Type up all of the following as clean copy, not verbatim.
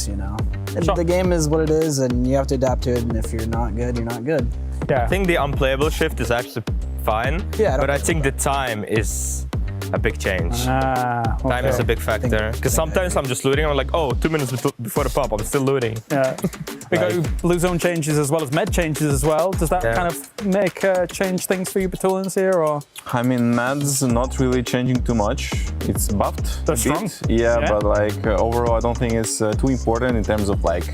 works, you know. Sure. The game is what it is, and you have to adapt to it. And if you're not good, you're not good. Yeah. I think the unplayable shift is actually fine. Yeah, but I think the time is a big change. Okay. Time is a big factor. Because sometimes I'm just looting, I'm like, oh, 2 minutes before the pop, I'm still looting. Yeah. We got blue zone changes as well as med changes as well. Does that kind of make change things for you Batalians here, or? I mean, med's not really changing too much. It's buffed. They're a strong. bit. Yeah, but like overall, I don't think it's too important in terms of like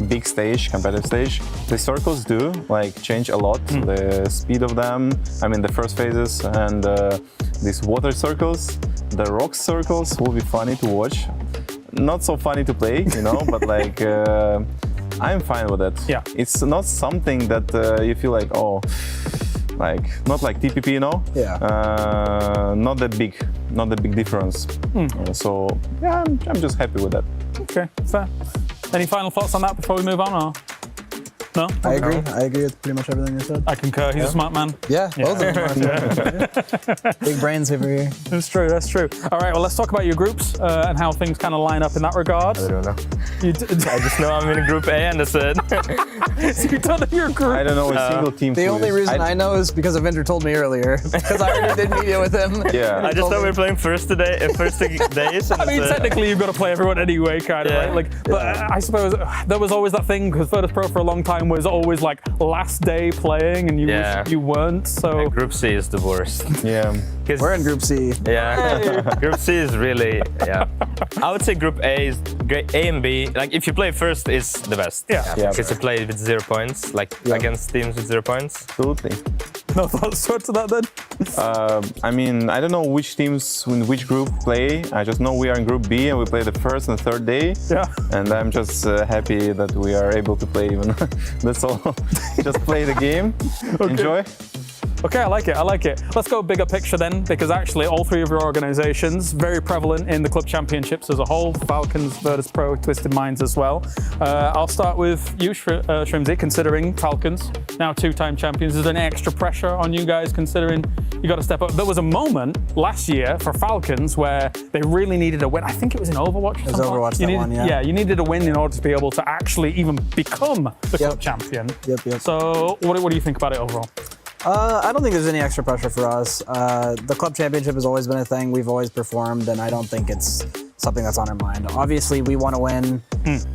big stage, competitive stage. The circles do like change a lot. The speed of them. I mean, the first phases and these water circles, the rock circles will be funny to watch. Not so funny to play, you know, but like I'm fine with it. Yeah. It's not something that you feel like, oh, like not like TPP, you know. Yeah. Not that big difference. So yeah, I'm just happy with that. Okay, fair. Any final thoughts on that before we move on, or? No? I agree. I agree with pretty much everything you said. I concur. He's a smart man. Yeah, both of them. Big brains over here. That's true, that's true. All right, well, let's talk about your groups and how things kind of line up in that regard. I don't know. I I just know I'm in Group A and that's it. So you don't know your group? I don't know a single team. The who only is. reason I know is because Avenger told me earlier. Because I already did media with him. Yeah. I just know we're playing first days. And I mean, technically, you've got to play everyone anyway, kind of, right? Like, but I suppose there was always that thing, because Virtus Pro for a long time was always like last day playing, and you weren't. So Group C is the worst. Yeah. We're in Group C. Yeah, Group C is really, I would say Group A is great. A and B, like if you play first, is the best. Yeah. Because you play with 0 points, like against teams with 0 points. Absolutely. no thoughts to that then? I mean, I don't know which teams in which group play. I just know we are in Group B and we play the first and third day. Yeah. And I'm just happy that we are able to play even. That's all. Just play the game, enjoy. Okay, I like it, I like it. Let's go bigger picture then, because actually all three of your organizations, very prevalent in the club championships as a whole, Falcons, Virtus Pro, Twisted Minds as well. I'll start with you, Shrimzy, considering Falcons, now 2-time champions. Is there any extra pressure on you guys considering you got to step up? There was a moment last year for Falcons where they really needed a win. I think it was in Overwatch. It was Overwatch, that one, yeah. Yeah, you needed a win in order to be able to actually even become the club champion. Yep. So what do you think about it overall? I don't think there's any extra pressure for us. The club championship has always been a thing. We've always performed, and I don't think it's something that's on our mind. Obviously, we want to win,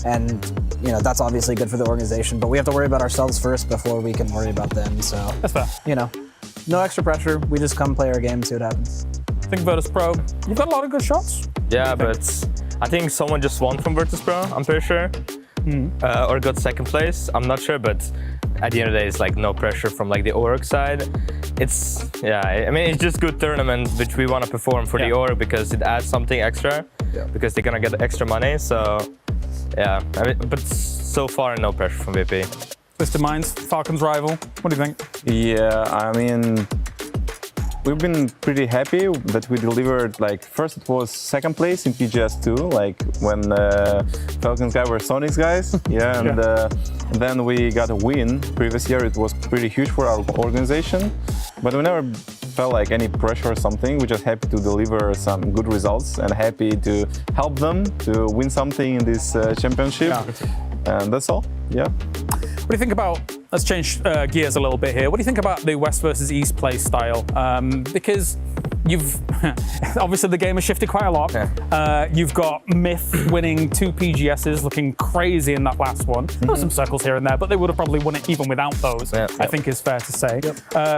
and you know that's obviously good for the organization. But we have to worry about ourselves first before we can worry about them. So that's fair. You know, no extra pressure. We just come play our game, see what happens. I think Virtus Pro, you've got a lot of good shots. Yeah, but I think someone just won from Virtus Pro, I'm pretty sure. Or got second place, I'm not sure, but at the end of the day, it's like no pressure from like the org side. It's, I mean, it's just good tournament, which we want to perform for the org because it adds something extra, because they're gonna get extra money, so I mean, but so far, no pressure from VP. Twisted Minds, Falcons rival, what do you think? Yeah, I mean, we've been pretty happy that we delivered, like, first it was second place in PGS2, like when Falcons guys were Sonic's guys. And then we got a win. Previous year it was pretty huge for our organization, but we never felt like any pressure or something. We're just happy to deliver some good results and happy to help them to win something in this championship. And that's all, What do you think about, let's change gears a little bit here. What do you think about the West versus East play style? Because you've, obviously the game has shifted quite a lot. You've got Myth winning 2 PGSs, looking crazy in that last one. There were some circles here and there, but they would have probably won it even without those, I think is fair to say.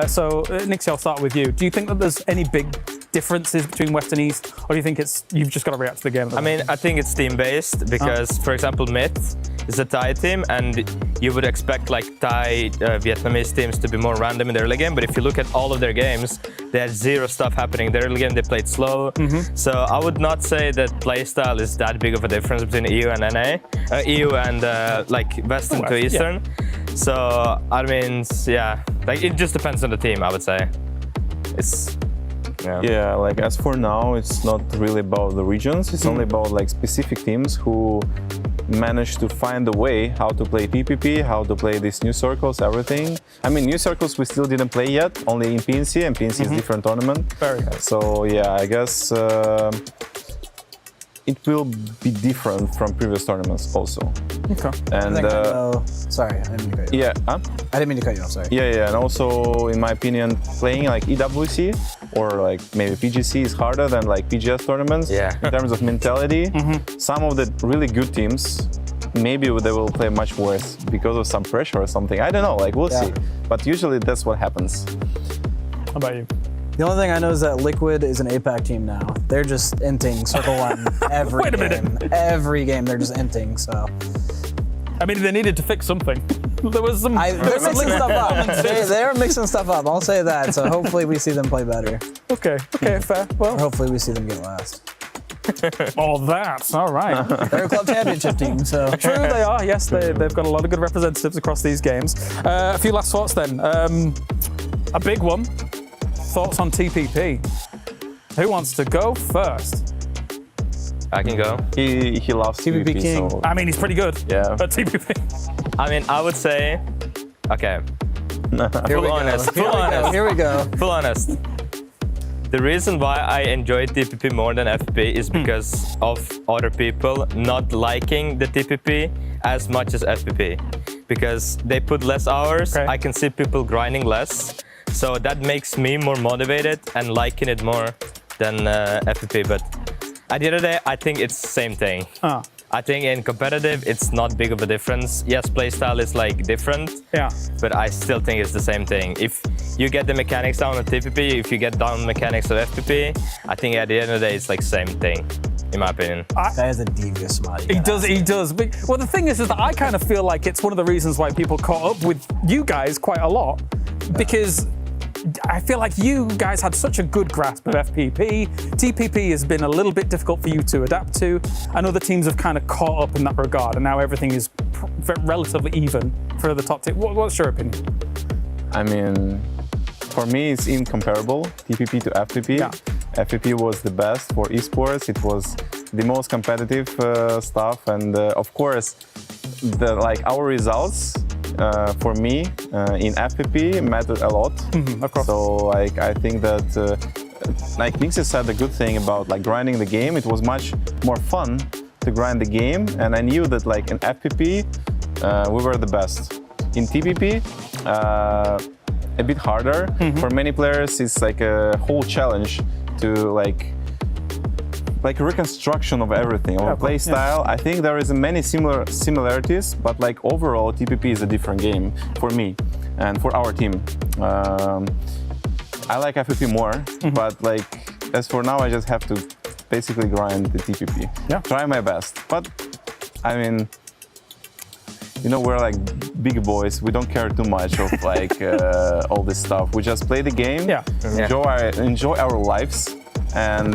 So Nixie, I'll start with you. Do you think that there's any big differences between West and East, or do you think you've just got to react to the game? I mean, I think it's team-based because, for example, Myth is a Thai team, and you would expect like Thai Vietnamese teams to be more random in the early game, but if you look at all of their games, they had zero stuff happening. In the early game, they played slow. So I would not say that playstyle is that big of a difference between EU and NA, EU and like Western to Eastern. So I mean, like it just depends on the team, I would say. It's like as for now, it's not really about the regions. It's only about like specific teams who manage to find a way how to play PPP, how to play these new circles, everything. I mean, new circles we still didn't play yet, only in PNC, and PNC is different tournament. Very good. So I guess it will be different from previous tournaments also. Okay. And sorry, I didn't mean to cut you off. yeah, huh? I didn't mean to cut you off. Sorry. Yeah, and also in my opinion, playing like EWC or like maybe PGC is harder than like PGS tournaments. Yeah. In terms of mentality, some of the really good teams, maybe they will play much worse because of some pressure or something. I don't know. Like we'll see. But usually that's what happens. How about you? The only thing I know is that Liquid is an APAC team now. They're just inting Circle 1 every Wait a game. minute. Every game they're just inting, so. I mean, they needed to fix something. There was some. They're mixing stuff up. They're mixing stuff up, I'll say that. So hopefully we see them play better. Okay, fair. Or Well, hopefully we see them get last. all that. All right. They're a club championship team, so. True, they are. Yes, they've got a lot of good representatives across these games. A few last thoughts then. A big one. Thoughts on TPP? Who wants to go first? I can go. He loves TPP TPP, king. so I mean, he's pretty good. Yeah. At TPP. I mean, I would say, okay, Here we go. honest, full honest. Here we go. full honest. The reason why I enjoy TPP more than FPP is because of other people not liking the TPP as much as FPP. Because they put less hours, Okay. I can see people grinding less. So that makes me more motivated and liking it more than FPP. But at the end of the day, I think it's the same thing. I think in competitive, it's not big of a difference. Yes, playstyle is like different, Yeah. but I still think it's the same thing. If you get the mechanics down on TPP, if you get down mechanics of FPP, I think at the end of the day, it's like same thing, in my opinion. That is a devious smile. He does. But, well, the thing is that I kind of feel like it's one of the reasons why people caught up with you guys quite a lot. Because I feel like you guys had such a good grasp of FPP. TPP has been a little bit difficult for you to adapt to. And other teams have kind of caught up in that regard. And now everything is relatively even for the top team. What's your opinion? I mean, for me, it's incomparable, TPP to FPP. Yeah. FPP was the best for esports. It was the most competitive stuff, and of course, our results for me in FPP mattered a lot. Of course. So I think that like Nixie said, the good thing about like grinding the game, it was much more fun to grind the game, and I knew that like in FPP we were the best. In TPP, a bit harder. For many players, it's like a whole challenge to like a reconstruction of everything, of play style. I think there is many similarities, but like overall, TPP is a different game for me and for our team. I like FPP more, but like as for now, I just have to basically grind the TPP. Yeah. Try my best, but I mean, you know, we're like big boys. We don't care too much of like all this stuff. We just play the game, enjoy our lives, and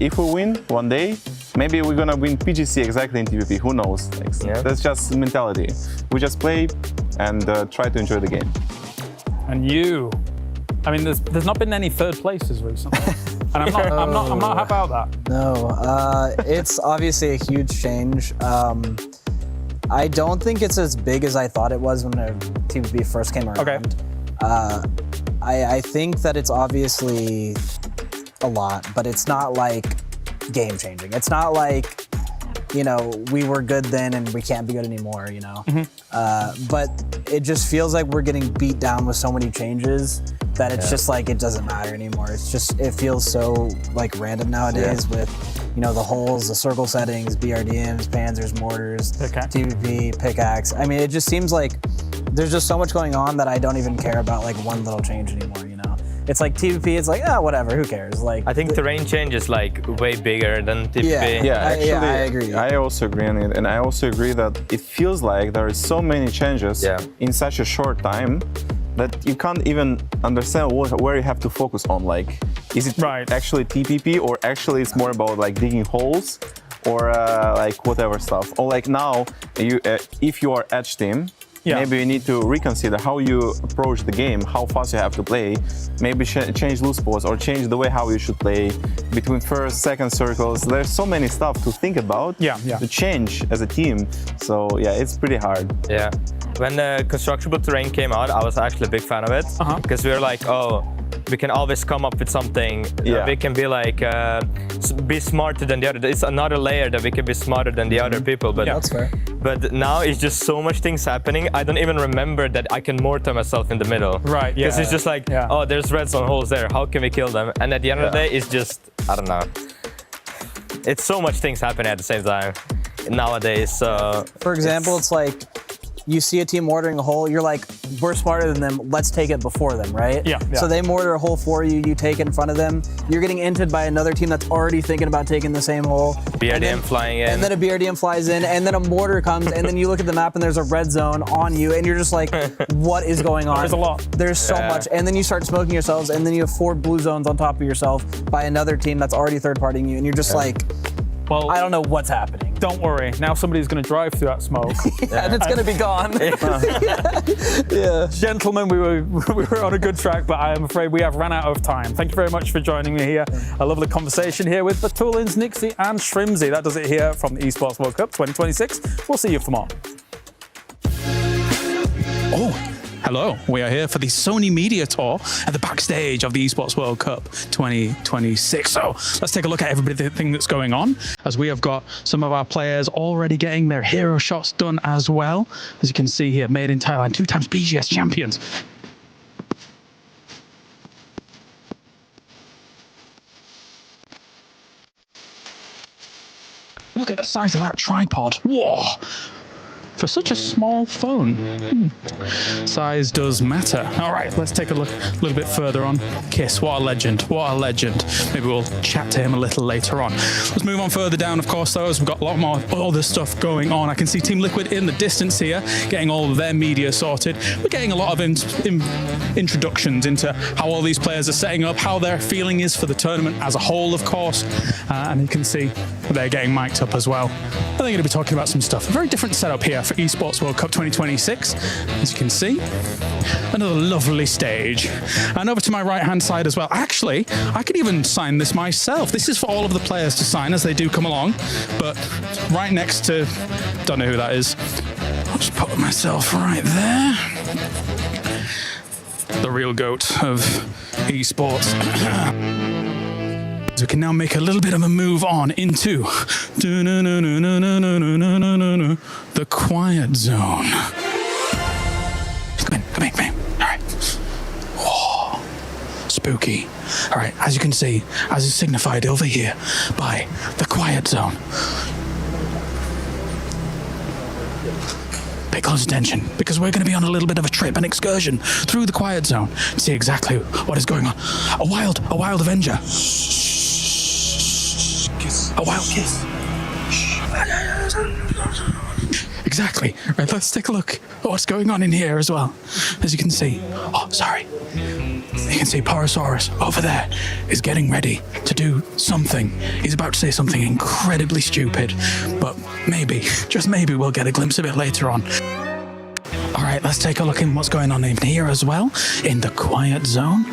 if we win one day, maybe we're gonna win PGC exactly in TPP. Who knows? Like, that's just mentality. We just play and try to enjoy the game. And you, I mean, there's not been any third places recently, and I'm not happy about that. No, it's obviously a huge change. I don't think it's as big as I thought it was when the TPP first came around. Okay. I think that it's obviously a lot, but it's not like game changing. It's not like, you know, we were good then and we can't be good anymore, you know? But it just feels like we're getting beat down with so many changes that it's just like, it doesn't matter anymore. It's just, it feels so like random nowadays with, you know, the holes, the circle settings, BRDMs, panzers, mortars, TPP, pickaxe. I mean, it just seems like there's just so much going on that I don't even care about like one little change anymore, you know? It's like TPP, it's like, whatever, who cares? Like, I think terrain change is like way bigger than TPP. Actually, I agree. I also agree on it, and I also agree that it feels like there is so many changes in such a short time that you can't even understand where you have to focus on. Like, is it actually TPP, or actually it's more about like digging holes, or like whatever stuff? Or like now, you if you are edge team, maybe you need to reconsider how you approach the game, how fast you have to play, maybe change loose spots or change the way how you should play between first, second circles. There's so many stuff to think about, to change as a team. So yeah, it's pretty hard. Yeah. When the constructible terrain came out, I was actually a big fan of it because we were like, oh, we can always come up with something. Yeah. We can be like, be smarter than the other. It's another layer that we can be smarter than the other people. But That's fair. But now it's just so much things happening. I don't even remember that I can mortar myself in the middle. Right, yeah. Because it's just like, Yeah. oh, there's red zone holes there. How can we kill them? And at the end of the day, it's just, I don't know. It's so much things happening at the same time nowadays. So For example, it's like you see a team mortaring a hole, you're like, we're smarter than them, let's take it before them, right? Yeah, yeah. So they mortar a hole for you, you take it in front of them, you're getting inted by another team that's already thinking about taking the same hole. BRDM flying in. And then a BRDM flies in, and then a mortar comes, and then you look at the map and there's a red zone on you, and you're just like, what is going on? There's a lot. There's so Yeah. much. And then you start smoking yourselves, and then you have 4 blue zones on top of yourself by another team that's already third-partying you, and you're just like, Well, I don't know what's happening. don't worry. Now somebody's going to drive through that smoke. And it's gonna be gone. Gentlemen, we were on a good track, but I am afraid we have run out of time. Thank you very much for joining me here. A lovely conversation here with Batulins, Nixie, and Shrimzy. That does it here from the Esports World Cup 2026. We'll see you for more. Oh, hello. We are here for the Sony Media Tour at the backstage of the Esports World Cup 2026. So let's take a look at everything that's going on, as we have got some of our players already getting their hero shots done as well. As you can see here, made in Thailand, 2 times BGS champions. Look at the size of that tripod. Whoa! For such a small phone. Size does matter. All right, let's take a look a little bit further on. Kiss, what a legend, what a legend. Maybe we'll chat to him a little later on. Let's move on further down, of course, though, as we've got a lot more other stuff going on. I can see Team Liquid in the distance here, getting all of their media sorted. We're getting a lot of introductions into how all these players are setting up, how their feeling is for the tournament as a whole, of course. And you can see they're getting mic'd up as well. I think I'm going to be talking about some stuff. A very different setup here for Esports World Cup 2026. As you can see, another lovely stage. And over to my right-hand side as well. Actually, I could even sign this myself. This is for all of the players to sign as they do come along. But right next to, don't know who that is. I'll just put myself right there. The real goat of Esports. So we can now make a little bit of a move on into the quiet zone. Come in. All right. Whoa. Spooky. All right, as you can see, as is signified over here by the quiet zone. Pay close attention, because we're going to be on a little bit of a trip, an excursion through the quiet zone to see exactly what is going on. A wild Avenger. A wild kiss. Exactly. Right, let's take a look at what's going on in here as well. As you can see. Oh, sorry. You can see Parasaurus over there is getting ready to do something. He's about to say something incredibly stupid, but maybe, just maybe, we'll get a glimpse of it later on. All right, let's take a look at what's going on in here as well, in the quiet zone,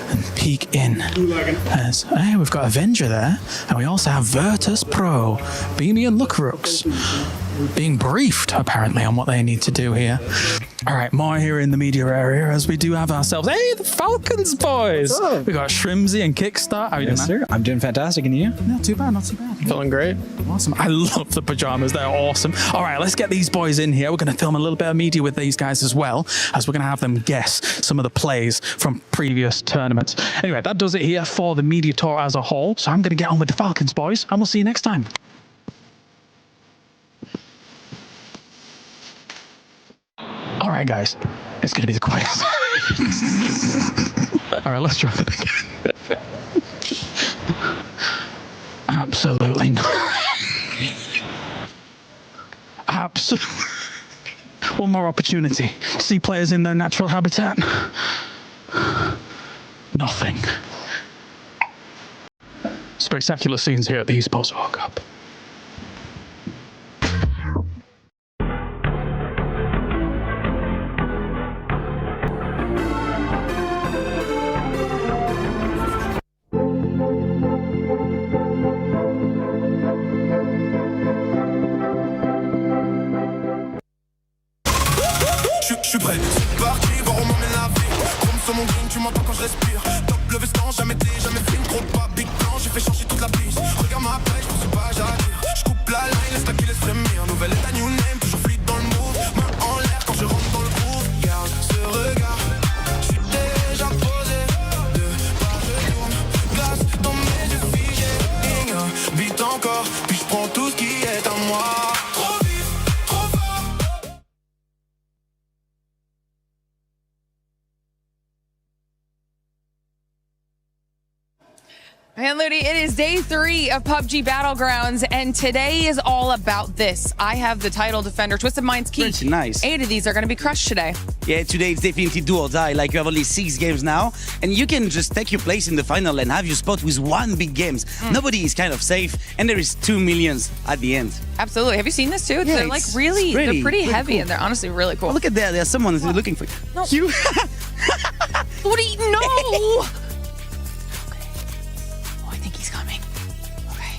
and peek in. As, hey, we've got Avenger there, and we also have Virtus Pro, Beamy and Lookrooks, being briefed, apparently, on what they need to do here. All right, more here in the media area, as we do have ourselves, hey, the Falcons boys! We got Shrimzy and Kickstart. How are you doing, man? Sir, I'm doing fantastic, and you? Not too bad, not too bad. Feeling great. Awesome. I love the pajamas. They're awesome. All right, let's get these boys in here. We're going to film a little bit of media with these guys as well, as we're going to have them guess some of the plays from previous tournaments. Anyway, that does it here for the media tour as a whole. So I'm going to get on with the Falcons boys, and we'll see you next time. All right, guys. It's going to be the quietest. All right, let's try it again. Absolutely not. Absolutely. One more opportunity to see players in their natural habitat. Nothing. Spectacular scenes here at the Esports World Cup. Je suis prêt, c'est parti, voir où m'emmène la vie. sur mon green, tu m'entends quand je respire. Top le veston, jamais film, gros pas, big plan, j'ai fait changer toute la piste. Regarde ma page, je pense pas j'attire. Je coupe la line, laisse la qui laisse frémir. Nouvelle état, new name, toujours fluide dans le move. Main en l'air quand je rentre dans le groove. Garde ce regard, je suis déjà posé. Deux pas je tourne, glace dans mes yeux figés. Vite encore, puis je prends tout ce qui est à moi. Trop vite, trop fort. And Ludi, it is day 3 of PUBG Battlegrounds, and today is all about this. I have the title defender, Twisted Mind's key. Pretty nice. 8 of these are going to be crushed today. Yeah, today it's definitely do or die. Like, you have only 6 games now, and you can just take your place in the final and have your spot with 1 big games. Nobody is kind of safe, and there is 2 millions at the end. Absolutely. Have you seen this too? Yeah, they're like really, they're pretty heavy, cool. and they're honestly really cool. Oh, look at that. There's someone who's looking for you. No. You. Ludi, no! Okay. Oh, I think he's coming. Okay.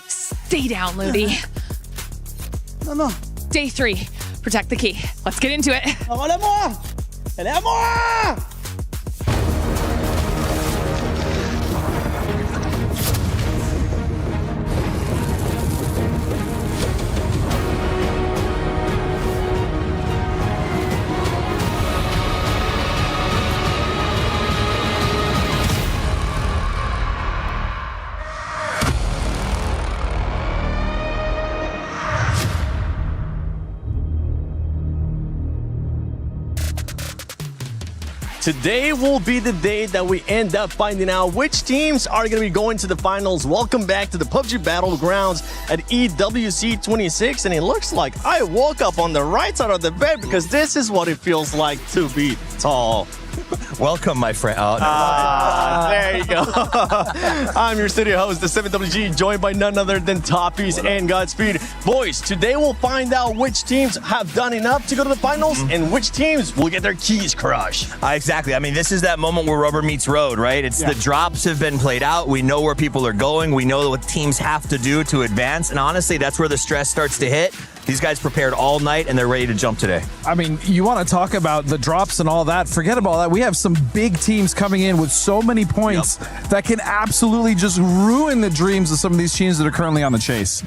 Stay down, Ludi. No. Day 3. Protect the key. Let's get into it. Elle est à moi. Elle est à moi. Today will be the day that we end up finding out which teams are going to be going to the finals. Welcome back to the PUBG Battlegrounds at EWC 26. And it looks like I woke up on the right side of the bed because this is what it feels like to be tall. Welcome, my friend. There you go. I'm your studio host, the 7WG, joined by none other than Toppies and Godspeed. Boys, today we'll find out which teams have done enough to go to the finals and which teams will get their keys crushed. Exactly. I mean, this is that moment where rubber meets road, right? It's the drops have been played out. We know where people are going. We know what teams have to do to advance. And honestly, that's where the stress starts to hit. These guys prepared all night and they're ready to jump today. I mean, you want to talk about the drops and all that. Forget about that. We have some big teams coming in with so many points that can absolutely just ruin the dreams of some of these teams that are currently on the chase.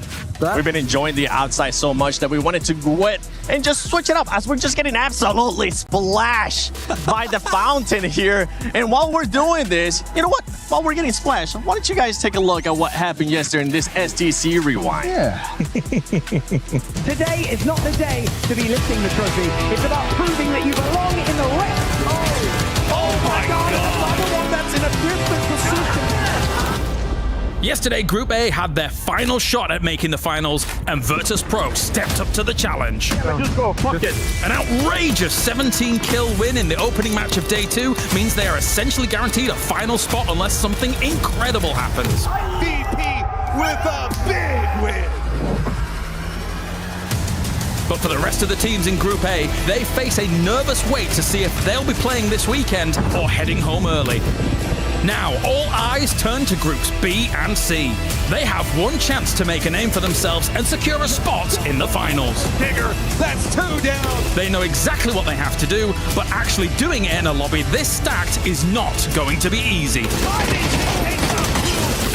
We've been enjoying the outside so much that we wanted to quit and just switch it up as we're just getting absolutely splashed by the fountain here. And while we're doing this, you know what? While we're getting splashed, why don't you guys take a look at what happened yesterday in this STC rewind? Yeah. Today is not the day to be lifting the trophy. It's about proving that you belong in the race. Oh my God. Another one that's in a different position. Yesterday, Group A had their final shot at making the finals, and Virtus.pro stepped up to the challenge. Just go, fuck it. An outrageous 17-kill win in the opening match of Day 2 means they are essentially guaranteed a final spot unless something incredible happens. VP with a big win. But for the rest of the teams in Group A, they face a nervous wait to see if they'll be playing this weekend or heading home early. Now, all eyes turn to Groups B and C. They have one chance to make a name for themselves and secure a spot in the finals. Digger, that's 2 down. They know exactly what they have to do, but actually doing it in a lobby this stacked is not going to be easy.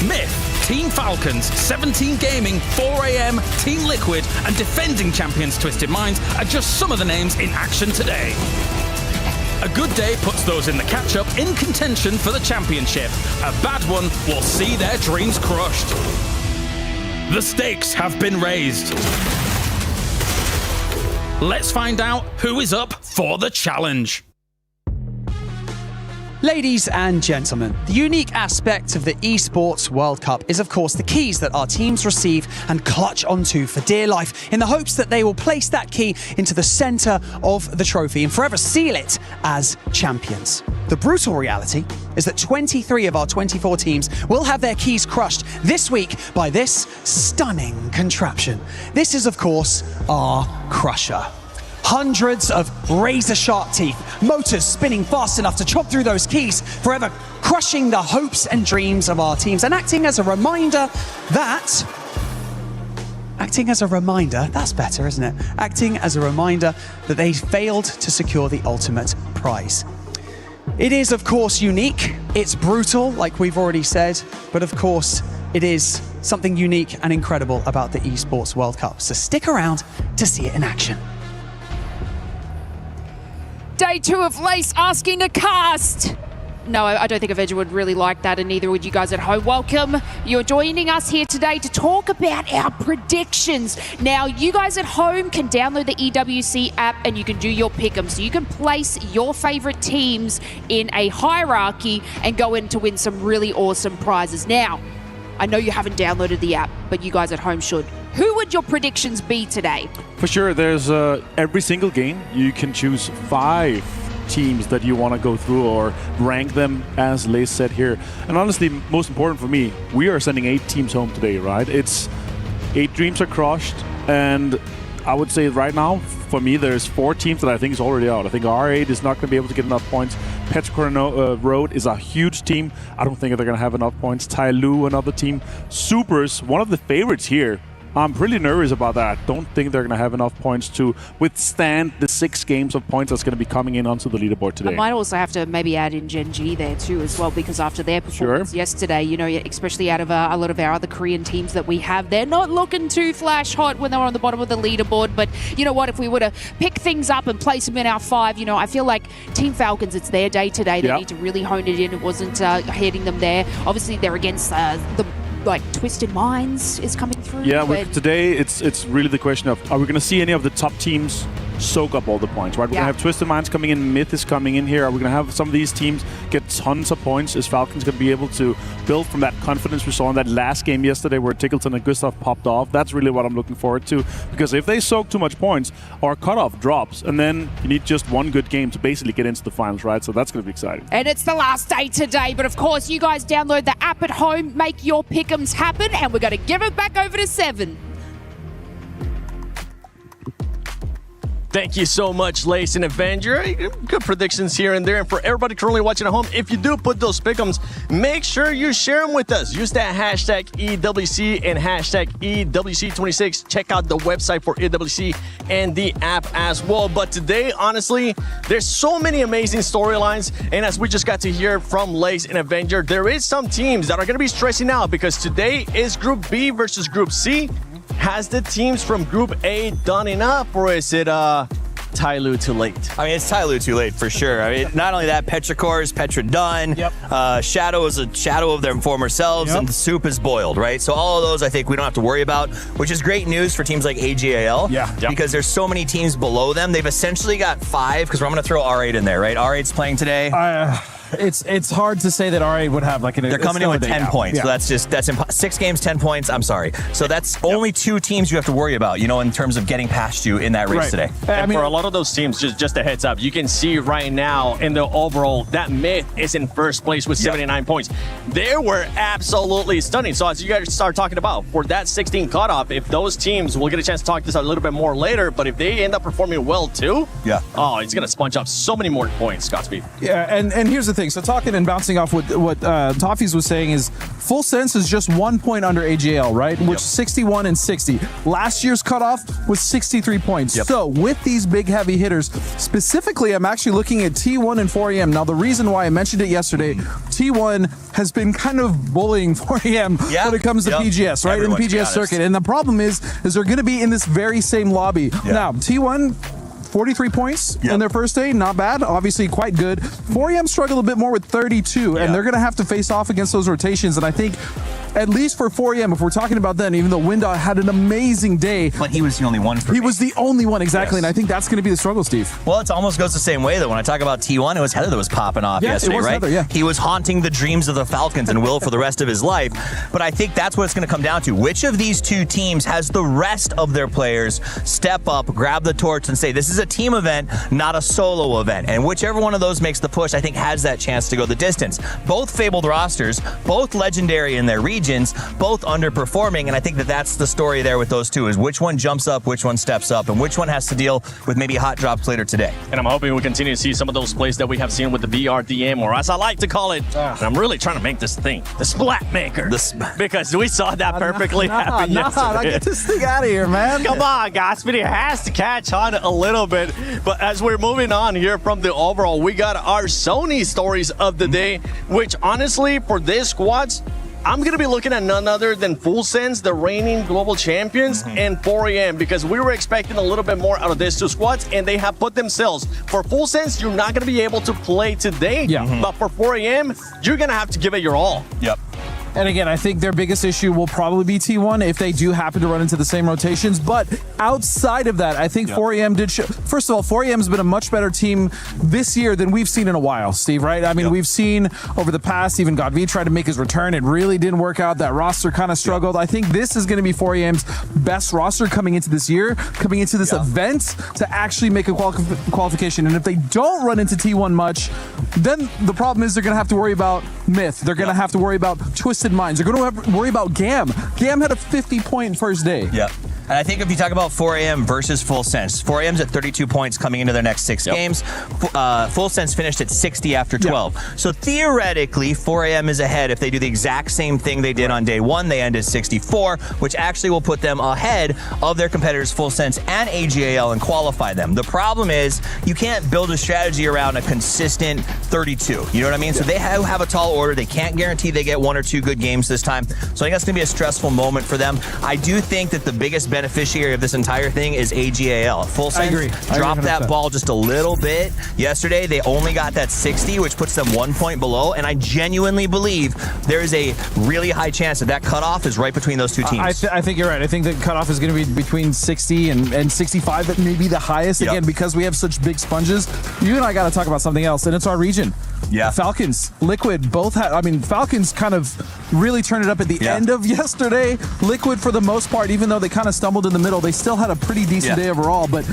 Myth, Team Falcons, 17 Gaming, 4AM, Team Liquid, and defending champions Twisted Minds are just some of the names in action today. A good day puts those in the catch-up in contention for the championship. A bad one will see their dreams crushed. The stakes have been raised. Let's find out who is up for the challenge. Ladies and gentlemen, the unique aspect of the Esports World Cup is of course the keys that our teams receive and clutch onto for dear life in the hopes that they will place that key into the centre of the trophy and forever seal it as champions. The brutal reality is that 23 of our 24 teams will have their keys crushed this week by this stunning contraption. This is of course our Crusher. Hundreds of razor-sharp teeth, motors spinning fast enough to chop through those keys, forever crushing the hopes and dreams of our teams and acting as a reminder that acting as a reminder, that's better, isn't it? Acting as a reminder that they failed to secure the ultimate prize. It is, of course, unique. It's brutal, like we've already said, but of course, it is something unique and incredible about the Esports World Cup. So stick around to see it in action. Day 2 of Lace asking a cast. No, I don't think Avenger would really like that, and neither would you guys at home. Welcome. You're joining us here today to talk about our predictions. Now, you guys at home can download the EWC app and you can do your pick'em. So you can place your favorite teams in a hierarchy and go in to win some really awesome prizes. Now, I know you haven't downloaded the app, but you guys at home should. Who would your predictions be today? For sure, there's every single game you can choose 5 teams that you want to go through or rank them, as Lace said here. And honestly, most important for me, we are sending 8 teams home today, right? It's 8 dreams are crushed, and I would say right now, for me, there's 4 teams that I think is already out. I think R8 is not going to be able to get enough points. Petrocor Road is a huge team. I don't think they're going to have enough points. Tyloo, another team. Supers, one of the favorites here. I'm pretty nervous about that. Don't think they're going to have enough points to withstand the 6 games of points that's going to be coming in onto the leaderboard today. I might also have to maybe add in Gen G there too as well, because after their performance yesterday, you know, especially out of a lot of our other Korean teams that we have, they're not looking too flash hot when they're on the bottom of the leaderboard. But you know what, if we were to pick things up and place them in our 5, you know, I feel like Team Falcons, it's their day today. They need to really hone it in. It wasn't hitting them there. Obviously, they're against the Twisted Minds is coming through. Yeah, today it's really the question of, are we going to see any of the top teams soak up all the points, right? We're going to have Twisted Minds coming in, Myth is coming in here. Are we going to have some of these teams get tons of points? Is Falcons going to be able to build from that confidence we saw in that last game yesterday where Tickleton and Gustav popped off? That's really what I'm looking forward to, because if they soak too much points, our cutoff drops, and then you need just one good game to basically get into the finals, right? So that's going to be exciting. And it's the last day today, but of course, you guys download the app at home, make your pick'ems happen, and we're going to give it back over to 7. Thank you so much, Lace and Avenger. Good predictions here and there. And for everybody currently watching at home, if you do put those pick'ems, make sure you share them with us. Use that hashtag EWC and hashtag EWC26. Check out the website for EWC and the app as well. But today, honestly, there's so many amazing storylines. And as we just got to hear from Lace and Avenger, there is some teams that are going to be stressing out, because today is Group B versus Group C. Has the teams from Group A done enough, or is it Tyloo too late? I mean, it's Tyloo too late for sure. I mean, not only that, Petrocor is Petra done. Shadow is a shadow of their former selves, and the soup is boiled, right? So all of those, I think we don't have to worry about, which is great news for teams like AGAL. Because there's so many teams below them. They've essentially got 5, because I'm going to throw R8 in there, right? R8's playing today. It's hard to say that R8 would have like an. They're coming in with 10 points, so that's 6 games, 10 points. I'm sorry. So that's only 2 teams you have to worry about, you know, in terms of getting past you in that race today. And for a lot of those teams, just a heads up, you can see right now in the overall that Myth is in first place with 79 points. They were absolutely stunning. So as you guys start talking about, for that 16 cutoff, if those teams, we'll get a chance to talk this a little bit more later, but if they end up performing well too, it's going to sponge up so many more points, Godspeed. Yeah, and here's the thing. So talking and bouncing off what Toffees was saying is Full Sense is just 1 point under AGL, right? Which 61 and 60. Last year's cutoff was 63 points. So with these big heavy hitters, specifically, I'm actually looking at T1 and 4EM. Now, the reason why I mentioned it yesterday, T1 has been kind of bullying 4EM when it comes to PGS, right? Everyone, in the PGS circuit. And the problem is they're going to be in this very same lobby. Now, T1, 43 points in their first day, not bad, obviously quite good. 4EM struggled a bit more with 32, and they're going to have to face off against those rotations. And I think, at least for 4EM, if we're talking about them, even though Winda had an amazing day. But he was the only one for me. He was the only one, exactly, and I think that's going to be the struggle, Steve. Well, it almost goes the same way, though. When I talk about T1, it was Heather that was popping off yesterday, it was right? Heather, He was haunting the dreams of the Falcons and will for the rest of his life. But I think that's what it's going to come down to. Which of these 2 teams has the rest of their players step up, grab the torch, and say, this is a team event, not a solo event. And whichever one of those makes the push, I think has that chance to go the distance. Both fabled rosters, both legendary in their region. regions, both underperforming. And I think that that's the story there with those two, is which one jumps up, which one steps up, and which one has to deal with maybe hot drops later today. And I'm hoping we continue to see some of those plays that we have seen with the BRDM, or as I like to call it, and I'm really trying to make this thing, the Splat Maker. Because we saw that perfectly happen yesterday. Get this thing out of here, man. Come on, guys. It has to catch on a little bit. But as we're moving on here from the overall, we got our Sony stories of the day, which honestly, for this squads, I'm going to be looking at none other than Full Sense, the reigning global champions, and 4AM, because we were expecting a little bit more out of these two squads, and they have put themselves. For Full Sense, you're not going to be able to play today, but for 4AM, you're going to have to give it your all. Yep. And again, I think their biggest issue will probably be T1 if they do happen to run into the same rotations. But outside of that, I think 4AM did show. First of all, 4AM has been a much better team this year than we've seen in a while, Steve, right? I mean, we've seen over the past, even Godv tried to make his return. It really didn't work out. That roster kind of struggled. I think this is going to be 4AM's best roster coming into this year, coming into this event to actually make a qualification. And if they don't run into T1 much, then the problem is they're going to have to worry about Myth. They're going to have to worry about Twisted Minds. They're going to have to worry about Gam. Gam had a 50-point first day. Yeah. And I think if you talk about 4AM versus Full Sense, 4AM's at 32 points coming into their next 6 games. Full Sense finished at 60 after 12. So theoretically, 4AM is ahead. If they do the exact same thing they did on day 1, they end at 64, which actually will put them ahead of their competitors Full Sense and AGAL and qualify them. The problem is you can't build a strategy around a consistent 32. You know what I mean? So they have a tall order. They can't guarantee they get 1 or 2 good games this time. So I think that's going to be a stressful moment for them. I do think that the biggest beneficiary of this entire thing is AGAL. Full Sense dropped that ball just a little bit yesterday. They only got that 60, which puts them 1 point below. And I genuinely believe there is a really high chance that that cutoff is right between those two teams. I think you're right. I think the cutoff is going to be between 60 and 65. That may be the highest, again, because we have such big sponges. You and I got to talk about something else, and it's our region. Yeah. Falcons, Liquid, both had, I mean, Falcons kind of really turned it up at the end of yesterday. Liquid, for the most part, even though they kind of stumbled in the middle, they still had a pretty decent day overall, but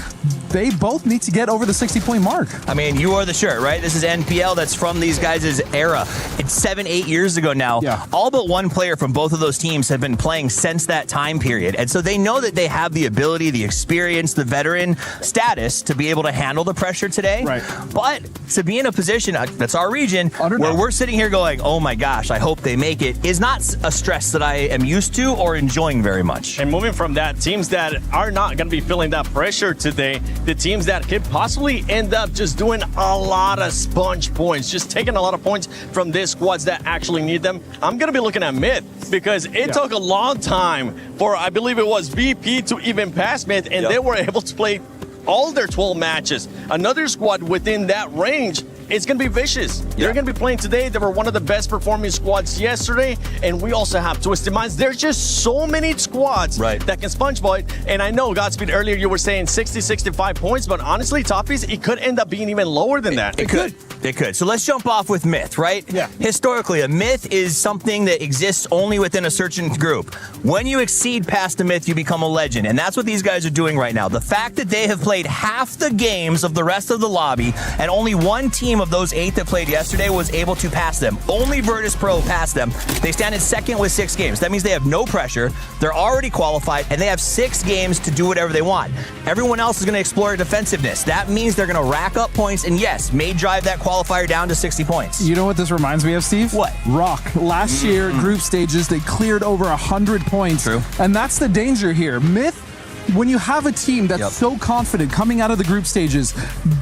they both need to get over the 60-point mark. I mean, you are the shirt, right? This is NPL. That's from these guys' era. It's 7-8 years ago now. All but one player from both of those teams have been playing since that time period. And so they know that they have the ability, the experience, the veteran status to be able to handle the pressure today. But to be in a position, that's our region, where we're sitting here going, oh my gosh, I hope they make it, is not a stress that I am used to or enjoying very much. And moving from that, teams that are not going to be feeling that pressure today, the teams that could possibly end up just doing a lot of sponge points, just taking a lot of points from these squads that actually need them. I'm going to be looking at Myth, because it took a long time for, I believe it was VP to even pass Myth, and they were able to play all their 12 matches. Another squad within that range, it's going to be Vicious. They're going to be playing today. They were one of the best performing squads yesterday. And we also have Twisted Minds. There's just so many squads that can sponge ball it. And I know, Godspeed, earlier you were saying 60, 65 points. But honestly, Toffees, it could end up being even lower than that. It could. It could. So let's jump off with Myth, right? Historically, a myth is something that exists only within a certain group. When you exceed past a myth, you become a legend. And that's what these guys are doing right now. The fact that they have played half the games of the rest of the lobby, and only one team of those 8 that played yesterday was able to pass them. Only Virtus Pro passed them. They stand in second with 6 games. That means they have no pressure. They're already qualified, and they have 6 games to do whatever they want. Everyone else is going to explore defensiveness. That means they're going to rack up points, and yes, may drive that qualifier down to 60 points. You know what this reminds me of, Steve? What? Rock. Last year, group stages, they cleared over 100 points. True. And that's the danger here. Myth, when you have a team that's so confident coming out of the group stages,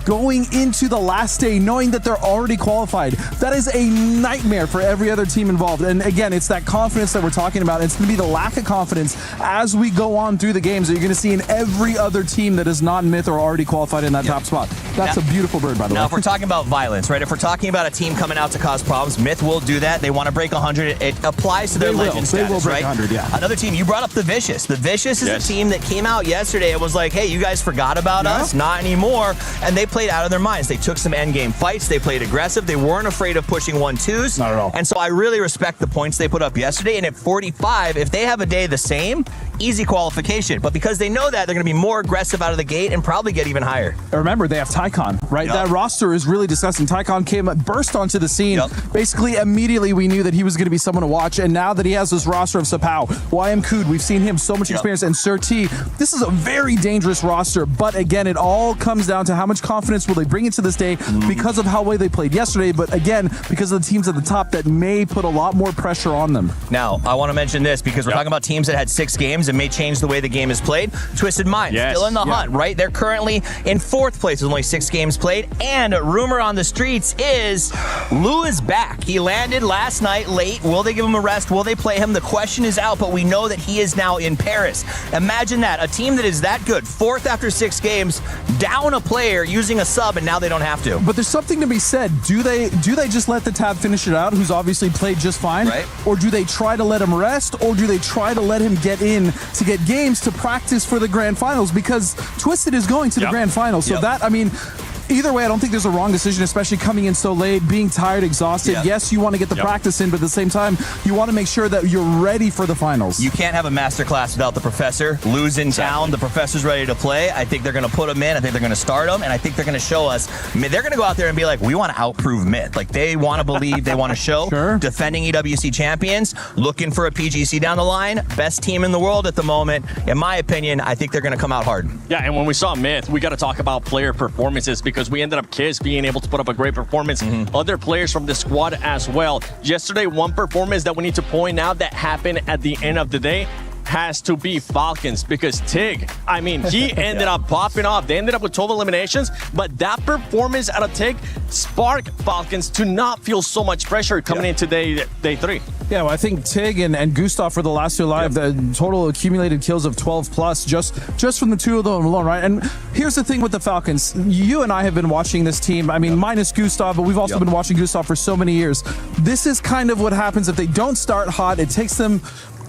going into the last day, knowing that they're already qualified, that is a nightmare for every other team involved. And again, it's that confidence that we're talking about. It's going to be the lack of confidence as we go on through the games that you're going to see in every other team that is not Myth or already qualified in that top spot. That's a beautiful bird, by the way. Now, if we're talking about violence, right? If we're talking about a team coming out to cause problems, Myth will do that. They want to break 100. It applies to their legend status, They will break 100, Another team, you brought up the Vicious. The Vicious is a team that came out yesterday and was like, hey, you guys forgot about us? Not anymore. And they played out of their minds. They took some endgame fights. They played aggressive. They weren't afraid of pushing 1-2s. Not at all. And so I really respect the points they put up yesterday. And at 45, if they have a day the same, easy qualification. But because they know that, they're going to be more aggressive out of the gate and probably get even higher. Remember, they have Tycon, right? That roster is really disgusting. Tycon burst onto the scene. Basically, immediately we knew that he was going to be someone to watch. And now that he has this roster of Sapao, YM Kood, we've seen him so much experience, and Sir T, this is a very dangerous roster. But again, it all comes down to how much confidence will they bring into this day because of how well they played yesterday. But again, because of the teams at the top that may put a lot more pressure on them. Now, I want to mention this because we're talking about teams that had 6 games and may change the way the game is played. Twisted Minds, still in the hunt, right? They're currently in 4th place with only 6 games played. And rumor on the streets is Lou is back. He landed last night late. Will they give him a rest? Will they play him? The question is out, but we know that he is now in Paris. Imagine that. A team that is that good, 4th after 6 games, down a player using a sub, and now they don't have to. But there's something to be said. Do they just let the Tab finish it out, who's obviously played just fine? Right. Or do they try to let him rest? Or do they try to let him get in to get games to practice for the grand finals? Because Twisted is going to the grand finals. So that, I mean, either way, I don't think there's a wrong decision, especially coming in so late, being tired, exhausted. Yes, you want to get the practice in, but at the same time, you want to make sure that you're ready for the finals. You can't have a masterclass without the professor. Lou's in town. The professor's ready to play. I think they're going to put him in. I think they're going to start him, and I think they're going to show us. I mean, they're going to go out there and be like, we want to outprove Myth. Like, they want to believe, they want to show. Defending EWC champions, looking for a PGC down the line. Best team in the world at the moment. In my opinion, I think they're going to come out hard. Yeah, and when we saw Myth, we got to talk about player performances because we ended up Kiss being able to put up a great performance. Other players from the squad as well. Yesterday, one performance that we need to point out that happened at the end of the day has to be Falcons, because Tig, I mean, he ended up popping off. They ended up with 12 eliminations, but that performance out of Tig sparked Falcons to not feel so much pressure coming into day 3. Yeah, well, I think Tig and Gustav for the last 2 alive, the total accumulated kills of 12 plus just from the 2 of them alone, right? And here's the thing with the Falcons. You and I have been watching this team, I mean, minus Gustav, but we've also been watching Gustav for so many years. This is kind of what happens if they don't start hot. It takes them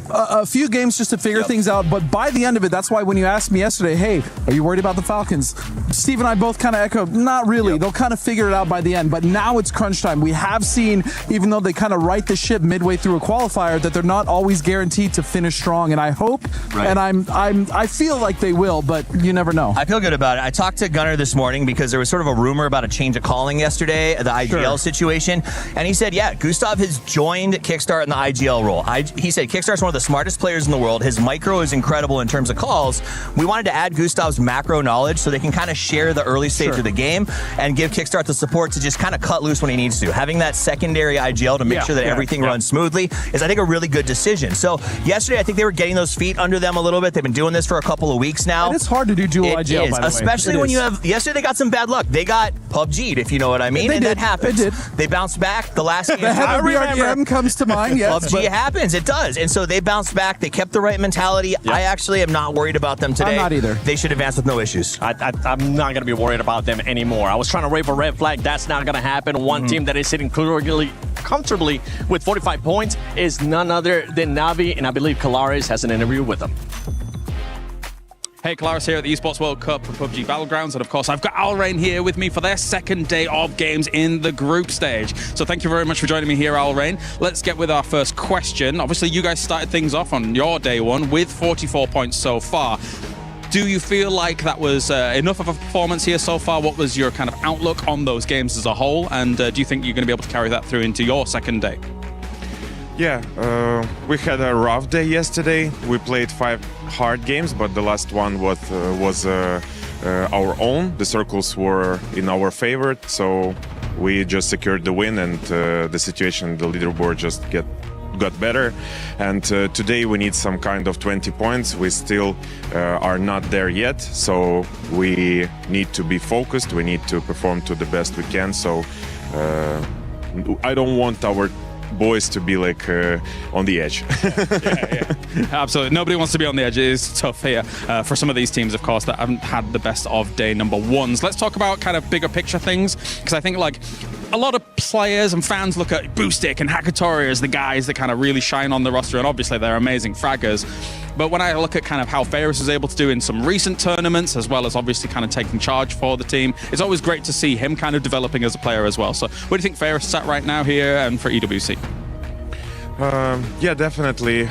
a few games just to figure things out, but by the end of it, that's why when you asked me yesterday, hey, are you worried about the Falcons? Steve and I both kind of echoed, not really. They'll kind of figure it out by the end, but now it's crunch time. We have seen, even though they kind of right the ship midway through a qualifier, that they're not always guaranteed to finish strong, and I hope, and I feel like they will, but you never know. I feel good about it. I talked to Gunnar this morning because there was sort of a rumor about a change of calling yesterday, the IGL situation, and he said, yeah, Gustav has joined Kickstart in the IGL role. He said Kickstart's one of the smartest players in the world. His micro is incredible in terms of calls. We wanted to add Gustav's macro knowledge so they can kind of share the early stage of the game and give Kickstart the support to just kind of cut loose when he needs to. Having that secondary IGL to make sure that everything runs smoothly is, I think, a really good decision. So yesterday, I think they were getting those feet under them a little bit. They've been doing this for a couple of weeks now. And it's hard to do dual IGL, by the way. Especially when you have, yesterday they got some bad luck. They got PUBG'd, if you know what I mean. That happens. They bounced back. The last game. The heavy RDM comes to mind, yes. PUBG happens. It does. And so they bounced back. They kept the right mentality. I actually am not worried about them today. I'm not either. They should advance with no issues. I'm not going to be worried about them anymore. I was trying to wave a red flag. That's not going to happen. One team that is sitting comfortably with 45 points is none other than Navi, and I believe Kalaris has an interview with them. Hey, Kalaris here at the Esports World Cup for PUBG Battlegrounds, and of course I've got Alrain here with me for their second day of games in the group stage. So thank you very much for joining me here, Alrain. Let's get with our first question. Obviously you guys started things off on your day 1 with 44 points so far. Do you feel like that was enough of a performance here so far? What was your kind of outlook on those games as a whole? And do you think you're going to be able to carry that through into your second day? Yeah, we had a rough day yesterday. We played 5 hard games, but the last one was our own. The circles were in our favor, so we just secured the win, and the situation, the leaderboard just got better. And today we need some kind of 20 points. We still are not there yet, so we need to be focused. We need to perform to the best we can. So I don't want our boys to be like on the edge. Absolutely. Nobody wants to be on the edge. It is tough here for some of these teams, of course, that haven't had the best of day number 1s. Let's talk about kind of bigger picture things, because I think like a lot of players and fans look at Boostic and Hakatori as the guys that kind of really shine on the roster, and obviously they're amazing fraggers. But when I look at kind of how Ferris is able to do in some recent tournaments, as well as obviously kind of taking charge for the team, it's always great to see him kind of developing as a player as well. So where do you think Ferris is at right now here and for EWC? Yeah, definitely.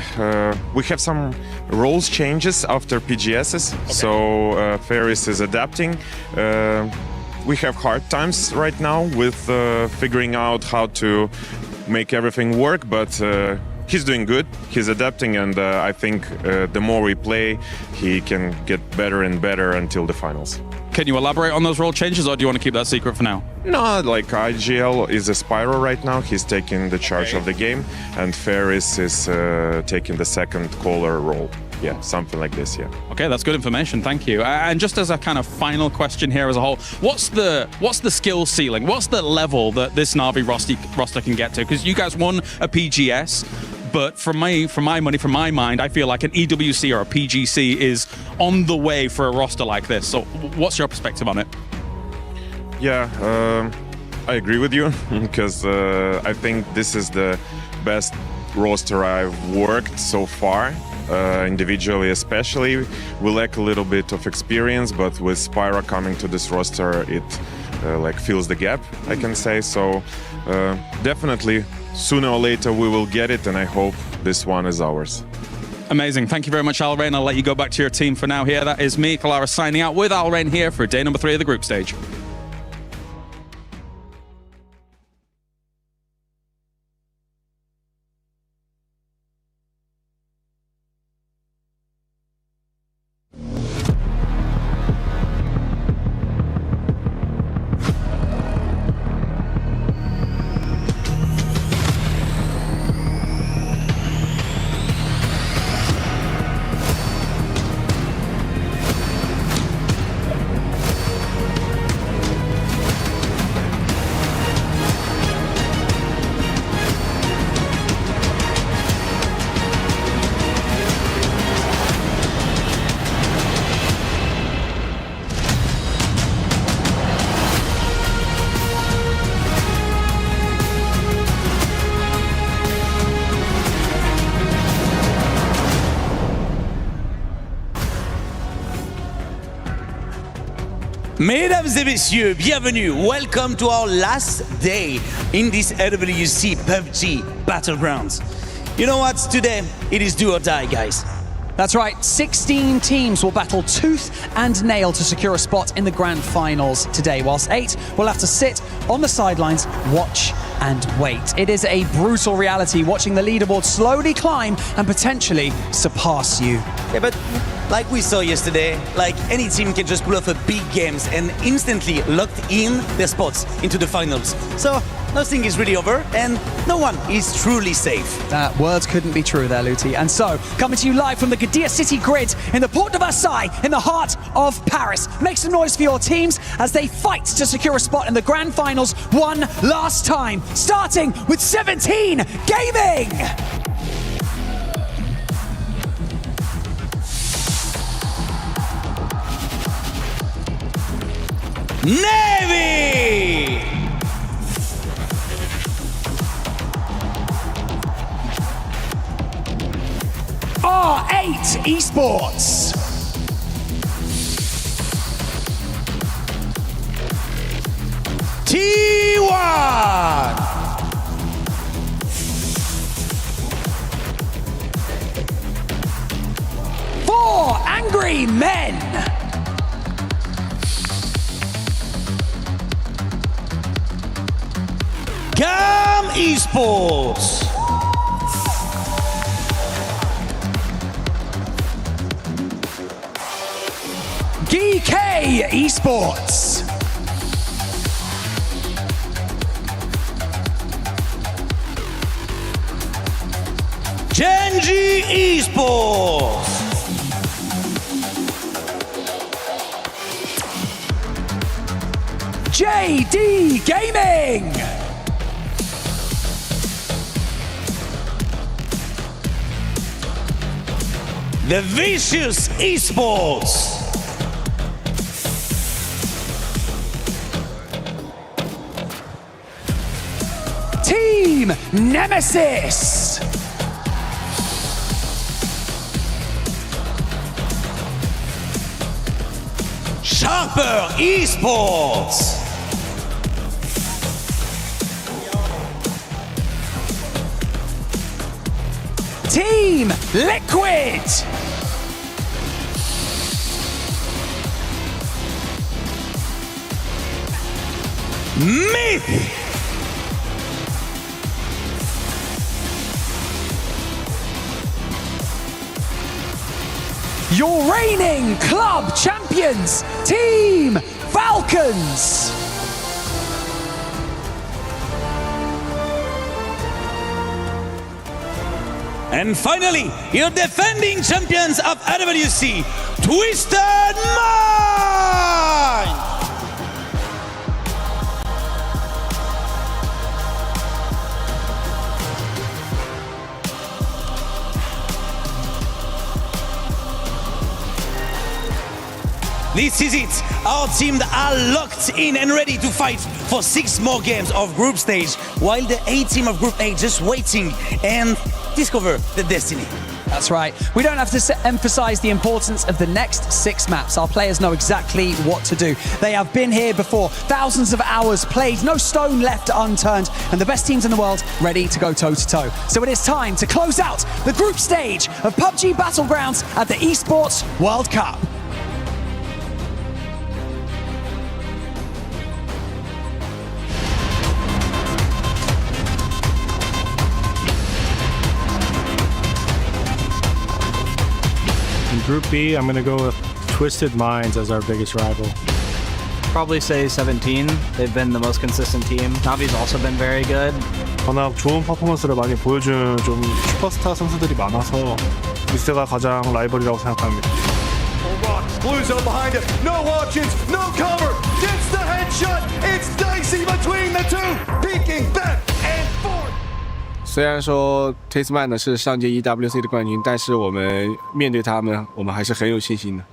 We have some rules changes after PGSs. So Ferris is adapting. We have hard times right now with figuring out how to make everything work, but he's doing good. He's adapting, and I think the more we play, he can get better and better until the finals. Can you elaborate on those role changes, or do you want to keep that secret for now? No, like IGL is a Spyro right now. He's taking the charge of the game, and Ferris is taking the second caller role. Yeah, something like this, yeah. Okay, that's good information, thank you. And just as a kind of final question here as a whole, what's the skill ceiling? What's the level that this Na'Vi roster can get to? Because you guys won a PGS, but from my mind, I feel like an EWC or a PGC is on the way for a roster like this. So what's your perspective on it? Yeah, I agree with you, because I think this is the best roster I've worked so far. Individually especially, we lack a little bit of experience, but with Spyro coming to this roster, it like fills the gap, I can say. So definitely sooner or later we will get it, and I hope this one is ours. Amazing. Thank you very much, Alrain. I'll let you go back to your team for now here. That is me, Kalara, signing out with Alrain here for day number 3 of the group stage. Mesdames et messieurs, bienvenue. Welcome to our last day in this EWC PUBG Battlegrounds. You know what? Today, it is do or die, guys. That's right, 16 teams will battle tooth and nail to secure a spot in the grand finals today, whilst 8 will have to sit on the sidelines, watch and wait. It is a brutal reality watching the leaderboard slowly climb and potentially surpass you. Yeah, but like we saw yesterday, like any team can just pull off a big games and instantly locked in their spots into the finals. So nothing is really over and no one is truly safe. Words couldn't be true there, Luti. And so, coming to you live from the Gadir City grid in the Port de Versailles in the heart of Paris. Make some noise for your teams as they fight to secure a spot in the grand finals one last time. Starting with 17 Gaming! Navy! R8 Esports. T1! Four Angry Men. Gam Esports. DK Esports. Genji Esports. JD Gaming. The Vicious Esports. Team Nemesis. Sharper Esports. Team Liquid. Myth! Your reigning club champions, Team Falcons. And finally, your defending champions of EWC, Twisted Mind! This is it. Our teams are locked in and ready to fight for 6 more games of group stage, while the A team of Group A just waiting and discover the destiny. That's right. We don't have to emphasize the importance of the next 6 maps. Our players know exactly what to do. They have been here before. Thousands of hours played, no stone left unturned, and the best teams in the world ready to go toe-to-toe. So it is time to close out the group stage of PUBG Battlegrounds at the Esports World Cup. Group B, I'm going to go with Twisted Minds as our biggest rival. Probably say 17. They've been the most consistent team. Navi's also been very good. 워낙 좋은 퍼포먼스를 많이 보여주는 좀 슈퍼스타 선수들이 많아서 미스가 가장 라이벌이라고 생각합니다. Blue zone behind it. No options, no cover. Gets the headshot. It's dicey between the two. Peeking back and forth. 虽然说 Twisted 呢是上届 EWC 的冠军，但是我们面对他们，我们还是很有信心的。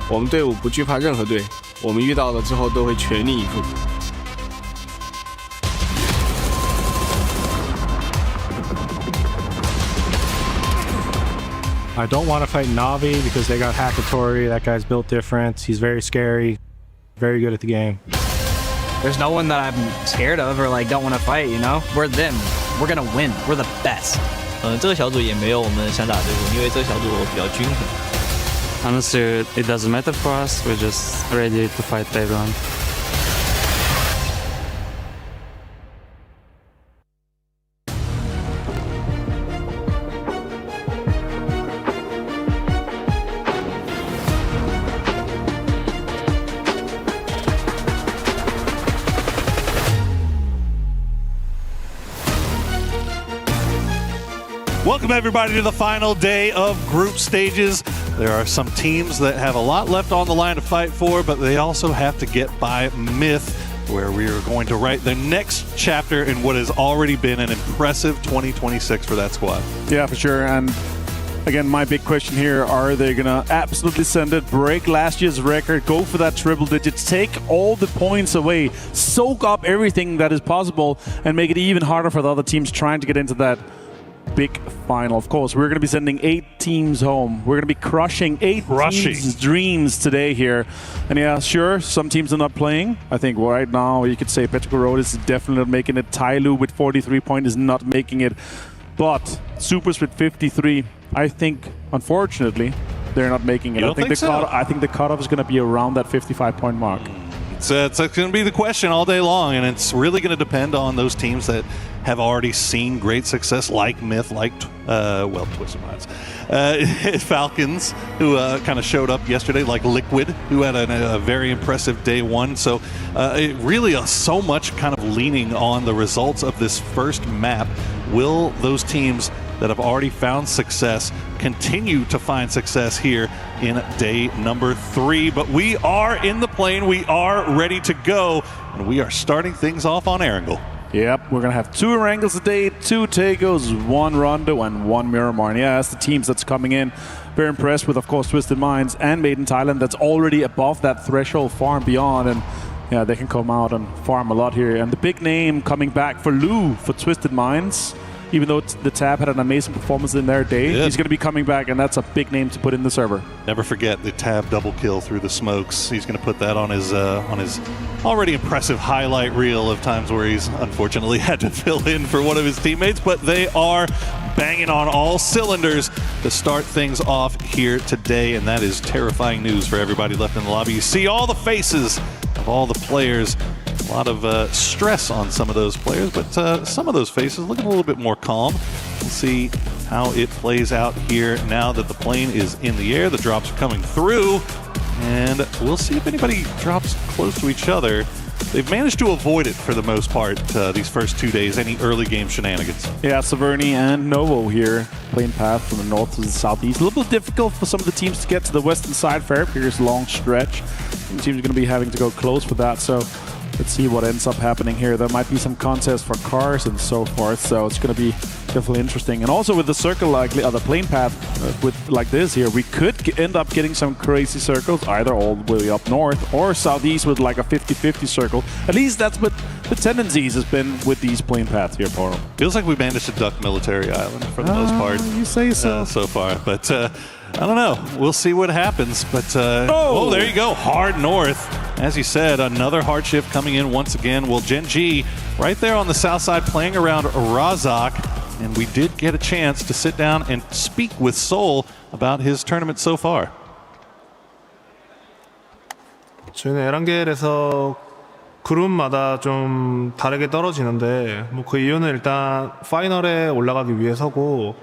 我们队伍不惧怕任何队，我们遇到了之后都会全力以赴。I don't want to fight Navi because they got Hackatory. That guy's built different. He's very scary, very good at the game. There's no one that I'm scared of or like don't want to fight, you know? We're them. We're gonna win. We're the best. 这个小组也没有我们想打的队伍，因为这个小组比较均衡。Honestly, it doesn't matter for us. We're just ready to fight everyone. Welcome everybody to the final day of group stages. There are some teams that have a lot left on the line to fight for, but they also have to get by Myth, where we are going to write the next chapter in what has already been an impressive 2026 for that squad. Yeah, for sure. And again, my big question here, are they going to absolutely send it, break last year's record, go for that triple digits, take all the points away, soak up everything that is possible, and make it even harder for the other teams trying to get into that big final? Of course, we're going to be sending 8 teams home. We're going to be crushing 8 teams' dreams today here. And yeah, sure, some teams are not playing. I think right now you could say Petrico Road is definitely not making it. Tyloo with 43 points is not making it. But Supers with 53, I think, unfortunately, they're not making it. I think the cutoff is going to be around that 55-point mark. It's going to be the question all day long, and it's really going to depend on those teams that have already seen great success, like Myth, like, Twisted Minds. Falcons, who kind of showed up yesterday, like Liquid, who had a very impressive day one. So it really so much kind of leaning on the results of this first map. Will those teams that have already found success continue to find success here in day number 3? But we are in the plane, we are ready to go, and we are starting things off on Erangel. Yep, we're going to have 2 Erangels today, 2 Tagos, 1 Rondo, and 1 Miramar. And yeah, that's the teams that's coming in. Very impressed with, of course, Twisted Minds and Made in Thailand. That's already above that threshold, far and beyond. And yeah, they can come out and farm a lot here. And the big name coming back for Lou for Twisted Minds, even though the Tab had an amazing performance in their day, he's going to be coming back, and that's a big name to put in the server. Never forget the Tab double kill through the smokes. He's going to put that on his already impressive highlight reel of times where he's unfortunately had to fill in for one of his teammates, but they are banging on all cylinders to start things off here today, and that is terrifying news for everybody left in the lobby. You see all the faces of all the players. A lot of stress on some of those players, but some of those faces looking a little bit more calm. We'll see how it plays out here now that the plane is in the air. The drops are coming through, and we'll see if anybody drops close to each other. They've managed to avoid it for the most part these first 2 days, any early game shenanigans. Yeah, Severny and Novo here, playing path from the north to the southeast. A little bit difficult for some of the teams to get to the western side. Fairpier's long stretch. Some teams are going to be having to go close for that, so let's see what ends up happening here. There might be some contests for cars and so forth, so it's going to be definitely interesting. And also with the circle, like the plane path with like this here, we could end up getting some crazy circles, either all the way up north or southeast with like a 50-50 circle. At least that's what the tendencies has been with these plane paths here, Poro. Feels like we managed to duck Military Island for the most part. You say so. So far, but I don't know. We'll see what happens. But oh, there you go, hard north. As you said, another hard shift coming in once again. Well, Gen G right there on the south side playing around Razak. And we did get a chance to sit down and speak with Seoul about his tournament so far. 저희는 에란겔에서 그룹마다 좀 다르게 떨어지는데 뭐 그 이유는 일단 파이널에 올라가기 위해서고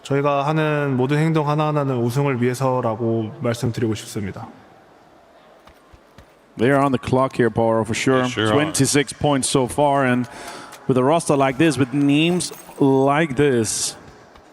저희가 하는 모든 행동 하나하나는 우승을 위해서라고 말씀드리고 싶습니다. They are on the clock here, Poro, for sure. 26 points so far, and with a roster like this, with names like this,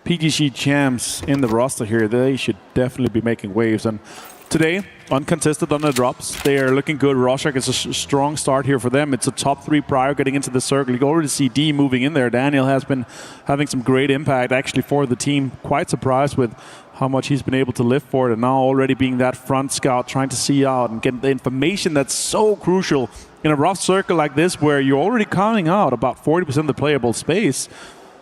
PGC champs in the roster here, they should definitely be making waves. And today, uncontested on the drops, they are looking good. Rorschach is a strong start here for them. It's a top 3 prior getting into the circle. You can already see D moving in there. Daniel has been having some great impact actually for the team. Quite surprised with how much he's been able to lift for it, and now already being that front scout, trying to see out and get the information that's so crucial in a rough circle like this, where you're already counting out about 40% of the playable space,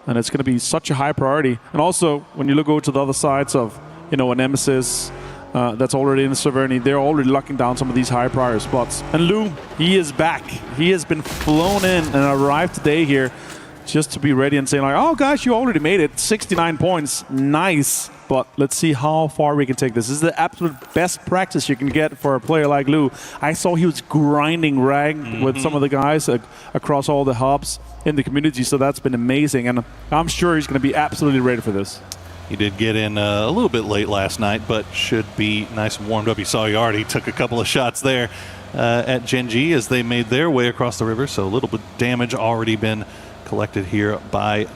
and it's going to be such a high priority. And also, when you look over to the other sides of, you know, a Nemesis that's already in the Severny, they're already locking down some of these high priority spots. And Lou, he is back. He has been flown in and arrived today here just to be ready and saying like, oh gosh, you already made it. 69 points, nice. But let's see how far we can take this. This is the absolute best practice you can get for a player like Lou. I saw he was grinding rag with some of the guys across all the hubs in the community, so that's been amazing. And I'm sure he's going to be absolutely ready for this. He did get in a little bit late last night, but should be nice and warmed up. You saw he already took a couple of shots there at Gen G as they made their way across the river, so a little bit of damage already been collected here by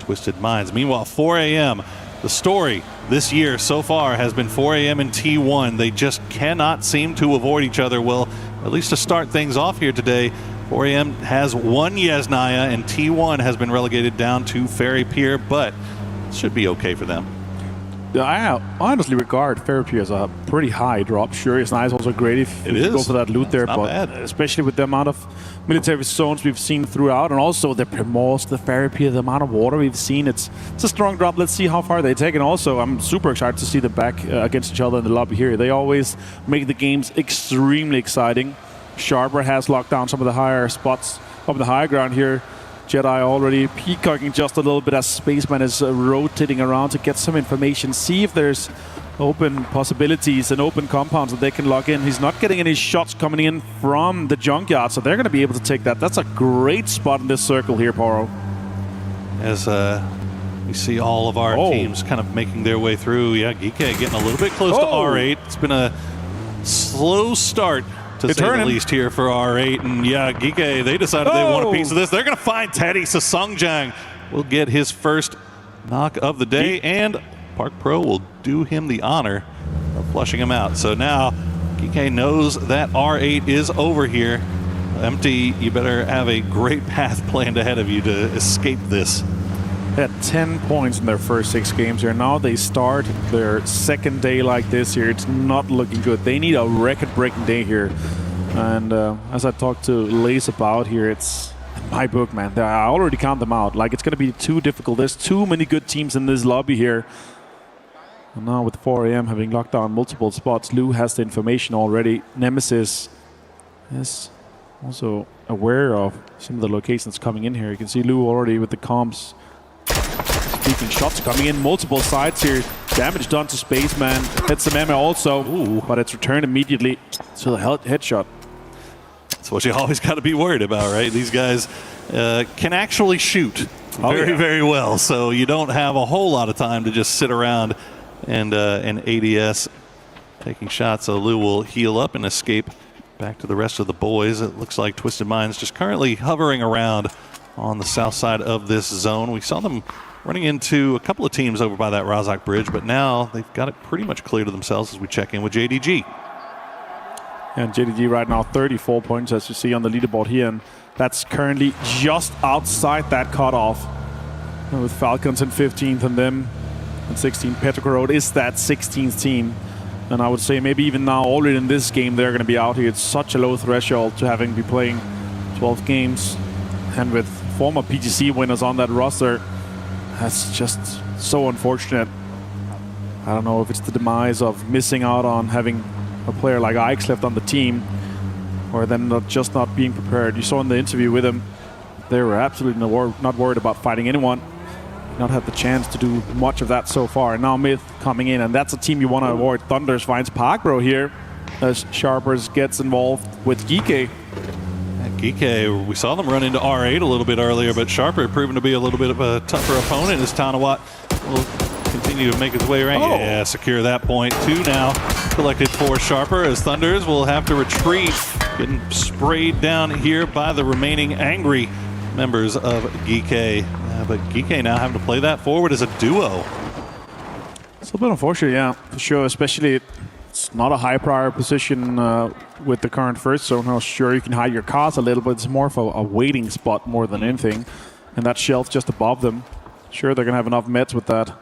Twisted Minds. Meanwhile, 4 a.m., the story this year so far has been 4 a.m. and T1. They just cannot seem to avoid each other. Well, at least to start things off here today, 4 a.m. has one Yesnaya, and T1 has been relegated down to Ferry Pier, but it should be okay for them. I honestly regard Ferry Pier as a pretty high drop. Sure, Yesnaya is also great if you go for that loot there, but especially with the amount of military zones we've seen throughout, and also the Primos, the Ferry Pier, the amount of water we've seen, it's a strong drop. Let's see how far they take. And also, I'm super excited to see them back against each other in the lobby here. They always make the games extremely exciting. Sharper has locked down some of the higher spots of the high ground here. Jedi already peacocking just a little bit as Spaceman is rotating around to get some information, see if there's open possibilities and open compounds that they can lock in. He's not getting any shots coming in from the junkyard, so they're going to be able to take that. That's a great spot in this circle here, Poro. As we see all of our teams kind of making their way through. Yeah, Geeke getting a little bit close to R8. It's been a slow start, to say the least, here for R8. And yeah, Geeke, they decided they want a piece of this. They're going to find Teddy. So Sungjang will get his first knock of the day, and Park Pro will do him the honor of flushing him out. So now Geeke knows that R8 is over here. Empty, you better have a great path planned ahead of you to escape this. They had 10 points in their first 6 games here. Now they start their second day like this here. It's not looking good. They need a record-breaking day here. And as I talked to Lace about here, it's my book, man. I already count them out. Like, it's going to be too difficult. There's too many good teams in this lobby here. And now with 4 a.m. having locked down multiple spots, Lou has the information already. Nemesis is also aware of some of the locations coming in here. You can see Lou already with the comms. Speaking shots coming in multiple sides here. Damage done to Spaceman. Hits some ammo also, but it's returned immediately to the headshot. That's what you always got to be worried about, right? These guys can actually shoot very well, so you don't have a whole lot of time to just sit around and ADS taking shots. So Lou will heal up and escape back to the rest of the boys. It looks like Twisted Minds just currently hovering around on the south side of this zone. We saw them running into a couple of teams over by that Razak Bridge, but now they've got it pretty much clear to themselves as we check in with JDG. And JDG right now 34 points, as you see on the leaderboard here, and that's currently just outside that cutoff. With Falcons in 15th and them in 16th. Petrograd is that 16th team. And I would say maybe even now, already in this game, they're going to be out here. It's such a low threshold to having be playing 12 games. And with former PGC winners on that roster, that's just so unfortunate. I don't know if it's the demise of missing out on having a player like Ike left on the team, or them not being prepared. You saw in the interview with him, they were absolutely not worried about fighting anyone. Not had the chance to do much of that so far. And now Myth coming in, and that's a team you want to avoid. Thunders finds Parkbro here as Sharpers gets involved with Geeke. Geeke, we saw them run into R8 a little bit earlier, but Sharper proven to be a little bit of a tougher opponent as Tanawat will continue to make his way around. Yeah, secure that point. 2 now collected for Sharper as Thunders will have to retreat. Getting sprayed down here by the remaining angry members of Geeke. But Geeke now having to play that forward as a duo. It's a bit unfortunate, yeah, for sure. Especially it's not a high prior position with the current first zone. How sure you can hide your cars a little, but it's more of a waiting spot more than anything. And that shelf just above them. Sure, they're going to have enough meds with that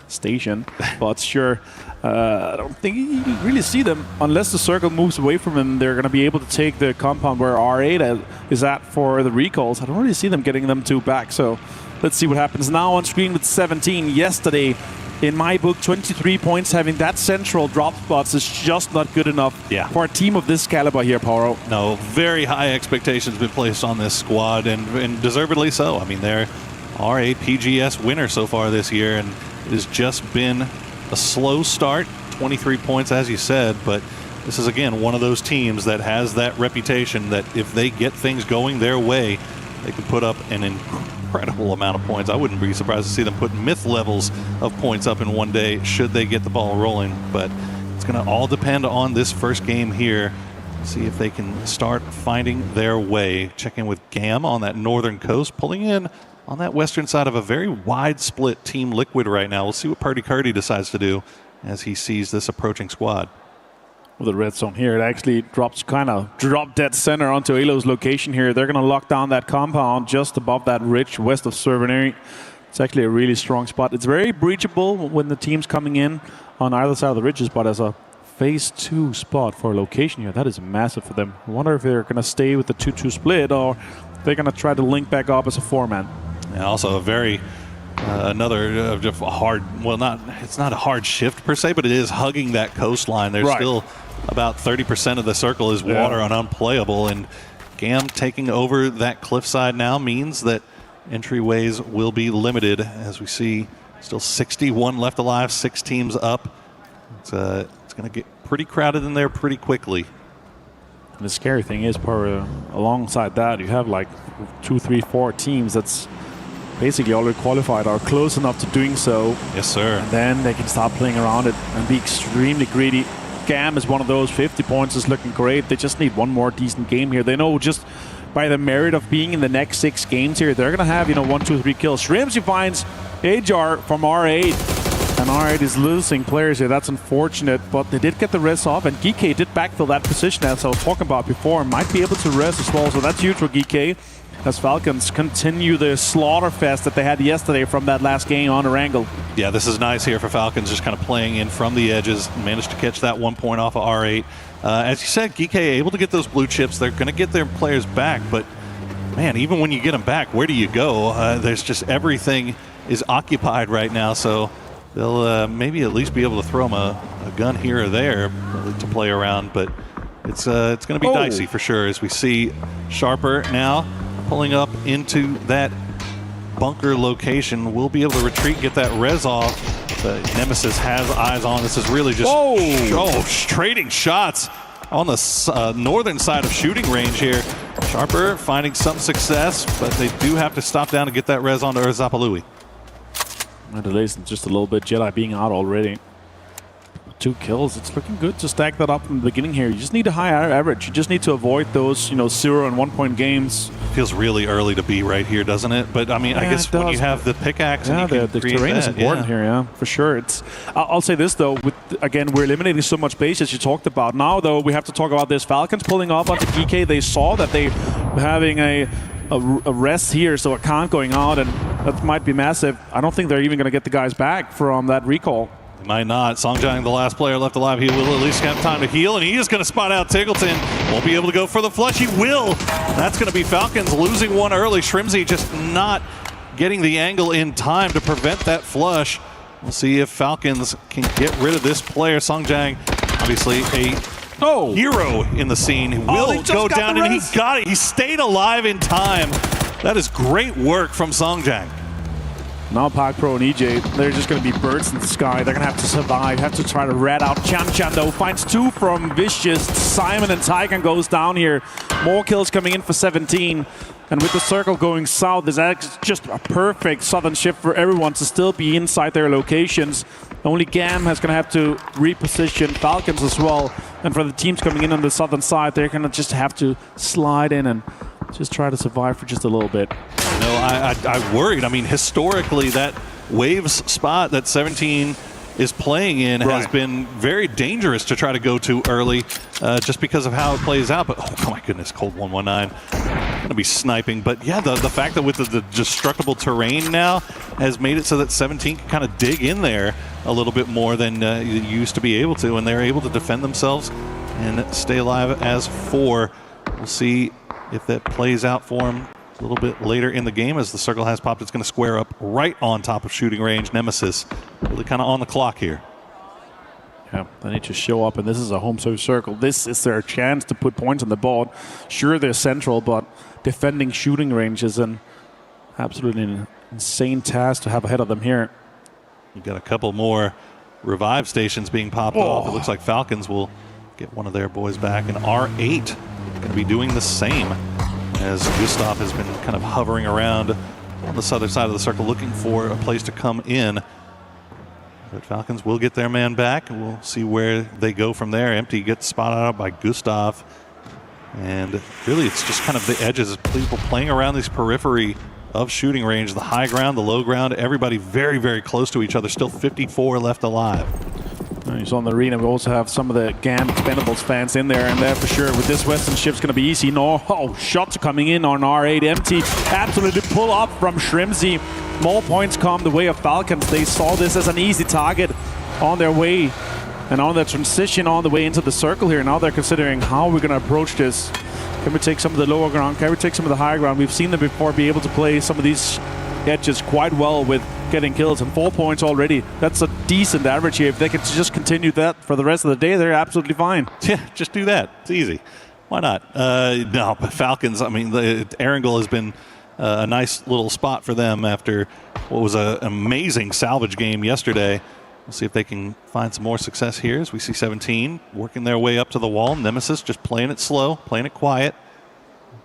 station, but sure, I don't think you really see them unless the circle moves away from them. They're going to be able to take the compound where R8 is at for the recalls. I don't really see them getting them 2 back, so let's see what happens. Now on screen with 17. Yesterday, in my book, 23 points. Having that central drop spots is just not good enough for a team of this caliber here, Paro. No, very high expectations been placed on this squad, and deservedly so. I mean, they're R8 PGS winner so far this year, and it has just been a slow start. 23 points, as you said, but this is, again, one of those teams that has that reputation that if they get things going their way, they can put up an incredible amount of points. I wouldn't be surprised to see them put myth levels of points up in one day should they get the ball rolling. But it's going to all depend on this first game here. See if they can start finding their way. Check in with Gam on that northern coast, pulling in on that western side of a very wide split Team Liquid right now. We'll see what Party Cardi decides to do as he sees this approaching squad. With the red zone here, it actually drops drop dead center onto Elo's location here. They're going to lock down that compound just above that ridge west of Servanary. It's actually a really strong spot. It's very breachable when the team's coming in on either side of the ridges, but as a phase 2 spot for a location here, that is massive for them. I wonder if they're going to stay with the 2-2 split or they're going to try to link back up as a 4-man. And also a very another hard, well, it's not a hard shift per se, but it is hugging that coastline. There's still about 30% of the circle is water and unplayable, and Gam taking over that cliffside now means that entryways will be limited, as we see still 61 left alive, 6 teams up. It's going to get pretty crowded in there pretty quickly. And the scary thing is, alongside that, you have like 2, 3, 4 teams that's basically already qualified or close enough to doing so. Yes, sir. And then they can start playing around it and be extremely greedy. Gam is one of those. 50 points is looking great. They just need one more decent game here. They know just by the merit of being in the next 6 games here, they're going to have, 1, 2, 3 kills. Shrimsy finds Ajar from R8. And R8 is losing players here. That's unfortunate, but they did get the res off, and Geeke did backfill that position, as I was talking about before. Might be able to res as well, so that's huge for Geeke. As Falcons continue the slaughter fest that they had yesterday from that last game on Erangel. Yeah, this is nice here for Falcons, just kind of playing in from the edges. Managed to catch that 1 point off of R8. As you said, Geeke able to get those blue chips. They're going to get their players back, but man, even when you get them back, where do you go? There's just everything is occupied right now, so they'll maybe at least be able to throw them a gun here or there to play around, but it's going to be dicey for sure, as we see Sharper now pulling up into that bunker location. We'll be able to retreat, get that res off. The Nemesis has eyes on. This is really just trading shots on the northern side of shooting range here. Sharper finding some success, but they do have to stop down and get that res onto Erzapalui. And delays just a little bit. Jedi being out already. 2 kills. It's looking good to stack that up from the beginning here. You just need a high average. You just need to avoid those, 0 and 1 point games. Feels really early to be right here, doesn't it? But I mean, I guess when you have the pickaxe, and you can the create terrain that, is important here, yeah, for sure. I'll say this though, again, we're eliminating so much base as you talked about. Now though, we have to talk about this. Falcons pulling up onto GK. They saw that they were having a rest here, so a count going out, and that might be massive. I don't think they're even going to get the guys back from that recall. Might not. Songjang, the last player left alive, he will at least have time to heal, and he is going to spot out Tiggleton. Won't be able to go for the flush. He will. That's going to be Falcons losing one early. Shrimzy just not getting the angle in time to prevent that flush. We'll see if Falcons can get rid of this player. Songjang, obviously a hero in the scene. He will go down, and he got it. He stayed alive in time. That is great work from Songjang. Now Park Pro and EJ, they're just going to be birds in the sky. They're going to have to survive, have to try to rat out Chan though. Finds 2 from Vicious. Simon and Tygan goes down here. More kills coming in for 17. And with the circle going south, there's just a perfect southern shift for everyone to still be inside their locations. Only Gam is going to have to reposition Falcons as well. And for the teams coming in on the southern side, they're going to just have to slide in and just try to survive for just a little bit. No, I worried. I mean, historically, that Waves spot that 17 is playing in has been very dangerous to try to go to early just because of how it plays out. But, oh my goodness, Cold 119. Going to be sniping. But yeah, the fact that with the destructible terrain now has made it so that 17 can kind of dig in there a little bit more than you used to be able to. And they're able to defend themselves and stay alive as 4. We'll see if that plays out for them a little bit later in the game. As the circle has popped, it's going to square up right on top of shooting range. Nemesis really kind of on the clock here. Yeah, they need to show up, and this is a home serve circle. This is their chance to put points on the board. Sure, they're central, but defending shooting range is an absolutely insane task to have ahead of them here. You got a couple more revive stations being popped off. It looks like Falcons will get one of their boys back, and R8 going to be doing the same, as Gustav has been kind of hovering around on the southern side of the circle looking for a place to come in. But Falcons will get their man back, and we'll see where they go from there. Empty gets spotted out by Gustav. And really, it's just kind of the edges, people playing around this periphery of shooting range, the high ground, the low ground, everybody very, very close to each other. Still 54 left alive. He's on the arena. We also have some of the GAN Expendables fans in there, and there for sure. With this Western shift's going to be easy. Shots coming in on R8. Empty. Absolutely pull up from Shrimzy. More points come the way of Falcons. They saw this as an easy target on their way and on their transition on the way into the circle here. Now they're considering how we're going to approach this. Can we take some of the lower ground? Can we take some of the higher ground? We've seen them before be able to play some of these edges quite well with getting kills, and 4 points already. That's a decent average here. If they could just continue that for the rest of the day, they're absolutely fine. Yeah, just do that. It's easy. Why not? No, but Falcons, I mean, Erangel has been a nice little spot for them after what was an amazing salvage game yesterday. We'll see if they can find some more success here as we see 17 working their way up to the wall. Nemesis just playing it slow, playing it quiet,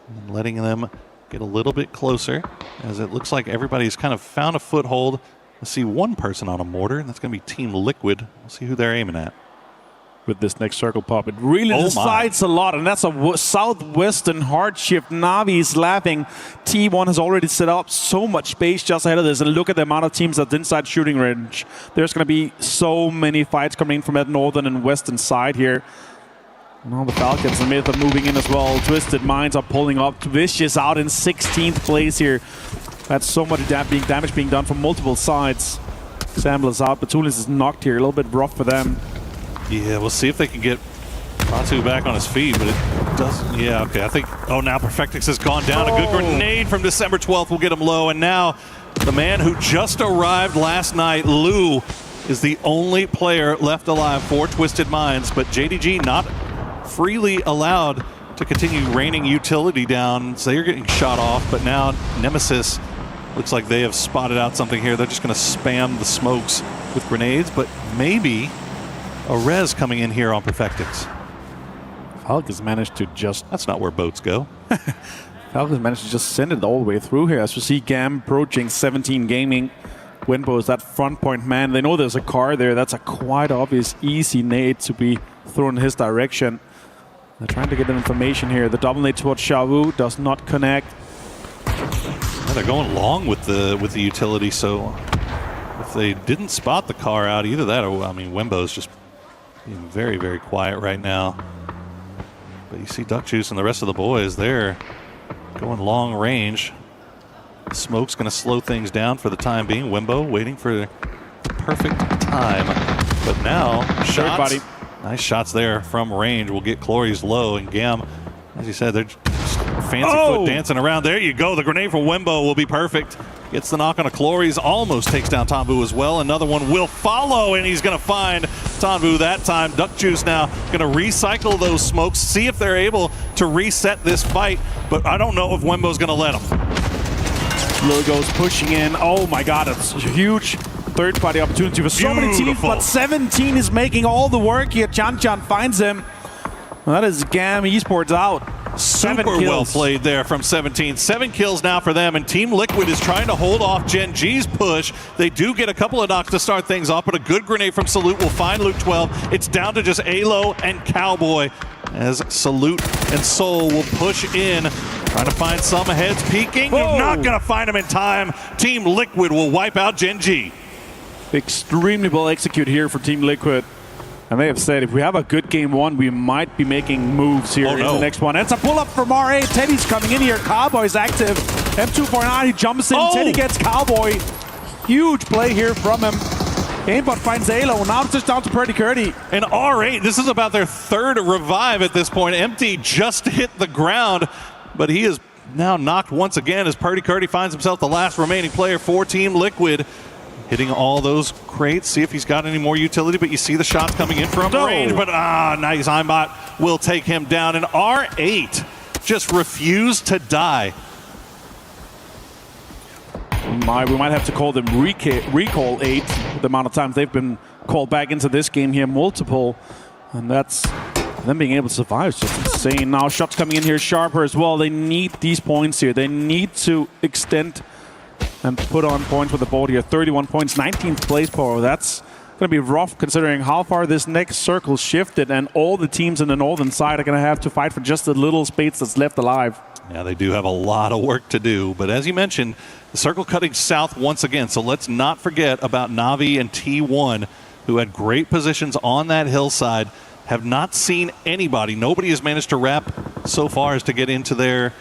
and letting them get a little bit closer, as it looks like everybody's kind of found a foothold. I see one person on a mortar, and that's going to be Team Liquid. We'll see who they're aiming at. With this next circle pop, it really decides a lot, and that's a southwestern hard shift. Navi is laughing. T1 has already set up so much space just ahead of this, and look at the amount of teams that's inside shooting range. There's going to be so many fights coming from that northern and western side here. And all the Falcons and Myth are moving in as well. Twisted Minds are pulling up. Vicious out in 16th place here. That's so much damage being done from multiple sides. Samble is out. Batulis is knocked here. A little bit rough for them. Yeah, we'll see if they can get Batu back on his feet, but it doesn't. Yeah, okay. I think. Oh, now Perfectix has gone down. A good grenade from December 12th will get him low. And now the man who just arrived last night, Lou, is the only player left alive for Twisted Minds. But JDG not freely allowed to continue raining utility down, so they're getting shot off. But now Nemesis looks like they have spotted out something here. They're just going to spam the smokes with grenades, but maybe a res coming in here on Perfectix. Falcons managed to just... That's not where boats go. Falcons managed to just send it all the way through here. As you see Gam approaching 17 Gaming. Winbo is that front point man. They know there's a car there. That's a quite obvious easy nade to be thrown in his direction. They're trying to get them information here. The double nade towards Xiaowu does not connect. Yeah, they're going long with the utility, so if they didn't spot the car out, either that or, I mean, Wimbo's just being very, very quiet right now. But you see Duck Juice and the rest of the boys, they're going long range. Smoke's going to slow things down for the time being. Wimbo waiting for the perfect time. But now, shots. Nice shots there from range. Will get Clory's low. And Gam, as you said, they're just fancy foot dancing around. There you go. The grenade from Wimbo will be perfect. Gets the knock on a Clory's. Almost takes down Tanvu as well. Another one will follow, and he's going to find Tanvu that time. Duck Juice now going to recycle those smokes, see if they're able to reset this fight. But I don't know if Wimbo's going to let them. Logos pushing in. Oh my god, it's a huge third-party opportunity for so many teams, but 17 is making all the work here. Chan finds him. Well, that is Gam Esports out. 7 Super kills. well played there from 17. 7 kills now for them, and Team Liquid is trying to hold off Gen G's push. They do get a couple of knocks to start things off, but a good grenade from Salute will find Luke 12. It's down to just Alo and Cowboy as Salute and Soul will push in. Trying to find some heads peeking. They're not going to find him in time. Team Liquid will wipe out Gen G. Extremely well executed here for Team Liquid. And they have said if we have a good game one, we might be making moves here in the next one. And it's a pull-up from RA. Teddy's coming in here. Cowboy's active. M249, he jumps in. Teddy gets Cowboy. Huge play here from him. Aimbot finds Alo. Now it's just down to Purdy Curdy. And R8, this is about their third revive at this point. Empty just hit the ground, but he is now knocked once again as Purdy Curdy finds himself the last remaining player for Team Liquid. Hitting all those crates, see if he's got any more utility, but you see the shots coming in from range, but nice. Aimbot will take him down, and R8 just refused to die. We might have to call them recall 8, the amount of times they've been called back into this game here, multiple, and that's them being able to survive. It's just insane. Now shots coming in here, Sharper as well. They need these points here. They need to extend and put on points with the board here. 31 points, 19th place power. That's going to be rough considering how far this next circle shifted, and all the teams in the northern side are going to have to fight for just the little space that's left alive. Yeah, they do have a lot of work to do, but as you mentioned, the circle cutting south once again, so let's not forget about Navi and T1, who had great positions on that hillside, have not seen anybody. Nobody has managed to wrap so far as to get into their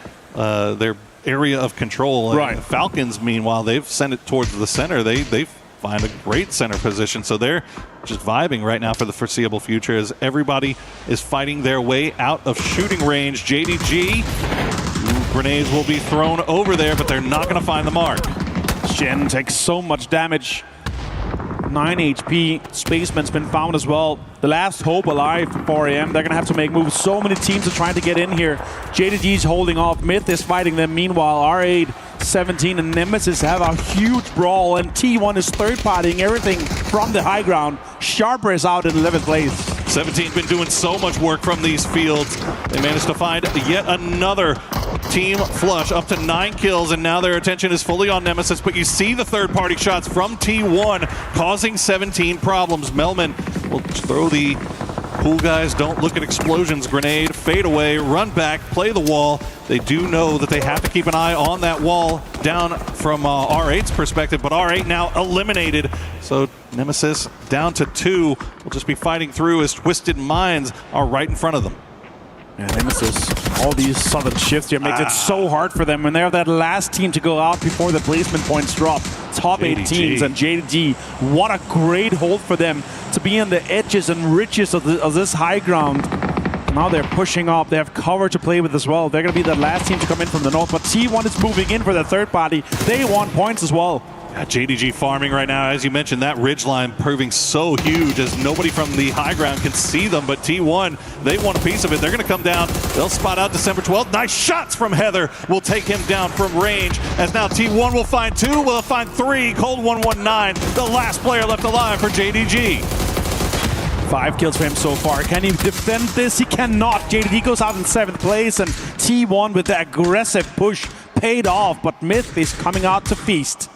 area of control. Right. Falcons, meanwhile, they've sent it towards the center. They find a great center position, so they're just vibing right now for the foreseeable future as everybody is fighting their way out of shooting range. JDG, grenades will be thrown over there, but they're not going to find the mark. Shen takes so much damage. 9 HP. Spaceman's been found as well. The last hope alive for 4 AM. They're going to have to make moves. So many teams are trying to get in here. JDG's holding off. Myth is fighting them. Meanwhile, R8, 17, and Nemesis have a huge brawl. And T1 is third-partying everything from the high ground. Sharper is out in 11th place. 17's been doing so much work from these fields. They managed to find yet another team flush, up to 9 kills, and now their attention is fully on Nemesis. But you see the third-party shots from T1 causing 17 problems. Melman will throw the pool guys don't look at explosions grenade, fade away, run back, play the wall. They do know that they have to keep an eye on that wall down from R8's perspective, but R8 now eliminated. So Nemesis down to 2 will just be fighting through as Twisted Minds are right in front of them. Yeah, Nemesis, all these sudden shifts here makes it so hard for them, and they're that last team to go out before the placement points drop. Top 8 teams, and JDG, what a great hold for them to be on the edges and ridges of this high ground. Now they're pushing up. They have cover to play with as well. They're going to be the last team to come in from the north, but T1 is moving in for the third party. They want points as well. JDG farming right now. As you mentioned, that ridgeline proving so huge as nobody from the high ground can see them, but T1, they want a piece of it. They're going to come down. They'll spot out December 12th. Nice shots from Heather will take him down from range, as now T1 will find 2, will find 3. Cold 119, the last player left alive for JDG. 5 kills for him so far. Can he defend this? He cannot. JDD goes out in 7th place, and T1 with the aggressive push paid off, but Myth is coming out to feast.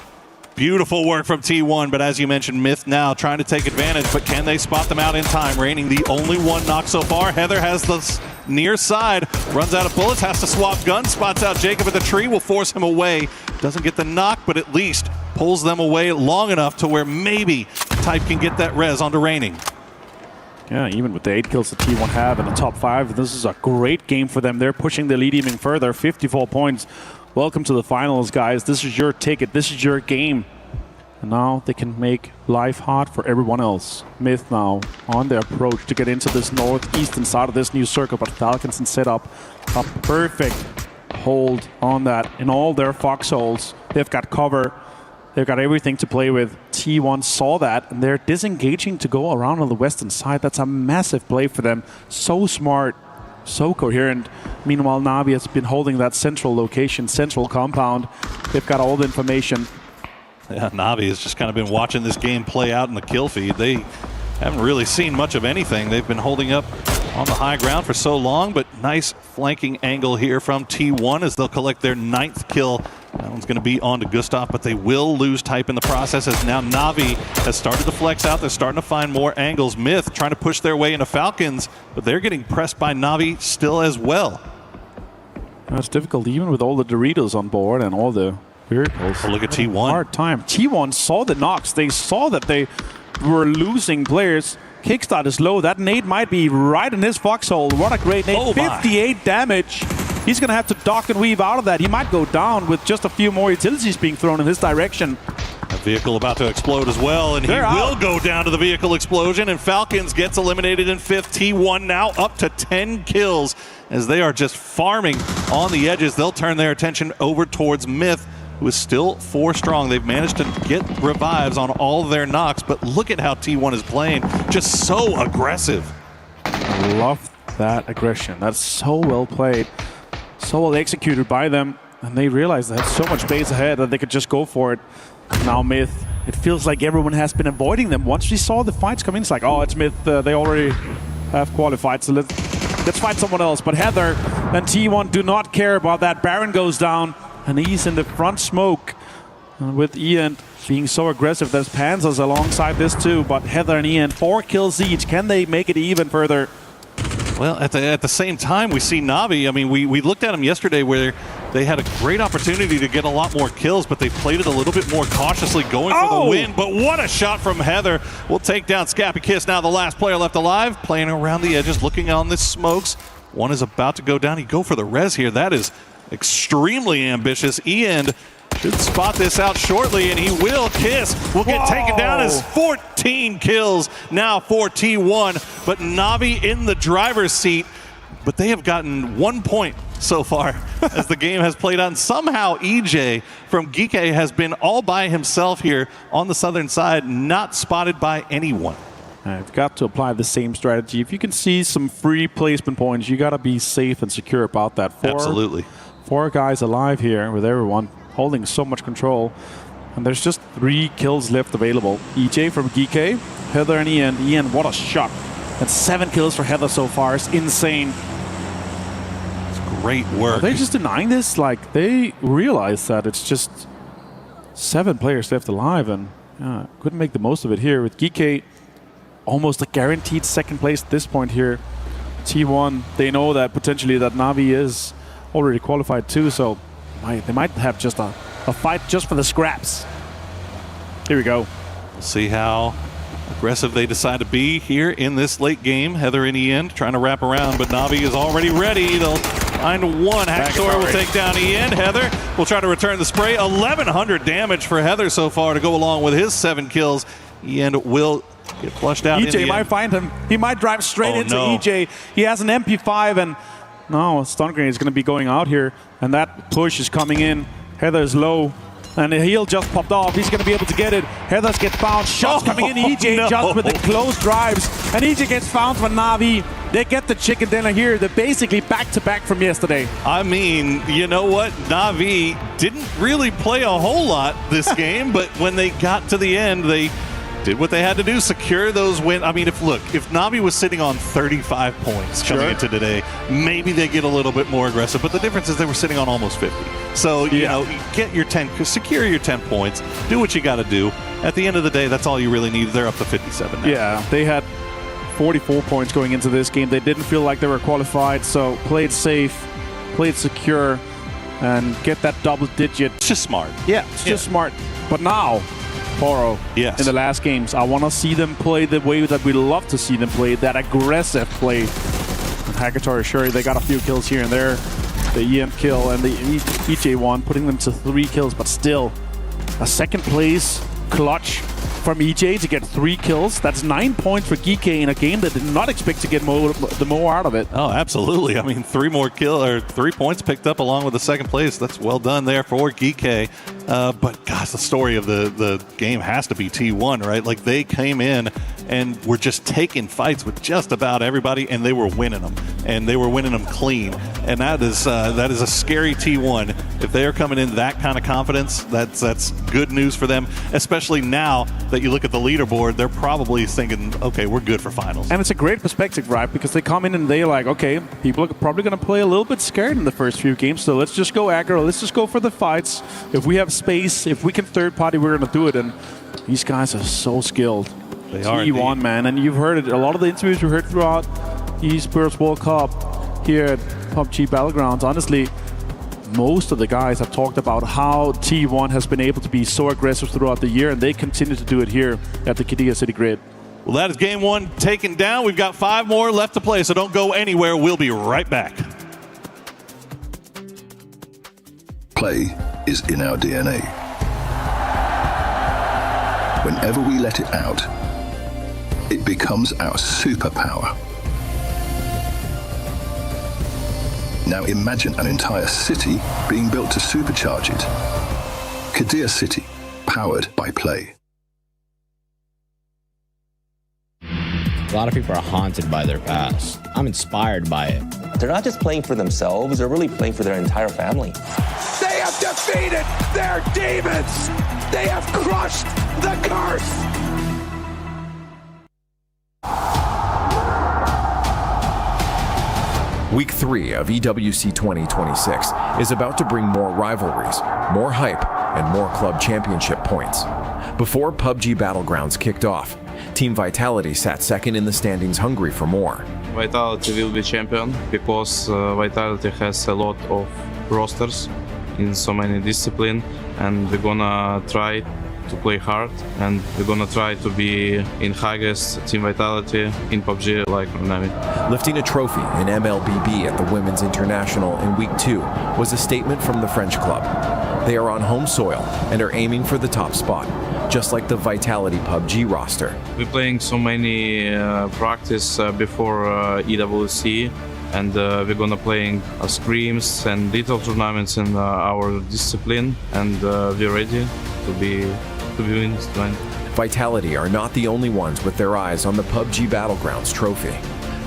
Beautiful work from T1, but as you mentioned, Myth now trying to take advantage, but can they spot them out in time? Raining the only one knock so far. Heather has the near side, runs out of bullets, has to swap guns, spots out Jacob at the tree, will force him away. Doesn't get the knock, but at least pulls them away long enough to where maybe Type can get that res onto Raining. Yeah, even with the 8 kills that T1 have in the top 5, this is a great game for them. They're pushing the lead even further, 54 points. Welcome to the finals, guys. This is your ticket. This is your game. And now they can make life hard for everyone else. Myth now on their approach to get into this northeastern side of this new circle, but Falcons can set up a perfect hold on that in all their foxholes. They've got cover. They've got everything to play with. T1 saw that, and they're disengaging to go around on the western side. That's a massive play for them. So smart. So coherent. Meanwhile, Na'Vi has been holding that central location, central compound. They've got all the information. Yeah, Na'Vi has just kind of been watching this game play out in the kill feed. They haven't really seen much of anything. They've been holding up on the high ground for so long, but nice flanking angle here from T1 as they'll collect their 9th kill. That one's going to be on to Gustav, but they will lose Type in the process as now Na'Vi has started to flex out. They're starting to find more angles. Myth trying to push their way into Falcons, but they're getting pressed by Na'Vi still as well. That's difficult even with all the Doritos on board and all the vehicles. Oh, look at T1. Hard time. T1 saw the knocks. They saw that they were losing players. Kickstart is low. That nade might be right in his foxhole. What a great nade. Oh 58 damage. He's going to have to duck and weave out of that. He might go down with just a few more utilities being thrown in his direction. A vehicle about to explode as well, and They're he will out. go down to the vehicle explosion, and Falcons gets eliminated in 5th. T1 now up to 10 kills as they are just farming on the edges. They'll turn their attention over towards Myth, who is still 4 strong. They've managed to get revives on all of their knocks, but look at how T1 is playing. Just so aggressive. I love that aggression. That's so well played. So well executed by them. And they realize they have so much space ahead that they could just go for it. Now Myth, it feels like everyone has been avoiding them. Once we saw the fights come in, it's like, oh, it's Myth. They already have qualified, so let's fight someone else. But Heather and T1 do not care about that. Baron goes down, and he's in the front smoke. And with Ian being so aggressive, there's Panzers alongside this too. But Heather and Ian, 4 kills each. Can they make it even further? Well, at the same time, we see Na'Vi. I mean, we looked at them yesterday where they had a great opportunity to get a lot more kills, but they played it a little bit more cautiously, going for the win. But what a shot from Heather. We'll take down Scappy Kiss, now the last player left alive, playing around the edges, looking on the smokes. One is about to go down. He go for the res here. That is extremely ambitious. Ian should spot this out shortly, and he will. Kiss will get taken down as 14 kills now for T1, but Na'Vi in the driver's seat. But they have gotten 1 point so far as the game has played on. Somehow EJ from Geeke has been all by himself here on the southern side, not spotted by anyone. I've got to apply the same strategy. If you can see some free placement points, you got to be safe and secure about that. Absolutely. 4 guys alive here with everyone holding so much control. And there's just 3 kills left available. EJ from Geeke, Heather and Ian. Ian, what a shot. And 7 kills for Heather so far. It's insane. It's great work. Are they just denying this? Like, they realize that it's just 7 players left alive and couldn't make the most of it here with Geeke. Almost a guaranteed second place at this point here. T1, they know that potentially that Na'Vi is already qualified too, so they might have just a fight just for the scraps. Here we go. We'll see how aggressive they decide to be here in this late game. Heather in the end trying to wrap around, but Na'Vi is already ready. They'll find one. Hacksaw will take down Ian. Heather will try to return the spray. 1,100 damage for Heather so far to go along with his 7 kills. Ian will get flushed out. EJ might find him. He might drive straight into EJ. He has an MP5 and no, stun grenade is going to be going out here. And that push is coming in. Heather's low. And the heel just popped off. He's going to be able to get it. Heather's get found. Shots coming in. EJ just with the close drives. And EJ gets found for Na'Vi. They get the chicken dinner here. They're basically back-to-back from yesterday. I mean, you know what? Na'Vi didn't really play a whole lot this game, but when they got to the end, they did what they had to do, secure those wins. I mean, if Navi was sitting on 35 points coming into today, maybe they get a little bit more aggressive. But the difference is they were sitting on almost 50. So, you know, get your 10, secure your 10 points, do what you got to do. At the end of the day, that's all you really need. They're up to 57 now. Yeah, they had 44 points going into this game. They didn't feel like they were qualified, so played safe, played secure, and get that double digit. It's just smart. Yeah, it's just smart. But now, Poro, in the last games, I want to see them play the way that we love to see them play, that aggressive play. And Hagatori, sure, they got a few kills here and there. The EM kill and the EJ one, putting them to 3 kills, but still, a second place clutch from EJ to get 3 kills. That's 9 points for Geeky in a game that did not expect to get the more out of it. Oh, absolutely. I mean, 3 points picked up along with the second place. That's well done there for Geeky. But gosh, the story of the game has to be T1, right? Like, they came in and were just taking fights with just about everybody, and they were winning them, and they were winning them clean. And that is a scary T1. If they are coming in that kind of confidence, that's good news for them, especially now that you look at the leaderboard. They're probably thinking, okay, we're good for finals. And it's a great perspective, right? Because they come in and they're like, okay, people are probably going to play a little bit scared in the first few games, so let's just go aggro, let's just go for the fights. If we have space, if we can third party, we're going to do it. And these guys are so skilled. They are T1, man. And you've heard it. A lot of the interviews we heard throughout Esports World Cup here at PUBG Battlegrounds, honestly, most of the guys have talked about how T1 has been able to be so aggressive throughout the year, and they continue to do it here at the Qiddiya City Grid. Well, that is game 1 taken down. We've got 5 more left to play, so don't go anywhere. We'll be right back. Play is in our DNA. Whenever we let it out, it becomes our superpower. Now imagine an entire city being built to supercharge it. Qiddiya City, powered by Play. A lot of people are haunted by their past. I'm inspired by it. They're not just playing for themselves, they're really playing for their entire family. They have defeated their demons! They have crushed the curse! Week 3 of EWC 2026 is about to bring more rivalries, more hype, and more club championship points. Before PUBG Battlegrounds kicked off, Team Vitality sat second in the standings, hungry for more. Vitality will be champion because Vitality has a lot of rosters in so many disciplines, and we're gonna try to play hard, and we're gonna try to be in highest Team Vitality in PUBG like Navi. Lifting a trophy in MLBB at the Women's International in Week 2 was a statement from the French club. They are on home soil and are aiming for the top spot, just like the Vitality PUBG roster. We're playing so many practice before EWC, and we're gonna playing scrims and little tournaments in our discipline, and we're ready to be win. Vitality are not the only ones with their eyes on the PUBG Battlegrounds trophy.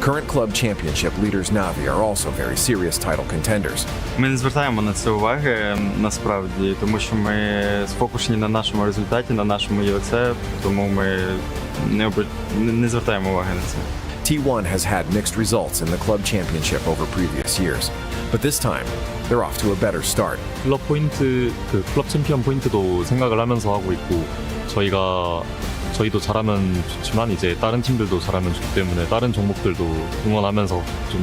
Current club championship leaders Navi are also very serious title contenders. Ми не звертаємо на це уваги насправді, тому що ми сфокусені на нашому результаті, на нашому EWC, тому ми не звертаємо уваги на це. T1 has had mixed results in the club championship over previous years, but this time they're off to a better start. 클럽 포인트, 클럽 챔피언 포인트도 생각을 하면서 하고 있고, 저희도 잘하면 좋지만 이제 다른 팀들도 잘하면 좋기 때문에 다른 종목들도 응원하면서 좀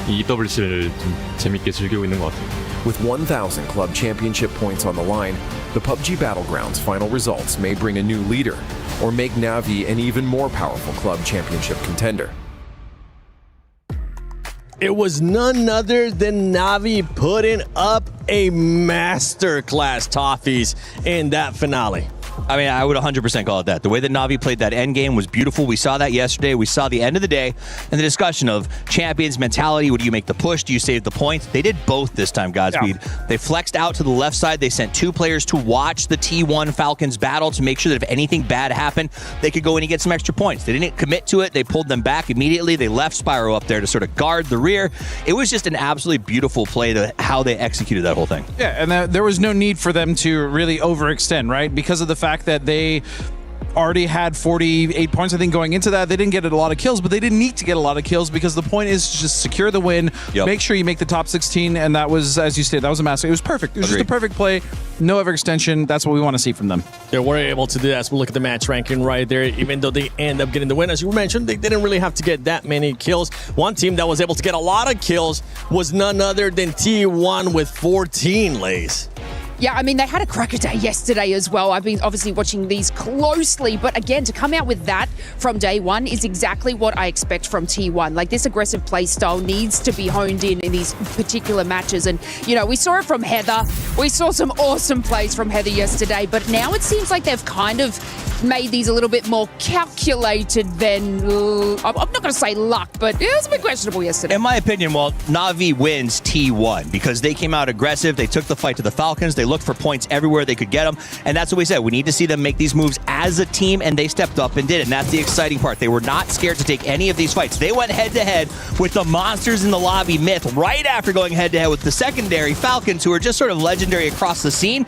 이 EWC를 좀 재밌게 즐기고 있는 것 같아요. With 1,000 club championship points on the line, the PUBG Battlegrounds final results may bring a new leader or make Navi an even more powerful club championship contender. It was none other than Navi putting up a masterclass, Toffees, in that finale. I mean, I would 100% call it that. The way that Navi played that end game was beautiful. We saw that yesterday. We saw the end of the day and the discussion of champions mentality. Do you make the push? Do you save the points? They did both this time, Godspeed. Yeah. They flexed out to the left side. They sent 2 players to watch the T1 Falcons battle to make sure that if anything bad happened, they could go in and get some extra points. They didn't commit to it. They pulled them back immediately. They left Spyro up there to sort of guard the rear. It was just an absolutely beautiful play to how they executed that whole thing. Yeah, and there was no need for them to really overextend, right? Because of the fact that they already had 48 points, I think, going into that. They didn't get a lot of kills, but they didn't need to get a lot of kills because the point is to just secure the win, make sure you make the top 16, and that was, as you stated, that was a massive. It was perfect. It was just a perfect play. No overextension. That's what we want to see from them. They were able to do that. As we look at the match ranking right there, even though they end up getting the win, as you mentioned, they didn't really have to get that many kills. One team that was able to get a lot of kills was none other than T1 with 14, Lays. Yeah, I mean, they had a cracker day yesterday as well. I've been obviously watching these closely, but again, to come out with that from day one is exactly what I expect from T1. Like, this aggressive play style needs to be honed in these particular matches. And, you know, we saw it from Heather. We saw some awesome plays from Heather yesterday, but now it seems like they've kind of made these a little bit more calculated than, I'm not going to say luck, but it was a bit questionable yesterday. In my opinion, well, Na'Vi wins T1 because they came out aggressive. They took the fight to the Falcons. They looked for points everywhere they could get them. And that's what we said. We need to see them make these moves as a team, and they stepped up and did it. And that's the exciting part. They were not scared to take any of these fights. They went head-to-head with the monsters in the lobby myth right after going head-to-head with the secondary Falcons, who are just sort of legendary across the scene.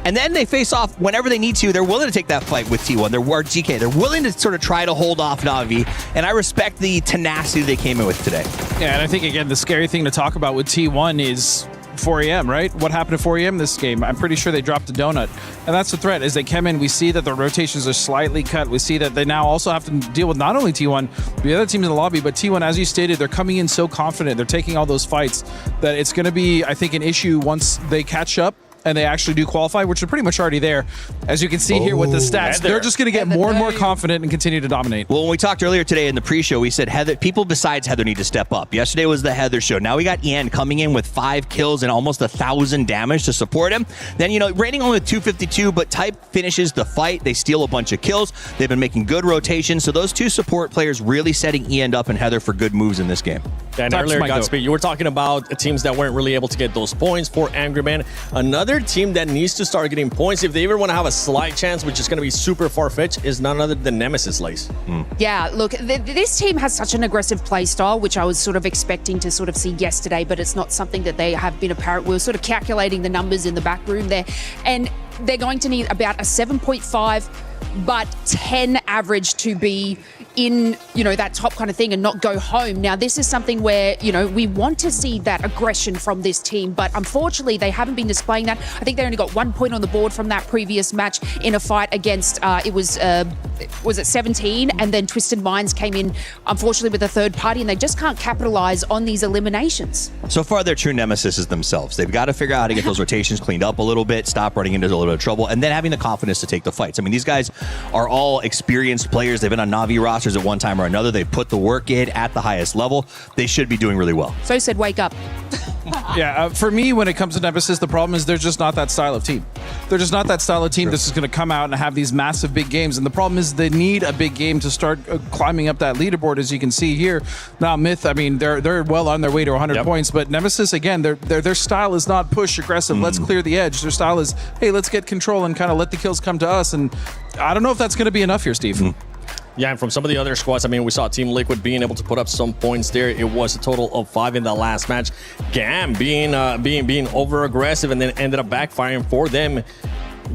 And then they face off whenever they need to. They're willing to take that fight with T1. They're GK. They're willing to sort of try to hold off Na'Vi. And I respect the tenacity they came in with today. Yeah, and I think, again, the scary thing to talk about with T1 is 4am, right? What happened to 4am this game? I'm pretty sure they dropped a donut. And that's the threat. As they come in, we see that the rotations are slightly cut. We see that they now also have to deal with not only T1, the other teams in the lobby, but T1, as you stated, they're coming in so confident. They're taking all those fights that it's going to be, I think, an issue once they catch up and they actually do qualify, which are pretty much already there. As you can see here with the stats, they're just going to get more and more confident and continue to dominate. Well, when we talked earlier today in the pre-show, we said Heather, people besides Heather need to step up. Yesterday was the Heather show. Now we got Ian coming in with 5 kills and almost 1,000 damage to support him. Then, you know, rating only with 252, but Type finishes the fight. They steal a bunch of kills. They've been making good rotations. So those two support players really setting Ian up and Heather for good moves in this game. And earlier, Godspeed, you were talking about teams that weren't really able to get those points for Angry Man. Another team that needs to start getting points, if they ever want to have a slight chance, which is going to be super far-fetched, is none other than Nemesis, Lace. Yeah, look, this team has such an aggressive play style, which I was sort of expecting to sort of see yesterday, but it's not something that they have been apparent. We were sort of calculating the numbers in the back room there, and they're going to need about a 7.5 but 10 average to be in, you know, that top kind of thing and not go home. Now, this is something where, you know, we want to see that aggression from this team, but unfortunately, they haven't been displaying that. I think they only got 1 point on the board from that previous match in a fight against, was it 17? And then Twisted Minds came in, unfortunately, with a third party, and they just can't capitalize on these eliminations. So far, their true nemesis is themselves. They've got to figure out how to get those rotations cleaned up a little bit, stop running into a little bit of trouble, and then having the confidence to take the fights. I mean, these guys are all experienced players. They've been on Na'Vi rosters at one time or another. They put the work in at the highest level. They should be doing really well. So said, wake up. Yeah, for me, when it comes to Nemesis, the problem is they're just not that style of team. They're just not that style of team that's just going to come out and have these massive big games. And the problem is they need a big game to start climbing up that leaderboard, as you can see here. Now, Myth, I mean, they're well on their way to 100 points, but Nemesis, again, their style is not push aggressive. Let's clear the edge. Their style is, hey, let's get control and kind of let the kills come to us. And I don't know if that's going to be enough here, Steve. Yeah, and from some of the other squads, I mean, we saw Team Liquid being able to put up some points there. It was a total of 5 in the last match. Gam being over aggressive and then ended up backfiring for them.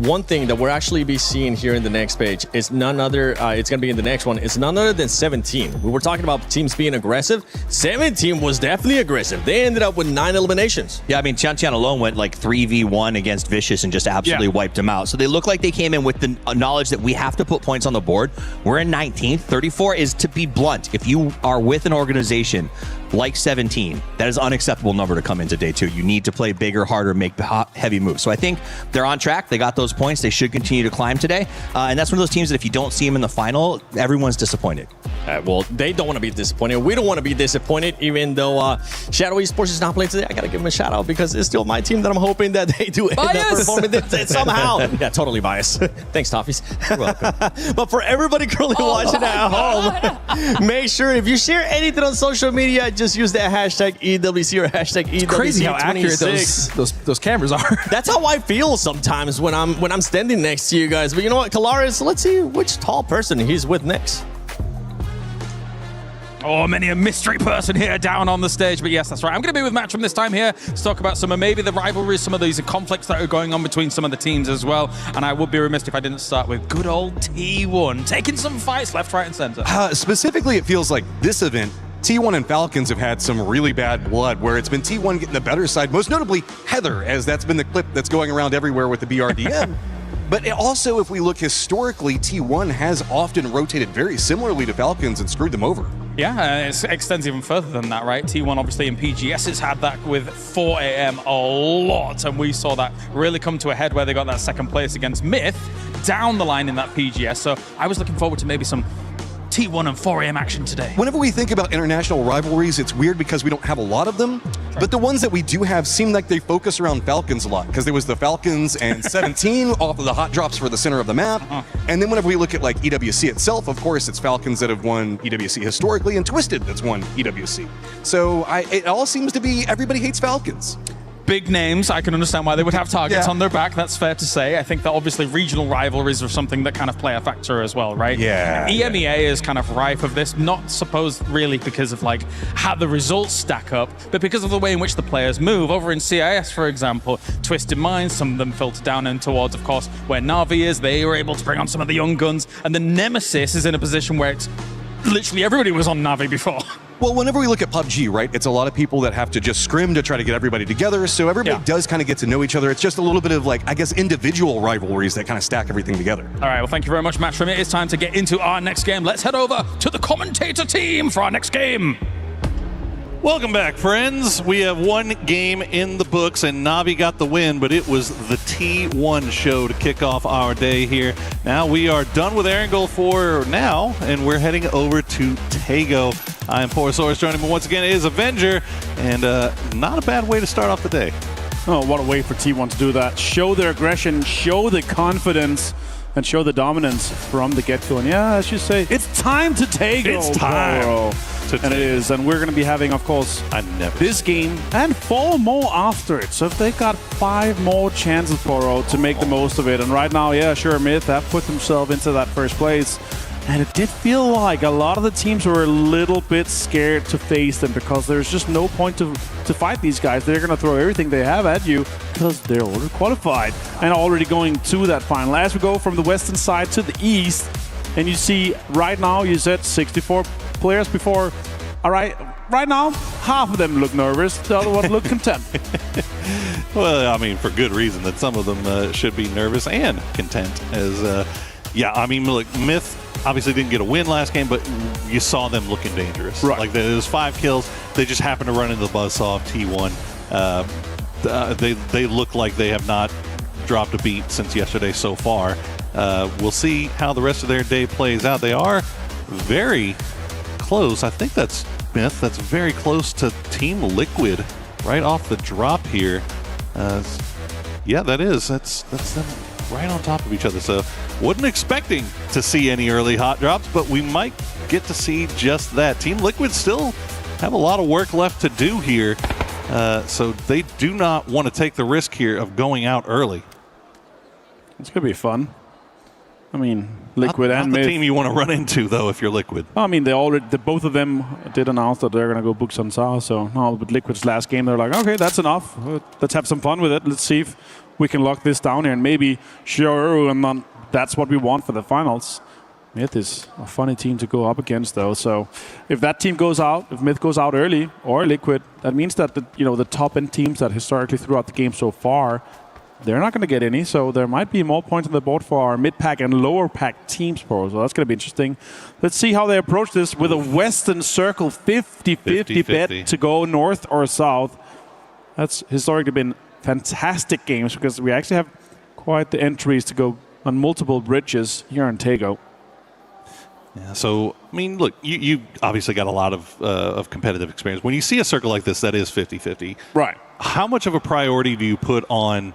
One thing that we're actually be seeing here in the next page is none other, it's going to be in the next one, it's none other than 17. We were talking about teams being aggressive. 17 was definitely aggressive. They ended up with 9 eliminations. Yeah, I mean, Tian alone went like 3v1 against Vicious and just absolutely wiped him out. So they look like they came in with the knowledge that we have to put points on the board. We're in 19th. 34 is, to be blunt, if you are with an organization like 17, that is an unacceptable number to come into day 2. You need to play bigger, harder, make heavy moves. So I think they're on track. They got those points. They should continue to climb today. And that's one of those teams that if you don't see them in the final, everyone's disappointed. Well, they don't want to be disappointed. We don't want to be disappointed, even though Shadow Esports is not playing today. I got to give them a shout out because it's still my team that I'm hoping that they do end up performing it somehow. Yeah, totally biased. Thanks, Toffees. You're welcome. But for everybody currently watching at home, make sure if you share anything on social media, just use that hashtag EWC or hashtag EWC26. It's crazy how accurate those cameras are. That's how I feel sometimes when I'm standing next to you guys. But you know what, Kalaris, let's see which tall person he's with next. Oh, many a mystery person here down on the stage. But yes, that's right. I'm going to be with Matchroom this time here to talk about some of maybe the rivalries, some of these conflicts that are going on between some of the teams as well. And I would be remiss if I didn't start with good old T1, taking some fights left, right, and center. Specifically, it feels like this event, T1 and Falcons have had some really bad blood where it's been T1 getting the better side, most notably Heather, as that's been the clip that's going around everywhere with the BRDM. But also, if we look historically, T1 has often rotated very similarly to Falcons and screwed them over. Yeah, it extends even further than that, right? T1 obviously in PGS has had that with 4 AM a lot, and we saw that really come to a head where they got that second place against Myth down the line in that PGS. So I was looking forward to maybe some T1 and 4 AM action today. Whenever we think about international rivalries, it's weird because we don't have a lot of them, but the ones that we do have seem like they focus around Falcons a lot, because there was the Falcons and 17 off of the hot drops for the center of the map, and then whenever we look at like EWC itself, of course it's Falcons that have won EWC historically, and Twisted that's won EWC. So it all seems to be everybody hates Falcons. Big names, I can understand why they would have targets on their back, that's fair to say. I think that obviously regional rivalries are something that kind of play a factor as well, right? Yeah. EMEA is kind of rife of this, not supposed really because of like how the results stack up, but because of the way in which the players move. Over in CIS, for example, Twisted Minds, some of them filter down in towards, of course, where Na'Vi is. They were able to bring on some of the young guns, and the Nemesis is in a position where it's literally everybody was on Na'Vi before. Well, whenever we look at PUBG, right, it's a lot of people that have to just scrim to try to get everybody together, so everybody does kind of get to know each other. It's just a little bit of, like, I guess, individual rivalries that kind of stack everything together. All right, well, thank you very much, Matchroom. It is time to get into our next game. Let's head over to the commentator team for our next game. Welcome back, friends. We have one game in the books, and Na'Vi got the win, but it was the T1 show to kick off our day here. Now we are done with Erangel for now, and we're heading over to Tego. I am Porosaurus. Joining me once again is Avenger, and not a bad way to start off the day. Oh, what a way for T1 to do that. Show their aggression, show the confidence, and show the dominance from the get-go. And yeah, as you say, it's time to Tego. It's time. And it is, and we're going to be having, of course, this game and 4 more after it. So if they got 5 more chances, Poro, to make the most of it. And right now, yeah, sure, Myth have put themselves into that first place. And it did feel like a lot of the teams were a little bit scared to face them because there's just no point to fight these guys. They're going to throw everything they have at you because they're already qualified and already going to that final. As we go from the western side to the east, and you see right now, you said 64 players before. All right now, half of them look nervous, the other one look content. Well, I mean, for good reason that some of them should be nervous and content. As yeah, I mean, look, Myth obviously didn't get a win last game, but you saw them looking dangerous. Right. Like there was 5 kills. They just happened to run into the buzzsaw of T1. They look like they have not dropped a beat since yesterday so far. We'll see how the rest of their day plays out. They are very close. I think that's Myth. That's very close to Team Liquid right off the drop here. Yeah, that is. That's them right on top of each other. So wasn't expecting to see any early hot drops, but we might get to see just that. Team Liquid still have a lot of work left to do here. So they do not want to take the risk here of going out early. It's going to be fun. I mean, Liquid not and the Myth. team you want to run into, though, if you're Liquid. I mean, both of them did announce that they're going to go book Sansar. So now with Liquid's last game, they're like, okay, that's enough. Let's have some fun with it. Let's see if we can lock this down here. And maybe sure, and then that's what we want for the finals. Myth is a funny team to go up against, though. So if that team goes out, if Myth goes out early or Liquid, that means that the top-end teams that historically throughout the game so far, they're not going to get any, so there might be more points on the board for our mid-pack and lower-pack teams, Pro. So that's going to be interesting. Let's see how they approach this with a Western Circle 50-50 bet to go north or south. That's historically been fantastic games because we actually have quite the entries to go on multiple bridges here in Tego. Yeah, so, I mean, look, you obviously got a lot of competitive experience. When you see a circle like this that is 50-50, right? How much of a priority do you put on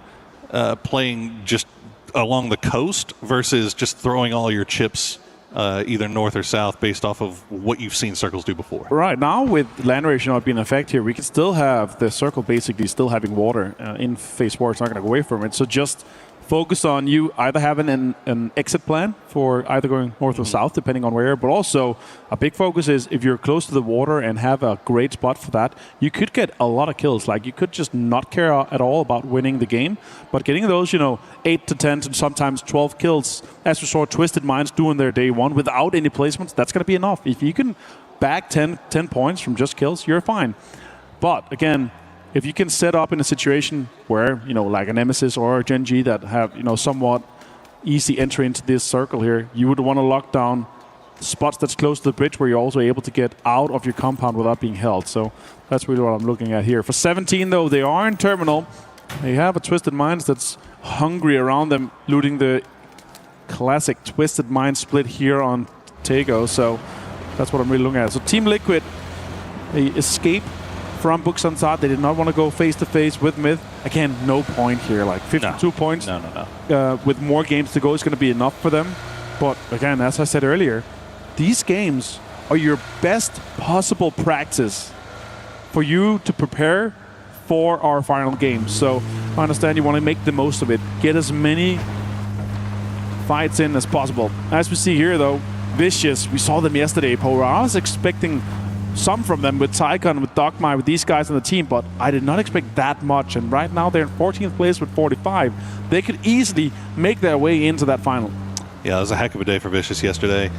playing just along the coast versus just throwing all your chips either north or south based off of what you've seen circles do before? Right, now with land ratio not being in effect here, we can still have the circle basically still having water in phase 4. It's not going to go away from it. So just focus on you either having an exit plan for either going north or south, depending on where, but also a big focus is if you're close to the water and have a great spot for that, you could get a lot of kills. Like, you could just not care at all about winning the game, but getting those, 8 to 10 and sometimes 12 kills, as we saw Twisted Minds doing their day one without any placements, that's going to be enough. If you can bag 10 points from just kills, you're fine. But again, if you can set up in a situation where, like a Nemesis or a Gen G that have, somewhat easy entry into this circle here, you would want to lock down spots that's close to the bridge where you're also able to get out of your compound without being held. So that's really what I'm looking at here. For 17, though, they are in terminal. They have a Twisted Minds that's hungry around them, looting the classic Twisted Mind split here on Tego. So that's what I'm really looking at. So Team Liquid, they escape from Buxansat. They did not want to go face-to-face with Myth. Again, no point here. Like 52 points. No. With more games to go, it's going to be enough for them. But again, as I said earlier, these games are your best possible practice for you to prepare for our final game. So I understand you want to make the most of it. Get as many fights in as possible. As we see here, though, Vicious, we saw them yesterday, Polar. I was expecting some from them with Tycon, with Dogma, with these guys on the team, but I did not expect that much. And right now they're in 14th place with 45. They could easily make their way into that final. Yeah, it was a heck of a day for Vicious yesterday.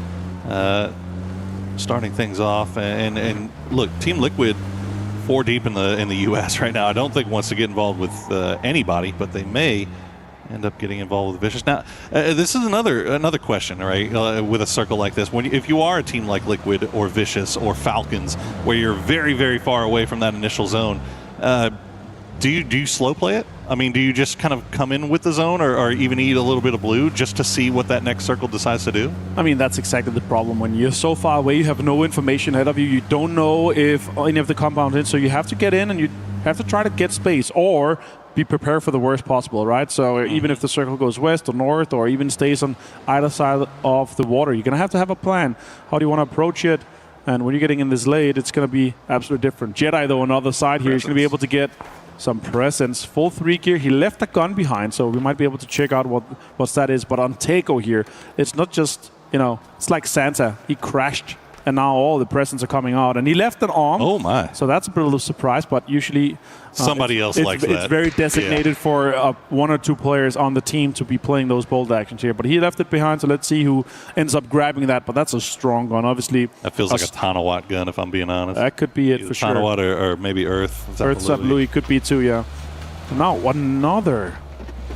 Starting things off, and look, Team Liquid 4 deep in the U.S. right now. I don't think wants to get involved with anybody, but they may end up getting involved with Vicious. Now, this is another question, right? With a circle like this, if you are a team like Liquid or Vicious or Falcons, where you're very, very far away from that initial zone, do you slow play it? I mean, do you just kind of come in with the zone, or even eat a little bit of blue just to see what that next circle decides to do? I mean, that's exactly the problem. When you're so far away, you have no information ahead of you. You don't know if any of the compound is, so you have to get in and you have to try to get space or be prepared for the worst possible, right? So even if the circle goes west or north or even stays on either side of the water, you're going to have a plan. How do you want to approach it? And when you're getting in this late, it's going to be absolutely different. Jedi, though, on the other side here, he's going to be able to get some presence. Full 3 gear. He left a gun behind, so we might be able to check out what that is. But on Teiko here, it's not just, it's like Santa. He crashed, and now all the presents are coming out. And he left an arm. Oh, my. So that's a bit of a surprise, but usually somebody else likes that. It's very designated for 1 or 2 players on the team to be playing those bold actions here. But he left it behind, so let's see who ends up grabbing that. But that's a strong gun, obviously. That feels like a Tanawatt gun, if I'm being honest. That could be it. Either for sure. Tanawatt or maybe Earth. Earth Louis could be too, yeah. Now, another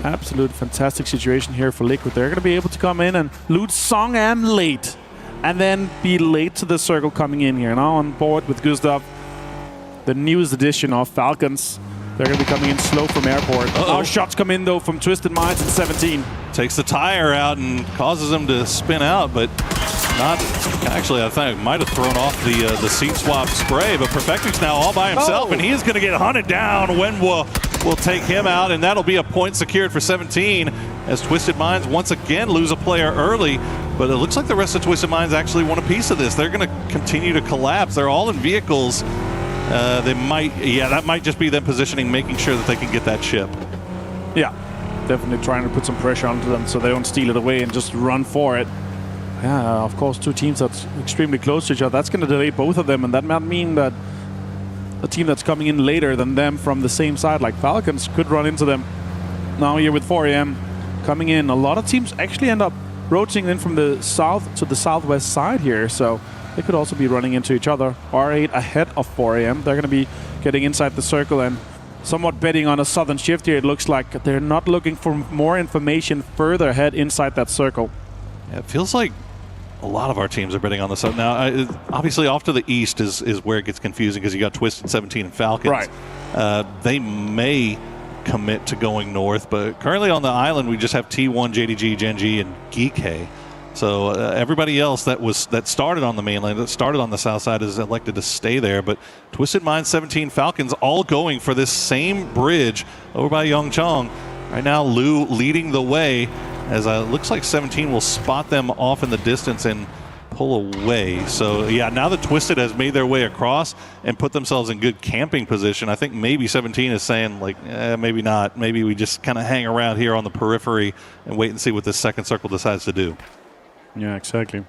absolute fantastic situation here for Liquid. They're going to be able to come in and loot Song Am late, and then be late to the circle coming in here. Now on board with Gustav, the newest edition of Falcons. They're going to be coming in slow from airport. Now shots come in, though, from Twisted Minds at 17. Takes the tire out and causes them to spin out, but not... Actually, I think I might have thrown off the seat swap spray, but Perfecting's now all by himself, and he is going to get hunted down. Wenwa will take him out, and that'll be a point secured for 17 as Twisted Minds once again lose a player early. But it looks like the rest of Twisted Minds actually want a piece of this. They're going to continue to collapse. They're all in vehicles. That might just be them positioning, making sure that they can get that ship. Yeah, definitely trying to put some pressure onto them so they don't steal it away and just run for it. Yeah, of course, 2 teams that's extremely close to each other. That's going to delay both of them, and that might mean that a team that's coming in later than them from the same side, like Falcons, could run into them. Now here with 4 AM coming in, a lot of teams actually end up rotating in from the south to the southwest side here, so they could also be running into each other. R8 ahead of 4 AM. They're going to be getting inside the circle and somewhat betting on a southern shift here. It looks like they're not looking for more information further ahead inside that circle. Yeah, it feels like a lot of our teams are betting on this. Now, obviously, off to the east is where it gets confusing because you got Twisted 17 and Falcons. Right. They may commit to going north, but currently on the island, we just have T1, JDG, Gen G, and Geek. So everybody else that started on the mainland, that started on the south side, is elected to stay there. But Twisted Minds, 17 Falcons, all going for this same bridge over by Yongchong. Right now, Lu leading the way, as it looks like 17 will spot them off in the distance and pull away. So yeah, now that Twisted has made their way across and put themselves in good camping position, I think maybe 17 is saying like, maybe not. Maybe we just kind of hang around here on the periphery and wait and see what this second circle decides to do. Yeah, exactly.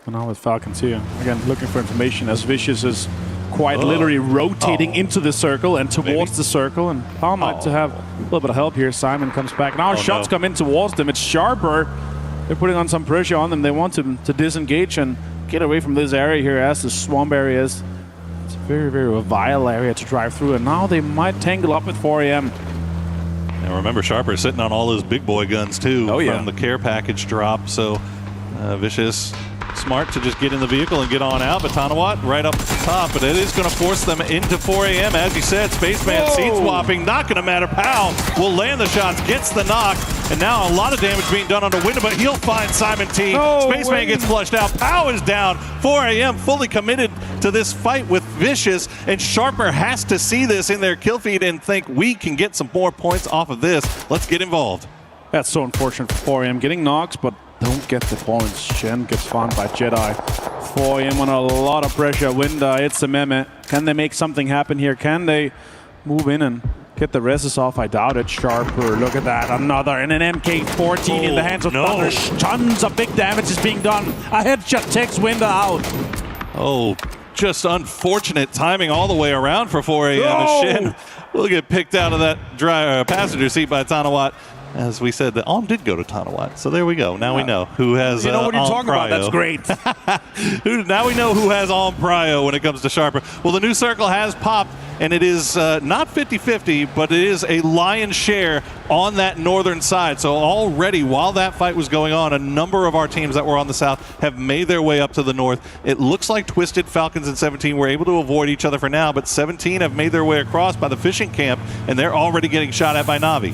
And now with Falcons here, again, looking for information as Vicious is quite literally rotating into the circle and towards the circle. And Power might to have a little bit of help here. Simon comes back. Now shots come in towards them. It's Sharper. They're putting on some pressure on them. They want them to disengage and get away from this area here as the swamp area is. It's a very, very vile area to drive through. And now they might tangle up with 4AM. And remember, Sharper sitting on all those big boy guns too from the care package drop. So Vicious, smart to just get in the vehicle and get on out, but Tanawat right up the top, but it is going to force them into 4AM. As you said, Spaceman seat swapping, not going to matter. Powell will land the shots, gets the knock, and now a lot of damage being done on the window, but he'll find Simon T. Spaceman gets flushed out. Powell is down. 4AM fully committed to this fight with Vicious, and Sharper has to see this in their kill feed and think we can get some more points off of this. Let's get involved. That's so unfortunate for 4AM getting knocks, but don't get the points. Shen gets found by Jedi. 4AM on a lot of pressure. Winda, it's a meme. Can they make something happen here? Can they move in and get the reses off? I doubt it. Sharper, look at that. Another, and an MK14 in the hands of Thunder. Tons of big damage is being done. A headshot takes Winda out. Oh, just unfortunate timing all the way around for 4AM. Shen will get picked out of that passenger seat by Tanawat. As we said, the Alm did go to Tanawat, so there we go. Now we know who has You know what you're Alm talking about, that's great. Now we know who has Alm Prio when it comes to Sharper. Well, the new circle has popped, and it is not 50-50, but it is a lion's share on that northern side. So already, while that fight was going on, a number of our teams that were on the south have made their way up to the north. It looks like Twisted, Falcons, and 17 were able to avoid each other for now, but 17 have made their way across by the fishing camp, and they're already getting shot at by Na'Vi.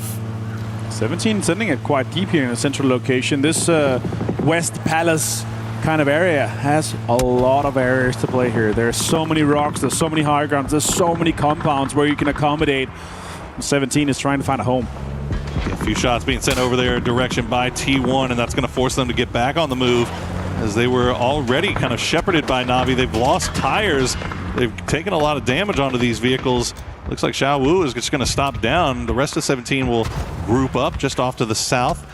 17 sending it quite deep here in a central location. This West Palace kind of area has a lot of areas to play here. There's so many rocks, there's so many high grounds, there's so many compounds where you can accommodate. 17 is trying to find a home. A few shots being sent over their direction by T1, and that's going to force them to get back on the move as they were already kind of shepherded by Na'Vi. They've lost tires. They've taken a lot of damage onto these vehicles. Looks like Xiao Wu is just going to stop down. The rest of 17 will group up just off to the south.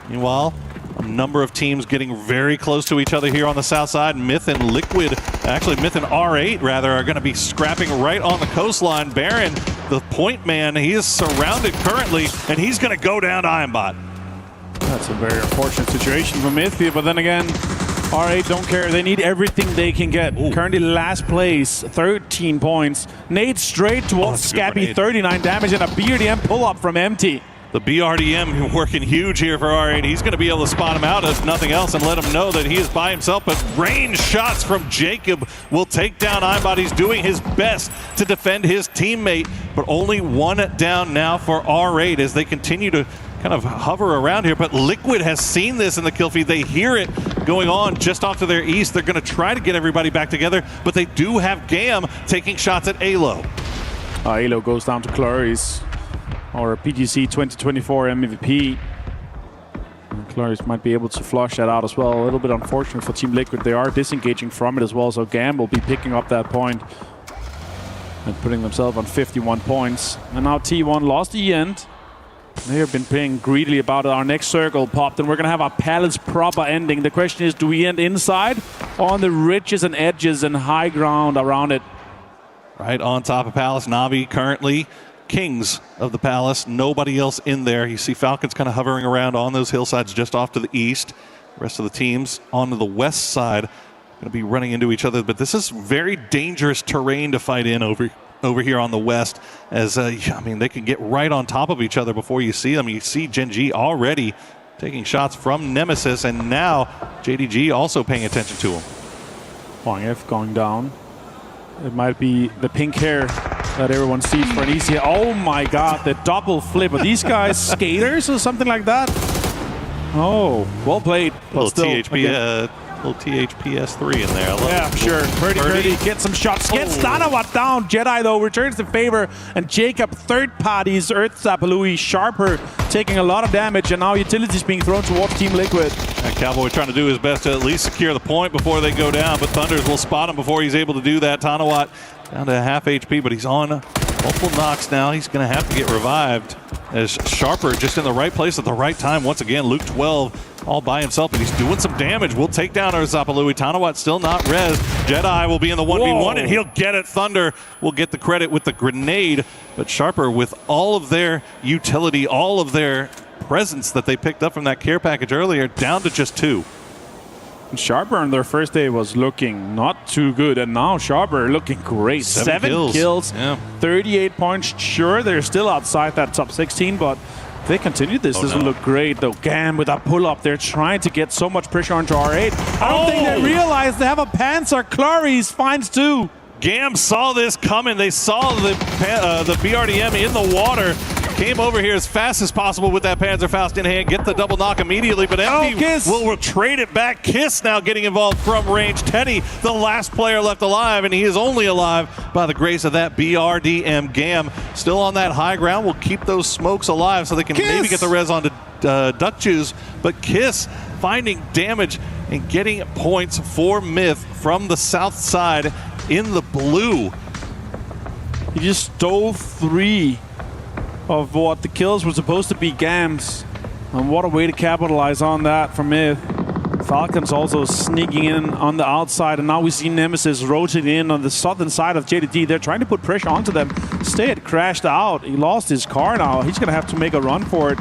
Meanwhile, a number of teams getting very close to each other here on the south side. Myth and Liquid, actually Myth and R8 rather, are going to be scrapping right on the coastline. Baron, the point man, he is surrounded currently, and he's going to go down to Ironbot. That's a very unfortunate situation for Myth here, but then again, R8 don't care. They need everything they can get. Currently last place, 13 points. Nade straight towards Scabby, 39 damage, and a BRDM pull-up from Empty. The BRDM working huge here for R8. He's going to be able to spot him out if nothing else and let him know that he is by himself. But range shots from Jacob will take down Ironbot. He's doing his best to defend his teammate, but only one down now for R8 as they continue to kind of hover around here. But Liquid has seen this in the kill feed. They hear it going on just off to their east. They're going to try to get everybody back together, but they do have Gam taking shots at Alo. Alo goes down to Clarice, or PGC 2024 MVP. And Clarice might be able to flush that out as well. A little bit unfortunate for Team Liquid. They are disengaging from it as well, so Gam will be picking up that point and putting themselves on 51 points. And now T1 lost the end. They have been playing greedily about it. Our next circle popped, and we're going to have a Palace proper ending. The question is, do we end inside or on the ridges and edges and high ground around it? Right on top of Palace. Na'Vi currently kings of the Palace. Nobody else in there. You see Falcons kind of hovering around on those hillsides just off to the east. The rest of the teams on the west side going to be running into each other. But this is very dangerous terrain to fight in over here on the west, as I mean, they can get right on top of each other before you see them. You see Gen G already taking shots from Nemesis, and now JDG also paying attention to him. Wang F going down. It might be the pink hair that everyone sees for an easy. Oh my god, the double flip. Are these guys skaters or something like that? Oh, well played. A little THP, little THPS3 in there. I love Yeah, it. sure. Purdy gets some shots. Gets Danawat down. Jedi, though, returns the favor. And Jacob, third parties. Earth Zapalui, Sharper taking a lot of damage. And now Utility's being thrown towards Team Liquid. And Cowboy trying to do his best to at least secure the point before they go down. But Thunders will spot him before he's able to do that. Tanawat down to half HP, but he's on multiple knocks now. He's going to have to get revived as Sharper just in the right place at the right time. Once again, Luke 12 all by himself, but he's doing some damage. We'll take down our Zapalui. Tanawat still not res. Jedi will be in the 1v1, and he'll get it. Thunder will get the credit with the grenade, but Sharper, with all of their utility, all of their presence that they picked up from that care package earlier, down to just 2. Sharper on their first day was looking not too good, and now Sharper looking great. 7 kills, yeah. 38 points. Sure, they're still outside that top 16, but if they continue this, this will look great, though. Gam with that pull-up, they're trying to get so much pressure onto R8. I don't think they realize they have a Panzer. Clarice finds 2. Gam saw this coming. They saw the BRDM in the water. Came over here as fast as possible with that Panzerfaust in hand. Get the double knock immediately, but MD will trade it back. Kiss now getting involved from range. Teddy, the last player left alive, and he is only alive by the grace of that BRDM. Gam still on that high ground. Will keep those smokes alive so they can maybe get the res onto Duck Juice. But Kiss finding damage and getting points for Myth from the south side in the blue. He just stole 3 of what the kills were supposed to be Gam's. And what a way to capitalize on that for Myth. Falcons also sneaking in on the outside, and now we see Nemesis rotating in on the southern side of JDD. They're trying to put pressure onto them. Stead crashed out. He lost his car now. He's going to have to make a run for it.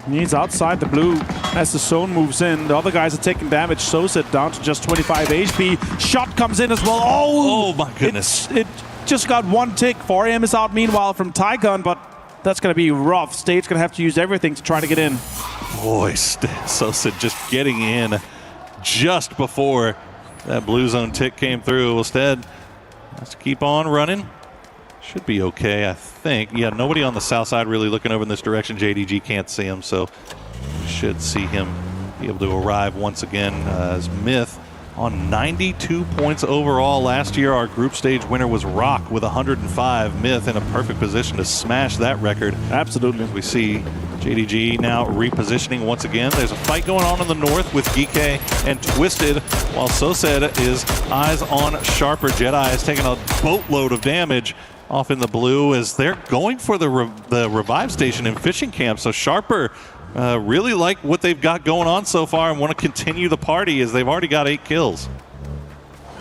He's outside the blue as the zone moves in. The other guys are taking damage. Soset down to just 25 HP. Shot comes in as well. Oh my goodness. It just got 1 tick. 4AM is out meanwhile from Tycon, but that's going to be rough. State's going to have to use everything to try to get in. Boy, Sosa just getting in just before that blue zone tick came through. Instead, let's keep on running. Should be okay, I think. Yeah, nobody on the south side really looking over in this direction. JDG can't see him, so we should see him be able to arrive once again as Myth on 92 points overall. Last year, our group stage winner was Rock with 105. Myth in a perfect position to smash that record. Absolutely. We see JDG now repositioning once again. There's a fight going on in the north with Geeke and Twisted, while Sosed is eyes on Sharper. Jedi is taking a boatload of damage off in the blue as they're going for the revive station in fishing camp. So Sharper really like what they've got going on so far and want to continue the party as they've already got 8 kills.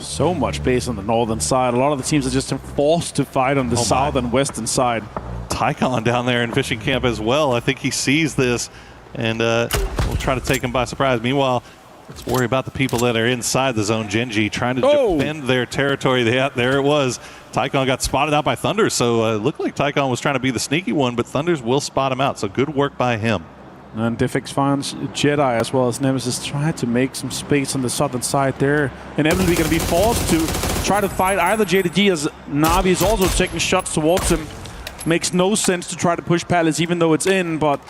So much base on the northern side. A lot of the teams are just forced to fight on the south and western side. Tycon down there in fishing camp as well. I think he sees this and will try to take him by surprise. Meanwhile, let's worry about the people that are inside the zone. Genji trying to defend their territory. There it was. Tycon got spotted out by Thunder, so it looked like Tycon was trying to be the sneaky one, but Thunders will spot him out, so good work by him. And Diffix finds Jedi as well as Nemesis trying to make some space on the southern side there. Inevitably going to be forced to try to fight either JDG as Navi is also taking shots towards him. Makes no sense to try to push Palace even though it's in, but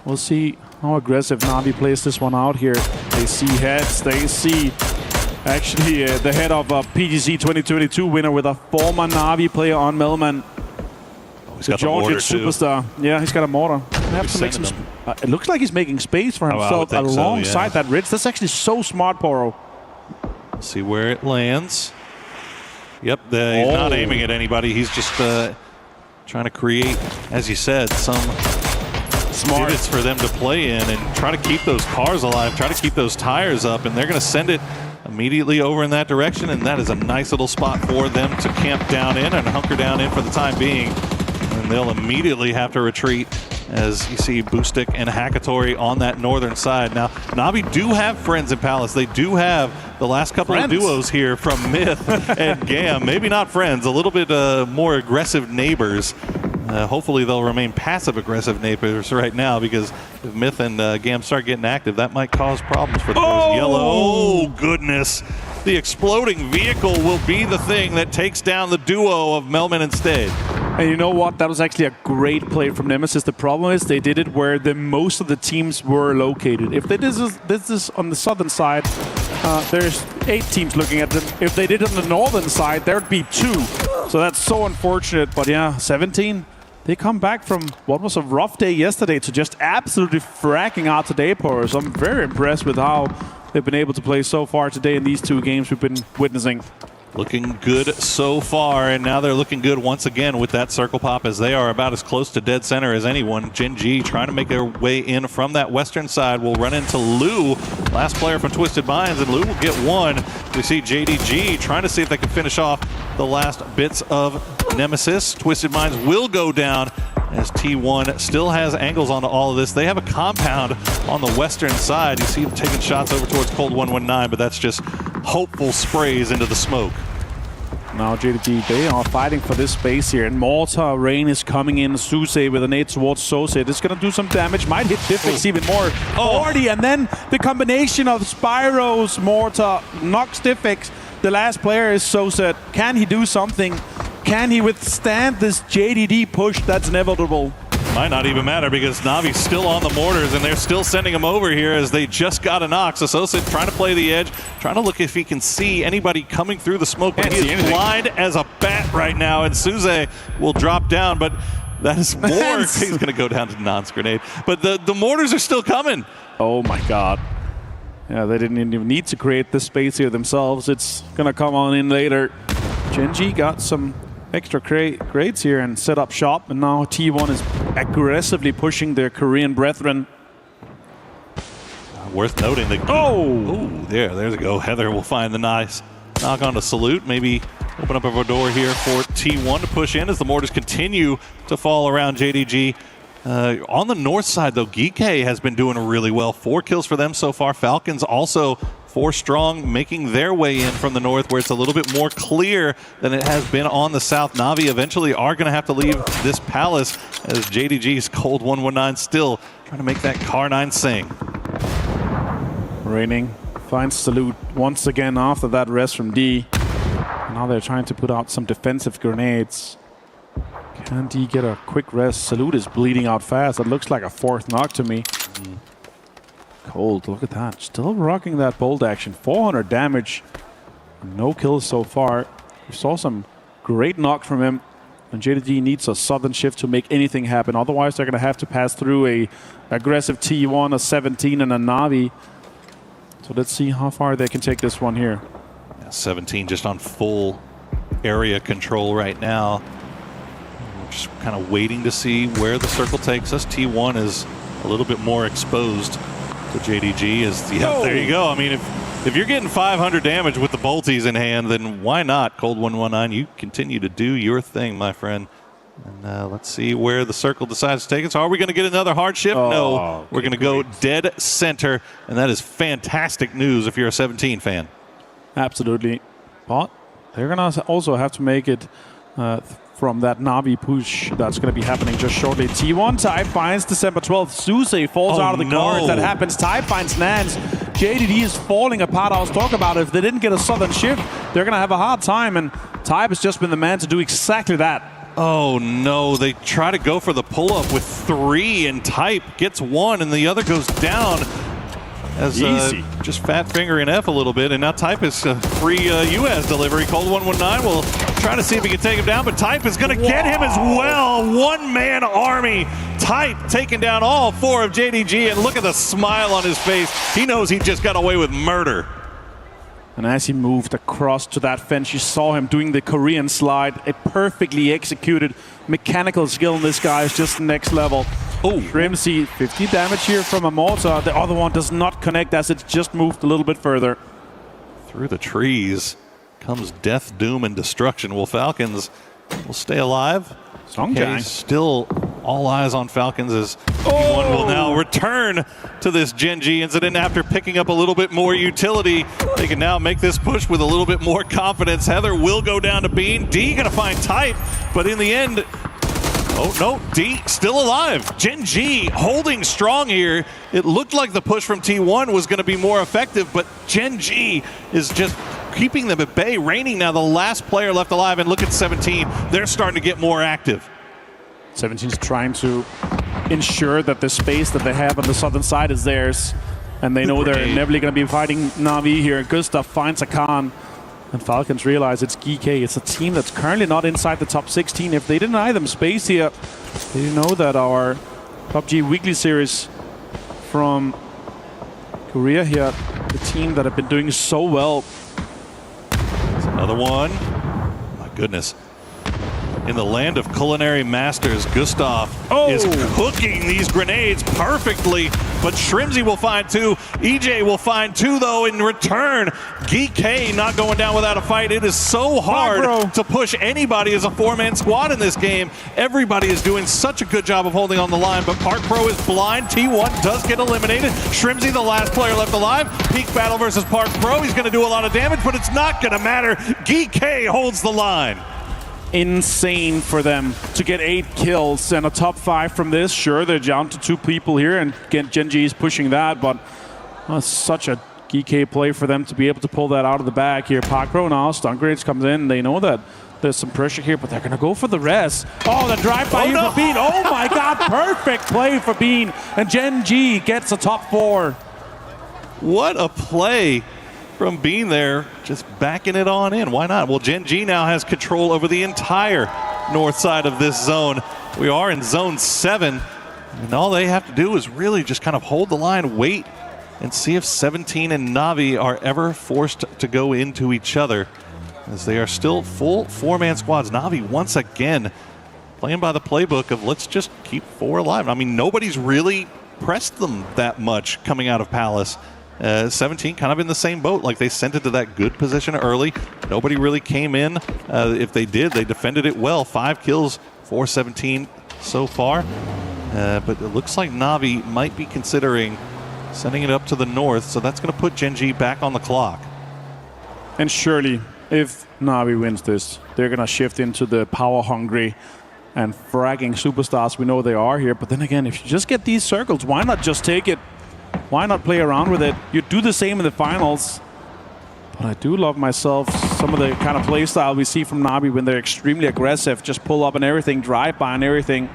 we'll see how aggressive Navi plays this one out here. They see heads, they see actually the head of a PGC 2022 winner with a former Navi player on Melman. He's got the Georgian superstar. Yeah, he's got a mortar. Have to make some it looks like he's making space for himself alongside that ridge. That's actually so smart, Poro. See where it lands. Yep, he's not aiming at anybody. He's just trying to create, as you said, some divots for them to play in and try to keep those cars alive, try to keep those tires up, and they're going to send it immediately over in that direction, and that is a nice little spot for them to camp down in and hunker down in for the time being. And they'll immediately have to retreat as you see Boostic and Hackatory on that northern side. Now, Navi do have friends in Palace. They do have the last couple of duos here from Myth and Gam. Maybe not friends, a little bit more aggressive neighbors. Hopefully they'll remain passive-aggressive neighbors right now, because if Myth and Gam start getting active, that might cause problems for the yellow. Oh, goodness. The exploding vehicle will be the thing that takes down the duo of Melman and Stade. And you know what? That was actually a great play from Nemesis. The problem is they did it where most of the teams were located. If they did this on the southern side, There's 8 teams looking at them. If they did it on the northern side, there'd be 2. So that's so unfortunate. But yeah, 17. They come back from what was a rough day yesterday to just absolutely fracking out today, Porus. I'm very impressed with how they've been able to play so far today in these 2 games we've been witnessing. Looking good so far, and now they're looking good once again with that circle pop, as they are about as close to dead center as anyone. Gen G trying to make their way in from that western side will run into Lou, last player from Twisted Minds, and Lou will get 1. We see JDG trying to see if they can finish off the last bits of Nemesis. Twisted Minds will go down, as T1 still has angles onto all of this. They have a compound on the western side. You see them taking shots over towards Cold 119, but that's just hopeful sprays into the smoke. Now JDG, they are fighting for this space here, and Mortar, Rain is coming in. Suse with a nade towards Sose. This is going to do some damage, might hit Diffix even more. 40, and then the combination of Spyro's Mortar knocks Diffix. The last player is Sose. Can he do something? Can he withstand this JDD push that's inevitable? Might not even matter, because Navi's still on the mortars, and they're still sending him over here as they just got a knock. So Sosa trying to play the edge, trying to look if he can see anybody coming through the smoke. But he is blind as a bat right now, and Suze will drop down, but that is more. He's going to go down to Nonce grenade. But the mortars are still coming. Oh my god. Yeah, they didn't even need to create this space here themselves. It's going to come on in later. Gen G got some extra grades here and set up shop, and now T1 is aggressively pushing their Korean brethren. Worth noting that there we go. Heather will find the nice knock on to Salute, maybe open up a door here for T1 to push in as the mortars continue to fall around JDG. On the north side though, Geeke has been doing really well. 4 kills for them so far. Falcons also 4 strong, making their way in from the north, where it's a little bit more clear than it has been on the south. Navi eventually are going to have to leave this palace, as JDG's Cold 119 still trying to make that Car 9 sing. Raining finds Salute once again after that rest from D. Now they're trying to put out some defensive grenades. Can D get a quick rest? Salute is bleeding out fast. It looks like a 4th knock to me. Cold, look at that. Still rocking that bolt action. 400 damage. No kills so far. We saw some great knocks from him. And JDG needs a sudden shift to make anything happen. Otherwise, they're going to have to pass through a aggressive T1, a 17, and a Navi. So let's see how far they can take this one here. Yeah, 17 just on full area control right now. We're just kind of waiting to see where the circle takes us. T1 is a little bit more exposed to JDG. There you go. I mean, if you're getting 500 damage with the bolties in hand, then why not? Cold 119, you continue to do your thing, my friend. And let's see where the circle decides to take it. So are we going to get another hard shift? No, we're going to go dead center, and that is fantastic news if you're a 17 fan. Absolutely. But they're going to also have to make it from that Navi push that's going to be happening just shortly. T1 Type finds December 12th. Suse falls out of the cards. That happens. Type finds Nance. JDD is falling apart. I was talking about it. If they didn't get a sudden shift, they're going to have a hard time, and Type has just been the man to do exactly that. Oh no, they try to go for the pull-up with 3, and Type gets 1, and the other goes down. As just fat fingering F a little bit, and now Type is free US delivery. Cold 119 will try to see if he can take him down, but Type is going to get him as well. 1-man army. Type taking down all 4 of JDG, and look at the smile on his face. He knows he just got away with murder. And as he moved across to that fence, you saw him doing the Korean slide. A perfectly executed mechanical skill in this guy is just next level. Oh, Rimsey, 50 damage here from a mortar. The other one does not connect as it just moved a little bit further. Through the trees comes death, doom, and destruction. Will Falcons will stay alive? Still all eyes on Falcons as T1 will now return to this Gen G incident after picking up a little bit more utility. They can now make this push with a little bit more confidence. Heather will go down to Bean. D gonna find Type, but in the end, oh no, D still alive. Gen G holding strong here. It looked like the push from T1 was gonna be more effective, but Gen G is just keeping them at bay. Raining now the last player left alive, and look at 17. They're starting to get more active. 17 is trying to ensure that the space that they have on the southern side is theirs. And they know they're inevitably going to be fighting Na'Vi here. Gustav finds a Khan. And Falcons realize it's GK. It's a team that's currently not inside the top 16. If they deny them space here, they know that our PUBG Weekly Series from Korea here, the team that have been doing so well. There's another one. My goodness. In the land of culinary masters, Gustav is cooking these grenades perfectly, but Shrimzy will find two. EJ will find two, though, in return. GK not going down without a fight. It is so hard to push anybody as a four-man squad in this game. Everybody is doing such a good job of holding on the line, but Park Pro is blind. T1 does get eliminated. Shrimzy, the last player left alive. Peak battle versus Park Pro. He's going to do a lot of damage, but it's not going to matter. GK holds the line. Insane for them to get 8 kills and a top 5 from this. Sure, they're down to 2 people here, and Gen.G is pushing that, but such a GK play for them to be able to pull that out of the bag here. Park Pro now, stun grenades comes in. They know that there's some pressure here, but they're going to go for the res. Oh, the drive-by here for Bean. Oh my God, perfect play for Bean. And Gen.G gets a top 4. What a play from Bean there, just backing it on in. Why not? Well, Gen.G now has control over the entire north side of this zone. We are in zone 7, and all they have to do is really just kind of hold the line, wait, and see if 17 and Na'Vi are ever forced to go into each other, as they are still full 4-man squads. Na'Vi once again playing by the playbook of let's just keep 4 alive. I mean, nobody's really pressed them that much coming out of Palace. 17 kind of in the same boat. Like, they sent it to that good position early. Nobody really came in. If they did, they defended it well. 5 kills for 17 so far. But it looks like Na'Vi might be considering sending it up to the north, so that's going to put Gen.G back on the clock. And surely, if Na'Vi wins this, they're going to shift into the power-hungry and fragging superstars we know they are here. But then again, if you just get these circles, why not just take it? Why not play around with it? You do the same in the finals. But I do love myself some of the kind of play style we see from Na'Vi when they're extremely aggressive. Just pull up and everything, drive by and everything.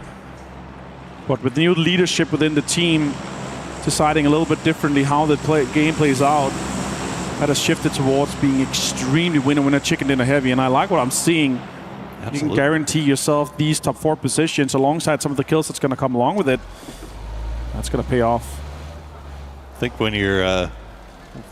But with new leadership within the team, deciding a little bit differently how the game plays out, that has shifted towards being extremely winner-winner, chicken dinner heavy. And I like what I'm seeing. Absolutely. You can guarantee yourself these top 4 positions alongside some of the kills that's going to come along with it. That's going to pay off. I think when you're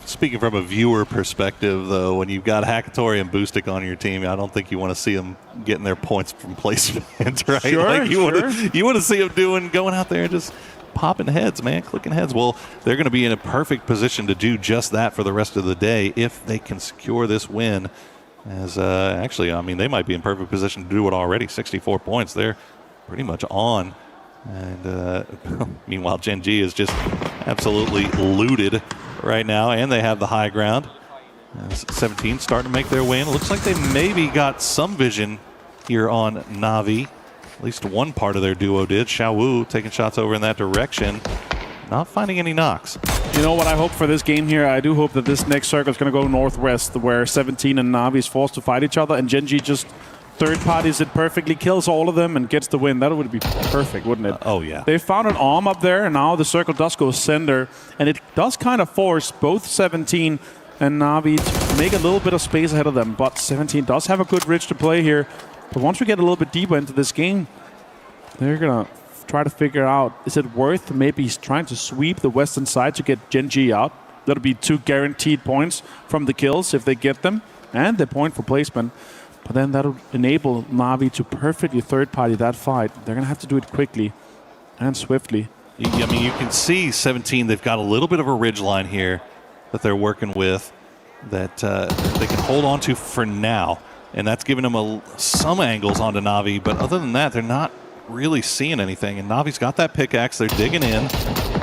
speaking from a viewer perspective, though, when you've got Hackatory and Boostic on your team, I don't think you want to see them getting their points from placement, right? Sure, like you want to see them going out there and just popping heads, man, clicking heads. Well, they're going to be in a perfect position to do just that for the rest of the day if they can secure this win. As actually, I mean, they might be in perfect position to do it already. 64 points, they're pretty much on. And meanwhile, Gen.G is just absolutely looted right now, and they have the high ground. 17 starting to make their way in. It looks like they maybe got some vision here on Na'Vi. At least one part of their duo did. Xiaowu taking shots over in that direction. Not finding any knocks. You know what I hope for this game here? I do hope that this next circle is going to go northwest, where 17 and Na'Vi is forced to fight each other, and Gen.G just third parties it perfectly, kills all of them, and gets the win. That would be perfect, wouldn't it? Oh, yeah. They found an arm up there, and now the circle does go center, and it does kind of force both 17 and Na'Vi to make a little bit of space ahead of them. But 17 does have a good ridge to play here. But once we get a little bit deeper into this game, they're going to try to figure out, is it worth maybe trying to sweep the western side to get Gen.G out? That'll be 2 guaranteed points from the kills if they get them, and the point for placement. But then that'll enable Na'Vi to perfectly third-party that fight. They're going to have to do it quickly and swiftly. I mean, you can see 17, they've got a little bit of a ridge line here that they're working with that they can hold on to for now. And that's giving them some angles onto Na'Vi. But other than that, they're not really seeing anything. And Navi's got that pickaxe. They're digging in.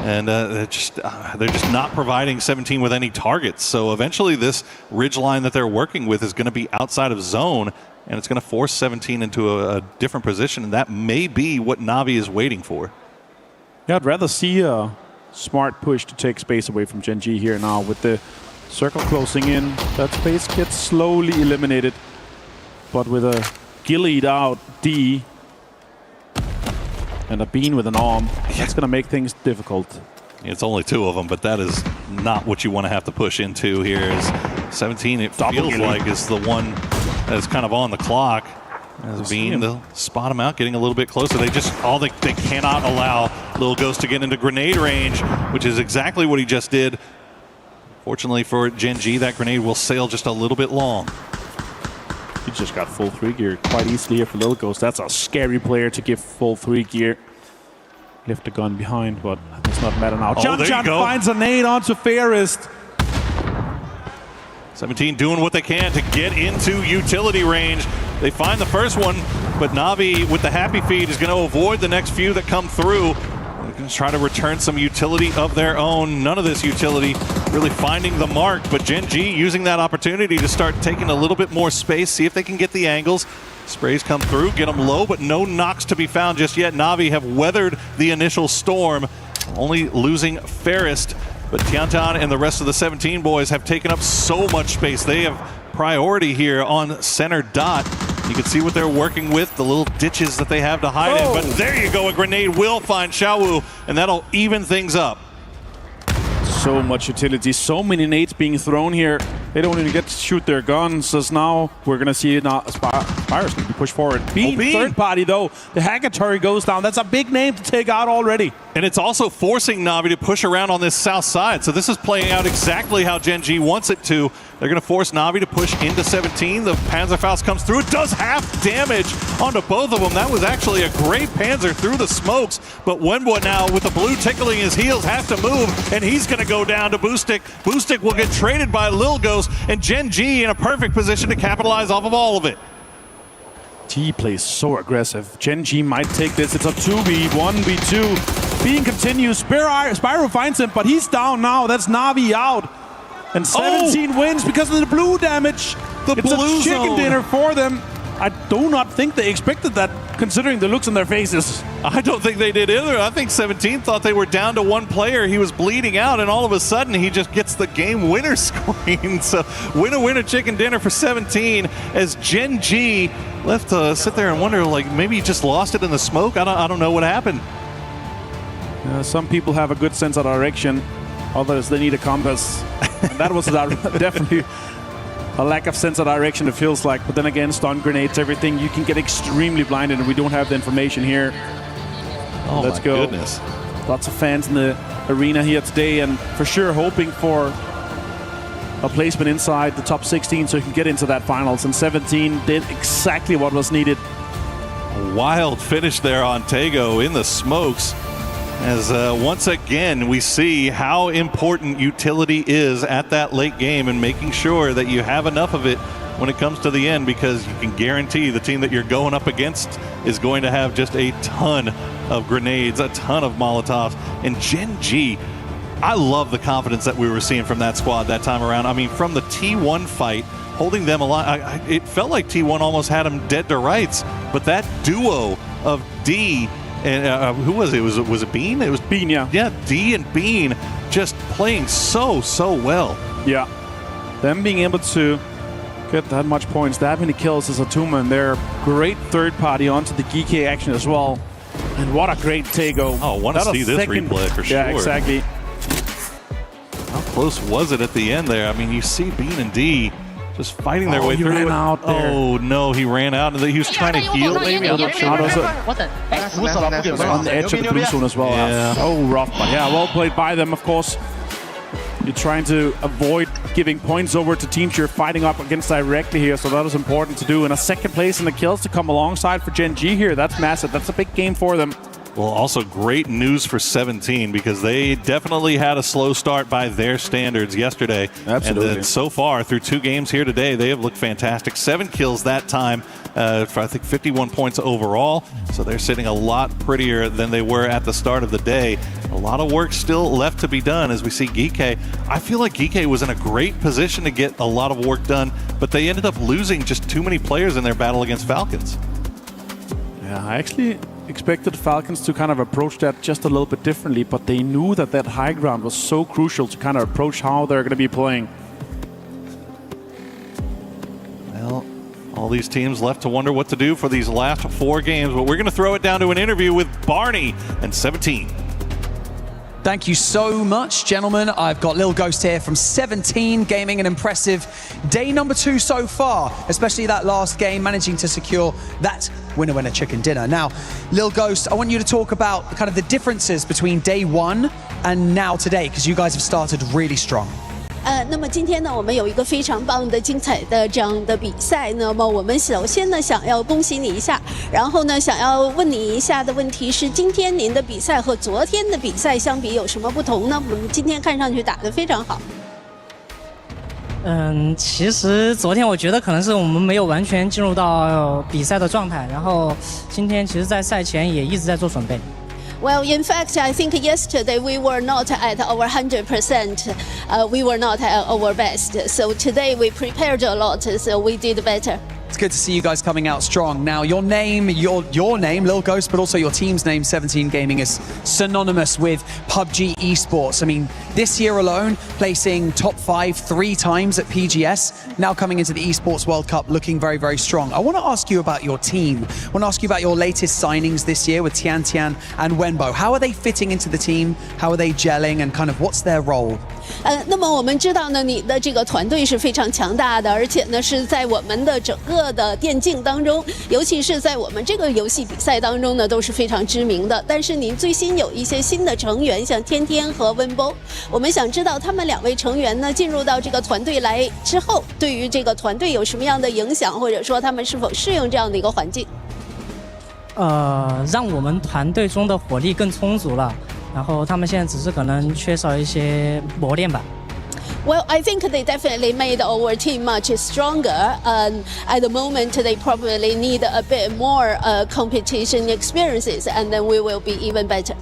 And they're just not providing 17 with any targets. So eventually this ridge line that they're working with is going to be outside of zone, and it's going to force 17 into a different position, and that may be what Na'Vi is waiting for. Yeah, I'd rather see a smart push to take space away from Gen.G here now. With the circle closing in, that space gets slowly eliminated. But with a gillied out D and a Bean with an arm, that's going to make things difficult. It's only 2 of them, but that is not what you want to have to push into here. Is 17, it feels like, is the one that's kind of on the clock. As Bean, they'll spot him out, getting a little bit closer. They cannot allow Lil Ghost to get into grenade range, which is exactly what he just did. Fortunately for Gen G, that grenade will sail just a little bit long. He just got full 3 gear quite easily here for Lil Ghost. That's a scary player to give full 3 gear. Left the gun behind, but it does not matter now. John finds a nade onto Fairest. 17 doing what they can to get into utility range. They find the first one, but Na'Vi with the happy feed is going to avoid the next few that come through. They're going to try to return some utility of their own. None of this utility really finding the mark, but Gen G using that opportunity to start taking a little bit more space, see if they can get the angles. Sprays come through, get them low, but no knocks to be found just yet. Na'Vi have weathered the initial storm, only losing Fairest. But Tiantan and the rest of the 17 boys have taken up so much space. They have priority here on center dot. You can see what they're working with, the little ditches that they have to hide in. But there you go, a grenade will find Xiaowu, and that'll even things up. So much utility, so many nades being thrown here. They don't even get to shoot their guns, as now we're going to see now Spyro's going to be pushed forward. Bean, third party though, the Hackatory goes down. That's a big name to take out already. And it's also forcing Na'Vi to push around on this south side. So this is playing out exactly how Gen G wants it to. They're going to force Na'Vi to push into 17. The Panzerfaust comes through. It does half damage onto both of them. That was actually a great Panzer through the smokes. But Wenbo now with the blue tickling his heels has to move, and he's going to go down to Boostic. Boostic will get traded by Lil Ghost, and Gen G in a perfect position to capitalize off of all of it. T plays so aggressive. Gen G might take this. It's a 2v1v2. Bean continues. Spyro finds him, but he's down now. That's Na'Vi out. And 17 wins because of the blue damage. It's a chicken dinner for them. I do not think they expected that, considering the looks on their faces. I don't think they did either. I think 17 thought they were down to 1 player. He was bleeding out, and all of a sudden he just gets the game winner screen. So winner chicken dinner for 17 as Gen G left to sit there and wonder, like, maybe he just lost it in the smoke. I don't know what happened. Some people have a good sense of direction. Others, they need a compass. And that was definitely a lack of sense of direction, it feels like. But then again, stun grenades, everything, you can get extremely blinded, and we don't have the information here. Oh, let's go. Goodness. Lots of fans in the arena here today, and for sure hoping for a placement inside the top 16 so he can get into that finals. And 17 did exactly what was needed. A wild finish there on Tego in the smokes. As once again, we see how important utility is at that late game and making sure that you have enough of it when it comes to the end, because you can guarantee the team that you're going up against is going to have just a ton of grenades, a ton of Molotovs. And Gen G, I love the confidence that we were seeing from that squad that time around. I mean, from the T1 fight, holding them alive, it felt like T1 almost had them dead to rights, but that duo of D and who was it? Was it Bean? It was Bean, yeah. Yeah, D and Bean just playing so well. Yeah. Them being able to get that much points, that many kills as a two-man, they're great third party onto the GK action as well. And what a great Tego. Oh, want to see this replay for sure. Yeah, exactly. How close was it at the end there? I mean, you see Bean and D just fighting their way through. Ran out there. Oh no, he ran out, and he was trying to heal. Maybe on the edge of the blue zone as well. Yeah. Oh, rough, but yeah, well played by them, of course. You're trying to avoid giving points over to teams you're fighting up against directly here, so that is important to do. And a second place in the kills to come alongside for Gen G here. That's massive. That's a big game for them. Well, also great news for 17, because they definitely had a slow start by their standards yesterday. Absolutely. And then so far, through 2 games here today, they have looked fantastic. 7 kills that time for, I think, 51 points overall. So they're sitting a lot prettier than they were at the start of the day. A lot of work still left to be done as we see Geeke. I feel like Geeke was in a great position to get a lot of work done, but they ended up losing just too many players in their battle against Falcons. Yeah, I actually expected Falcons to kind of approach that just a little bit differently, but they knew that that high ground was so crucial to kind of approach how they're going to be playing. Well, all these teams left to wonder what to do for these last 4 games, but we're going to throw it down to an interview with Barney and 17. Thank you so much, gentlemen. I've got Lil Ghost here from 17 Gaming, an impressive day number 2 so far, especially that last game, managing to secure that winner chicken dinner. Now, Lil Ghost, I want you to talk about kind of the differences between day 1 and now today, because you guys have started really strong. 那么今天呢，我们有一个非常棒的、精彩的这样的比赛。那么我们首先呢，想要恭喜你一下，然后呢，想要问你一下的问题是：今天您的比赛和昨天的比赛相比有什么不同呢？我们今天看上去打得非常好。其实昨天我觉得可能是我们没有完全进入到比赛的状态，然后今天其实在赛前也一直在做准备。Well, in fact, I think yesterday we were not at our 100%. We were not at our best. So today we prepared a lot, so we did better. It's good to see you guys coming out strong. Now, your name, Lil Ghost, but also your team's name, 17 Gaming, is synonymous with PUBG Esports. I mean, this year alone, placing top 5 3 times at PGS, now coming into the Esports World Cup looking very, very strong. I want to ask you about your team. I want to ask you about your latest signings this year with Tian Tian and Wenbo. How are they fitting into the team? How are they gelling? And kind of what's their role? 那么我们知道呢，你的这个团队是非常强大的，而且呢是在我们的整个的电竞当中，尤其是在我们这个游戏比赛当中呢，都是非常知名的。但是您最新有一些新的成员，像天天和温波，我们想知道他们2位成员呢进入到这个团队来之后，对于这个团队有什么样的影响，或者说他们是否适应这样的一个环境？让我们团队中的火力更充足了。然后他们现在只是可能缺少一些磨练吧。Well, I think they definitely made our team much stronger. At the moment, they probably need a bit more competition experiences, and then we will be even better.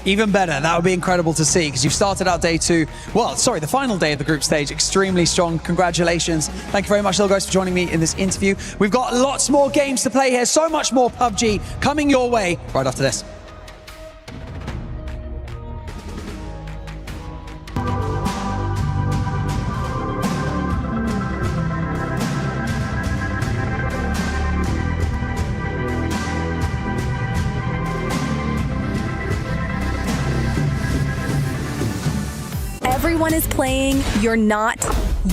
Even better. That would be incredible to see, because you've started out day 2. Well, sorry, the final day of the group stage. Extremely strong. Congratulations. Thank you very much, Lil Ghost, for joining me in this interview. We've got lots more games to play here. So much more PUBG coming your way right after this. Everyone is playing, you're not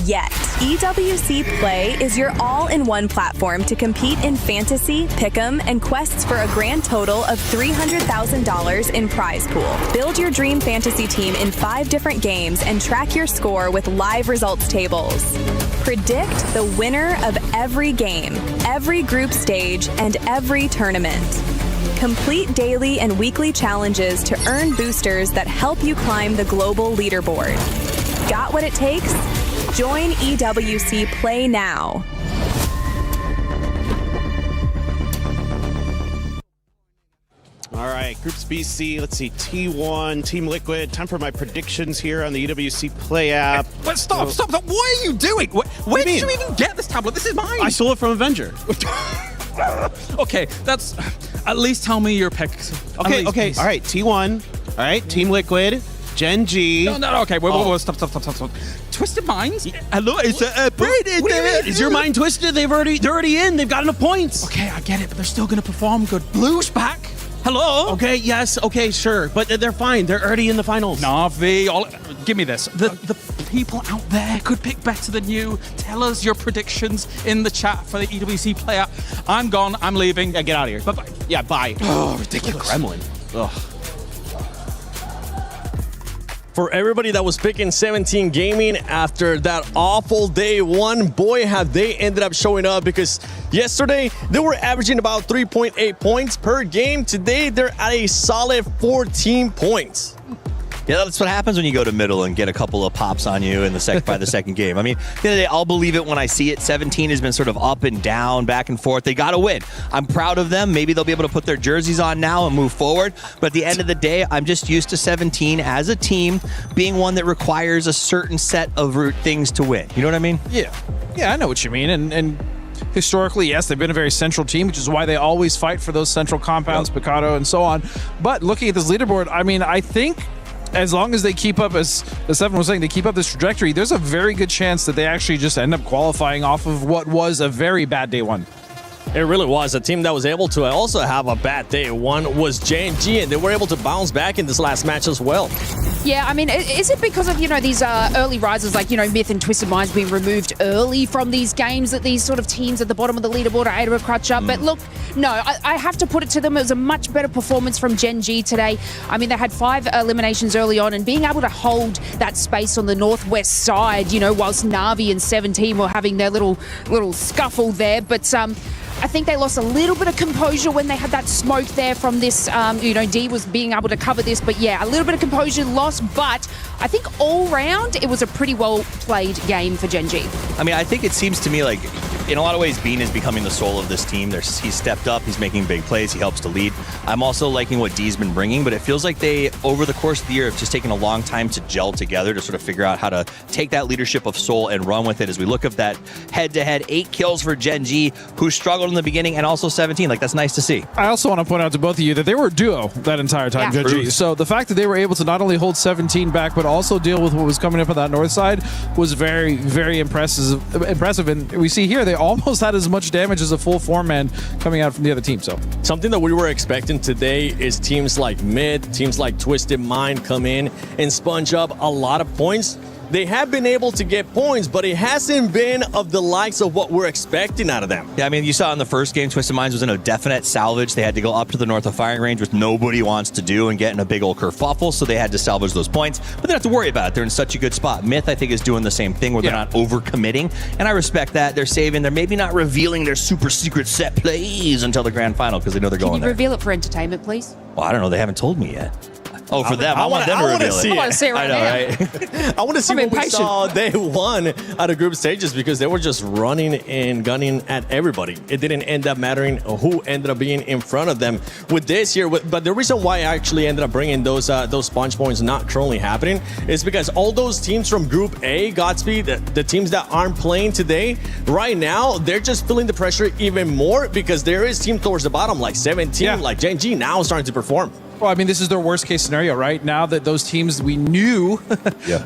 yet. EWC Play is your all-in-one platform to compete in fantasy, pick'em, and quests for a grand total of $300,000 in prize pool. Build your dream fantasy team in 5 different games and track your score with live results tables. Predict the winner of every game, every group stage, and every tournament. Complete daily and weekly challenges to earn boosters that help you climb the global leaderboard. Got what it takes? Join EWC Play now. All right, Groups BC, let's see, T1, Team Liquid. Time for my predictions here on the EWC Play app. But stop. What are you doing? Where did you even get this tablet? This is mine. I stole it from Avenger. Okay, that's... At least tell me your picks. Okay. All right, T1. All right, Team Liquid. Gen G. No, okay. Wait, stop. Twisted Minds? Hello, is Is your mind twisted? They're already in. They've got enough points. Okay, I get it, but they're still going to perform good. Blue's back. Hello? Okay, yes, okay, sure. But they're fine. They're already in the finals. Navi, give me this. The people out there could pick better than you. Tell us your predictions in the chat for the EWC Play app. I'm gone. I'm leaving. Yeah, get out of here. Bye-bye. Yeah, bye. Oh, ridiculous. Gremlin. Ugh. For everybody that was picking 17 Gaming after that awful day 1, boy, have they ended up showing up, because yesterday they were averaging about 3.8 points per game. Today they're at a solid 14 points. Yeah, that's what happens when you go to middle and get a couple of pops on you in the by the second game. I mean, at the end of the day, I'll believe it when I see it. 17 has been sort of up and down, back and forth. They got to win. I'm proud of them. Maybe they'll be able to put their jerseys on now and move forward. But at the end of the day, I'm just used to 17 as a team being one that requires a certain set of things to win. You know what I mean? Yeah, I know what you mean. And historically, yes, they've been a very central team, which is why they always fight for those central compounds, Picado and so on. But looking at this leaderboard, I mean, I think as long as they keep up, as Stefan was saying, they keep up this trajectory, there's a very good chance that they actually just end up qualifying off of what was a very bad day 1. It really was a team that was able to also have a bad day. One was J&G, and they were able to bounce back in this last match as well. Yeah, I mean, is it because of, these early risers like, Myth and Twisted Minds being removed early from these games that these sort of teams at the bottom of the leaderboard are able to crutch up? But look, no, I have to put it to them. It was a much better performance from Gen G today. I mean, they had 5 eliminations early on, and being able to hold that space on the northwest side, whilst Na'Vi and 17 were having their little scuffle there. But I think they lost a little bit of composure when they had that smoke there from this, D was being able to cover this. But yeah, a little bit of composure lost, but I think all round it was a pretty well played game for Gen G. I mean, I think it seems to me like in a lot of ways, Bean is becoming the soul of this team. He's stepped up. He's making big plays. He helps to lead. I'm also liking what D's been bringing, but it feels like they, over the course of the year, have just taken a long time to gel together to sort of figure out how to take that leadership of Soul and run with it. As we look at that head-to-head, 8 kills for Gen G, who struggled in the beginning, and also 17. Like, that's nice to see. I also want to point out to both of you that they were a duo that entire time, Gen G. So the fact that they were able to not only hold 17 back, but also deal with what was coming up on that north side was very, very impressive. And we see here, they almost had as much damage as a full 4-man coming out from the other team. So something that we were expecting today is teams like Mid, teams like Twisted Mind come in and sponge up a lot of points. They have been able to get points, but it hasn't been of the likes of what we're expecting out of them. Yeah, I mean, you saw in the first game, Twisted Minds was in a definite salvage. They had to go up to the north of firing range, which nobody wants to do, and get in a big old kerfuffle, so they had to salvage those points. But they don't have to worry about it. They're in such a good spot. Myth, I think, is doing the same thing, where they're not over-committing, and I respect that. They're saving. They're maybe not revealing their super secret set plays until the grand final, because they know they're going there. Can you reveal it for entertainment, please? Well, I don't know. They haven't told me yet. Oh, for them. I want them to reveal it. I want to see it right now. I want to see what we saw day one out of group stages, because they were just running and gunning at everybody. It didn't end up mattering who ended up being in front of them with this here. But the reason why I actually ended up bringing those sponge points not currently happening is because all those teams from Group A, Godspeed, the teams that aren't playing today, right now, they're just feeling the pressure even more, because there is team towards the bottom, like 17, like Gen G now starting to perform. Well, I mean, this is their worst case scenario, right? Now that those teams we knew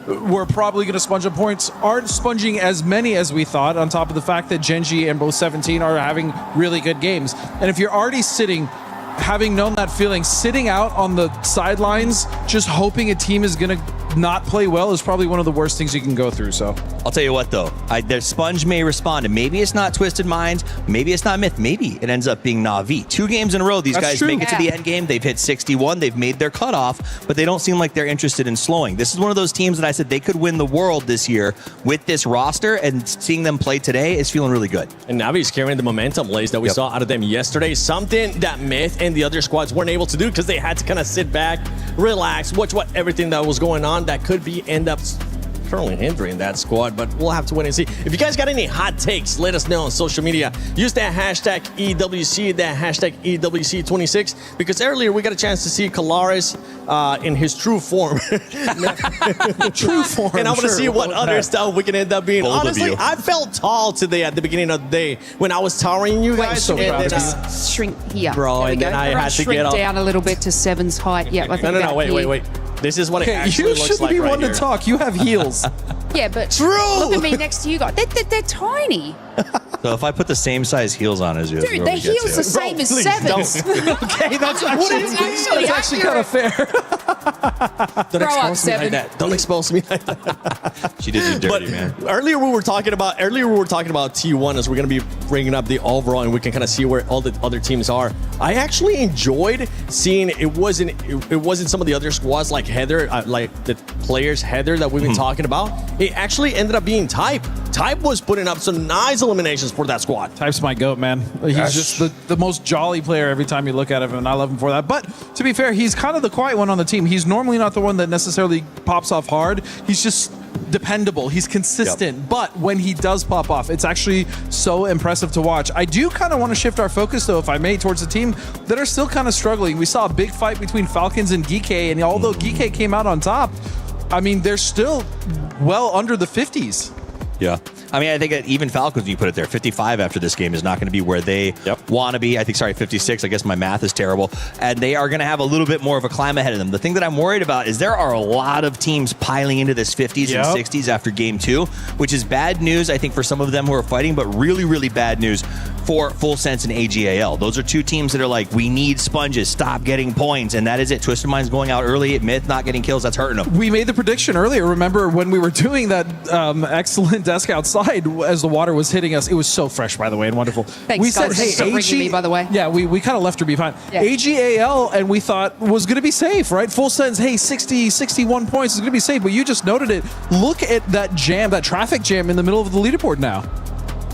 were probably going to sponge up points aren't sponging as many as we thought, on top of the fact that Gen G and both 17 are having really good games. And if you're already sitting, having known that feeling, sitting out on the sidelines, just hoping a team is going to not play well is probably one of the worst things you can go through. So I'll tell you what, though, their Sponge may respond, and maybe it's not Twisted Minds, maybe it's not Myth, maybe it ends up being Na'Vi. 2 games in a row, these guys make it to the end game. They've hit 61, they've made their cutoff, but they don't seem like they're interested in slowing. This is one of those teams that I said they could win the world this year with this roster, and seeing them play today is feeling really good. And Na'Vi's carrying the momentum, Lays, that we saw out of them yesterday. Something that Myth and the other squads weren't able to do, because they had to kind of sit back, relax, watch everything that was going on that could end up currently hindering that squad, but we'll have to wait and see. If you guys got any hot takes, let us know on social media. Use that hashtag EWC, that hashtag EWC26, because earlier we got a chance to see Kalaris in his true form. True form. And I want to see what other stuff we can end up being. Bold Honestly, I felt tall today at the beginning of the day when I was towering you guys. So proud of shrink here. Bro, and then I had to get up. Shrink down a little bit to 7's height. Yeah, I think No, wait. This is what it actually looks like. You shouldn't be right one here. to talk. You have heels. Yeah, but look at me next to you guys. They're tiny. So if I put the same size heels on as you, Dude, their heels are the same as 7's. Okay, that's actually kind of fair. Don't Grow up, expose me 7. like that. Don't expose me like that. She did you dirty, man. Earlier we were talking about T1, as we're going to be bringing up the overall, and we can kind of see where all the other teams are. I actually enjoyed seeing it wasn't some of the other squads like Heather, like the players Heather that we've been talking about. It actually ended up being Type. Type was putting up some nice eliminations for that squad. Type's my goat, man. He's just the most jolly player every time you look at him, and I love him for that. But to be fair, he's kind of the quiet one on the team. He's normally not the one that necessarily pops off hard. He's just dependable. He's consistent. But when he does pop off, it's actually so impressive to watch. I do kind of want to shift our focus, though, if I may, towards the team that are still kind of struggling. We saw a big fight between Falcons and Geekay, and although Geekay came out on top, I mean, they're still well under the 50s. Yeah. I mean, I think that even Falcons, you put it there, 55 after this game is not going to be where they want to be. I think, 56. I guess my math is terrible. And they are going to have a little bit more of a climb ahead of them. The thing that I'm worried about is there are a lot of teams piling into this 50s and 60s after game 2, which is bad news, I think, for some of them who are fighting, but really, really bad news for Full Sense and AGAL. Those are two teams that are like, we need sponges, stop getting points, and that is it. Twisted Mind's going out early at Myth, not getting kills, that's hurting them. We made the prediction earlier. Remember when we were doing that excellent desk outside as the water was hitting us? It was so fresh, by the way, and wonderful. Thanks, we said, hey, ringing me, by the way. Yeah, we kind of left her behind. Yeah. AGAL, and we thought was going to be safe, right? Full Sense, hey, 60, 61 points is going to be safe, but you just noted it. Look at that jam, that traffic jam in the middle of the leaderboard now.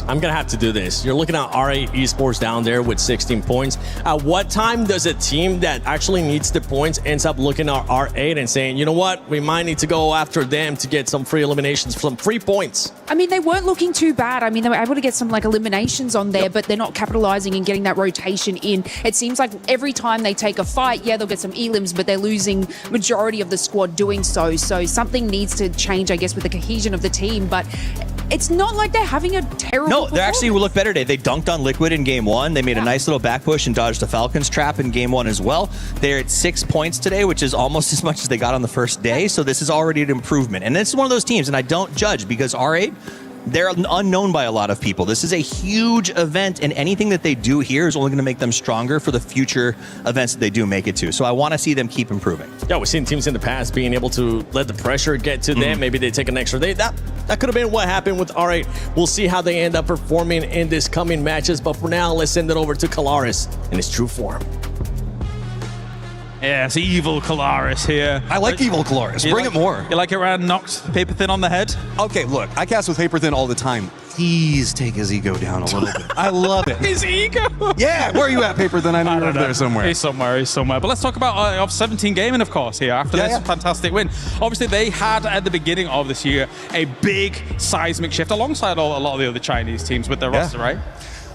I'm going to have to do this. You're looking at R8 Esports down there with 16 points. At what time does a team that actually needs the points ends up looking at R8 and saying, you know what, we might need to go after them to get some free eliminations, some free points? I mean, they weren't looking too bad. I mean, they were able to get some like eliminations on there, but they're not capitalizing and getting that rotation in. It seems like every time they take a fight, yeah, they'll get some elims, but they're losing majority of the squad doing so. So something needs to change, I guess, with the cohesion of the team. But it's not like they're having a terrible No, they actually look better today. They dunked on Liquid in game 1. They made a nice little back push and dodged the Falcons trap in game 1 as well. They're at 6 points today, which is almost as much as they got on the first day. So this is already an improvement. And this is one of those teams, and I don't judge because R8, they're unknown by a lot of people. This is a huge event, and anything that they do here is only going to make them stronger for the future events that they do make it to. So I want to see them keep improving. Yeah, we've seen teams in the past being able to let the pressure get to them. Maybe they take an extra day. That could have been what happened with R8. We'll see how they end up performing in this coming matches. But for now, let's send it over to Kalaris in his true form. Yes, evil Kalaris here. I like evil Kalaris. Bring it more. You like it around knocked Paper Thin on the head? Okay, look, I cast with Paper Thin all the time. Please take his ego down a little bit. I love it. His ego? Yeah, where are you at, Paper Thin? I know you're there somewhere. He's somewhere. But let's talk about of 17 Gaming, of course, here after this fantastic win. Obviously, they had at the beginning of this year a big seismic shift alongside a lot of the other Chinese teams with their roster, right?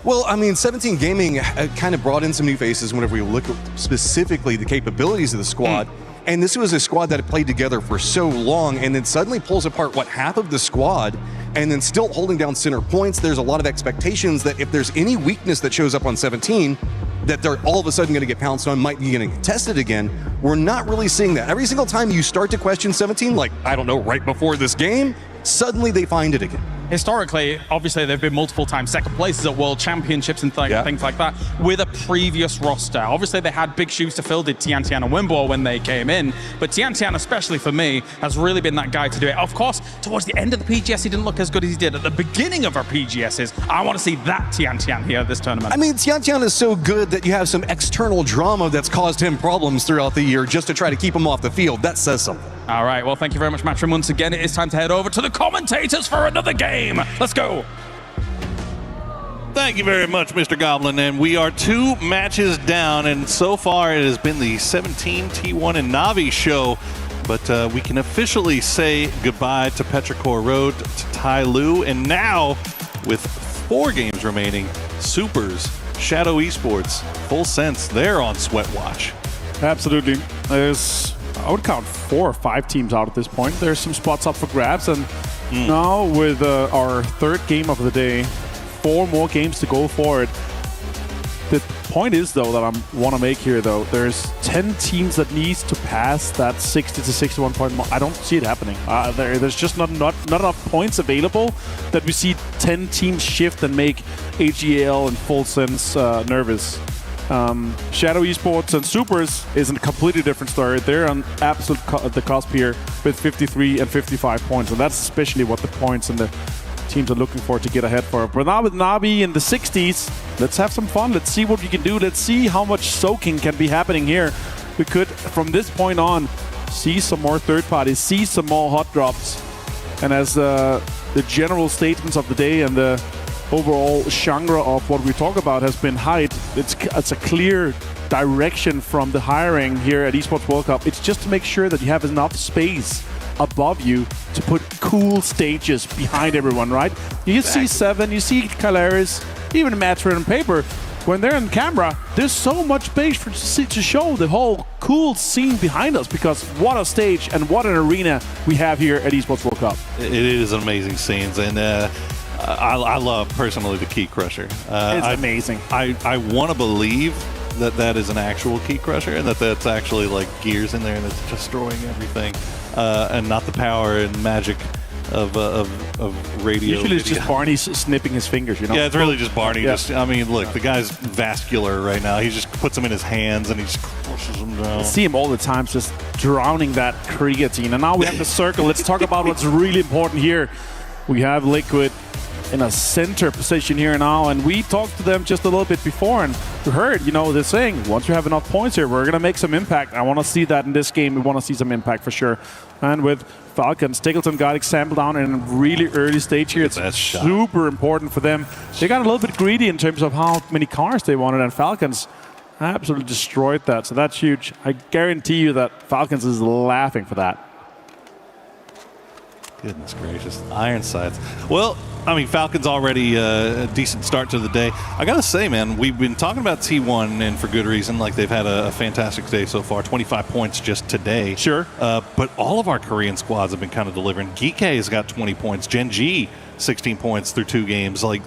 Well, I mean, 17 Gaming kind of brought in some new faces whenever we look at specifically the capabilities of the squad. And this was a squad that had played together for so long and then suddenly pulls apart half of the squad and then still holding down center points. There's a lot of expectations that if there's any weakness that shows up on 17, that they're all of a sudden going to get pounced on, might be getting tested again. We're not really seeing that. Every single time you start to question 17, like, I don't know, right before this game, suddenly they find it again. Historically, obviously, they've been multiple times second places at World Championships and things like that with a previous roster. Obviously, they had big shoes to fill, did Tiantian and Wimbo when they came in, but Tiantian, especially for me, has really been that guy to do it. Of course, towards the end of the PGS, he didn't look as good as he did at the beginning of our PGSs. I want to see that Tiantian here at this tournament. I mean, Tiantian is so good that you have some external drama that's caused him problems throughout the year just to try to keep him off the field. That says something. All right, well, thank you very much, Matchroom. Once again, it is time to head over to the commentators for another game. Let's go. Thank you very much, Mr. Goblin. And we are 2 matches down, and so far it has been the 17 T1 and Navi show. But we can officially say goodbye to Petrichor Road, to Tai Lu, and now with 4 games remaining, Supers, Shadow Esports, Full Sense, they're on Sweat Watch. Absolutely. There's, I would count 4 or 5 teams out at this point. There's some spots up for grabs, and now with our 3rd game of the day, 4 more games to go for it. The point is, though, that I want to make here, though, there's 10 teams that needs to pass that 60 to 61 point mark. I don't see it happening. There's just not enough points available that we see 10 teams shift and make AGL and Full Sense nervous. Shadow Esports and Supers is a completely different story. They're on absolute the cusp here with 53 and 55 points, and that's especially what the points and the teams are looking for to get ahead for. But now with Navi in the 60s, let's have some fun. Let's see what we can do. Let's see how much soaking can be happening here. We could, from this point on, see some more third parties, see some more hot drops. And as the general statements of the day and the overall genre of what we talk about has been hyped, it's a clear direction from the hiring here at Esports World Cup. It's just to make sure that you have enough space above you to put cool stages behind everyone, right? You see Seven, you see Kalaris, even Matter and Paper. When they're on camera, there's so much space to show the whole cool scene behind us, because what a stage and what an arena we have here at Esports World Cup. It is amazing scenes, and I love personally the Key Crusher. It's amazing. I want to believe that is an actual Key Crusher and that's actually like gears in there and it's destroying everything, and not the power and magic of radio. Usually it's just Barney snipping his fingers, you know? Yeah, it's really just Barney. Yeah. I mean, look, the guy's vascular right now. He just puts them in his hands and he just crushes them down. I see him all the time just drowning that creatine. And now we have the circle. Let's talk about what's really important here. We have Liquid in a center position here now, and we talked to them just a little bit before, and we heard, you know, they're saying, once you have enough points here, we're going to make some impact. I want to see that in this game. We want to see some impact for sure. And with Falcons, Tickleton got example down in a really early stage here. It's super important for them. They got a little bit greedy in terms of how many cars they wanted, and Falcons absolutely destroyed that. So that's huge. I guarantee you that Falcons is laughing for that. Goodness gracious. Iron sights. Well, I mean, Falcons already a decent start to the day. I got to say, man, we've been talking about T1, and for good reason. Like, they've had a fantastic day so far. 25 points just today. Sure. But all of our Korean squads have been kind of delivering. Geekay has got 20 points. Gen G, 16 points through 2 games. Like,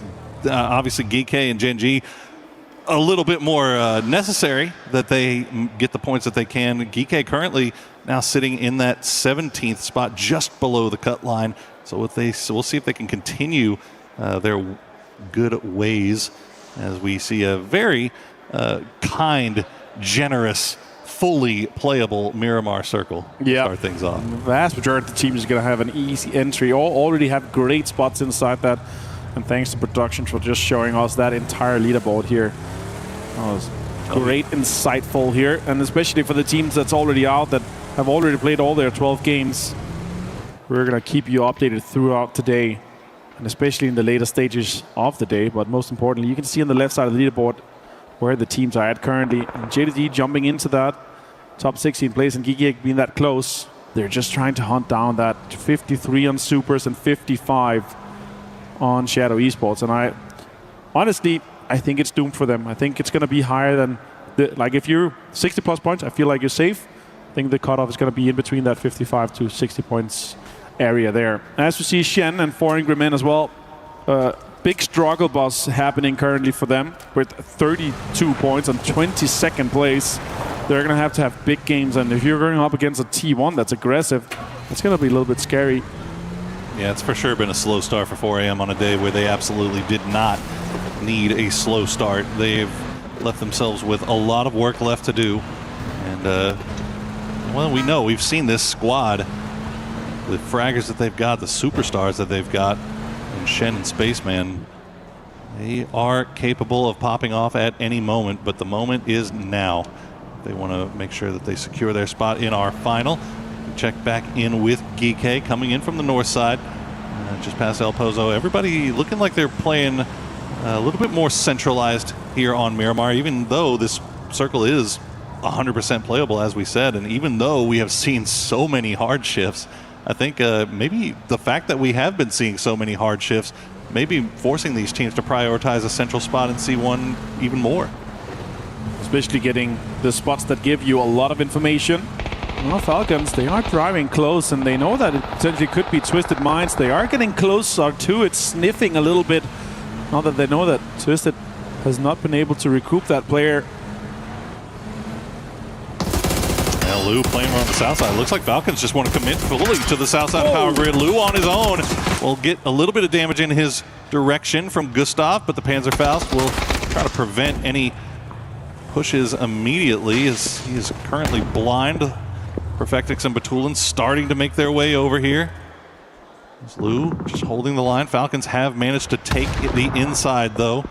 obviously, Geekay and Gen G, a little bit more necessary that they get the points that they can. Geekay currently now sitting in that 17th spot, just below the cut line. So we'll see if they can continue their good ways as we see a very kind, generous, fully playable Miramar circle to start things off. The vast majority of the team is going to have an easy entry. All already have great spots inside that. And thanks to production for just showing us that entire leaderboard here. That was great, insightful here. And especially for the teams that's already out, that have already played all their 12 games. We're going to keep you updated throughout today, and especially in the later stages of the day. But most importantly, you can see on the left side of the leaderboard where the teams are at currently. And JDG jumping into that top 16 place, and Geeky being that close. They're just trying to hunt down that 53 on Supers and 55 on Shadow Esports. And I think it's doomed for them. I think it's going to be higher than, like if you're 60 plus points, I feel like you're safe. I think the cutoff is going to be in between that 55 to 60 points area there. As we see Shen and Foreign Grimmen as well, big struggle bus happening currently for them with 32 points on 22nd place. They're going to have big games, and if you're going up against a T1 that's aggressive, it's going to be a little bit scary. Yeah, it's for sure been a slow start for 4 a.m. on a day where they absolutely did not need a slow start. They've left themselves with a lot of work left to do, and well, we've seen this squad, the fraggers that they've got, the superstars that they've got, and Shen and Spaceman, they are capable of popping off at any moment, but the moment is now. They want to make sure that they secure their spot in our final. Check back in with Geekay coming in from the north side, just past El Pozo. Everybody looking like they're playing a little bit more centralized here on Miramar, even though this circle is 100% playable, as we said, and even though we have seen so many hard shifts, I think maybe the fact that we have been seeing so many hard shifts maybe forcing these teams to prioritize a central spot in C1 even more. Especially getting the spots that give you a lot of information. Well, Falcons, they are driving close, and they know that it potentially could be Twisted Minds. They are getting closer to it, sniffing a little bit. Now that they know that Twisted has not been able to recoup that player. Lou playing on the south side. Looks like Falcons just want to commit fully to the south side of Power Grid. Lou on his own will get a little bit of damage in his direction from Gustav, but the Panzerfaust will try to prevent any pushes immediately as he is currently blind. Perfectix and Batulin starting to make their way over here. There's Lou just holding the line. Falcons have managed to take the inside though.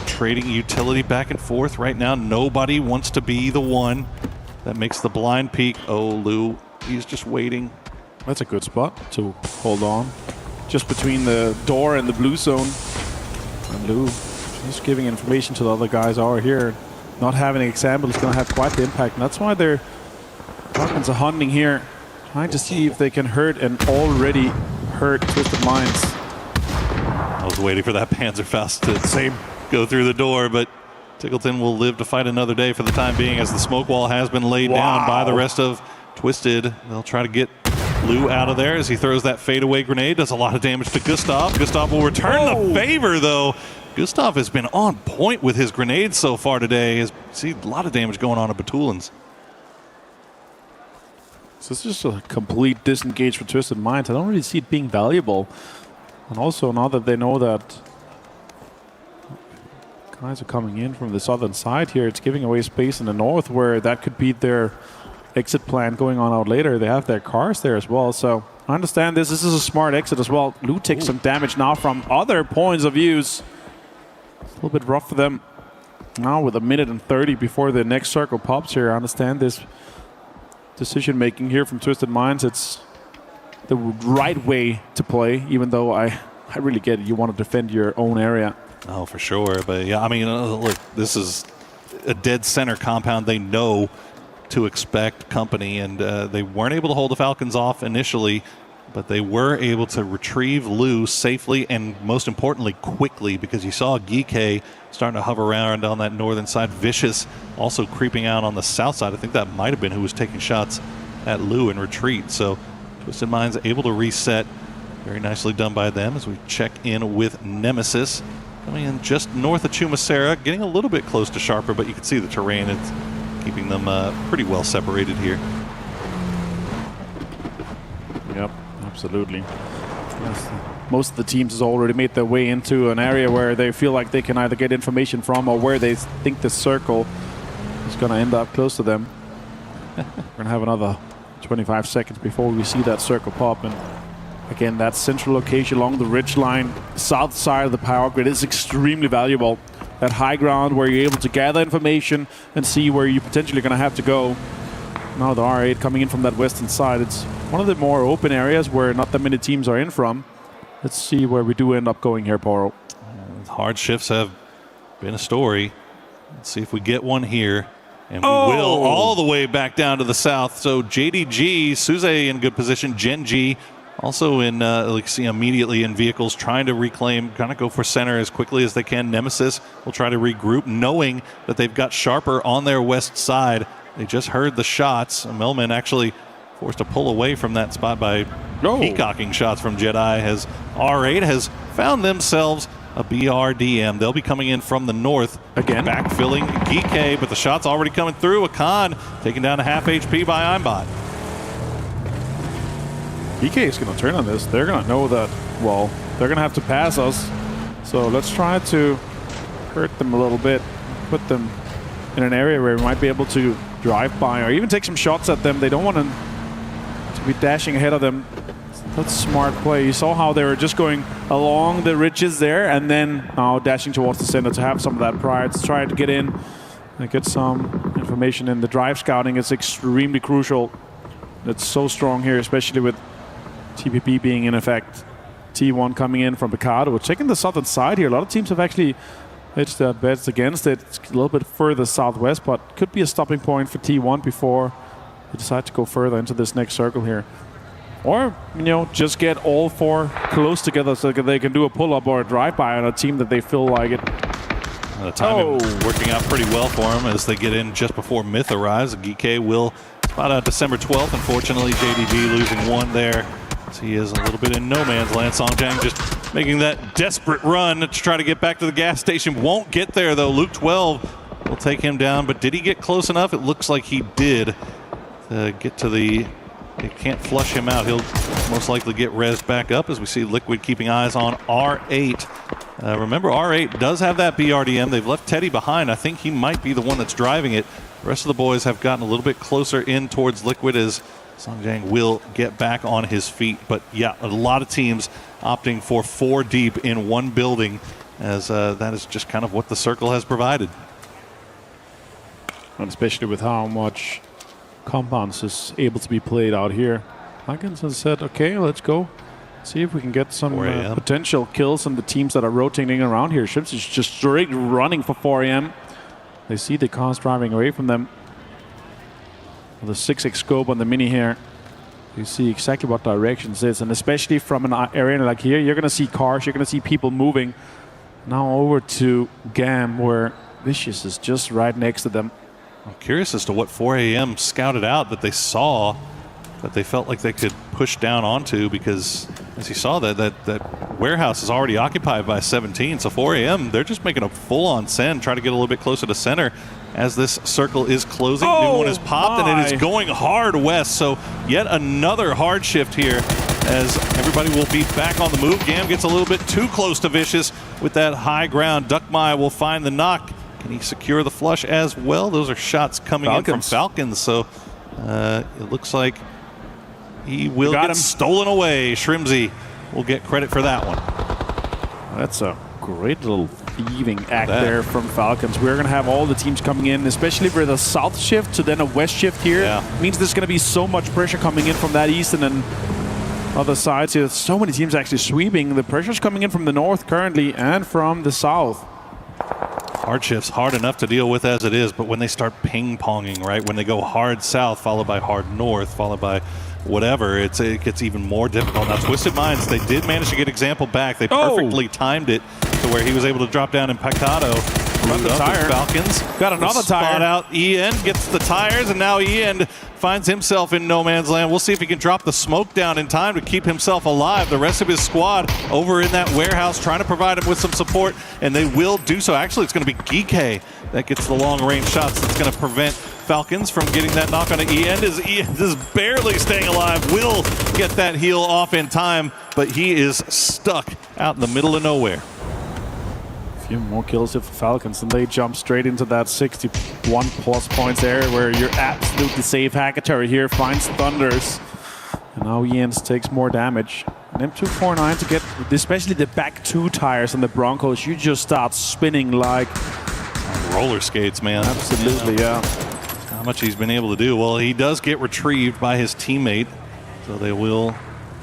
Trading utility back and forth right now. Nobody wants to be the one that makes the blind peek. Oh, Lou, he's just waiting. That's a good spot to hold on. Just between the door and the blue zone. And Lou just giving information to the other guys over here. Not having an example is going to have quite the impact. And that's why they're Falcons are hunting here, trying to see if they can hurt an already hurt Twisted Minds. I was waiting for that Panzerfaust to go through the door, but Tickleton will live to fight another day for the time being as the smoke wall has been laid down by the rest of Twisted. They'll try to get Lou out of there as he throws that fadeaway grenade. Does a lot of damage to Gustav. Gustav will return the favor, though. Gustav has been on point with his grenades so far today. See a lot of damage going on at Batulins. So this is just a complete disengage for Twisted Minds. I don't really see it being valuable. And also now that they know that guys are coming in from the southern side here, it's giving away space in the north where that could be their exit plan going on out later. They have their cars there as well. So I understand this. This is a smart exit as well. Lou takes some damage now from other points of views. It's a little bit rough for them now with 1:30 before the next circle pops here. I understand this decision making here from Twisted Minds. It's the right way to play, even though I really get it. You want to defend your own area. Oh, for sure. But yeah, I mean, look, this is a dead center compound. They know to expect company, and they weren't able to hold the Falcons off initially, but they were able to retrieve Lou safely and, most importantly, quickly, because you saw Geek starting to hover around on that northern side. Vicious also creeping out on the south side. I think that might have been who was taking shots at Lou in retreat. So Twisted Minds able to reset. Very nicely done by them as we check in with Nemesis. Coming in just north of Chumacera, getting a little bit close to Sharper, but you can see the terrain. It's keeping them pretty well separated here. Yep, absolutely. Yes. Most of the teams has already made their way into an area where they feel like they can either get information from or where they think the circle is going to end up close to them. We're going to have another 25 seconds before we see that circle pop. And again, that central location along the ridge line, south side of the power grid, is extremely valuable. That high ground where you're able to gather information and see where you're potentially going to have to go. Now the R8 coming in from that western side. It's one of the more open areas where not that many teams are in from. Let's see where we do end up going here, Poro. Hard shifts have been a story. Let's see if we get one here. And we will, all the way back down to the south. So JDG, Suze in good position, Gen G also in, like see immediately in vehicles, trying to reclaim, kind of go for center as quickly as they can. Nemesis will try to regroup, knowing that they've got Sharper on their west side. They just heard the shots. Melman actually forced to pull away from that spot by peacocking shots from Jedi, as R8 has found themselves a BRDM. They'll be coming in from the north. Again. Backfilling Geek, but the shot's already coming through. Akan taken down to half HP by Aimbot. EK is going to turn on this. They're going to know that, well, they're going to have to pass us. So let's try to hurt them a little bit. Put them in an area where we might be able to drive by or even take some shots at them. They don't want to be dashing ahead of them. That's smart play. You saw how they were just going along the ridges there and then now dashing towards the center to have some of that pride. Let's try to get in and get some information in. The drive scouting is extremely crucial. It's so strong here, especially with TPP being in effect. T1 coming in from Picardo. We're checking the southern side here. A lot of teams have actually hedged their bets against it. It's a little bit further southwest, but could be a stopping point for T1 before they decide to go further into this next circle here. Or, you know, just get all four close together so that they can do a pull-up or a drive-by on a team that they feel like it. The timing working out pretty well for them as they get in just before Myth arrives. Geek will spot out December 12th. Unfortunately, JDG losing one there. So he is a little bit in no man's land. Songjang just making that desperate run to try to get back to the gas station. Won't get there, though. Luke 12 will take him down. But did he get close enough? It looks like he did to get to the... They can't flush him out. He'll most likely get rezzed back up as we see Liquid keeping eyes on R8. Remember, R8 does have that BRDM. They've left Teddy behind. I think he might be the one that's driving it. The rest of the boys have gotten a little bit closer in towards Liquid as Songjang will get back on his feet. But yeah, a lot of teams opting for 4 deep in one building as that is just kind of what the circle has provided. And especially with how much compounds is able to be played out here. Huggins has said, okay, let's go see if we can get some potential kills on the teams that are rotating around here. Ships is just straight running for 4 AM. They see the cars driving away from them. With a 6x scope on the Mini here, you see exactly what directions is, and especially from an area like here, you're going to see cars, you're going to see people moving. Now over to GAM, where Vicious is just right next to them. I'm curious as to what 4 AM scouted out that they saw but they felt like they could push down onto, because as you saw, that warehouse is already occupied by 17. So 4 a.m., they're just making a full-on send, try to get a little bit closer to center as this circle is closing. New one is popped, and it is going hard west. So yet another hard shift here as everybody will be back on the move. Gam gets a little bit too close to Vicious with that high ground. Duckmai will find the knock. Can he secure the flush as well? Those are shots coming in from Falcons. So it looks like he will get stolen away. Shrimzy will get credit for that one. That's a great little thieving act there from Falcons. We're going to have all the teams coming in, especially for the south shift to then a west shift here. Means there's going to be so much pressure coming in from that eastern and other sides here. So many teams actually sweeping. The pressure's coming in from the north currently and from the south. Hard shifts, hard enough to deal with as it is, but when they start ping-ponging, right, when they go hard south, followed by hard north, followed by whatever, it gets even more difficult. Now, Twisted Minds, they did manage to get Example back. They perfectly timed it to where he was able to drop down in Pecado. Got the tire. Falcons. Got another tire. Spot out Ian, gets the tires, and now Ian finds himself in no man's land. We'll see if he can drop the smoke down in time to keep himself alive. The rest of his squad over in that warehouse trying to provide him with some support, and they will do so. Actually, it's going to be Geeke that gets the long-range shots that's going to prevent Falcons from getting that knock on Ian. Ian is barely staying alive. Will get that heal off in time, but he is stuck out in the middle of nowhere. Few more kills here for Falcons, and they jump straight into that 61 plus points there where you're absolutely safe. Hackatory here finds Thunders, and now Jens takes more damage. And M249 to get especially the back two tires on the Broncos, you just start spinning like roller skates, man. Absolutely, yeah. How much he's been able to do. Well, he does get retrieved by his teammate, so they will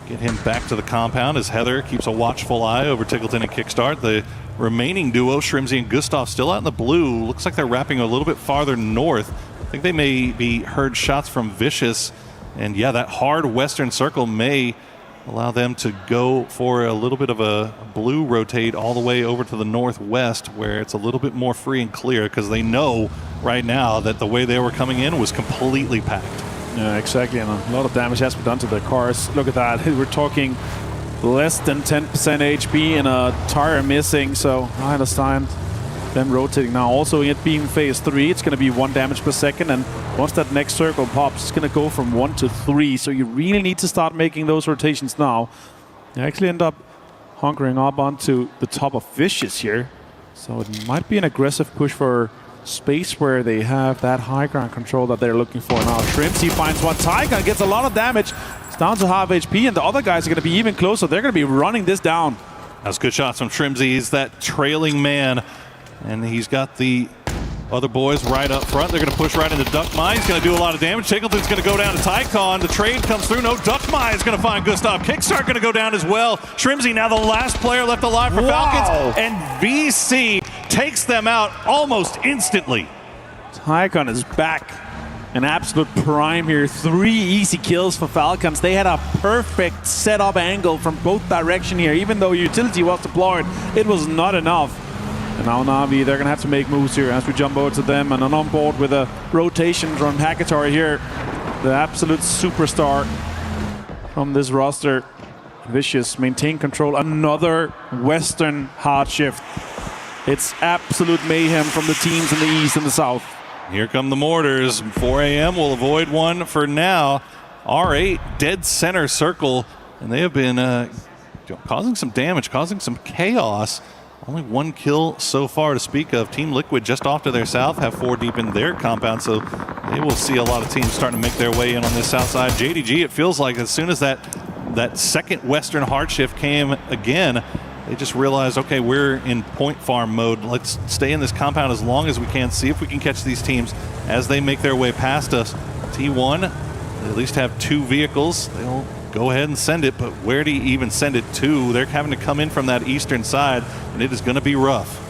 get him back to the compound as Heather keeps a watchful eye over Tickleton and Kickstart. The remaining duo, Shrimzy and Gustav, still out in the blue. Looks like they're wrapping a little bit farther north. I think they may be heard shots from Vicious. And yeah, that hard western circle may allow them to go for a little bit of a blue rotate all the way over to the northwest, where it's a little bit more free and clear, because they know right now that the way they were coming in was completely packed. Yeah, exactly, and a lot of damage has been done to their cars. Look at that. We're talking less than 10% HP and a tire missing, so I understand them rotating now. Also, it being phase 3, it's going to be 1 damage per second, and once that next circle pops, it's going to go from 1 to 3, so you really need to start making those rotations now. You actually end up hunkering up onto the top of Vicious here, so it might be an aggressive push for space where they have that high ground control that they're looking for now. Shrimzy finds one. Tiger gets a lot of damage. It's down to half HP, and the other guys are going to be even closer. They're going to be running this down. That's good shots from Shrimzy. He's that trailing man, and he's got the other boys right up front. They're going to push right into Duckmai. He's going to do a lot of damage. Tickleton's going to go down to Tycon. The trade comes through. No, Duckmai is going to find Gustav. Kickstart going to go down as well. Shrimzy now the last player left alive for Falcons, and VC takes them out almost instantly. Tycon is back. An absolute prime here. 3 easy kills for Falcons. They had a perfect setup angle from both directions here. Even though utility was deployed, it was not enough. And now Na'Vi, they're going to have to make moves here as we jump over to them. And on board with a rotation from Hackatory here. The absolute superstar from this roster. Vicious, maintain control. Another Western hard shift. It's absolute mayhem from the teams in the east and the south. Here come the mortars. 4 a.m. will avoid one for now. R8, dead center circle. And they have been causing some damage, causing some chaos. Only 1 kill so far to speak of. Team Liquid just off to their south have 4 deep in their compound, so they will see a lot of teams starting to make their way in on this south side. JDG, it feels like as soon as that second Western hard shift came again, they just realized, okay, we're in point farm mode. Let's stay in this compound as long as we can, see if we can catch these teams as they make their way past us. T1, they at least have 2 vehicles. They'll go ahead and send it, but where do you even send it to? They're having to come in from that eastern side, and it is going to be rough.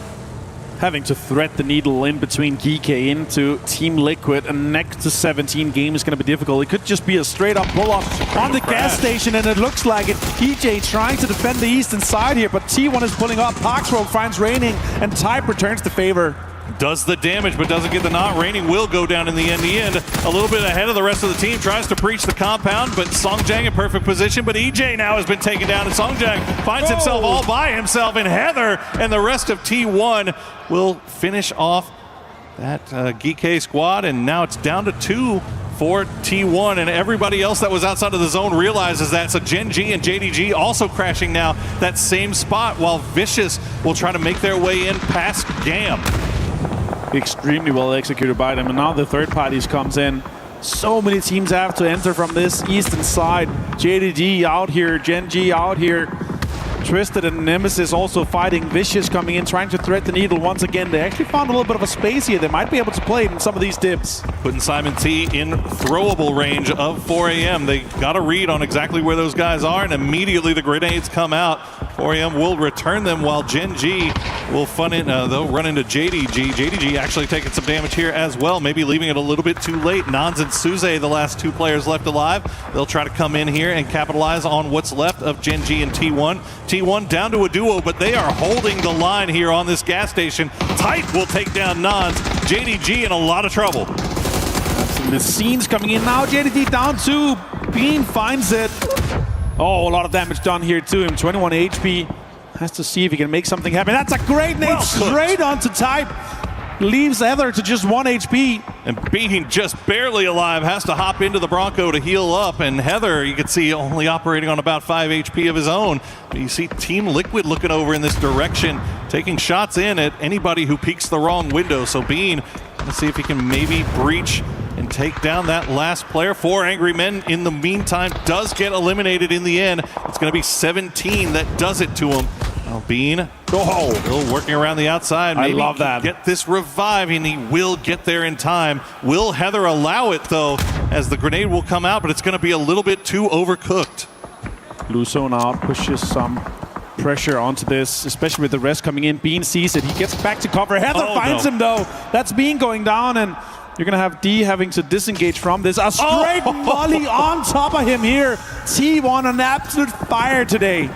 Having to thread the needle in between Geeke into Team Liquid and next to 17 game is going to be difficult. It could just be a straight up pull off on the gas station, and it looks like it. PJ trying to defend the eastern side here, but T1 is pulling up. Parksrogue finds Raining, and Type returns the favor. does the damage, but doesn't get the knot. Raining will go down in the end. A little bit ahead of the rest of the team, tries to breach the compound, but Songjang in perfect position. But EJ now has been taken down, and Songjang finds himself all by himself, and Heather and the rest of T1 will finish off that Geek squad, and now it's down to 2 for T1, and everybody else that was outside of the zone realizes that. So Gen G and JDG also crashing now that same spot, while Vicious will try to make their way in past GAM. Extremely well executed by them, and now the third parties comes in. So many teams have to enter from this eastern side. JDG out here, Gen G out here. Twisted and Nemesis also fighting. Vicious coming in, trying to thread the needle once again. They actually found a little bit of a space here. They might be able to play it in some of these dips. Putting Simon T in throwable range of 4AM. They got a read on exactly where those guys are, and immediately the grenades come out. 4AM will return them, while Gen G will they'll run into JDG. JDG actually taking some damage here as well, maybe leaving it a little bit too late. Nans and Suze, the last 2 players left alive. They'll try to come in here and capitalize on what's left of Gen G and T1. T1 down to a duo, but they are holding the line here on this gas station. Tight will take down Nans. JDG in a lot of trouble. The scenes coming in now. JDG down 2. Bean finds it. Oh, a lot of damage done here to him. 21 HP. Has to see if he can make something happen. That's a great nade straight onto Type. Leaves Heather to just 1 HP. And being just barely alive, has to hop into the Bronco to heal up. And Heather, you can see, only operating on about 5 HP of his own. But you see Team Liquid looking over in this direction, taking shots in at anybody who peeks the wrong window. So Bean, let's see if he can maybe breach and take down that last player. 4 Angry Men in the meantime does get eliminated in the end. It's going to be 17 that does it to him. Now Bean, still working around the outside. Maybe I love that. Get this revive, and he will get there in time. Will Heather allow it, though, as the grenade will come out, but it's going to be a little bit too overcooked. Blue zone out, pushes some pressure onto this, especially with the rest coming in. Bean sees it. He gets back to cover. Heather finds him, though. That's Bean going down, and you're going to have D having to disengage from this. A straight volley on top of him here. T1 on absolute fire today.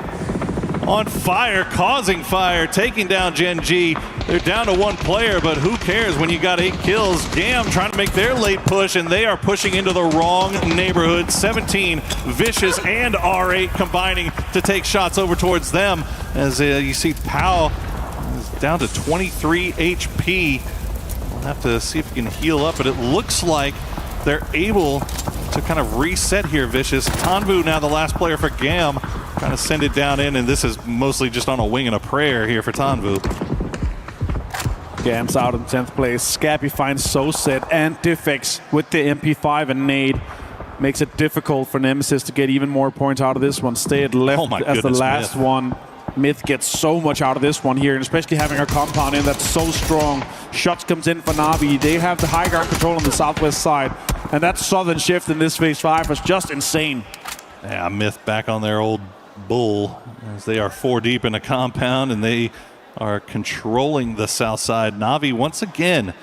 On fire, causing fire, taking down Gen G. They're down to 1 player, but who cares when you got 8 kills? GAM trying to make their late push, and they are pushing into the wrong neighborhood. 17, Vicious and R8 combining to take shots over towards them. As you see Powell is down to 23 HP. We'll have to see if he can heal up, but it looks like they're able to kind of reset here, Vicious. Tanvu now the last player for GAM. Trying to send it down in, and this is mostly just on a wing and a prayer here for Tanvu. GAM's out in 10th place. Scabby finds Soset and Diffex with the MP5 and nade. Makes it difficult for Nemesis to get even more points out of this one. Stay at left as the last one. Myth gets so much out of this one here, and especially having a compound in that's so strong. Shots comes in for Navi. They have the high ground control on the southwest side, and that southern shift in this phase 5 was just insane. Yeah, Myth back on their old bull, as they are 4 deep in a compound, and they are controlling the south side. Navi once again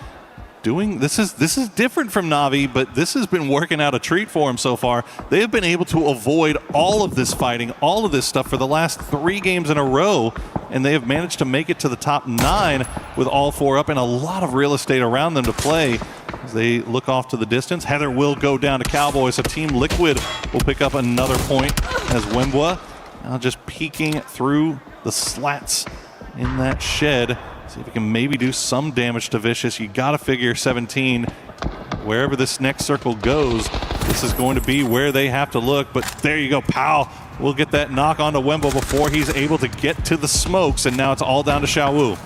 doing this is different from Navi, but this has been working out a treat for him so far. They have been able to avoid all of this fighting, all of this stuff for the last 3 games in a row, and they have managed to make it to the top 9 with all 4 up and a lot of real estate around them to play. As they look off to the distance, Heather will go down to Cowboys, so Team Liquid will pick up another point as Wembwa now just peeking through the slats in that shed. See if he can maybe do some damage to Vicious. You got to figure 17, wherever this next circle goes, this is going to be where they have to look. But there you go, Powell will get that knock onto Wembo before he's able to get to the smokes, and now it's all down to Xiaowu.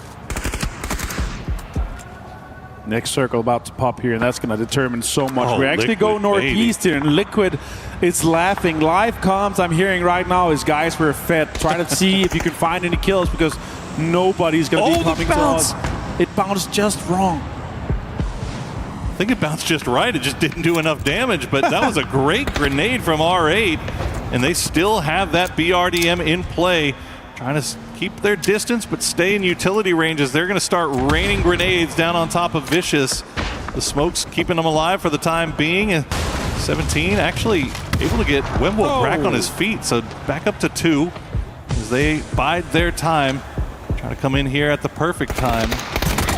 Next circle about to pop here, and that's going to determine so much. We actually go northeast here, and Liquid is laughing. Live comms I'm hearing right now is guys were fed. Try to see if you can find any kills, because nobody's going to be coming to us. It bounced just wrong. I think it bounced just right. It just didn't do enough damage, but that was a great grenade from R8, and they still have that BRDM in play. Trying to keep their distance, but stay in utility ranges. They're going to start raining grenades down on top of Vicious. The smoke's keeping them alive for the time being. And 17 actually able to get Wemble back on his feet, so back up to 2 as they bide their time. Trying to come in here at the perfect time.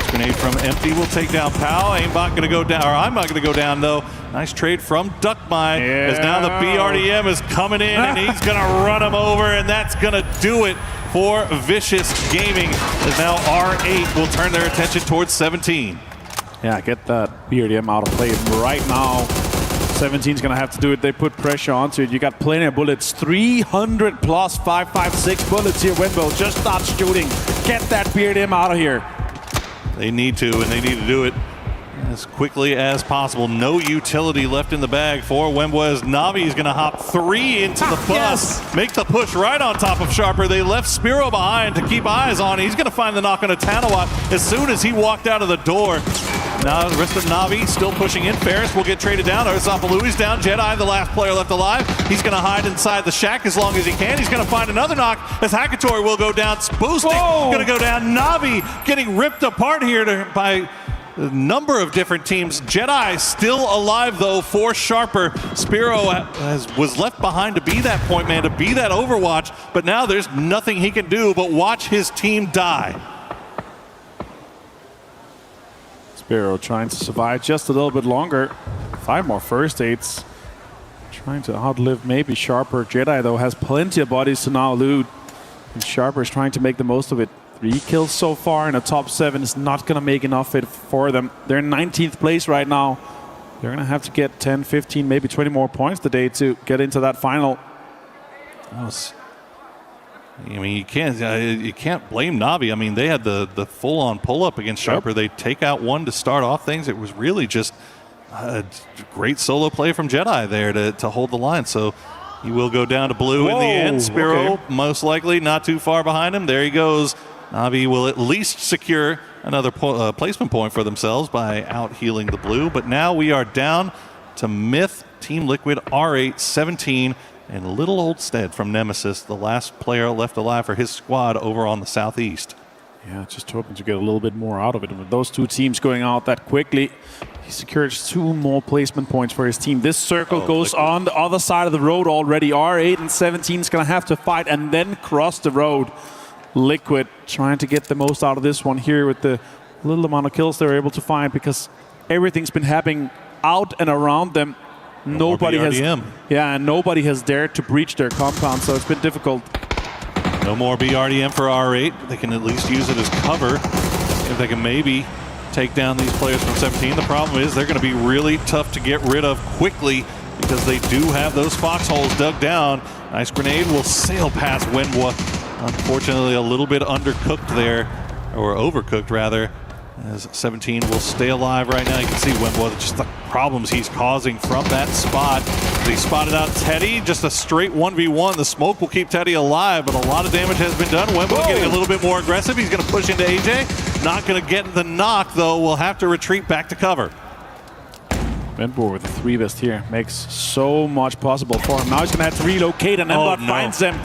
Nice grenade from Empty will take down Pau. Aimbot going to go down, or I'm not going to go down though. Nice trade from Duckmine. As now the BRDM is coming in and he's going to run him over, and that's going to do it for Vicious Gaming. As now R8 will turn their attention towards 17. Yeah, get that BRDM out of play right now. 17's gonna have to do it. They put pressure onto it. You got plenty of bullets. 300 plus 556 bullets here. Wimbo just start shooting. Get that BRDM out of here. They need to, and they need to do it as quickly as possible. No utility left in the bag for Wembo as Navi is going to hop 3 into the bus. Make the push right on top of Sharper. They left Spiro behind to keep eyes on. He's going to find the knock on a Tanawat as soon as he walked out of the door. Now the rest of Navi still pushing in. Ferris will get traded down. Arsapalui's down. Jedi, the last player left alive. He's going to hide inside the shack as long as he can. He's going to find another knock as Hakatori will go down. Boosting going to go down. Navi getting ripped apart here by a number of different teams. Jedi still alive though for Sharper. Spiro was left behind to be that point man, to be that Overwatch, but now there's nothing he can do but watch his team die. Spiro trying to survive just a little bit longer. 5 more first aids. Trying to outlive maybe Sharper. Jedi though has plenty of bodies to now loot. And Sharper is trying to make the most of it. 3 kills so far in the top 7 is not going to make enough for them. They're in 19th place right now. They're going to have to get 10, 15, maybe 20 more points today to get into that final. I mean, you can't blame Navi. I mean, they had the full-on pull-up against Sharper. They take out 1 to start off things. It was really just a great solo play from Jedi there to hold the line. So he will go down to blue in the end. Spiro most likely not too far behind him. There he goes. Navi will at least secure another placement point for themselves by out-healing the blue. But now we are down to Myth, Team Liquid, R8, 17, and Little Old Stead from Nemesis, the last player left alive for his squad over on the southeast. Yeah, just hoping to get a little bit more out of it. And with those 2 teams going out that quickly, he secures 2 more placement points for his team. This circle goes on the other side of the road already. R8 and 17 is going to have to fight and then cross the road. Liquid trying to get the most out of this one here with the little amount of kills they're able to find, because everything's been happening out and around them. Nobody has dared to breach their compound, so it's been difficult. No more BRDM for R8. They can at least use it as cover if they can maybe take down these players from 17. The problem is they're going to be really tough to get rid of quickly because they do have those foxholes dug down. Nice grenade will sail past Wenwa. Unfortunately, a little bit undercooked there, or overcooked rather, as 17 will stay alive right now. You can see Wenwa, just the problems he's causing from that spot. He spotted out Teddy, just a straight 1v1. The smoke will keep Teddy alive, but a lot of damage has been done. Wenwa getting a little bit more aggressive. He's going to push into AJ. Not going to get the knock, though. Will have to retreat back to cover. Wembo with the 3 best here makes so much possible for him. Now he's going to have to relocate, and Embot finds him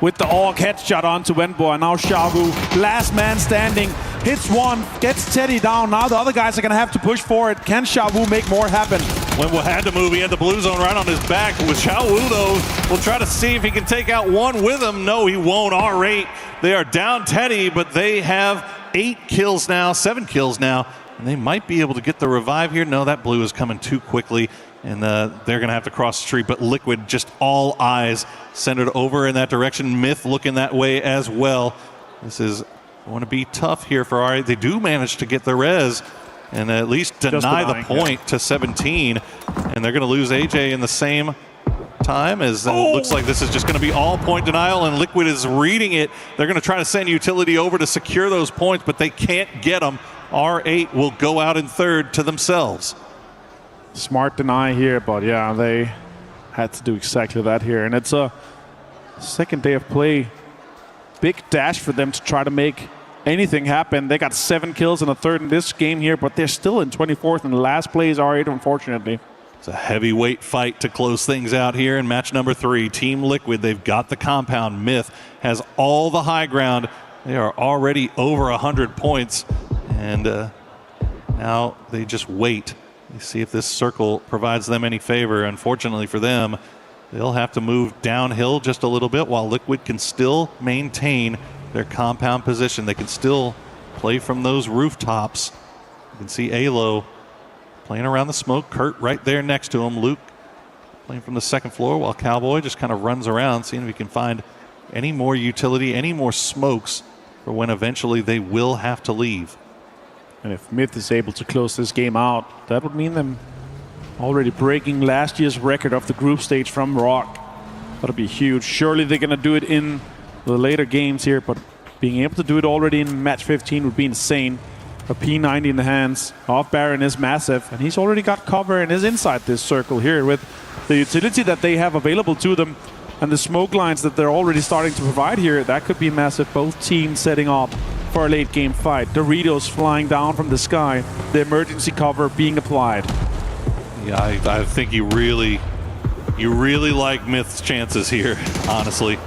with the AUG headshot onto Wenbo. And now Xiaowu, last man standing, hits 1, gets Teddy down. Now the other guys are going to have to push for it. Can Xiaowu make more happen? Wenbo had to move. He had the blue zone right on his back. With Xiaowu, though, will try to see if he can take out 1 with him. No, he won't. R8, they are down Teddy, but they have 8 kills now, 7 kills now. And they might be able to get the revive here. No, that blue is coming too quickly, and they're going to have to cross the street. But Liquid, just all eyes centered over in that direction. Myth looking that way as well. This is going to be tough here for R8. They do manage to get the res and at least deny the point to 17. And they're going to lose AJ in the same time, as it looks like this is just going to be all point denial, and Liquid is reading it. They're going to try to send utility over to secure those points, but they can't get them. R8 will go out in 3rd to themselves. Smart deny here, but yeah, they had to do exactly that here. And it's a second day of play. Big dash for them to try to make anything happen. They got 7 kills in the 3rd in this game here, but they're still in 24th, and the last play is R8, unfortunately. It's a heavyweight fight to close things out here in match number 3. Team Liquid, they've got the compound. Myth has all the high ground. They are already over 100 points. And now they just wait. You see if this circle provides them any favor. Unfortunately for them, they'll have to move downhill just a little bit while Liquid can still maintain their compound position. They can still play from those rooftops. You can see Alo playing around the smoke. Kurt right there next to him. Luke playing from the second floor while Cowboy just kind of runs around, seeing if he can find any more utility, any more smokes for when eventually they will have to leave. And if Myth is able to close this game out, that would mean them already breaking last year's record of the group stage from Rock. That'll be huge. Surely they're going to do it in the later games here, but being able to do it already in match 15 would be insane. A P90 in the hands of Baron is massive, and he's already got cover and is inside this circle here with the utility that they have available to them and the smoke lines that they're already starting to provide here. That could be massive. Both teams setting up for a late game fight. Doritos flying down from the sky. The emergency cover being applied. Yeah, I think you really like Myth's chances here, honestly.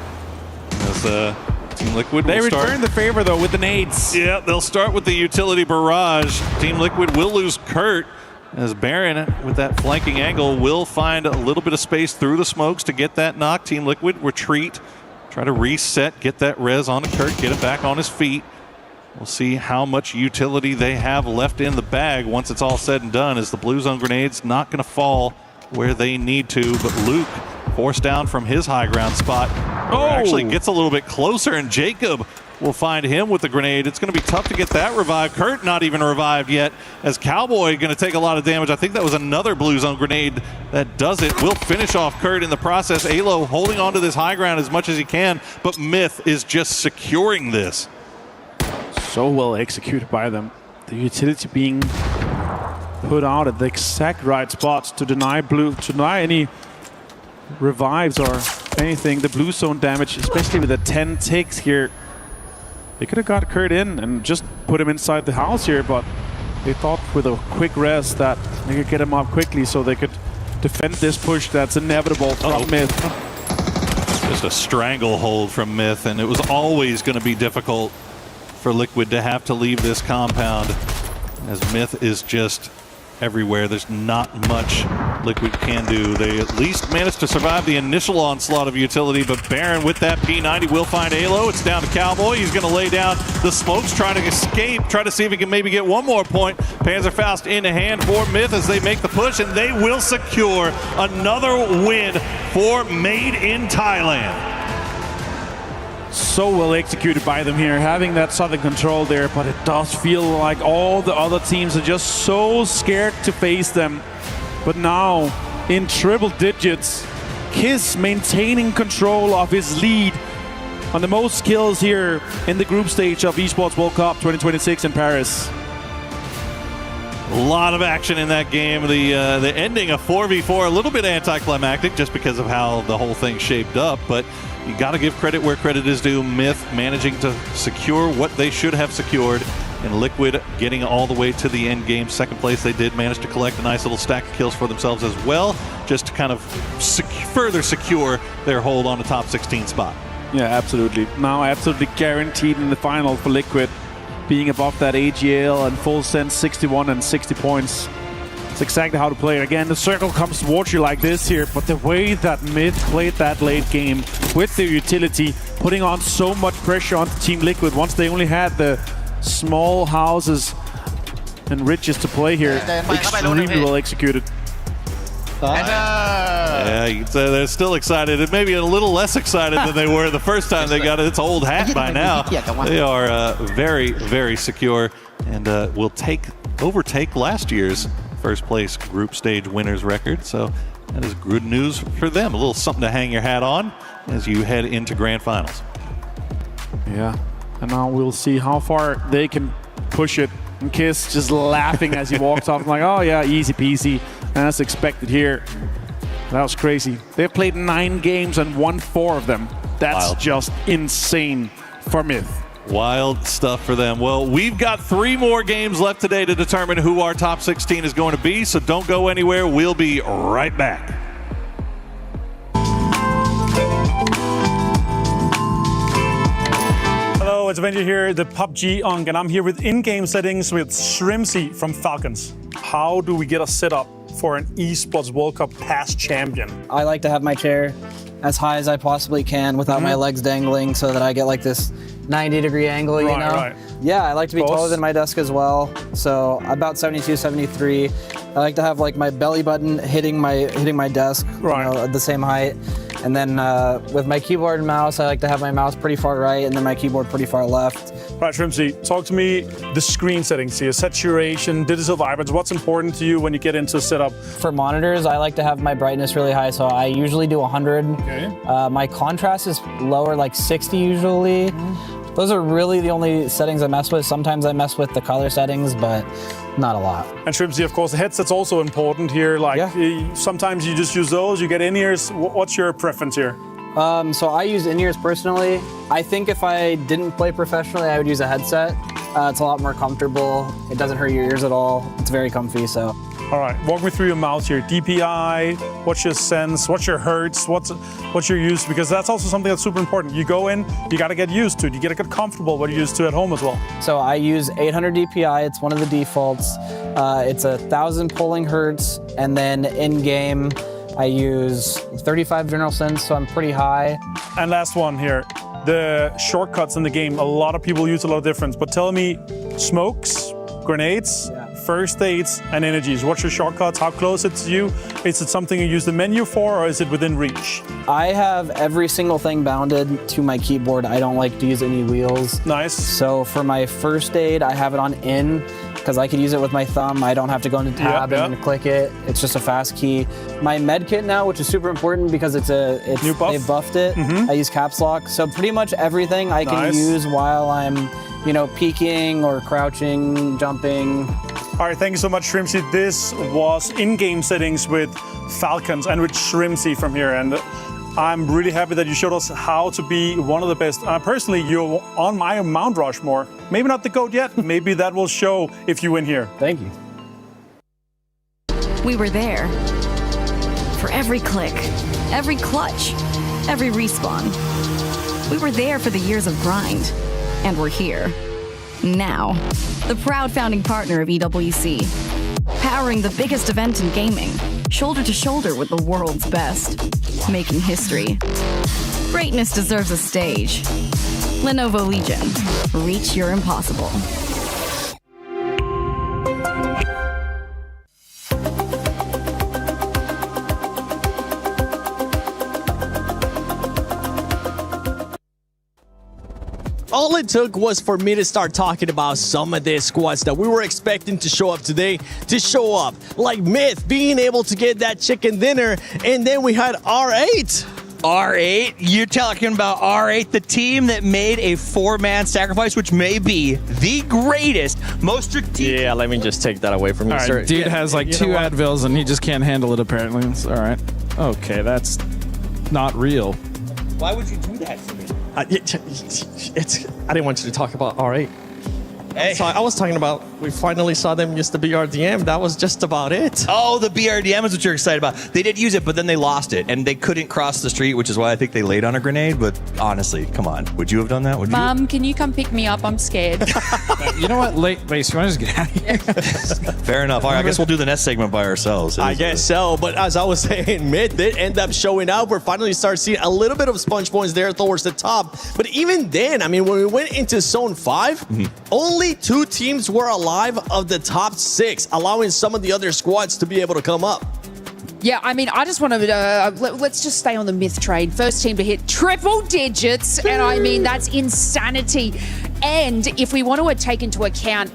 As Team Liquid they will start. return the favor though with the nades. Yeah, they'll start with the utility barrage. Team Liquid will lose Kurt, as Baron with that flanking angle will find a little bit of space through the smokes to get that knock. Team Liquid retreat, try to reset, get that res onto Kurt, get him back on his feet. We'll see how much utility they have left in the bag once it's all said and done, as the blue zone grenades not going to fall where they need to, but Luke forced down from his high ground spot. Actually gets a little bit closer, and Jacob will find him with the grenade. It's going to be tough to get that revived. Kurt not even revived yet, as Cowboy going to take a lot of damage. I think that was another blue zone grenade that does it. Will finish off Kurt in the process. Alo holding on to this high ground as much as he can, but Myth is just securing this. So well executed by them. The utility being put out at the exact right spots to deny any revives or anything. The blue zone damage, especially with the 10 ticks here. They could have got Kurt in and just put him inside the house here, but they thought with a quick rest that they could get him up quickly so they could defend this push that's inevitable from Myth. Just a stranglehold from Myth, and it was always going to be difficult for Liquid to have to leave this compound, as Myth is just everywhere. There's not much Liquid can do. They at least managed to survive the initial onslaught of utility, but Baron with that P90 will find Alo. It's down to Cowboy. He's going to lay down the smokes, trying to escape, try to see if he can maybe get one more point. Panzerfaust in hand for Myth as they make the push, and they will secure another win for Made in Thailand. So well executed by them here, having that southern control there, but it does feel like all the other teams are just so scared to face them. But now, in triple digits, Kiss maintaining control of his lead on the most kills here in the group stage of Esports World Cup 2026 in Paris. A lot of action in that game. The ending of 4v4, a little bit anticlimactic just because of how the whole thing shaped up, but you got to give credit where credit is due. Myth managing to secure what they should have secured, and Liquid getting all the way to the end game. Second place, they did manage to collect a nice little stack of kills for themselves as well, just to kind of further secure their hold on the top 16 spot. Yeah, absolutely. Now absolutely guaranteed in the final for Liquid, being above that AGL and full sense 61 and 60 points. It's exactly how to play it. Again, the circle comes towards you like this here, but the way that Myth played that late game with the utility, putting on so much pressure onto Team Liquid once they only had the small houses and riches to play here. Extremely well executed. Yeah, you can say they're still excited, and maybe a little less excited than they were the first time they got its old hat by now. They are very, very secure, and will overtake last year's first place group stage winners record. So that is good news for them. A little something to hang your hat on as you head into grand finals. Yeah, and now we'll see how far they can push it. And Kiss just laughing as he walks off. I'm like, oh yeah, easy peasy. As expected here. That was crazy. They've played 9 games and won 4 of them. That's just insane for Myth. Wild stuff for them. Well, we've got 3 more games left today to determine who our top 16 is going to be, so don't go anywhere. We'll be right back. Hello, it's Avenger here, the PUBG Unk, and I'm here with in-game settings with Shrimsy from Falcons. How do we get a setup for an Esports World Cup past champion? I like to have my chair as high as I possibly can without my legs dangling, so that I get like this 90-degree angle, you know? Right. Yeah, I like to be Close. taller than my desk as well. So about 72, 73. I like to have like my belly button hitting my desk, you know, at the same height. And then with my keyboard and mouse, I like to have my mouse pretty far right and then my keyboard pretty far left. Right, Shrimpsy, talk to me the screen settings here, saturation, digital vibrance. What's important to you when you get into a setup? For monitors, I like to have my brightness really high, so I usually do 100. Okay. My contrast is lower, like 60 usually. Those are really the only settings I mess with. Sometimes I mess with the color settings, but not a lot. And Shrimpsy, of course, the headset's also important here. Like sometimes you just use those, you get in-ears. What's your preference here? So I use in-ears personally. I think if I didn't play professionally, I would use a headset. It's a lot more comfortable. It doesn't hurt your ears at all. It's very comfy, so. All right, walk me through your mouse here. DPI, what's your sense, what's your hertz, what's your use? Because that's also something that's super important. You go in, you gotta get used to it. You gotta get comfortable what you're used to at home as well. So I use 800 DPI, it's one of the defaults. It's 1,000 polling hertz, and then in-game, I use 35 general sense, so I'm pretty high. And last one here, the shortcuts in the game. A lot of people use a lot of difference, but tell me, smokes, grenades, first aids, and energies. What's your shortcuts? How close it's to you? Is it something you use the menu for, or is it within reach? I have every single thing bounded to my keyboard. I don't like to use any wheels. Nice. So for my first aid, I have it on in, because I could use it with my thumb. I don't have to go into tab and then click it. It's just a fast key. My med kit now, which is super important because New buff? they've buffed it. I use caps lock. So pretty much everything I can use while I'm, you know, peeking or crouching, jumping. All right, thank you so much, Shrimpsy. This was in-game settings with Falcons and with Shrimpsy from here. And I'm really happy that you showed us how to be one of the best. Personally, you're on my Mount Rushmore. Maybe not the GOAT yet. Maybe that will show if you win here. Thank you. We were there for every click, every clutch, every respawn. We were there for the years of grind, and we're here now. The proud founding partner of EWC, powering the biggest event in gaming, shoulder to shoulder with the world's best, making history. Greatness deserves a stage. Lenovo Legion, reach your impossible. All it took was for me to start talking about some of the squads that we were expecting to show up today to show up. Like Myth being able to get that chicken dinner, and then we had R8. R8? You're talking about R8, the team that made a 4-man sacrifice, which may be the greatest, most strategic. Yeah, let me just take that away from you, sir. Dude has like 2 Advils and he just can't handle it apparently. It's all right. Okay, that's not real. Why would you do that to me? I didn't want you to talk about R8. Hey. So I was talking about, we finally saw them use the BRDM. That was just about it. Oh, the BRDM is what you're excited about. They did use it, but then they lost it, and they couldn't cross the street, which is why I think they laid on a grenade. But honestly, come on. Would you have done that? Would you? Mom, can you come pick me up? I'm scared. You know what? Lace, you want to just get out of here? Fair enough. All right, I guess we'll do the next segment by ourselves. I guess so, but as I was saying, Myth did end up showing up. We're finally starting to see a little bit of sponge points there towards the top. But even then, I mean, when we went into Zone 5, only 2 teams were alive of the top 6, allowing some of the other squads to be able to come up. Yeah, I mean, I just want to, let's just stay on the Myth train. First team to hit triple digits, and I mean, that's insanity. And if we want to take into account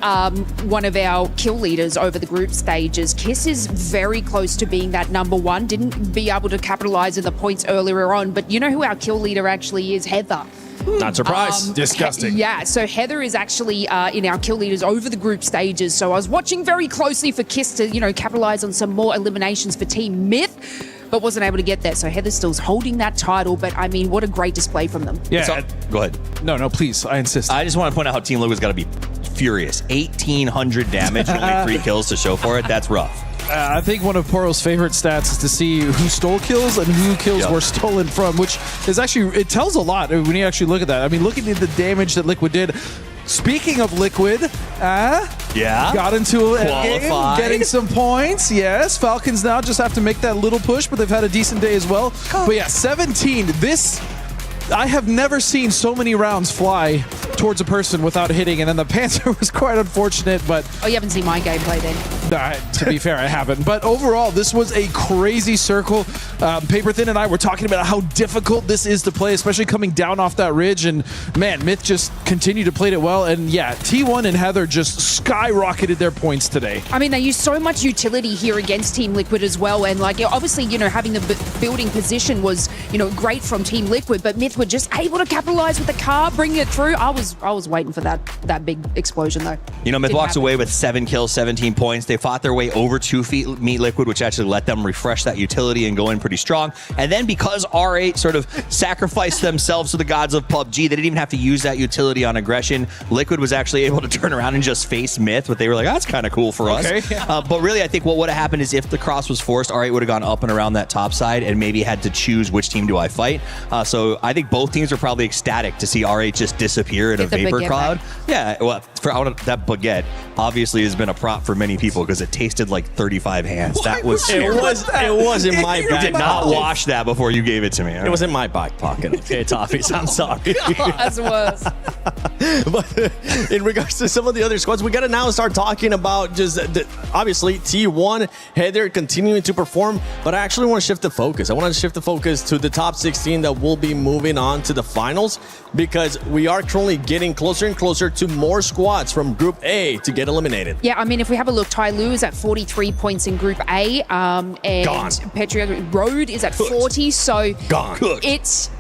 one of our kill leaders over the group stages, Kiss is very close to being that #1. Didn't be able to capitalize in the points earlier on, but you know who our kill leader actually is? Heather. Not surprised. Disgusting. Yeah, so Heather is actually in our kill leaders over the group stages. So I was watching very closely for Kiss to, you know, capitalize on some more eliminations for Team Myth, but wasn't able to get there. So Heather's still holding that title, but I mean, what a great display from them. Yeah. Go ahead. No, please. I insist. I just want to point out how Team Logo's got to be furious. 1,800 damage and only 3 kills to show for it. That's rough. I think one of Poro's favorite stats is to see who stole kills and who kills were stolen from, which is actually, it tells a lot when you actually look at that. I mean, looking at the damage that Liquid did. Speaking of Liquid, got into a game, getting some points. Yes, Falcons now just have to make that little push, but they've had a decent day as well. But yeah, 17. This I have never seen so many rounds fly towards a person without hitting, and then the Panther was quite unfortunate, but... Oh, you haven't seen my gameplay then? To be fair, I haven't. But overall, this was a crazy circle. Paper Thin and I were talking about how difficult this is to play, especially coming down off that ridge, and man, Myth just continued to play it well, and yeah, T1 and Heather just skyrocketed their points today. I mean, they used so much utility here against Team Liquid as well, and like, obviously, you know, having the building position was, you know, great from Team Liquid, but Myth were just able to capitalize with the car, bring it through. I was waiting for that big explosion though. You know, Myth walks away with 7 kills, 17 points. They fought their way over 2 feet Meet Liquid, which actually let them refresh that utility and go in pretty strong. And then because R8 sort of sacrificed themselves to the gods of PUBG, they didn't even have to use that utility on aggression. Liquid was actually able to turn around and just face Myth, but they were like, oh, that's kind of cool for us. But really, I think what would have happened is if the cross was forced, R8 would have gone up and around that top side and maybe had to choose which team do I fight. So I think both teams are probably ecstatic to see R8 just disappear in a vapor cloud. Yeah, well, that baguette obviously has been a prop for many people because it tasted like 35 hands. That was it was in my back. Did not wash that before you gave it to me. It was in my back pocket. Okay, Toffees, I'm sorry. As it was. But in regards to some of the other squads, we got to now start talking about just obviously T1, Heather continuing to perform, but I actually want to shift the focus. I want to shift the focus to the top 16 that will be moving on to the finals, because we are currently getting closer and closer to more squads from Group A to get eliminated. Yeah, I mean, if we have a look, Tai Lu is at 43 points in Group A, and Petria Road is at 40, so it's...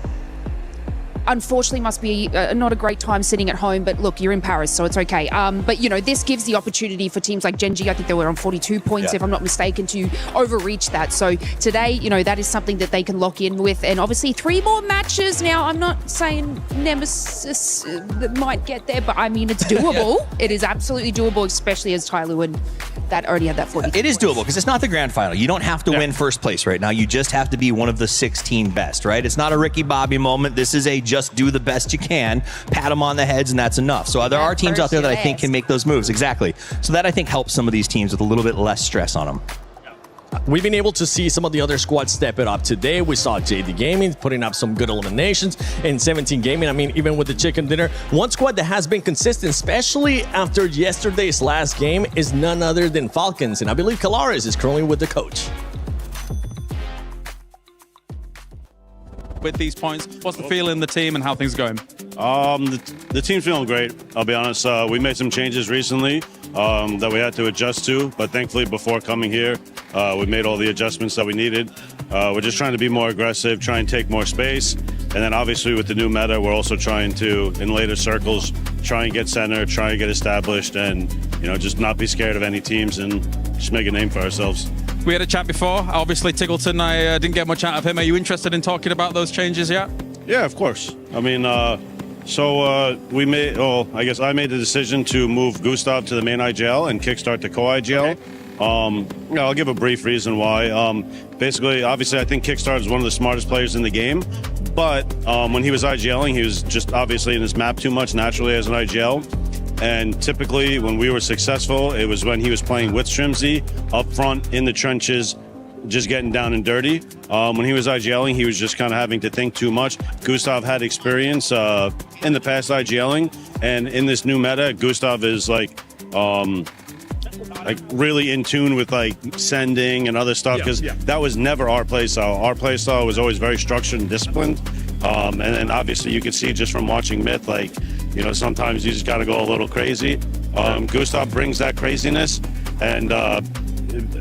Unfortunately, must be not a great time sitting at home, but look, you're in Paris, so it's okay. But, you know, this gives the opportunity for teams like Gen G, I think they were on 42 points, if I'm not mistaken, to overreach that. So today, you know, that is something that they can lock in with. And obviously, 3 more matches. Now, I'm not saying Nemesis might get there, but I mean, it's doable. It is absolutely doable, especially as Tai Lu and that already had that 42 It is doable because it's not the grand final. You don't have to win first place right now. You just have to be one of the 16 best, right? It's not a Ricky Bobby moment. This is a just do the best you can, pat them on the heads, and that's enough. So there are teams out there that I think can make those moves. Exactly. So that I think helps some of these teams with a little bit less stress on them. We've been able to see some of the other squads step it up today. We saw JD Gaming putting up some good eliminations, and 17 Gaming, I mean, even with the chicken dinner. One squad that has been consistent, especially after yesterday's last game, is none other than Falcons, and I believe Calares is currently with the coach. With these points, what's the feel in the team and how things are going? The team's feeling great, I'll be honest. We made some changes recently that we had to adjust to, but thankfully before coming here, we made all the adjustments that we needed. We're just trying to be more aggressive, try and take more space, and then obviously with the new meta, we're also trying to, in later circles, try and get center, try and get established, and you know, just not be scared of any teams and just make a name for ourselves. We had a chat before. Obviously, Tiggleton, I didn't get much out of him. Are you interested in talking about those changes yet? Yeah, of course. I mean, we made, I guess I made the decision to move Gustav to the main IGL and kickstart the co-IGL. Okay. I'll give a brief reason why. Basically, obviously, I think Kickstart is one of the smartest players in the game, but when he was IGLing, he was just obviously in his map too much naturally as an IGL. And typically, when we were successful, it was when he was playing with Shrimzy up front in the trenches, just getting down and dirty. When he was IGLing, he was just kind of having to think too much. Gustav had experience in the past IGLing, and in this new meta, Gustav is like really in tune with like sending and other stuff, because that was never our playstyle. Our playstyle was always very structured and disciplined. And obviously, you can see just from watching Myth, like, you know, sometimes you just got to go a little crazy. Gustav brings that craziness, and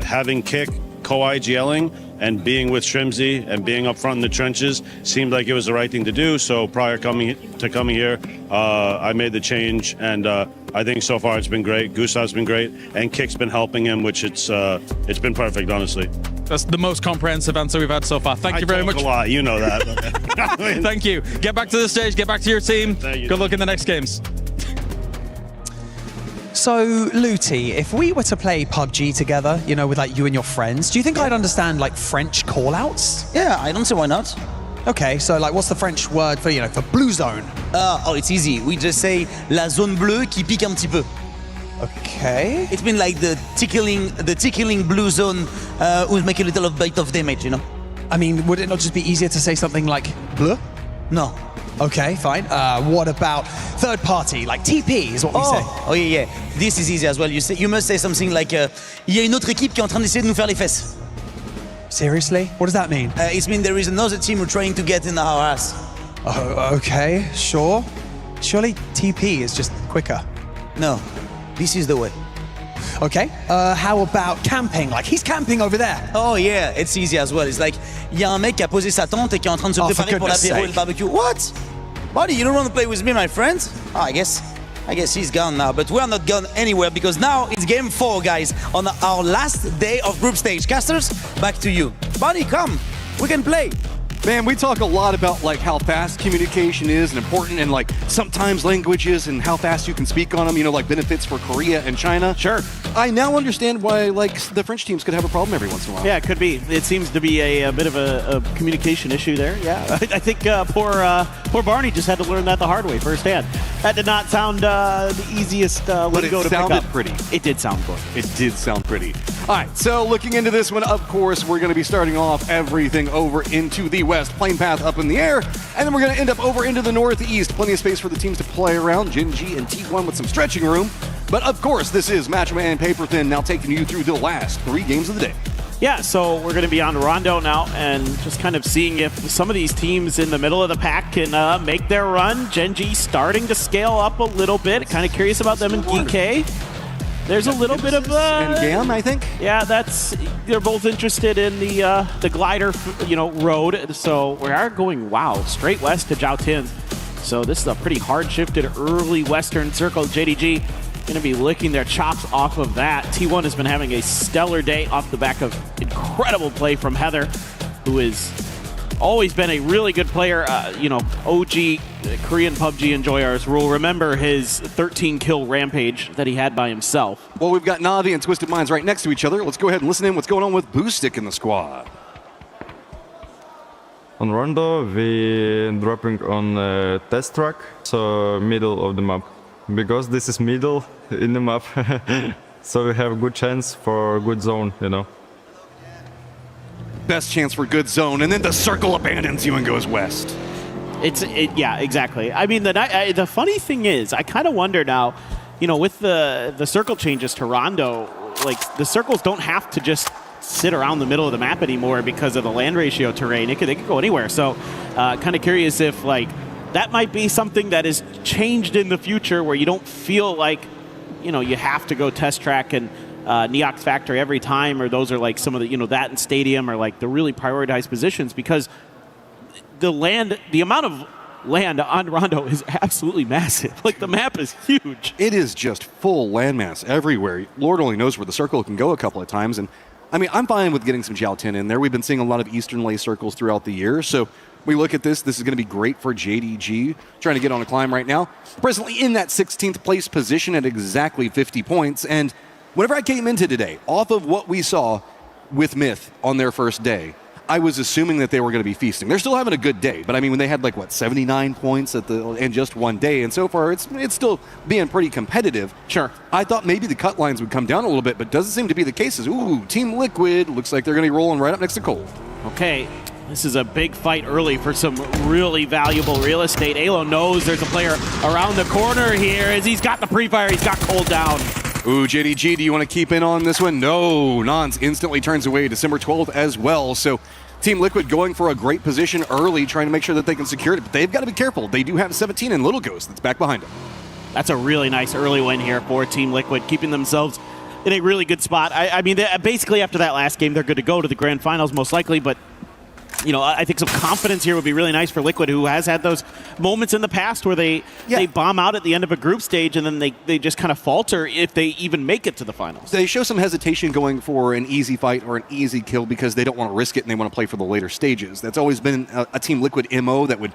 having Kick co-IGLing and being with Shrimzy and being up front in the trenches seemed like it was the right thing to do. So prior coming here, I made the change, and I think so far it's been great. Gustav's been great, and Kick's been helping him, which it's been perfect, honestly. That's the most comprehensive answer we've had so far. Thank you very much. A lot, you know that. Thank you. Get back to the stage. Get back to your team. Good luck in the next games. So, Luti, if we were to play PUBG together, you know, with like you and your friends, do you think I'd understand like French call-outs? Yeah, I don't see why not. Okay, so like what's the French word for, you know, for blue zone? Oh, it's easy. We just say la zone bleue qui pique un petit peu. Okay. It's been like the tickling blue zone will make a little bit of damage, you know? I mean, would it not just be easier to say something like bleu? No. Okay, fine. What about third party, like TP is what we say? Oh yeah. This is easy as well. You must say something like, il y a une autre équipe qui est en train d'essayer de nous faire les fesses. Seriously? What does that mean? It means there is another team who trying to get in our ass. Oh, okay, sure. Surely TP is just quicker. No, this is the way. Okay, how about camping? Like, he's camping over there. Oh yeah, it's easy as well. It's like, il y a un mec qui a posé sa tente et qui est en train de se préparer pour l'apéro et le barbecue. What? Buddy, you don't want to play with me, my friend? Oh, I guess he's gone now, but we are not gone anywhere because now it's game 4, guys, on our last day of group stage. Casters, back to you. Buddy, come, we can play. Man, we talk a lot about like how fast communication is and important, and like sometimes languages and how fast you can speak on them, you know, like benefits for Korea and China. Sure. I now understand why like the French teams could have a problem every once in a while. Yeah, it could be. It seems to be a bit of a communication issue there. Yeah, I think poor Barney just had to learn that the hard way firsthand. That did not sound the easiest lingo to pick up. But it sounded pretty. It did sound good. It did sound pretty. All right, so looking into this one, of course, we're going to be starting off everything over into the west, plane path up in the air, and then we're going to end up over into the northeast. Plenty of space for the teams to play around, Gen G and T1 with some stretching room. But of course, this is Matchman Paper Thin, now taking you through the last 3 games of the day. Yeah, so we're going to be on Rondo now and just kind of seeing if some of these teams in the middle of the pack can make their run. Gen G starting to scale up a little bit. Kind of curious about them in DK. There's a little bit of and Gam, I think. Yeah, they're both interested in the glider, road. So we are going straight west to Jiaotin. So this is a pretty hard shifted early western circle. JDG going to be licking their chops off of that. T1 has been having a stellar day off the back of incredible play from Heather, who has always been a really good player. OG Korean PUBG enjoyers will remember his 13-kill rampage that he had by himself. Well, we've got Navi and Twisted Minds right next to each other. Let's go ahead and listen in what's going on with Boostic in the squad. On Rondo, we dropping on test track, so middle of the map. Because this is middle in the map, so we have a good chance for a good zone, Best chance for good zone, and then the circle abandons you and goes west. Yeah, exactly. I mean, the funny thing is, I kind of wonder now, with the circle changes to Rondo, like the circles don't have to just sit around the middle of the map anymore because of the land ratio terrain. They could go anywhere. So, kind of curious if that might be something that is changed in the future, where you don't feel like you have to go test track and Neox Factory every time, or those are like some of the that in Stadium are like the really prioritized positions, because the amount of land on Rondo is absolutely massive. Like the map is huge. It is just full landmass everywhere. Lord only knows where the circle can go a couple of times, and I mean, I'm fine with getting some Jiaotin in there. We've been seeing a lot of Eastern Lay circles throughout the year, so we look at this. This is going to be great for JDG, trying to get on a climb right now. Presently in that 16th place position at exactly 50 points. And whenever I came into today, off of what we saw with Myth on their first day, I was assuming that they were going to be feasting. They're still having a good day, but I mean, when they had 79 points in just one day, and so far it's still being pretty competitive. Sure. I thought maybe the cut lines would come down a little bit, but doesn't seem to be the case. Ooh, Team Liquid looks like they're going to be rolling right up next to Cold. Okay. This is a big fight early for some really valuable real estate. Alo knows there's a player around the corner here as he's got the pre-fire. He's got Cold down. Ooh, JDG, do you want to keep in on this one? No. Nons instantly turns away December 12th as well. So Team Liquid going for a great position early, trying to make sure that they can secure it. But they've got to be careful. They do have 17 and Little Ghost that's back behind them. That's a really nice early win here for Team Liquid, keeping themselves in a really good spot. I mean, basically after that last game, they're good to go to the grand finals most likely, but I think some confidence here would be really nice for Liquid, who has had those moments in the past where they bomb out at the end of a group stage and then they just kind of falter if they even make it to the finals. They show some hesitation going for an easy fight or an easy kill because they don't want to risk it and they want to play for the later stages. That's always been a Team Liquid MO that would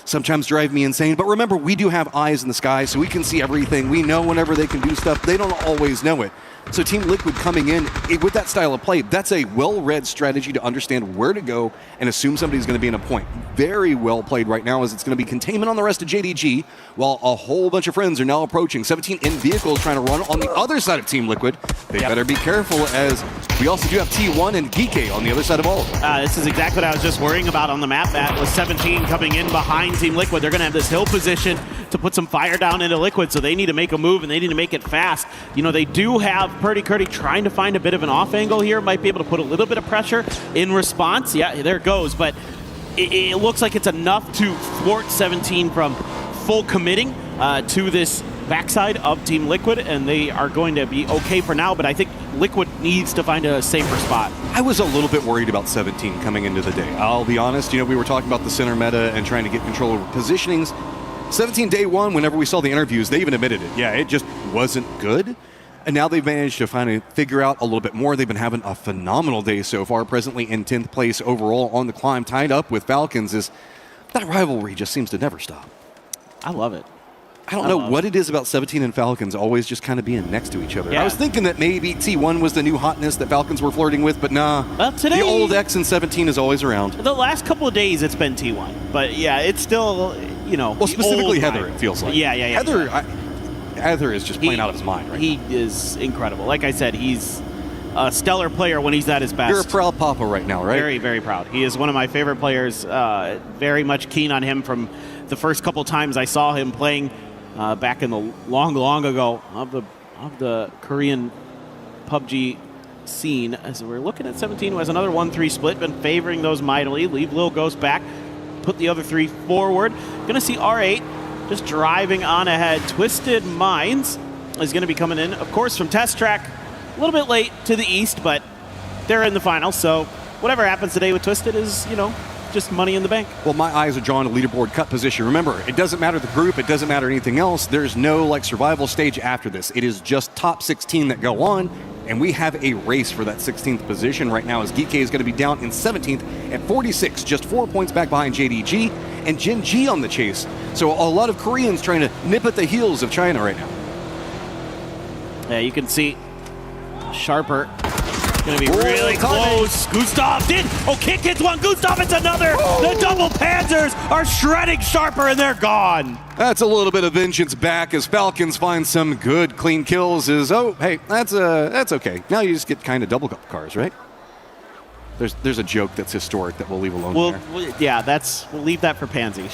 sometimes drive me insane. But remember, we do have eyes in the sky, so we can see everything. We know whenever they can do stuff. They don't always know it. So Team Liquid coming in with that style of play, that's a well-read strategy to understand where to go and assume somebody's going to be in a point. Very well played right now, as it's going to be containment on the rest of JDG, while a whole bunch of friends are now approaching. 17 in vehicles trying to run on the other side of Team Liquid. They better be careful, as we also do have T1 and Geeke on the other side of all of them. This is exactly what I was just worrying about on the map. That was 17 coming in behind being Team Liquid. They're going to have this hill position to put some fire down into Liquid, so they need to make a move, and they need to make it fast. You know, they do have Purdy Curdy trying to find a bit of an off angle here, might be able to put a little bit of pressure in response. Yeah, there it goes, but it looks like it's enough to thwart 17 from full committing to this backside of Team Liquid, and they are going to be okay for now, but I think Liquid needs to find a safer spot. I was a little bit worried about 17 coming into the day. I'll be honest, you know, we were talking about the center meta and trying to get control over positionings. 17 day one, whenever we saw the interviews, they even admitted it. Yeah, it just wasn't good. And now they've managed to finally figure out a little bit more. They've been having a phenomenal day so far, presently in 10th place overall on the climb, tied up with Falcons. Is that rivalry just seems to never stop. I love it. I don't know what it is about 17 and Falcons always just kind of being next to each other. Yeah. I was thinking that maybe T1 was the new hotness that Falcons were flirting with, but nah. Well, today, the old X and 17 is always around. The last couple of days, it's been T1. But yeah, it's still, you know. Well, specifically Heather, it feels like. Yeah. Heather is just playing out of his mind right He is incredible. Like I said, he's a stellar player when he's at his best. You're a proud papa right now, right? Very, very proud. He is one of my favorite players. Very much keen on him from the first couple times I saw him playing back in the long ago of the Korean PUBG scene. As we're looking at 17, who has another 1-3 split, been favoring those mightily. Leave Lil Ghost back, put the other three forward. Gonna see R8 just driving on ahead. Twisted Minds is gonna be coming in, of course, from Test Track. A little bit late to the east, but they're in the finals, so whatever happens today with Twisted is, you know, just money in the bank. Well, my eyes are drawn to leaderboard cut position. Remember, it doesn't matter the group, it doesn't matter anything else. There's no like survival stage after this. It is just top 16 that go on, and we have a race for that 16th position right now as Geek is going to be down in 17th at 46, just 4 points back behind JDG, and Gen G on the chase. So a lot of Koreans trying to nip at the heels of China right now. Yeah, you can see Sharper gonna be really close. Gustav did. Oh, Kick hits one. Gustav hits another. The double Panzers are shredding Sharper, and they're gone. That's a little bit of vengeance back as Falcons find some good clean kills. Hey, that's okay. Now you just get kind of double cars, right? There's a joke that's historic that we'll leave alone there. Yeah, we'll leave that for Pansy.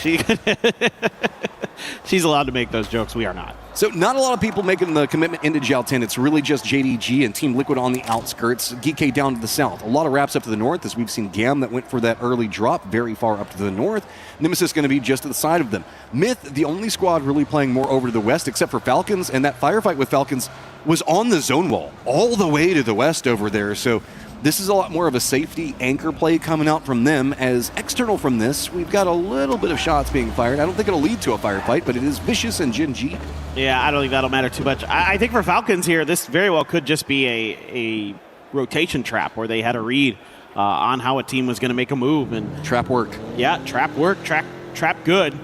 She's allowed to make those jokes. We are not. So not a lot of people making the commitment into Jiao 10. It's really just JDG and Team Liquid on the outskirts. Geek down to the south. A lot of wraps up to the north as we've seen Gam that went for that early drop very far up to the north. Nemesis going to be just to the side of them. Myth, the only squad really playing more over to the west except for Falcons, and that firefight with Falcons was on the zone wall all the way to the west over there. So this is a lot more of a safety anchor play coming out from them. As external from this, we've got a little bit of shots being fired. I don't think it'll lead to a firefight, but it is Vicious and Gen G. Yeah, I don't think that'll matter too much. I think for Falcons here, this very well could just be a rotation trap where they had a read on how a team was going to make a move. And trap work. Yeah, trap work, trap good.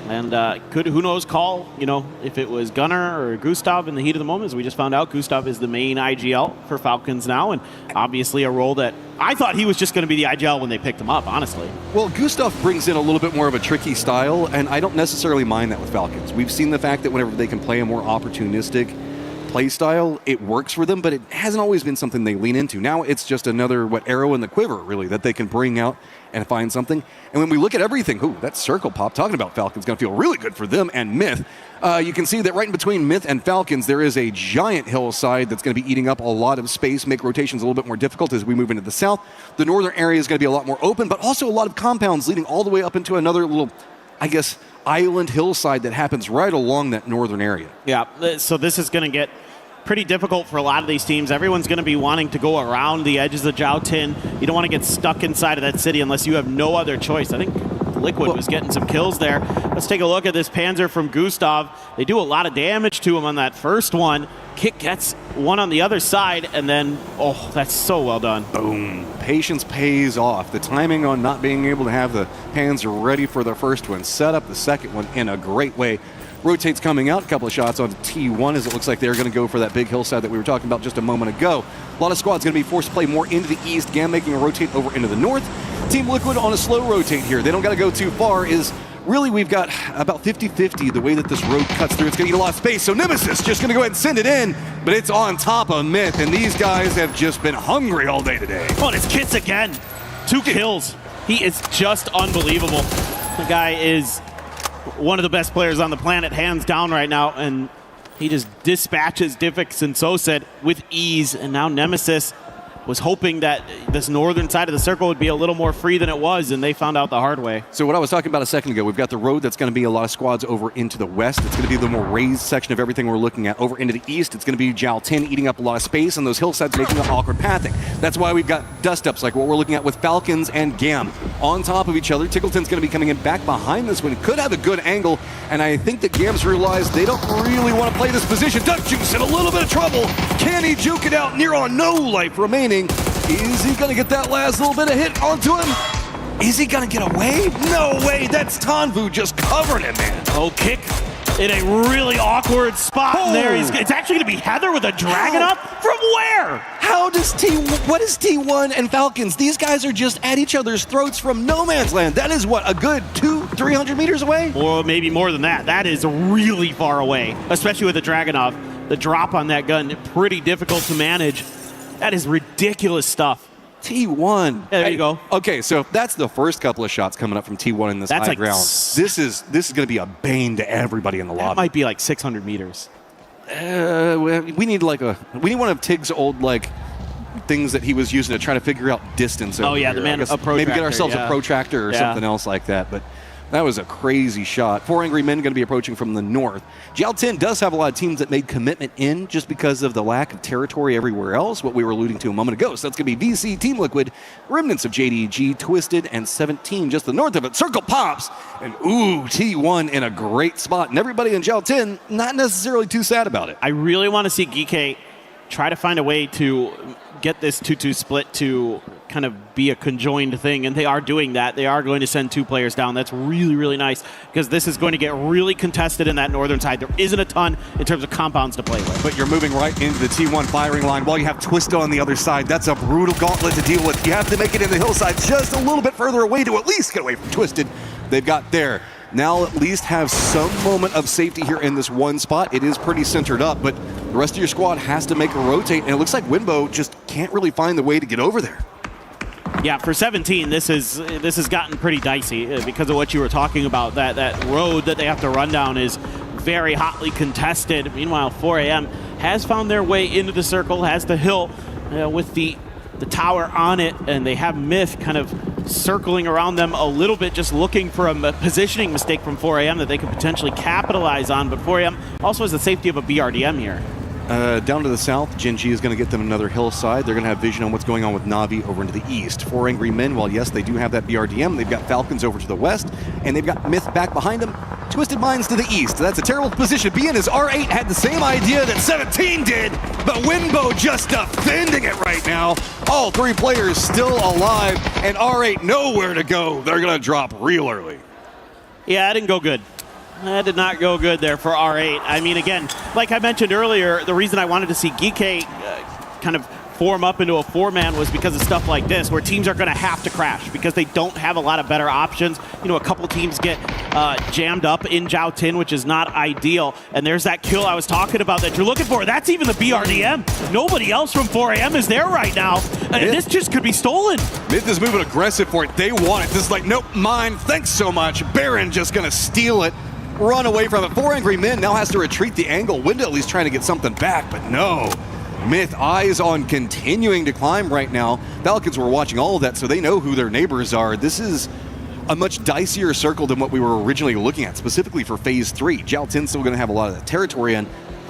And who knows, call, you know, if it was Gunnar or Gustav in the heat of the moment. As we just found out, Gustav is the main IGL for Falcons now, and obviously a role that I thought he was just going to be the IGL when they picked him up, honestly. Well, Gustav brings in a little bit more of a tricky style, and I don't necessarily mind that with Falcons. We've seen the fact that whenever they can play a more opportunistic play style, it works for them, but it hasn't always been something they lean into. Now it's just another arrow in the quiver, really, that they can bring out and find something. And when we look at everything, that circle pop, talking about Falcons, going to feel really good for them and Myth. You can see that right in between Myth and Falcons, there is a giant hillside that's going to be eating up a lot of space, make rotations a little bit more difficult as we move into the south. The northern area is going to be a lot more open, but also a lot of compounds leading all the way up into another little, I guess, island hillside that happens right along that northern area. Yeah, so this is going to get pretty difficult for a lot of these teams. Everyone's going to be wanting to go around the edges of Jiao 10. You don't want to get stuck inside of that city unless you have no other choice. I think Liquid was getting some kills there. Let's take a look at this Panzer from Gustav. They do a lot of damage to him on that first one. Kick gets one on the other side, and then, that's so well done. Boom. Patience pays off. The timing on not being able to have the Panzer ready for the first one set up the second one in a great way. Rotates coming out, a couple of shots on T1 as it looks like they're going to go for that big hillside that we were talking about just a moment ago. A lot of squads going to be forced to play more into the east. Gam making a rotate over into the north. Team Liquid on a slow rotate here. They don't got to go too far. Really, we've got about 50-50 the way that this road cuts through. It's going to get a lot of space, so Nemesis just going to go ahead and send it in, but it's on top of Myth, and these guys have just been hungry all day today. Oh, and it's Kits again. 2 kills. He is just unbelievable. The guy is one of the best players on the planet, hands down right now, and he just dispatches Diffix and Soset with ease, and now Nemesis was hoping that this northern side of the circle would be a little more free than it was, and they found out the hard way. So what I was talking about a second ago, we've got the road that's going to be a lot of squads over into the west. It's going to be the more raised section of everything we're looking at. Over into the east, it's going to be Jiao 10 eating up a lot of space, and those hillsides making it awkward pathing. That's why we've got dust-ups like what we're looking at with Falcons and Gam on top of each other. Tickleton's going to be coming in back behind this one. Could have a good angle, and I think that Gam's realized they don't really want to play this position. Duck Juice in a little bit of trouble. Can he juke it out? Near on no life remaining. Is he going to get that last little bit of hit onto him? Is he going to get away? No way. That's Tanvu just covering him, man. Oh, kick in a really awkward spot. Oh. There it's actually going to be Heather with a dragon up. From where? What is T1 and Falcons? These guys are just at each other's throats from no man's land. That is what, a good 200-300 meters away? Or maybe more than that. That is really far away, especially with the Dragunov. The drop on that gun, pretty difficult to manage. That is ridiculous stuff. T1. There you go. Okay, so that's the first couple of shots coming up from T1 in this high ground. This is going to be a bane to everybody in the lobby. That might be like 600 meters. We need one of Tig's old things that he was using to try to figure out distance. Oh yeah, here. the man a protractor. Maybe get ourselves a protractor or something else like that. But that was a crazy shot. 4 Angry Men going to be approaching from the north. Jiao 10 does have a lot of teams that made commitment in just because of the lack of territory everywhere else, what we were alluding to a moment ago. So that's going to be VC, Team Liquid, remnants of JDG, Twisted, and 17 just the north of it. Circle pops, and ooh, T1 in a great spot. And everybody in Jiao 10 not necessarily too sad about it. I really want to see Geeky try to find a way to get this 2-2 split to kind of be a conjoined thing, and they are doing that. They are going to send 2 players down. That's really, really nice, because this is going to get really contested in that northern side. There isn't a ton in terms of compounds to play with. But you're moving right into the T1 firing line while you have Twisto on the other side. That's a brutal gauntlet to deal with. You have to make it in the hillside just a little bit further away to at least get away from Twisted. They've got there. Now at least have some moment of safety here in this one spot. It is pretty centered up, but the rest of your squad has to make a rotate, and it looks like Winbo just can't really find the way to get over there. Yeah, for 17, this has gotten pretty dicey because of what you were talking about. That road that they have to run down is very hotly contested. Meanwhile, 4AM has found their way into the circle, has the hill with the tower on it, and they have Myth kind of circling around them a little bit, just looking for a positioning mistake from 4AM that they could potentially capitalize on. But 4AM also has the safety of a BRDM here. Down to the south, Gen G is going to get them another hillside. They're going to have vision on what's going on with Na'Vi over into the east. 4 Angry Men, while yes, they do have that BRDM, they've got Falcons over to the west, and they've got Myth back behind them. Twisted Minds to the east. That's a terrible position to be in, as R8 had the same idea that 17 did, but Winbo just defending it right now. All 3 players still alive, and R8 nowhere to go. They're going to drop real early. Yeah, that didn't go good. That did not go good there for R8. I mean, again, like I mentioned earlier, the reason I wanted to see Geeky kind of form up into a 4-man was because of stuff like this, where teams are going to have to crash because they don't have a lot of better options. You know, a couple teams get jammed up in Jiao 10, which is not ideal. And there's that kill I was talking about that you're looking for. That's even the BRDM. Nobody else from 4AM is there right now. And this just could be stolen. Myth is moving aggressive for it. They want it. This is like, nope, mine. Thanks so much. Baron just going to steal it. Run away from it. 4 Angry Men now has to retreat the angle. Window at least trying to get something back, but no. Myth eyes on continuing to climb right now. Falcons were watching all of that, so they know who their neighbors are. This is a much dicier circle than what we were originally looking at, specifically for Phase 3. Jiao 10's still going to have a lot of that territory in,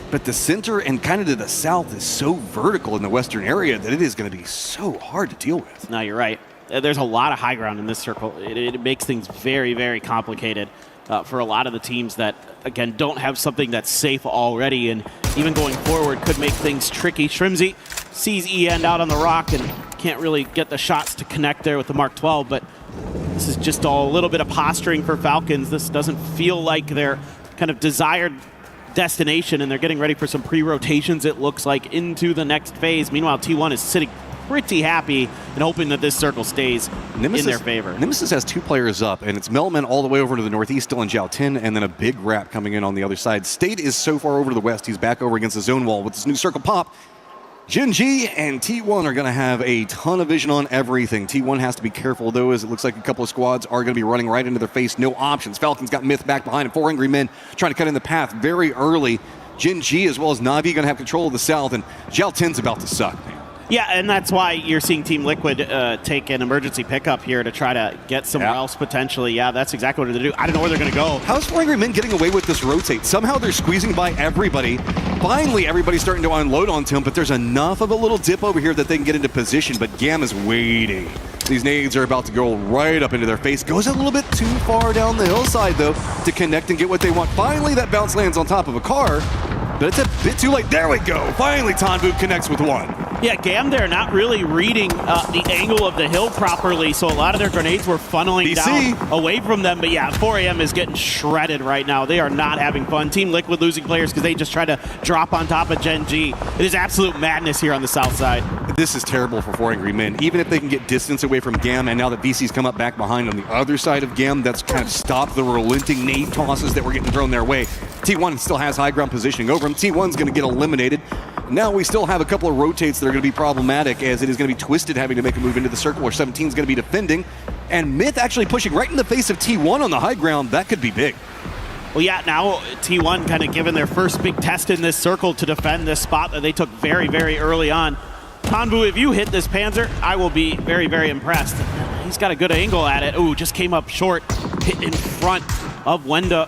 but the center and kind of to the south is so vertical in the western area that it is going to be so hard to deal with. No, you're right. There's a lot of high ground in this circle. It makes things very, very complicated. For a lot of the teams that, again, don't have something that's safe already, and even going forward could make things tricky. Shrimzy sees E-End out on the rock and can't really get the shots to connect there with the Mark 12, but this is just all a little bit of posturing for Falcons. This doesn't feel like their kind of desired destination, and they're getting ready for some pre-rotations, it looks like, into the next phase. Meanwhile, T1 is sitting pretty happy and hoping that this circle stays in their favor. Nemesis has 2 players up, and it's Melman all the way over to the northeast, still in Jiao 10, and then a big wrap coming in on the other side. State is so far over to the west, he's back over against the zone wall with this new circle pop. Gen G and T1 are going to have a ton of vision on everything. T1 has to be careful, though, as it looks like a couple of squads are going to be running right into their face. No options. Falcons got Myth back behind, and 4 Angry Men trying to cut in the path very early. Gen G as well as Na'Vi going to have control of the south, and Zhao Tin's about to suck. Yeah, and that's why you're seeing Team Liquid take an emergency pickup here to try to get somewhere else potentially. Yeah, that's exactly what they're going to do. I don't know where they're going to go. How's 4 Angry Men getting away with this rotate? Somehow they're squeezing by everybody. Finally, everybody's starting to unload onto him, but there's enough of a little dip over here that they can get into position, but Gam is waiting. These nades are about to go right up into their face. Goes a little bit too far down the hillside, though, to connect and get what they want. Finally, that bounce lands on top of a car, but it's a bit too late. There we go. Finally, Tanvu connects with one. Yeah, Gam there not really reading the angle of the hill properly, so a lot of their grenades were funneling down away from them. But yeah, 4AM is getting shredded right now. They are not having fun. Team Liquid losing players because they just try to drop on top of Gen G. It is absolute madness here on the south side. This is terrible for 4 Angry Men. Even if they can get distance away from Gam, and now that VC's come up back behind on the other side of Gam, that's kind of stopped the relenting nade tosses that were getting thrown their way. T1 still has high ground positioning over him. T1's going to get eliminated. Now we still have a couple of rotates that are going to be problematic, as it is going to be Twisted having to make a move into the circle where 17 is going to be defending. And Myth actually pushing right in the face of T1 on the high ground. That could be big. Well, yeah, now T1 kind of given their first big test in this circle to defend this spot that they took very, very early on. Tanvu, if you hit this Panzer, I will be very, very impressed. He's got a good angle at it. Ooh, just came up short, hit in front of Wenda.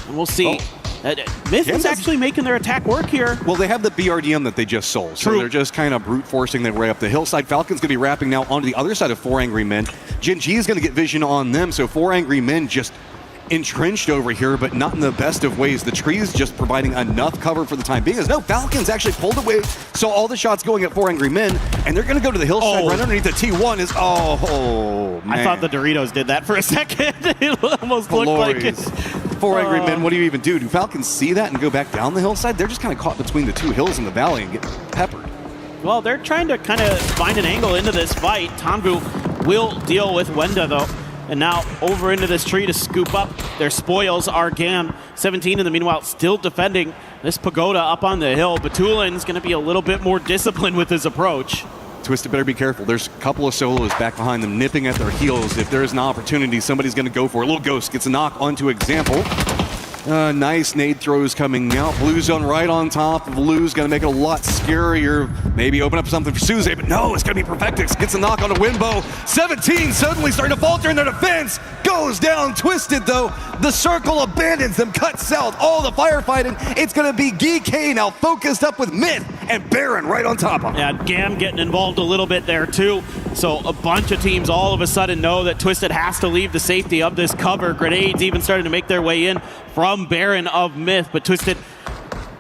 And we'll see. Myth is actually making their attack work here. Well, they have the BRDM that they just sold, so they're just kind of brute forcing their way up the hillside. Falcon's going to be wrapping now onto the other side of 4 Angry Men. Gen G is going to get vision on them, so 4 Angry Men just entrenched over here, but not in the best of ways. The trees just providing enough cover for the time being. As no, Falcons actually pulled away, so all the shots going at 4 Angry Men, and they're going to go to the hillside right underneath the T1 is, man. I thought the Doritos did that for a second. It almost looked like it. 4 Angry Men, what do you even do? Do Falcons see that and go back down the hillside? They're just kind of caught between the two hills in the valley and get peppered. Well, they're trying to kind of find an angle into this fight. Tanvu will deal with Wenda, though. And now over into this tree to scoop up their spoils are Gam. 17 in the meanwhile still defending this pagoda up on the hill. Batulin's going to be a little bit more disciplined with his approach. Twisted better be careful. There's a couple of solos back behind them nipping at their heels. If there's an opportunity, somebody's going to go for it. Little Ghost gets a knock onto Example. Nice nade throws coming out. Blue Zone right on top of Blue's going to make it a lot scarier. Maybe open up something for Suze, but no, it's going to be Perfectix. Gets a knock on a Winbow. 17 suddenly starting to falter in their defense. Goes down. Twisted, though. The circle abandons them. Cut south. All the firefighting. It's going to be GK now focused up with Myth and Baron right on top of him. Yeah, Gam getting involved a little bit there, too. So a bunch of teams all of a sudden know that Twisted has to leave the safety of this cover. Grenades even starting to make their way in from Baron of Myth, but Twisted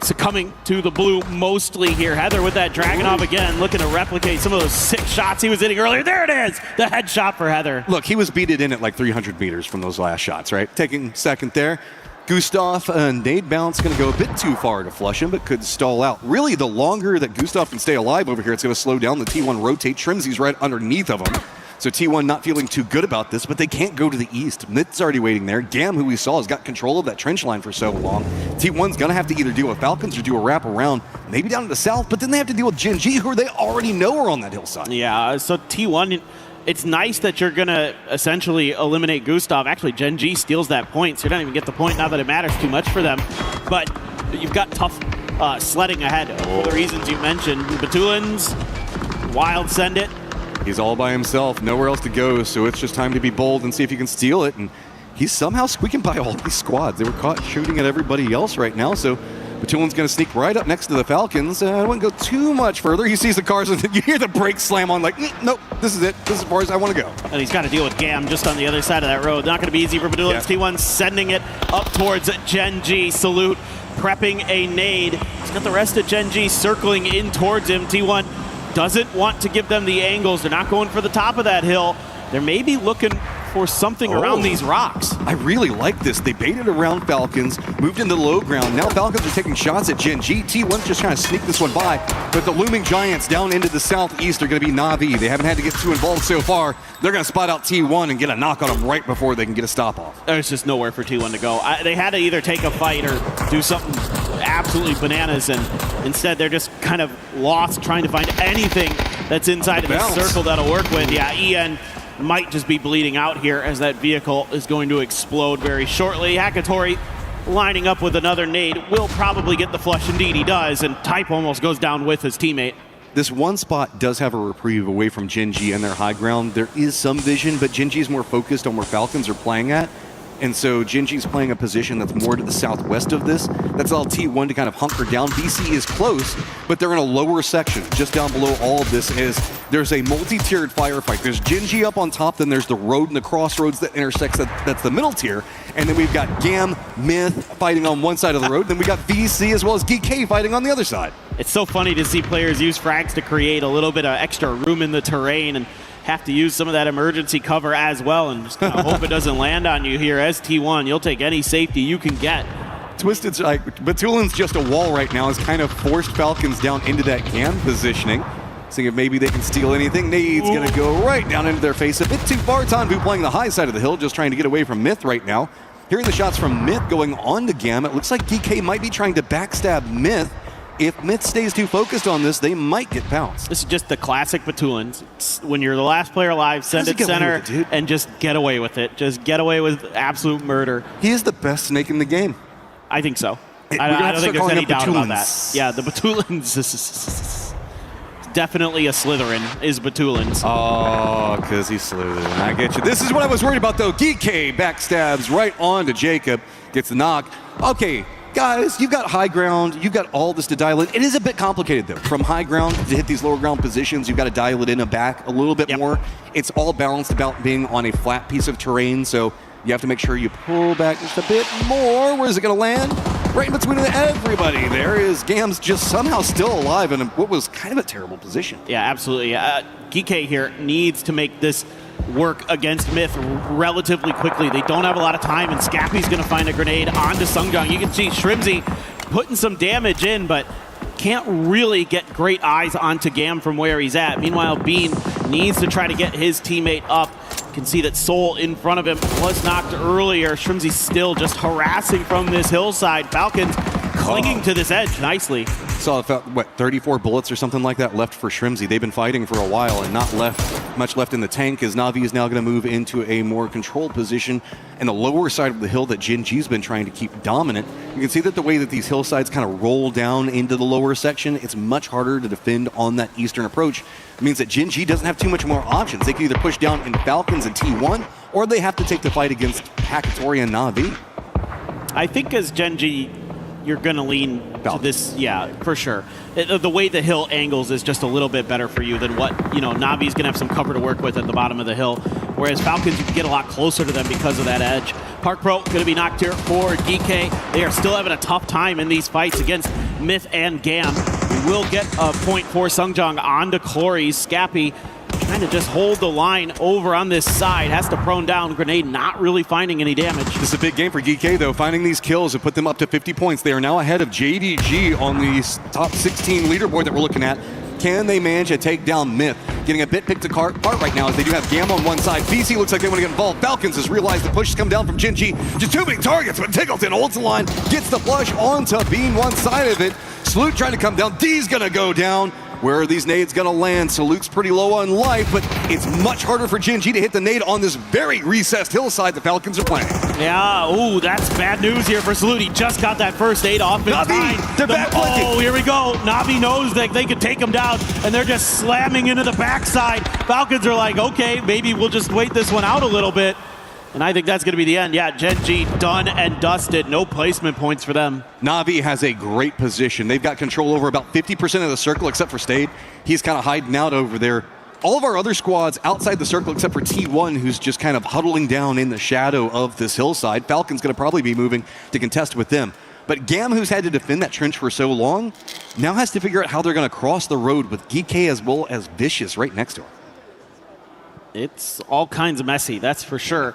succumbing to the blue mostly here. Heather with that Dragunov again, looking to replicate some of those sick shots he was hitting earlier. There it is, the headshot for Heather. Look, he was beaten in at like 300 meters from those last shots, right? Taking second there. Gustav, nade bounce going to go a bit too far to flush him, but could stall out. Really, the longer that Gustav can stay alive over here, it's going to slow down the T1 rotate. Trimsy's right underneath of him. So T1 not feeling too good about this, but they can't go to the east. Myth's already waiting there. Gam, who we saw, has got control of that trench line for so long. T1's going to have to either deal with Falcons or do a wrap around, maybe down to the south, but then they have to deal with Gen G, who they already know are on that hillside. Yeah, so T1, it's nice that you're going to essentially eliminate Gustav. Actually, Gen G steals that point, so you don't even get the point now that it matters too much for them. But you've got tough sledding ahead for the reasons you mentioned. Batulin's wild send it. He's all by himself, nowhere else to go, so it's just time to be bold and see if he can steal it. And he's somehow squeaking by all these squads. They were caught shooting at everybody else right now, so Batulin's going to sneak right up next to the Falcons. I wouldn't go too much further. He sees the cars and you hear the brakes slam on like, nope, this is it. This is as far as I want to go. And he's got to deal with Gam just on the other side of that road. Not going to be easy for Badulin. Yeah. T1 sending it up towards Gen G. Salute prepping a nade. He's got the rest of Gen G circling in towards him. T1 doesn't want to give them the angles. They're not going for the top of that hill. They're maybe looking for something around these rocks. I really like this. They baited around Falcons, moved into the low ground. Now Falcons are taking shots at Gen G. T1's just trying to sneak this one by, but the looming giants down into the southeast are going to be Na'Vi. They haven't had to get too involved so far. They're going to spot out T1 and get a knock on him right before they can get a stop off. There's just nowhere for T1 to go. They had to either take a fight or do something absolutely bananas, and instead they're just kind of lost trying to find anything that's inside of this circle that'll work with. Yeah, EN might just be bleeding out here as that vehicle is going to explode very shortly. Hakatori lining up with another nade will probably get the flush. Indeed he does, and Type almost goes down with his teammate. This one spot does have a reprieve away from Gen G and their high ground. There is some vision, but Gen G is more focused on where Falcons are playing at. And so Gen G's playing a position that's more to the southwest of this. That's all T1 to kind of hunker down. BC is close, but they're in a lower section. Just down below all of this is there's a multi-tiered firefight. There's Gen G up on top, then there's the road and the crossroads that intersects that's the middle tier. And then we've got Gam, Myth fighting on one side of the road. Then we got VC as well as GK fighting on the other side. It's so funny to see players use frags to create a little bit of extra room in the terrain and have to use some of that emergency cover as well, and just kind of hope it doesn't land on you here. As T1, you'll take any safety you can get. Twisted's like, Batulin's just a wall right now, has kind of forced Falcons down into that Gam positioning. Seeing if maybe they can steal anything. Nade's going to go right down into their face. A bit too far. Tanvu playing the high side of the hill, just trying to get away from Myth right now. Hearing the shots from Myth going on to Gam, it looks like DK might be trying to backstab Myth. If Myth stays too focused on this, they might get pounced. This is just the classic Batulins. When you're the last player alive, send it center and just get away with it. Just get away with absolute murder. He is the best snake in the game. I think so. I don't think there's any doubt about that. Yeah, the Batulins. Definitely a Slytherin is Batulins. Oh, because he's Slytherin. I get you. This is what I was worried about, though. GK backstabs right on to Jacob. Gets the knock. Okay. Guys, you've got high ground, you've got all this to dial in. It is a bit complicated, though. From high ground to hit these lower ground positions, you've got to dial it in and back a little bit more. It's all balanced about being on a flat piece of terrain, so you have to make sure you pull back just a bit more. Where is it going to land? Right in between everybody. There is Gam's just somehow still alive in what was kind of a terrible position. Yeah, absolutely. GK here needs to make this work against Myth relatively quickly. They don't have a lot of time, and Scappy's going to find a grenade onto Sungjong. You can see Shrimzy putting some damage in, but can't really get great eyes onto Gam from where he's at. Meanwhile, Bean needs to try to get his teammate up. You can see that Soul in front of him was knocked earlier. Shrimzy still just harassing from this hillside. Falcons clinging to this edge nicely. Saw, what, 34 bullets or something like that left for Shrimzy. They've been fighting for a while and not much left in the tank, as Na'Vi is now going to move into a more controlled position in the lower side of the hill that Gen G's been trying to keep dominant. You can see that the way that these hillsides kind of roll down into the lower section, it's much harder to defend on that eastern approach. It means that Gen G doesn't have too much more options. They can either push down into Falcons and T1, or they have to take the fight against Hakatori and Na'Vi. I think as Gen G, you're going to lean to this, yeah, for sure. The way the hill angles is just a little bit better for you than what, Na'Vi's going to have some cover to work with at the bottom of the hill, whereas Falcons, you can get a lot closer to them because of that edge. Park Pro going to be knocked here for DK. They are still having a tough time in these fights against Myth and Gam. We will get a point for Sungjong onto Clories. Scappy trying to just hold the line over on this side. Has to prone down. Grenade not really finding any damage. This is a big game for DK, though. Finding these kills have put them up to 50 points. They are now ahead of JDG on the top 16 leaderboard that we're looking at. Can they manage to take down Myth? Getting a bit picked apart right now as they do have Gam on one side. VC looks like they want to get involved. Falcons has realized the push has come down from Gen G. Just too many targets, but Tiggleton holds the line, gets the flush onto Bean one side of it. Salute trying to come down. D's going to go down. Where are these nades going to land? Salute's pretty low on life, but it's much harder for Gen G to hit the nade on this very recessed hillside the Falcons are playing. Yeah, ooh, that's bad news here for Salute. He just got that first aid off in time. Oh, here we go. Na'Vi knows that they could take him down, and they're just slamming into the backside. Falcons are like, okay, maybe we'll just wait this one out a little bit. And I think that's going to be the end. Yeah, Gen G done and dusted. No placement points for them. Na'Vi has a great position. They've got control over about 50% of the circle except for Stade. He's kind of hiding out over there. All of our other squads outside the circle except for T1, who's just kind of huddling down in the shadow of this hillside. Falcon's going to probably be moving to contest with them. But Gam, who's had to defend that trench for so long, now has to figure out how they're going to cross the road with GK as well as Vicious right next to him. It's all kinds of messy, that's for sure.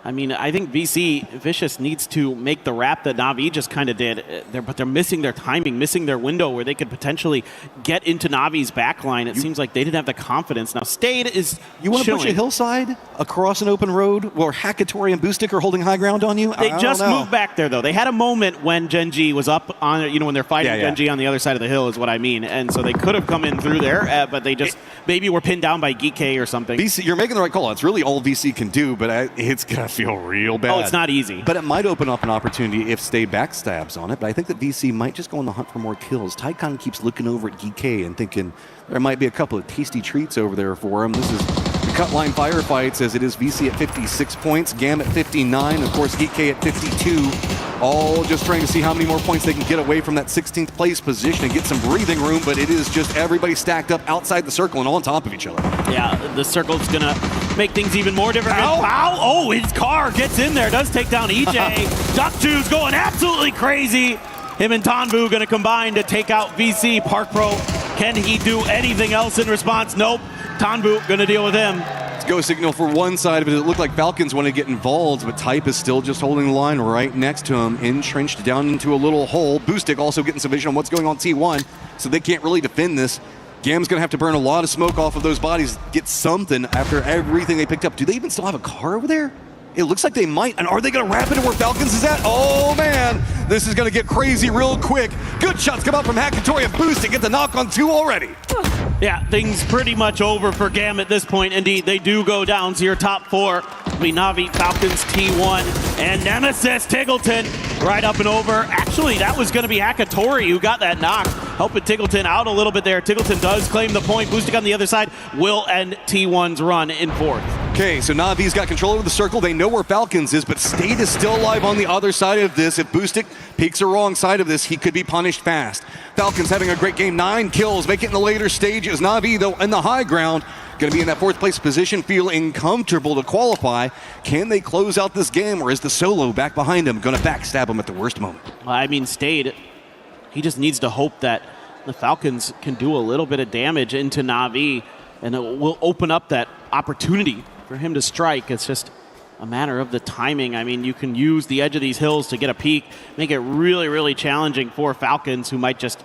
I mean, I think VC Vicious needs to make the wrap that Na'Vi just kind of did, but they're missing their timing, missing their window where they could potentially get into Na'Vi's backline. It seems like they didn't have the confidence. Now, Stade is You want to push a chilling. hillside across an open road where Hackatory and Boostic are holding high ground on you? They I just don't know. moved back there, though. They had a moment when Gen.G was up on, when they're fighting Yeah, yeah. Gen.G on the other side of the hill is what I mean. And so they could have come in through there, but they just maybe were pinned down by Geek or something. VC, you're making the right call. It's really all VC can do, but it's going to feel real bad. Oh, it's not easy. But it might open up an opportunity if Stade backstabs on it. But I think that VC might just go on the hunt for more kills. Tycon keeps looking over at Geek and thinking there might be a couple of tasty treats over there for him. This is the cut line firefights as it is VC at 56 points, Gam at 59, of course Geek at 52. All just trying to see how many more points they can get away from that 16th place position and get some breathing room, but it is just everybody stacked up outside the circle and on top of each other. Yeah, the circle's going to make things even more different. Pow! Oh, his car gets in there, does take down EJ. Duck Juice going absolutely crazy. Him and Tanvu going to combine to take out VC. Park Pro, can he do anything else in response? Nope. Tanvu going to deal with him. Go signal for one side of it. It looked like Falcons want to get involved, but Type is still just holding the line right next to him, entrenched down into a little hole. Boostic also getting some vision on what's going on T1, so they can't really defend this. Gam's going to have to burn a lot of smoke off of those bodies, get something after everything they picked up. Do they even still have a car over there? It looks like they might. And are they going to wrap it to where Falcons is at? Oh, man. This is going to get crazy real quick. Good shots come out from Hackatory and Boostic. Get the knock on 2 already. Yeah, things pretty much over for Gam at this point. Indeed, they do go down. So your top 4 be Na'Vi, Falcons, T1, and Nemesis Tiggleton right up and over. Actually, that was going to be Hackatory who got that knock, helping Tiggleton out a little bit there. Tiggleton does claim the point. Boostic on the other side will end T1's run in 4th. Okay, so Na'Vi's got control over the circle. They know where Falcons is, but Stade is still alive on the other side of this. If Boostic peeks the wrong side of this, he could be punished fast. Falcons having a great game. 9 kills, make it in the later stages. Na'Vi, though, in the high ground, going to be in that 4th place position, feeling comfortable to qualify. Can they close out this game, or is the solo back behind him going to backstab him at the worst moment? I mean, Stade, he just needs to hope that the Falcons can do a little bit of damage into Na'Vi, and it will open up that opportunity for him to strike. It's just a matter of the timing. I mean, you can use the edge of these hills to get a peek, make it really, really challenging for Falcons, who might just,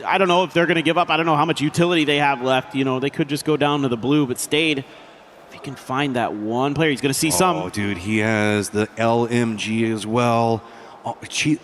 I don't know if they're going to give up. I don't know how much utility they have left. You know, they could just go down to the blue, but Stade, if he can find that one player, he's going to see some. Oh, dude, he has the LMG as well. Oh,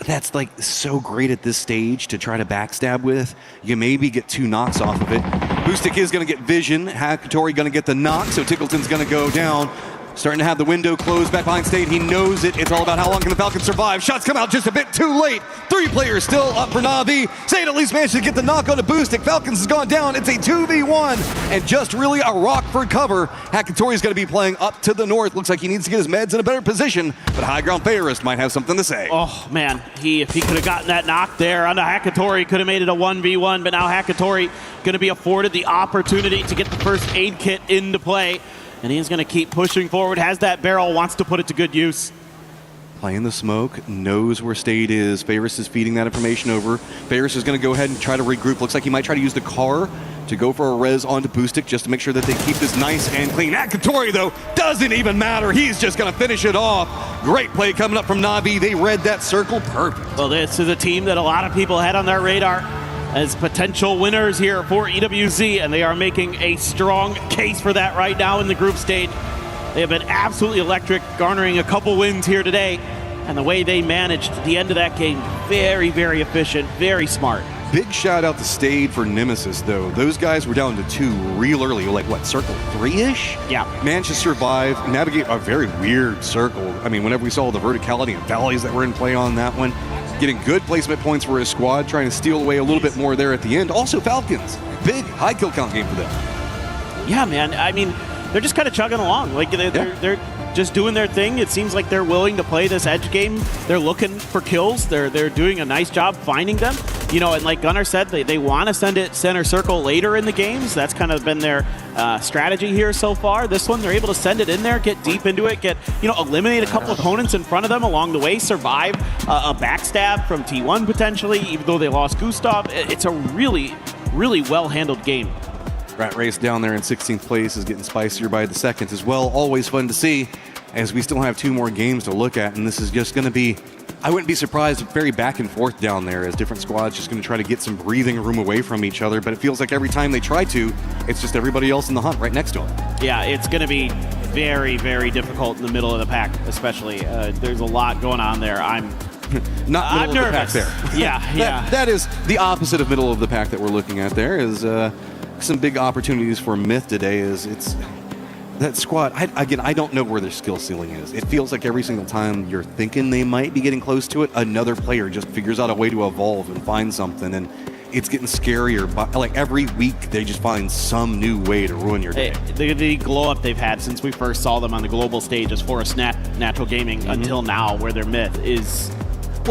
that's like so great at this stage to try to backstab with. You maybe get 2 knocks off of it. Boostic is going to get vision. Hackatory going to get the knock, so Tickleton's going to go down. Starting to have the window closed back behind Stade. He knows it. It's all about how long can the Falcons survive. Shots come out just a bit too late. 3 players still up for Na'Vi. Stade at least managed to get the knock on to Boostic. Falcons has gone down. It's a 2v1 and just really a rock for cover. Hackatory's going to be playing up to the north. Looks like he needs to get his meds in a better position, but High Ground Fairist might have something to say. Oh, man. If he could have gotten that knock there on the Hackatory, could have made it a 1v1, but now Hackatory going to be afforded the opportunity to get the first aid kit into play. And he's going to keep pushing forward, has that barrel, wants to put it to good use. Playing the smoke, knows where Stade is. Fairist is feeding that information over. Fairist is going to go ahead and try to regroup. Looks like he might try to use the car to go for a res onto Boostic just to make sure that they keep this nice and clean. Hackatory, though, doesn't even matter. He's just going to finish it off. Great play coming up from Na'Vi. They read that circle perfect. Well, this is a team that a lot of people had on their radar as potential winners here for EWC, and they are making a strong case for that right now in the group stage. They have been absolutely electric, garnering a couple wins here today, and the way they managed the end of that game, very, very efficient, very smart. Big shout out to Stade for Nemesis, though. Those guys were down to 2 real early, like what, circle 3-ish? Yeah. Managed to survive, navigate a very weird circle. I mean, whenever we saw the verticality and valleys that were in play on that one, getting good placement points for his squad, trying to steal away a little bit more there at the end. Also Falcons, big high kill count game for them. Yeah, man. I mean, they're just kind of chugging along. Like they're just doing their thing. It seems like they're willing to play this edge game. They're looking for kills. They're doing a nice job finding them. You know, and like Gunnar said, they want to send it center circle later in the games. That's kind of been their strategy here so far. This one, they're able to send it in there, get deep into it, eliminate a couple opponents in front of them along the way, survive a backstab from T1 potentially, even though they lost Gustav. It's a really, really well-handled game. Rat Race down there in 16th place is getting spicier by the second as well. Always fun to see. as we still have 2 more games to look at, and this is just going to be, I wouldn't be surprised, very back and forth down there as different squads just going to try to get some breathing room away from each other, but it feels like every time they try to, it's just everybody else in the hunt right next to them. Yeah, it's going to be very, very difficult in the middle of the pack, especially. There's a lot going on there. I'm nervous. The pack there. Yeah. That is the opposite of middle of the pack that we're looking at there. Is some big opportunities for Myth today. It's that squad. I don't know where their skill ceiling is. It feels like every single time you're thinking they might be getting close to it, another player just figures out a way to evolve and find something, and it's getting scarier. Like every week, they just find some new way to ruin your day. The glow up they've had since we first saw them on the global stage as Forest Natural Gaming until now, where their Myth is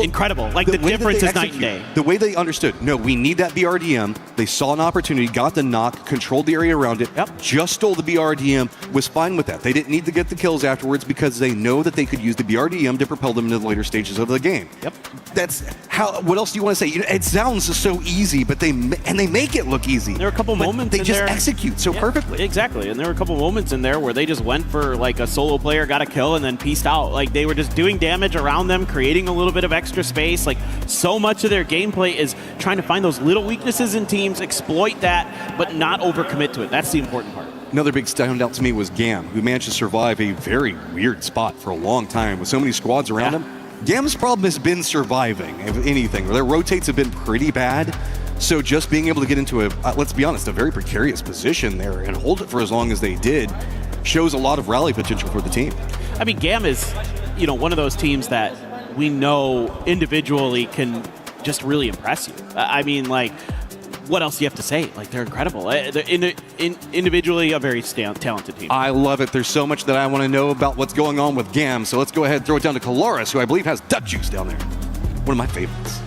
incredible. Like the difference is night and day. The way they understood, no, we need that BRDM. They saw an opportunity, got the knock, controlled the area around it, just stole the BRDM, was fine with that. They didn't need to get the kills afterwards because they know that they could use the BRDM to propel them into the later stages of the game. Yep. That's how. What else do you want to say? It sounds so easy, but they make it look easy. There were a couple moments they just execute so perfectly. Exactly, and there were a couple moments in there where they just went for like a solo player, got a kill, and then pieced out. Like they were just doing damage around them, creating a little bit of extra space. Like so much of their gameplay is trying to find those little weaknesses in teams, exploit that, but not overcommit to it. That's the important part. Another big standout to me was Gam, who managed to survive a very weird spot for a long time with so many squads around him. Gam's problem has been surviving, if anything. Their rotates have been pretty bad. So just being able to get into let's be honest, a very precarious position there and hold it for as long as they did shows a lot of rally potential for the team. I mean, Gam is, one of those teams that we know individually can just really impress you. I mean, like, what else do you have to say? Like, they're incredible. They're individually a very talented team. I love it. There's so much that I want to know about what's going on with Gam. So let's go ahead and throw it down to Coloris, who I believe has Duck Juice down there. One of my favorites.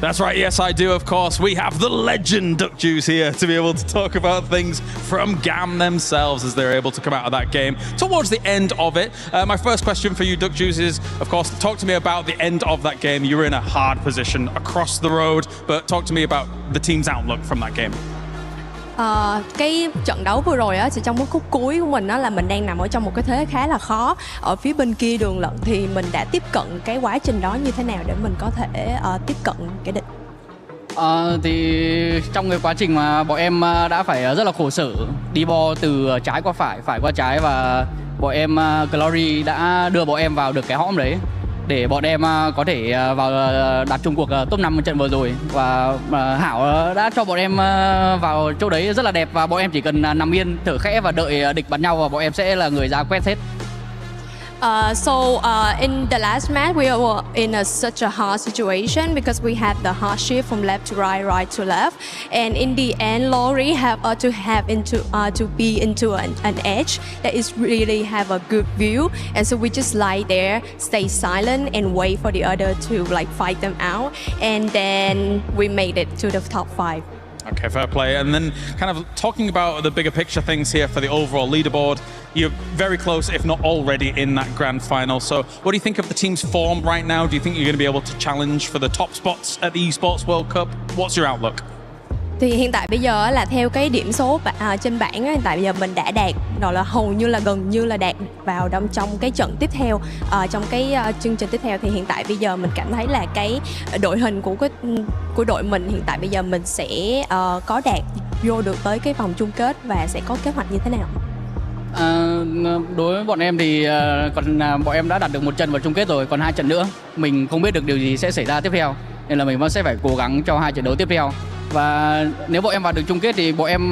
That's right, yes I do, of course. We have the legend Duck Juice here to be able to talk about things from GAM themselves as they're able to come out of that game towards the end of it. My first question for you, Duck Juice, is, of course, talk to me about the end of that game. You were in a hard position across the road, but talk to me about the team's outlook from that game. Cái trận đấu vừa rồi á, thì trong cái khúc cuối của mình á, là mình đang nằm ở trong một cái thế khá là khó. Ở phía bên kia đường lận thì mình đã tiếp cận cái quá trình đó như thế nào để mình có thể tiếp cận cái địch. Thì trong cái quá trình mà bọn em đã phải rất là khổ sở đi bo từ trái qua phải, phải qua trái, và bọn em Glory đã đưa bọn em vào được cái hõm đấy để bọn em có thể vào đạt chung cuộc top 5 trận vừa rồi, và Hảo đã cho bọn em vào chỗ đấy rất là đẹp, và bọn em chỉ cần nằm yên thở khẽ và đợi địch bắn nhau và bọn em sẽ là người ra quét hết. In the last match, we were in such a hard situation because we had the hard shift from left to right, right to left, and in the end, Lori have to be into an edge that is really have a good view, and so we just lie there, stay silent, and wait for the other to like fight them out, and then we made it to the top 5. Okay, fair play. And then kind of talking about the bigger picture things here for the overall leaderboard, you're very close, if not already, in that grand final. So what do you think of the team's form right now? Do you think you're going to be able to challenge for the top spots at the Esports World Cup? What's your outlook? Thì hiện tại bây giờ là theo cái điểm số trên bảng, hiện tại bây giờ mình đã đạt rồi, là hầu như là gần như là đạt vào trong cái trận tiếp theo, trong cái chương trình tiếp theo. Thì hiện tại bây giờ mình cảm thấy là cái đội hình của đội mình hiện tại bây giờ mình sẽ có đạt vô được tới cái vòng chung kết và sẽ có kế hoạch như thế nào? Đối với bọn em thì bọn em đã đạt được một trận vào chung kết rồi, còn 2 trận nữa mình không biết được điều gì sẽ xảy ra tiếp theo, nên là mình vẫn sẽ phải cố gắng cho 2 trận đấu tiếp theo. Và nếu bọn em vào được chung kết thì bọn em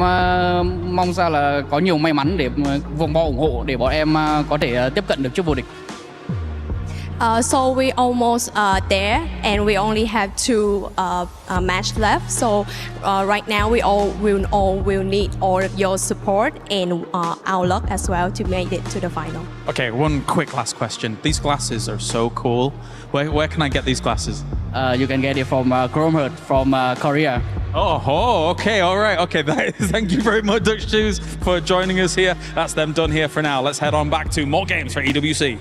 mong ra là có nhiều may mắn để vòng bo ủng hộ để bọn em có thể tiếp cận được chức vô địch. So we almost there, and we only have 2 match left. So right now we all will need all of your support and our luck as well to make it to the final. Okay, one quick last question. These glasses are so cool. Where can I get these glasses? You can get it from Chromehurt from Korea. Okay, all right. Okay, thank you very much, Dutch Shoes, for joining us here. That's them done here for now. Let's head on back to more games for EWC.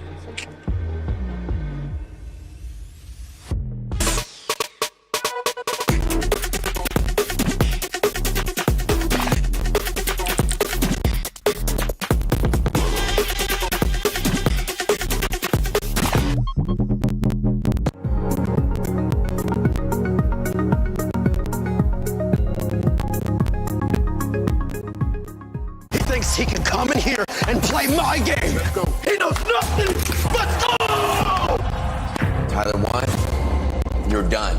play my game. He knows nothing but go! Tyler 1, you're done.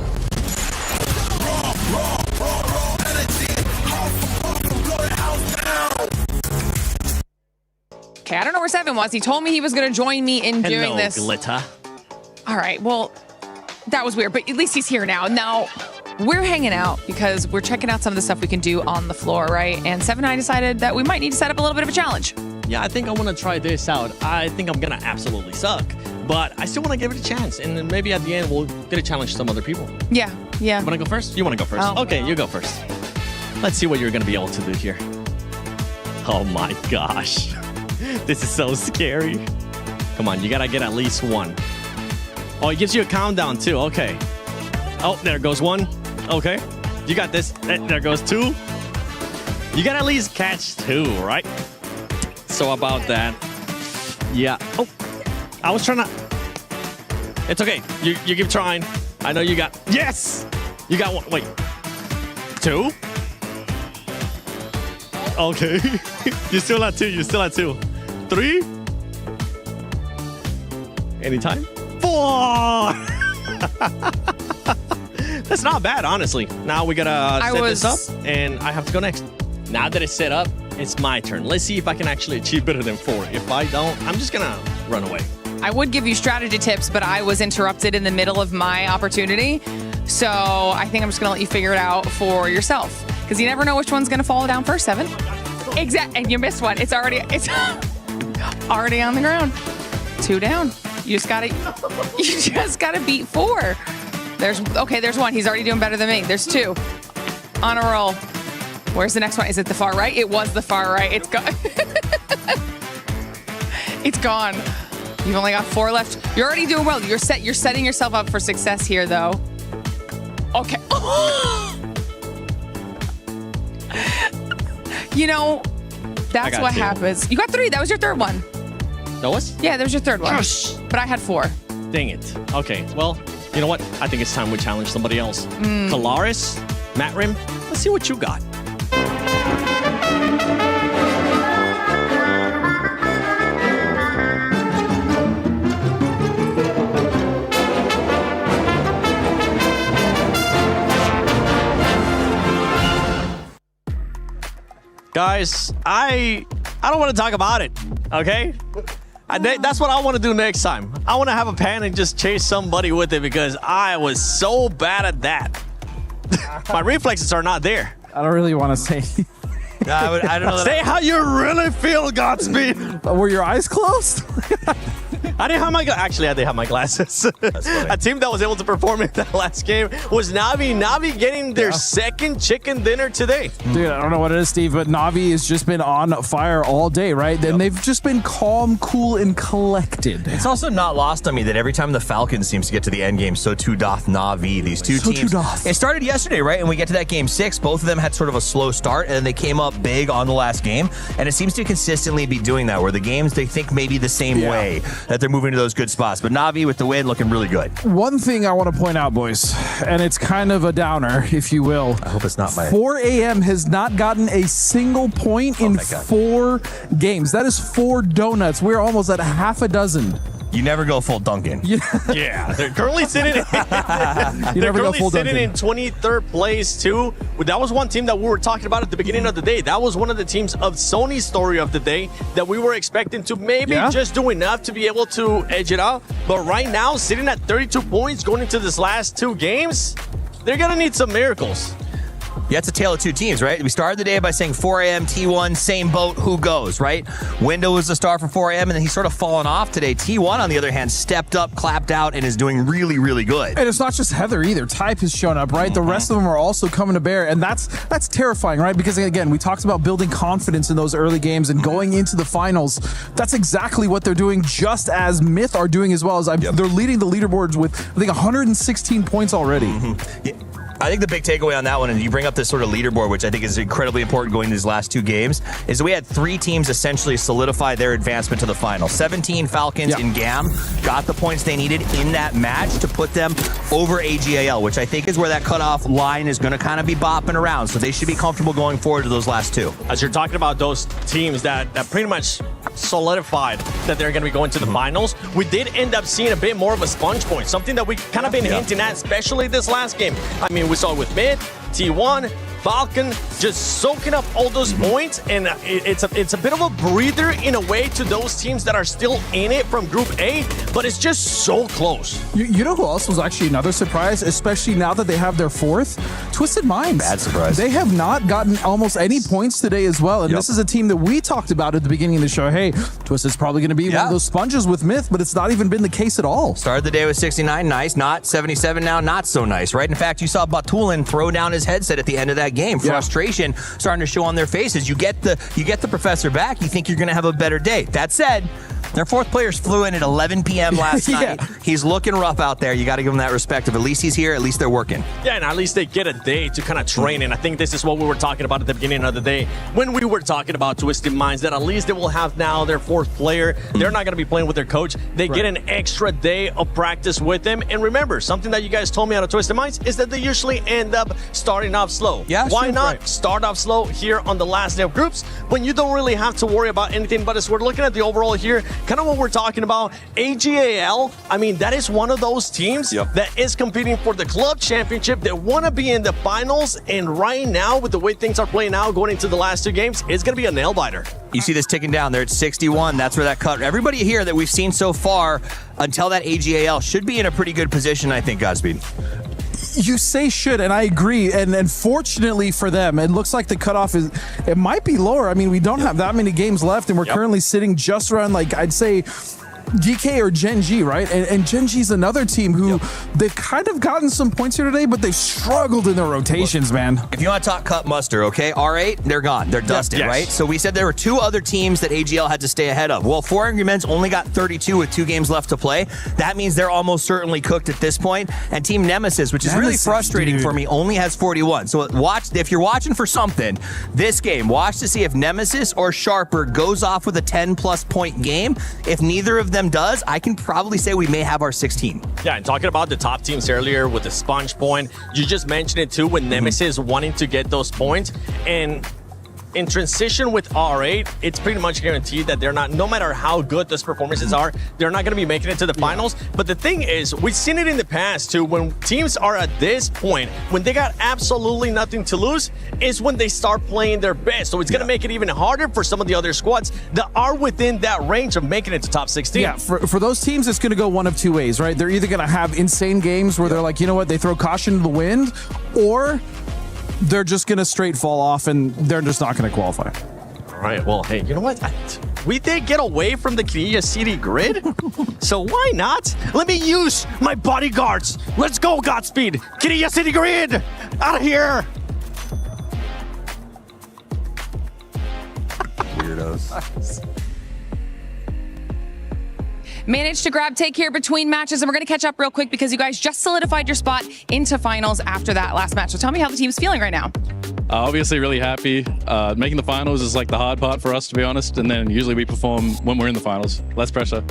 Okay, I don't know where 7 was. He told me he was going to join me in doing this. Glitter. All right, well, that was weird, but at least he's here now. Now, we're hanging out because we're checking out some of the stuff we can do on the floor, right? And 7 and I decided that we might need to set up a little bit of a challenge. Yeah, I think I want to try this out. I think I'm going to absolutely suck, but I still want to give it a chance. And then maybe at the end, we'll get a challenge some other people. Yeah. Want to go first? You want to go first? Oh. Okay, you go first. Let's see what you're going to be able to do here. Oh my gosh. This is so scary. Come on, you got to get at least 1. Oh, it gives you a countdown too. Okay. Oh, there goes 1. Okay. You got this. There goes 2. You got to at least catch 2, right? So about that. Yeah. Oh, I was trying to. It's okay. You keep trying. I know you got. Yes! You got 1. Wait. 2? Okay. You still at 2. You still at 2. 3? Anytime? 4! That's not bad, honestly. Now we gotta set this up, and I have to go next. Now that it's set up, it's my turn. Let's see if I can actually achieve better than 4. If I don't, I'm just gonna run away. I would give you strategy tips, but I was interrupted in the middle of my opportunity. So I think I'm just going to let you figure it out for yourself. Because you never know which one's going to fall down first, 7. Exactly. And you missed one. It's already on the ground. 2 down. You just gotta beat 4. There's 1. He's already doing better than me. There's 2. On a roll. Where's the next one? Is it the far right? It was the far right. It's gone. It's gone. You've only got 4 left. You're already doing well. You're setting yourself up for success here, though. Okay. You know, that's what 2. happens. You got 3. That was your 3rd one. That was? Yeah, that was your 3rd one. Yes. But I had 4. Dang it. Okay, well, you know what? I think it's time we challenge somebody else. Kalaris, Matt Rim, let's see what you got. Guys, I don't want to talk about it, okay? That's what I want to do next time. I want to have a pen and just chase somebody with it because I was so bad at that. My reflexes are not there. I don't really want to say. I don't know. Say how you really feel, Godspeed. Were your eyes closed? I didn't have my actually I did have my glasses. A team that was able to perform in that last game was Navi. Navi getting their second chicken dinner today. Dude, I don't know what it is, Steve, but Navi has just been on fire all day, right? Then they've just been calm, cool, and collected. It's also not lost on me that every time the Falcons seems to get to the end game, so too doth Navi. These two teams. It started yesterday, right? And we get to that game 6. Both of them had sort of a slow start, and then they came up big on the last game. And it seems to consistently be doing that, where the games they think maybe the same way that they're moving to those good spots. But Navi with the win looking really good. One thing I want to point out, boys, and it's kind of a downer, if you will. I hope it's not my 4 a.m. has not gotten a single point in 4 games. That is 4 donuts. We're almost at half a dozen. You never go full Dunkin'. Yeah, they're currently sitting in, they're currently sitting in 23rd place too. That was one team that we were talking about at the beginning of the day. That was one of the teams of Sony's story of the day that we were expecting to maybe just do enough to be able to edge it out. But right now, sitting at 32 points going into this last 2 games, they're gonna need some miracles. Yeah, it's a tale of 2 teams, right? We started the day by saying 4 a.m., T1, same boat, who goes, right? Window was the star for 4 a.m., and then he's sort of fallen off today. T1, on the other hand, stepped up, clapped out, and is doing really, really good. And it's not just Heather either. Type has shown up, right? The rest of them are also coming to bear, and that's terrifying, right? Because, again, we talked about building confidence in those early games and going into the finals. That's exactly what they're doing, just as Myth are doing as well. As they're leading the leaderboards with, I think, 116 points already. Yeah. I think the big takeaway on that one, and you bring up this sort of leaderboard, which I think is incredibly important going into these last 2 games, is that we had 3 teams essentially solidify their advancement to the final. 17 Falcons in GAM got the points they needed in that match to put them over AGAL, which I think is where that cutoff line is going to kind of be bopping around. So they should be comfortable going forward to those last 2. As you're talking about those teams that pretty much solidified that they're going to be going to the finals. We did end up seeing a bit more of a sponge point, something that we kind of been hinting at, especially this last game. I mean, we saw it with Mid, T1, Falcon just soaking up all those points, and it's a bit of a breather in a way to those teams that are still in it from Group A, but it's just so close. You know who else was actually another surprise, especially now that they have their fourth? Twisted Minds. Bad surprise. They have not gotten almost any points today as well, and this is a team that we talked about at the beginning of the show. Hey, Twisted's probably going to be one of those sponges with Myth, but it's not even been the case at all. Started the day with 69, nice. Not 77 now, not so nice, right? In fact, you saw Batulin throw down his headset at the end of that game. Frustration starting to show on their faces. You get the professor back, you think you're going to have a better day. That said, their fourth players flew in at 11 p.m. last night. He's looking rough out there. You got to give him that respect. At least he's here. At least they're working. Yeah, and at least they get a day to kind of train. And I think this is what we were talking about at the beginning of the day when we were talking about Twisted Minds, that at least they will have now their fourth player. They're not going to be playing with their coach. They get an extra day of practice with them. And remember, something that you guys told me out of Twisted Minds is that they usually end up starting off slow. Yeah, why not start off slow here on the last day of groups when you don't really have to worry about anything? But as we're looking at the overall here, kind of what we're talking about, AGAL, I mean, that is one of those teams that is competing for the club championship. They want to be in the finals, and right now, with the way things are playing out going into the last two games, it's going to be a nail-biter. You see this ticking down there at 61. That's where that cut. Everybody here that we've seen so far until that AGAL should be in a pretty good position, I think, Godspeed. You say should, and I agree. And fortunately for them, it looks like the cutoff it might be lower. I mean, we don't have that many games left, and we're currently sitting just around, like, I'd say DK or Gen G, right? And Gen G's another team who they've kind of gotten some points here today, but they've struggled in their rotations, man. If you want to talk cut muster, okay, R8, they're gone. They're dusted, right? So we said there were two other teams that AGL had to stay ahead of. Well, 4 Angry Men's only got 32 with 2 games left to play. That means they're almost certainly cooked at this point. And Team Nemesis, which is really frustrating for me, only has 41. So watch, if you're watching for something, this game, watch to see if Nemesis or Sharper goes off with a 10-plus point game. If neither of them does, I can probably say we may have our 16. Yeah, and talking about the top teams earlier with the sponge point, you just mentioned it too, with Nemesis wanting to get those points. And in transition with R8, it's pretty much guaranteed that they're not, no matter how good those performances are, they're not going to be making it to the finals. But the thing is, we've seen it in the past too, when teams are at this point, when they got absolutely nothing to lose, is when they start playing their best. So it's going to make it even harder for some of the other squads that are within that range of making it to top 16. Yeah, for those teams, it's going to go one of two ways, right? They're either going to have insane games where they're like, you know what, they throw caution to the wind, or they're just going to straight fall off and they're just not going to qualify. All right, well, hey, you know what? We did get away from the Kirilla City grid, so why not? Let me use my bodyguards. Let's go, Godspeed. Kirilla City grid, out of here. Weirdos. Managed to grab take here between matches, and we're going to catch up real quick because you guys just solidified your spot into finals after that last match. So tell me how the team's feeling right now. Obviously really happy. Making the finals is like the hard part for us, to be honest, and then usually we perform when we're in the finals. Less pressure.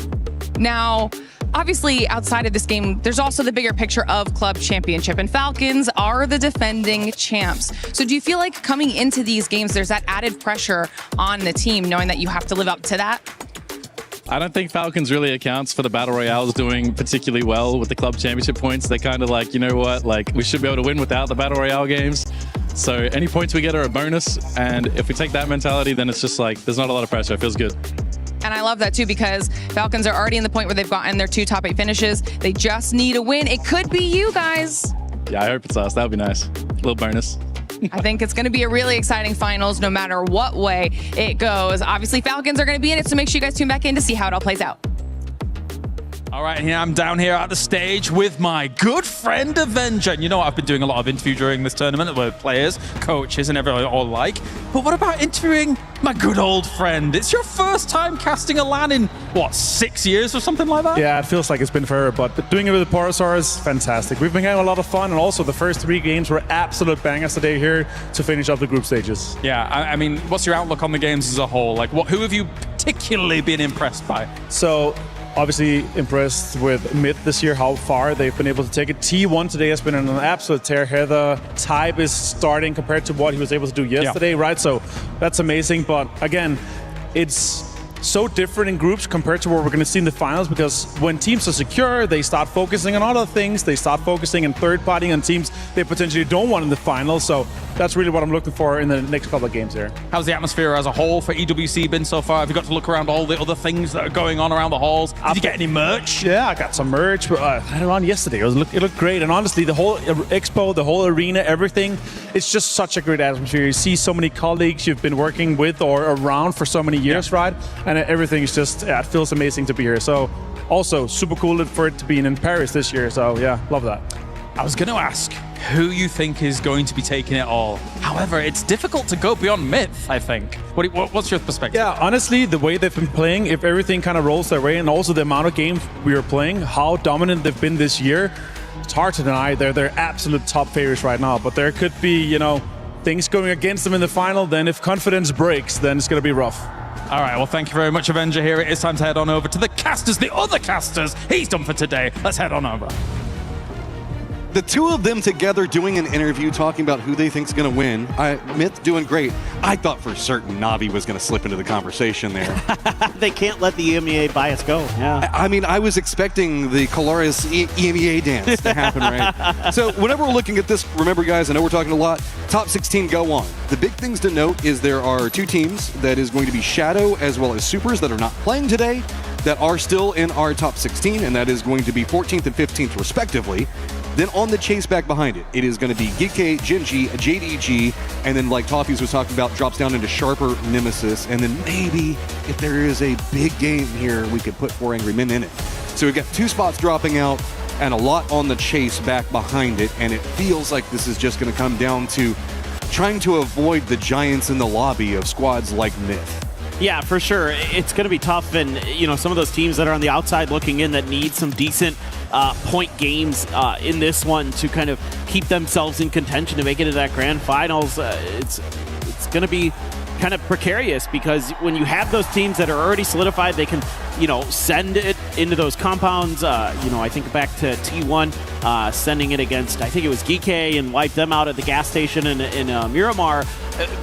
Now, obviously, outside of this game, there's also the bigger picture of club championship, and Falcons are the defending champs. So do you feel like coming into these games, there's that added pressure on the team, knowing that you have to live up to that? I don't think Falcons really accounts for the Battle Royales doing particularly well with the club championship points. They're kind of like, you know what, like we should be able to win without the Battle Royale games. So any points we get are a bonus. And if we take that mentality, then it's just like, there's not a lot of pressure. It feels good. And I love that too, because Falcons are already in the point where they've gotten their 2 top 8 finishes. They just need a win. It could be you guys. Yeah, I hope it's us. That would be nice. A little bonus. I think it's going to be a really exciting finals no matter what way it goes. Obviously, Falcons are going to be in it, so make sure you guys tune back in to see how it all plays out. All right, here I'm down here at the stage with my good friend Avenger. And you know, I've been doing a lot of interview during this tournament with players, coaches, and everyone all alike. But what about interviewing my good old friend? It's your first time casting a LAN in, what, 6 years or something like that? Yeah, it feels like it's been forever, but doing it with the Porosaur is fantastic. We've been having a lot of fun, and also the first 3 games were absolute bangers today here to finish up the group stages. Yeah, I mean, what's your outlook on the games as a whole? Like, who have you particularly been impressed by? So, obviously impressed with Mid this year, how far they've been able to take it. T1 today has been an absolute tear. Heather type is starting compared to what he was able to do yesterday, right? So that's amazing. But again, it's so different in groups compared to what we're going to see in the finals, because when teams are secure, they start focusing on other things. They start focusing on third party on teams they potentially don't want in the finals. So that's really what I'm looking for in the next couple of games here. How's the atmosphere as a whole for EWC been so far? Have you got to look around all the other things that are going on around the halls? Did you get any merch? Yeah, I got some merch. I had it on yesterday. It looked great. And honestly, the whole expo, the whole arena, everything, it's just such a great atmosphere. You see so many colleagues you've been working with or around for so many years, right? And everything is just, it feels amazing to be here. So also super cool for it to be in Paris this year. So yeah, love that. I was going to ask who you think is going to be taking it all. However, it's difficult to go beyond Myth, I think. What's your perspective? Yeah, honestly, the way they've been playing, if everything kind of rolls their way, and also the amount of games we are playing, how dominant they've been this year, it's hard to deny. They're absolute top favorites right now. But there could be, you know, things going against them in the final. Then if confidence breaks, then it's going to be rough. All right, well, thank you very much, Avenger here. It is time to head on over to the casters, the other casters. He's done for today. Let's head on over. The two of them together doing an interview talking about who they think is going to win. Myth doing great. I thought for certain Navi was going to slip into the conversation there. They can't let the EMEA bias go. Yeah. I mean, I was expecting the Colaris EMEA dance to happen, right? So whenever we're looking at this, remember, guys, I know we're talking a lot. Top 16 go on. The big things to note is there are two teams that is going to be Shadow as well as Supers that are not playing today that are still in our top 16, and that is going to be 14th and 15th respectively. Then on the chase back behind it, it is going to be Geeky, Genji, JDG, and then like Toffees was talking about, drops down into Sharper, Nemesis, and then maybe if there is a big game here, we could put 4 Angry Men in it. So we've got 2 spots dropping out and a lot on the chase back behind it, and it feels like this is just going to come down to trying to avoid the giants in the lobby of squads like Myth. Yeah, for sure. It's going to be tough, and you know, some of those teams that are on the outside looking in that need some decent point games in this one to kind of keep themselves in contention to make it to that grand finals. It's going to be kind of precarious, because when you have those teams that are already solidified, they can, you know, send it into those compounds. You know, I think back to T1 sending it against, I think it was Geeky, and wipe them out at the gas station in Miramar,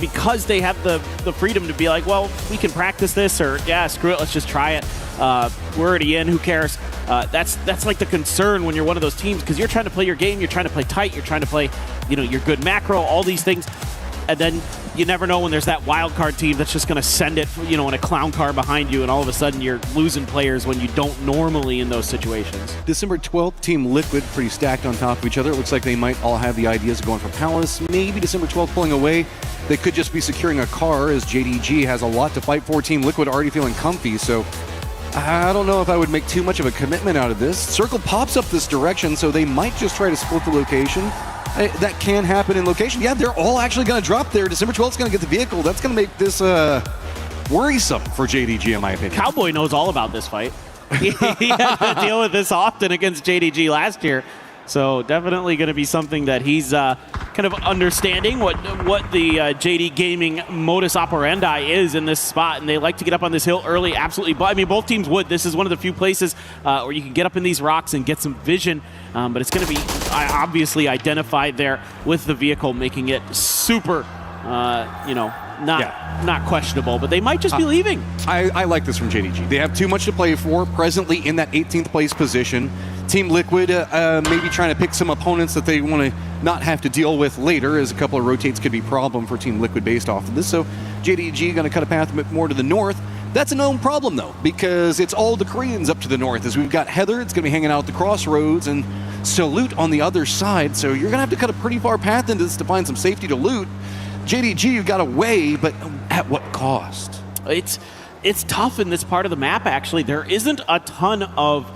because they have the freedom to be like, well, we can practice this, or yeah, screw it, let's just try it. We're already in, who cares? That's like the concern when you're one of those teams, because you're trying to play your game, you're trying to play tight, you're trying to play, you know, your good macro, all these things. And then you never know when there's that wild card team that's just going to send it, you know, in a clown car behind you, and all of a sudden you're losing players when you don't normally in those situations. December 12th, Team Liquid pretty stacked on top of each other. It looks like they might all have the ideas of going for Palace. Maybe December 12th pulling away. They could just be securing a car, as JDG has a lot to fight for. Team Liquid already feeling comfy, so I don't know if I would make too much of a commitment out of this. Circle pops up this direction, so they might just try to split the location. That can happen in location. Yeah, they're all actually going to drop there. December 12th is going to get the vehicle. That's going to make this worrisome for JDG, in my opinion. Cowboy knows all about this fight. He had to deal with this often against JDG last year. So definitely going to be something that he's kind of understanding what the JD Gaming modus operandi is in this spot, and they like to get up on this hill early, absolutely. But I mean, both teams would. This is one of the few places where you can get up in these rocks and get some vision, but it's going to be obviously identified there with the vehicle, making it super, you know, not questionable, but they might just be leaving. I like this from JDG. They have too much to play for, presently in that 18th place position. Team Liquid maybe trying to pick some opponents that they want to not have to deal with later, as a couple of rotates could be a problem for Team Liquid based off of this. So JDG going to cut a path a bit more to the north. That's a known problem, though, because it's all the Koreans up to the north. As we've got Heather, it's going to be hanging out at the crossroads, and Salute on the other side. So you're going to have to cut a pretty far path into this to find some safety to loot. JDG, you've got a way, but at what cost? It's tough in this part of the map, actually. There isn't a ton of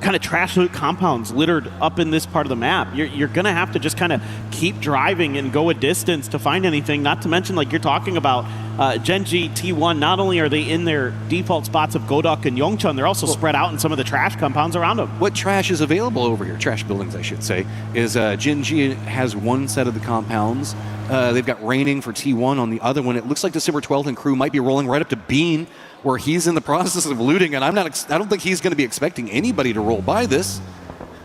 kind of trash loot compounds littered up in this part of the map. You're going to have to just kind of keep driving and go a distance to find anything, not to mention, like you're talking about, Genji, T1, not only are they in their default spots of Godok and Yongchun, they're also spread out in some of the trash compounds around them. What trash is available over here, trash buildings I should say, is Genji has one set of the compounds. They've got Raining for T1 on the other one. It looks like December 12th and crew might be rolling right up to Bean, where he's in the process of looting, and I don't think he's going to be expecting anybody to roll by this.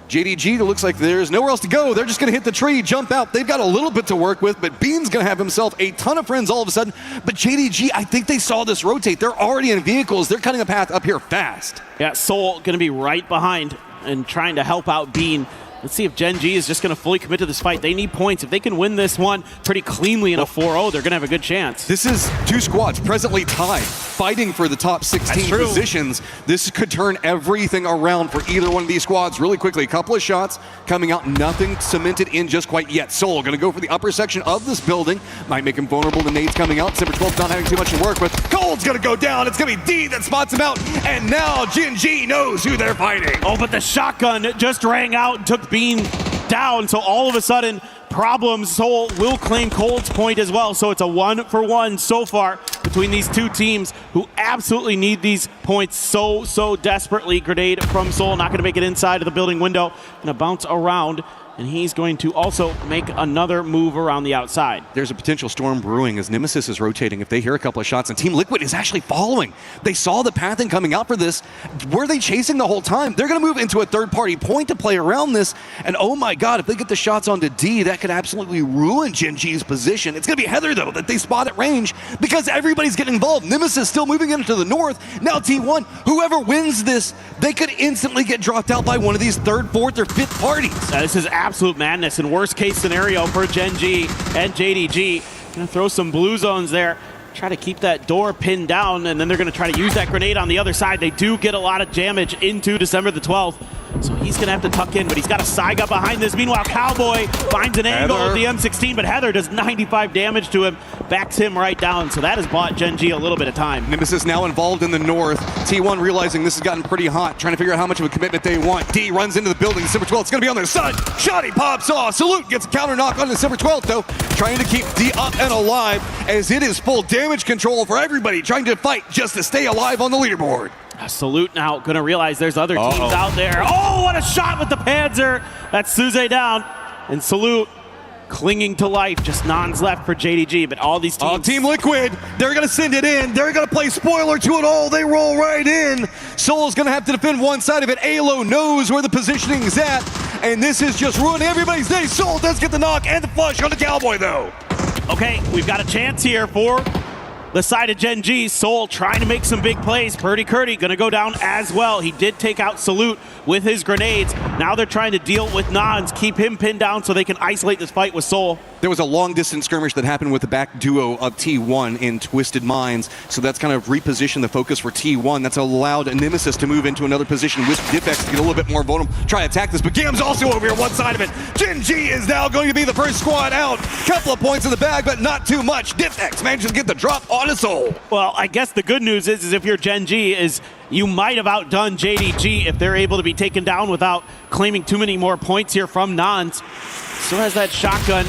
JDG, it looks like there's nowhere else to go. They're just going to hit the tree, jump out. They've got a little bit to work with, but Bean's going to have himself a ton of friends all of a sudden. But JDG, I think they saw this rotate. They're already in vehicles. They're cutting a path up here fast. Yeah, Soul going to be right behind and trying to help out Bean. Let's see if Gen G is just going to fully commit to this fight. They need points. If they can win this one pretty cleanly in a 4-0, they're going to have a good chance. This is two squads presently tied, fighting for the top 16 positions. This could turn everything around for either one of these squads really quickly. A couple of shots coming out, nothing cemented in just quite yet. Soul going to go for the upper section of this building. Might make him vulnerable to nades coming out. December 12th not having too much to work with. Cold's going to go down. It's going to be D that spots him out. And now Gen G knows who they're fighting. Oh, but the shotgun just rang out and took Bean down, so all of a sudden problems. Soul will claim Cold's point as well, so it's a 1-for-1 so far between these two teams who absolutely need these points so desperately. Grenade from Soul, not going to make it inside of the building window, going to bounce around, and he's going to also make another move around the outside. There's a potential storm brewing as Nemesis is rotating. If they hear a couple of shots, and Team Liquid is actually following. They saw the pathing coming out for this. Were they chasing the whole time? They're going to move into a third-party point to play around this, and oh my god, if they get the shots onto D, that could absolutely ruin Gen G's position. It's going to be Heather, though, that they spot at range because everybody's getting involved. Nemesis still moving into the north. Now T1, whoever wins this, they could instantly get dropped out by one of these third, fourth, or fifth parties. This is absolute madness in worst case scenario for Gen G and JDG. Gonna throw some blue zones there, try to keep that door pinned down, and then they're gonna try to use that grenade on the other side. They do get a lot of damage into December the 12th. So he's gonna have to tuck in, but he's got a Saiga behind this. Meanwhile, Cowboy finds an angle with the M16, but Heather does 95 damage to him, backs him right down. So that has bought Gen G a little bit of time. Nemesis now involved in the north. T1 realizing this has gotten pretty hot, trying to figure out how much of a commitment they want. D runs into the building. December 12th, it's gonna be on their side. Shotty pops off. Salute gets a counter knock on December 12th, though, trying to keep D up and alive as it is full damage control for everybody, trying to fight just to stay alive on the leaderboard. Salute now gonna realize there's other teams out there. Oh, what a shot with the Panzer! That's Suze down, and Salute clinging to life. Just nons left for JDG, but all these teams. Team Liquid, they're gonna send it in. They're gonna play spoiler to it all. They roll right in. Soul's gonna have to defend one side of it. Alo knows where the positioning is at, and this is just ruining everybody's day. Soul does get the knock and the flush on the Cowboy, though. Okay, we've got a chance here for the side of Gen G. Soul trying to make some big plays. Purdy Curdy gonna go down as well. He did take out Salute with his grenades. Now they're trying to deal with Nons, keep him pinned down so they can isolate this fight with Soul. There was a long distance skirmish that happened with the back duo of T1 in Twisted Minds, so that's kind of repositioned the focus for T1. That's allowed Nemesis to move into another position with Diffex to get a little bit more vulnerable, try to attack this, but Gam's also over here one side of it. Gen G is now going to be the first squad out. Couple of points in the bag, but not too much. Diffex manages to get the drop on his Soul. Well, I guess the good news is if you're Gen G is you might have outdone JDG if they're able to be taken down without claiming too many more points here from Nons. Still has that shotgun,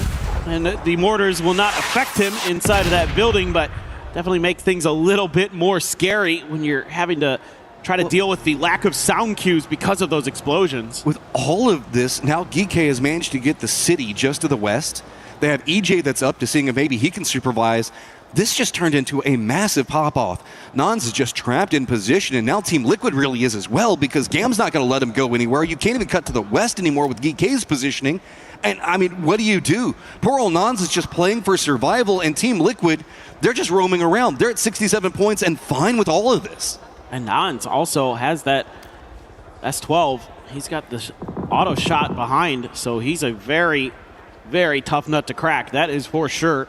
and the mortars will not affect him inside of that building, but definitely make things a little bit more scary when you're having to try to deal with the lack of sound cues because of those explosions. With all of this, now Geekay has managed to get the city just to the west. They have EJ that's up to seeing if maybe he can supervise. This just turned into a massive pop-off. Nons is just trapped in position, and now Team Liquid really is as well, because Gam's not going to let him go anywhere. You can't even cut to the west anymore with Geekay's positioning. And, I mean, what do? Poor old Nons is just playing for survival, and Team Liquid, they're just roaming around. They're at 67 points and fine with all of this. And Nons also has that S12. He's got this auto shot behind, so he's a very, very tough nut to crack. That is for sure.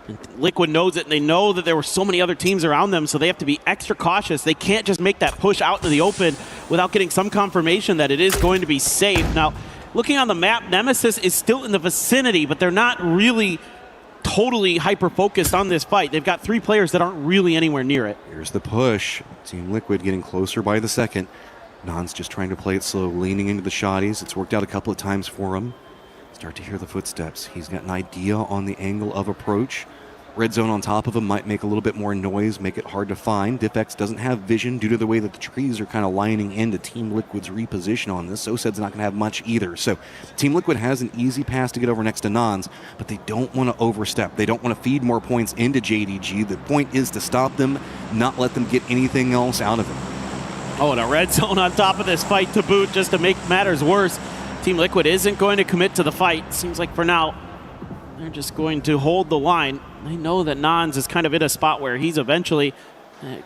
And Liquid knows it, and they know that there were so many other teams around them, so they have to be extra cautious. They can't just make that push out into the open without getting some confirmation that it is going to be safe. Now, looking on the map, Nemesis is still in the vicinity, but they're not really totally hyper-focused on this fight. They've got 3 players that aren't really anywhere near it. Here's the push. Team Liquid getting closer by the second. Nons just trying to play it slow, leaning into the shotties. It's worked out a couple of times for him. Start to hear the footsteps. He's got an idea on the angle of approach. Red zone on top of him might make a little bit more noise, make it hard to find. Diffex doesn't have vision due to the way that the trees are kind of lining into Team Liquid's reposition on this. Sosed's not going to have much either. So Team Liquid has an easy pass to get over next to Nons, but they don't want to overstep. They don't want to feed more points into JDG. The point is to stop them, not let them get anything else out of it. Oh, and a red zone on top of this fight to boot just to make matters worse. Team Liquid isn't going to commit to the fight. Seems like for now, they're just going to hold the line. They know that Nons is kind of in a spot where he's eventually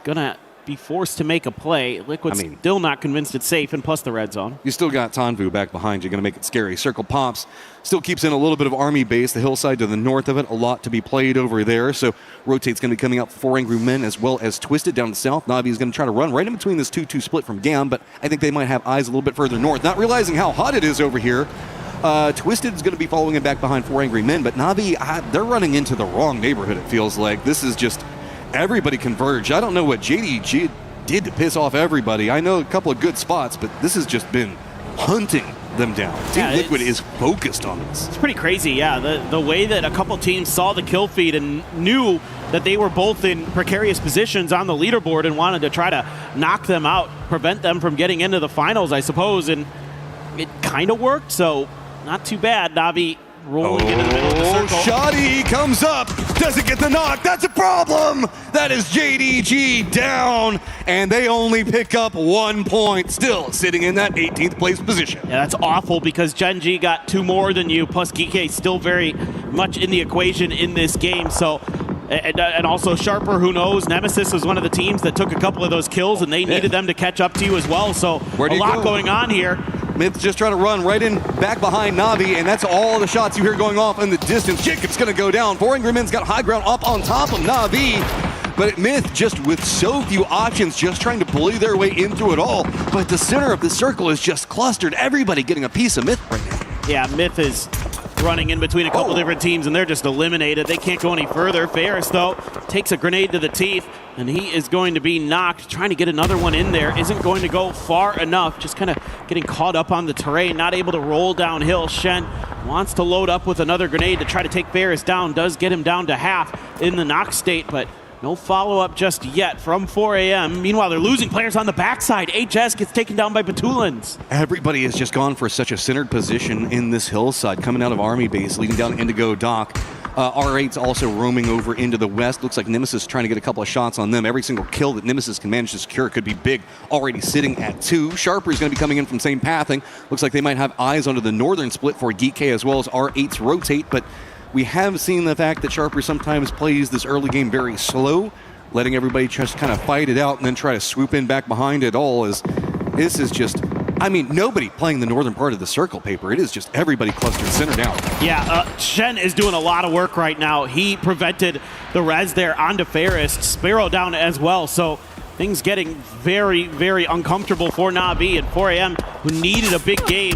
going to be forced to make a play. Liquid's still not convinced it's safe, and plus the red zone. You still got Tanvu back behind you, going to make it scary. Circle pops, still keeps in a little bit of army base, the hillside to the north of it, a lot to be played over there. So rotate's going to be coming out 4 Angry Men as well as Twisted down the south. Navi is going to try to run right in between this 2-2 split from Gam, but I think they might have eyes a little bit further north, not realizing how hot it is over here. Twisted is going to be following him back behind 4 Angry Men, but Navi, they're running into the wrong neighborhood, it feels like. This is just everybody converged. I don't know what JDG did to piss off everybody. I know a couple of good spots, but this has just been hunting them down. Team Liquid is focused on this. It's pretty crazy, yeah. The way that a couple teams saw the kill feed and knew that they were both in precarious positions on the leaderboard and wanted to try to knock them out, prevent them from getting into the finals, I suppose, and it kind of worked, so not too bad. Navi rolling into the middle of the circle. Shoddy comes up, doesn't get the knock. That's a problem. That is JDG down, and they only pick up 1 point, still sitting in that 18th place position. Yeah, that's awful because Gen G got 2 more than you, plus Geeky still very much in the equation in this game. So, and also Sharper, who knows? Nemesis was one of the teams that took a couple of those kills, and they needed them to catch up to you as well. So a lot going on here. Myth's just trying to run right in back behind Navi, and that's all the shots you hear going off in the distance. Jacob's going to go down. 4 Angry Men's got high ground up on top of Navi, but Myth just with so few options, just trying to bully their way in through it all. But the center of the circle is just clustered. Everybody getting a piece of Myth right now. Yeah, Myth is running in between a couple different teams, and they're just eliminated. They can't go any further. Ferris, though, takes a grenade to the teeth, and he is going to be knocked. Trying to get another one in there. Isn't going to go far enough. Just kind of getting caught up on the terrain, not able to roll downhill. Shen wants to load up with another grenade to try to take Ferris down. Does get him down to half in the knock state, but no follow-up just yet from 4 a.m. Meanwhile, they're losing players on the backside. HS gets taken down by Batulans. Everybody has just gone for such a centered position in this hillside, coming out of Army Base, leading down Indigo Dock. R8's also roaming over into the west. Looks like Nemesis trying to get a couple of shots on them. Every single kill that Nemesis can manage to secure could be big. Already sitting at 2. Sharper's going to be coming in from same pathing. Looks like they might have eyes onto the northern split for Geeky as well as R8's rotate, but we have seen the fact that Sharper sometimes plays this early game very slow, letting everybody just kind of fight it out and then try to swoop in back behind it all. As this is just, I mean, nobody playing the northern part of the circle paper. It is just everybody clustered center down. Yeah, Shen is doing a lot of work right now. He prevented the res there onto Ferris. Sparrow down as well. So things getting very, very uncomfortable for Na'Vi and 4 a.m. who needed a big game.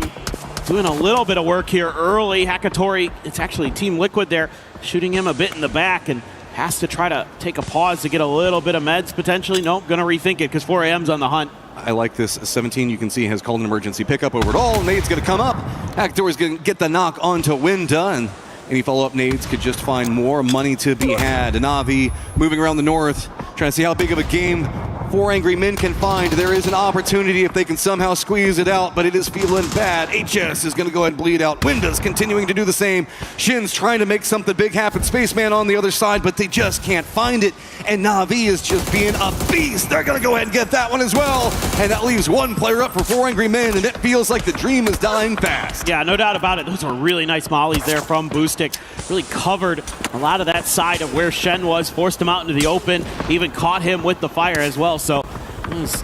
Doing a little bit of work here early. Hakatori, it's actually Team Liquid there, shooting him a bit in the back and has to try to take a pause to get a little bit of meds potentially. Nope, gonna rethink it because 4 a.m.'s on the hunt. I like this. 17, you can see, has called an emergency pickup over it all. Nade's going to come up. Hakatori's going to get the knock onto Winda, and any follow-up nades could just find more money to be had. Navi moving around the north, trying to see how big of a game 4 Angry Men can find. There is an opportunity if they can somehow squeeze it out, but it is feeling bad. HS is going to go ahead and bleed out. Winda's continuing to do the same. Shin's trying to make something big happen. Spaceman on the other side, but they just can't find it. And Na'Vi is just being a beast. They're going to go ahead and get that one as well. And that leaves one player up for 4 Angry Men, and it feels like the dream is dying fast. Yeah, no doubt about it. Those are really nice mollies there from Boostic. Really covered a lot of that side of where Shen was, forced him out into the open, even caught him with the fire as well. So it was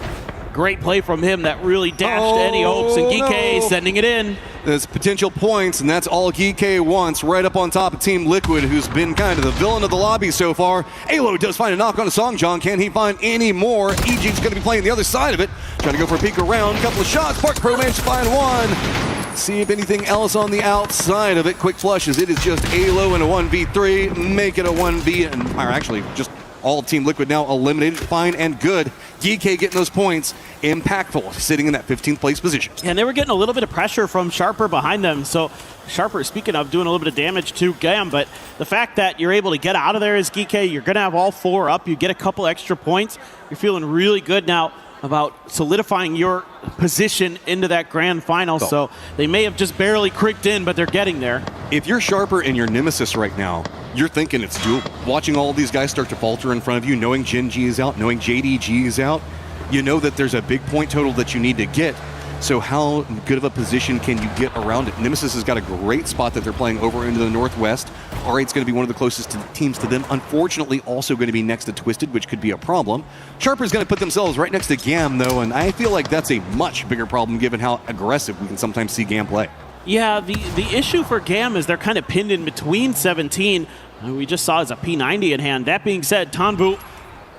great play from him that really dashed any hopes, and Geeky sending it in. There's potential points, and that's all Geeky wants, right up on top of Team Liquid, who's been kind of the villain of the lobby so far. Alo does find a knock on a Song John. Can he find any more? EG's going to be playing the other side of it, trying to go for a peek around. Couple of shots. Park Pro managed to find one. See if anything else on the outside of it. Quick flushes. It is just Alo in a 1v3. Make it a 1v, or actually just all of Team Liquid now eliminated. Fine and good. Geeky getting those points. Impactful, sitting in that 15th place position. And they were getting a little bit of pressure from Sharper behind them. So Sharper, speaking of, doing a little bit of damage to Gam, but the fact that you're able to get out of there as Geeky, you're going to have all 4 up. You get a couple extra points. You're feeling really good now about solidifying your position into that grand final. So they may have just barely creaked in, but they're getting there. If you're Sharper and your Nemesis right now, you're thinking it's doable. Watching all these guys start to falter in front of you, knowing Gen G is out, knowing JDG is out, you know that there's a big point total that you need to get. So how good of a position can you get around it? Nemesis has got a great spot that they're playing over into the northwest. R8's going to be one of the closest teams to them. Unfortunately, also going to be next to Twisted, which could be a problem. Sharper's going to put themselves right next to GAM, though, and I feel like that's a much bigger problem given how aggressive we can sometimes see GAM play. Yeah, the issue for GAM is they're kind of pinned in between 17. We just saw as a P90 in hand. That being said, Tanbu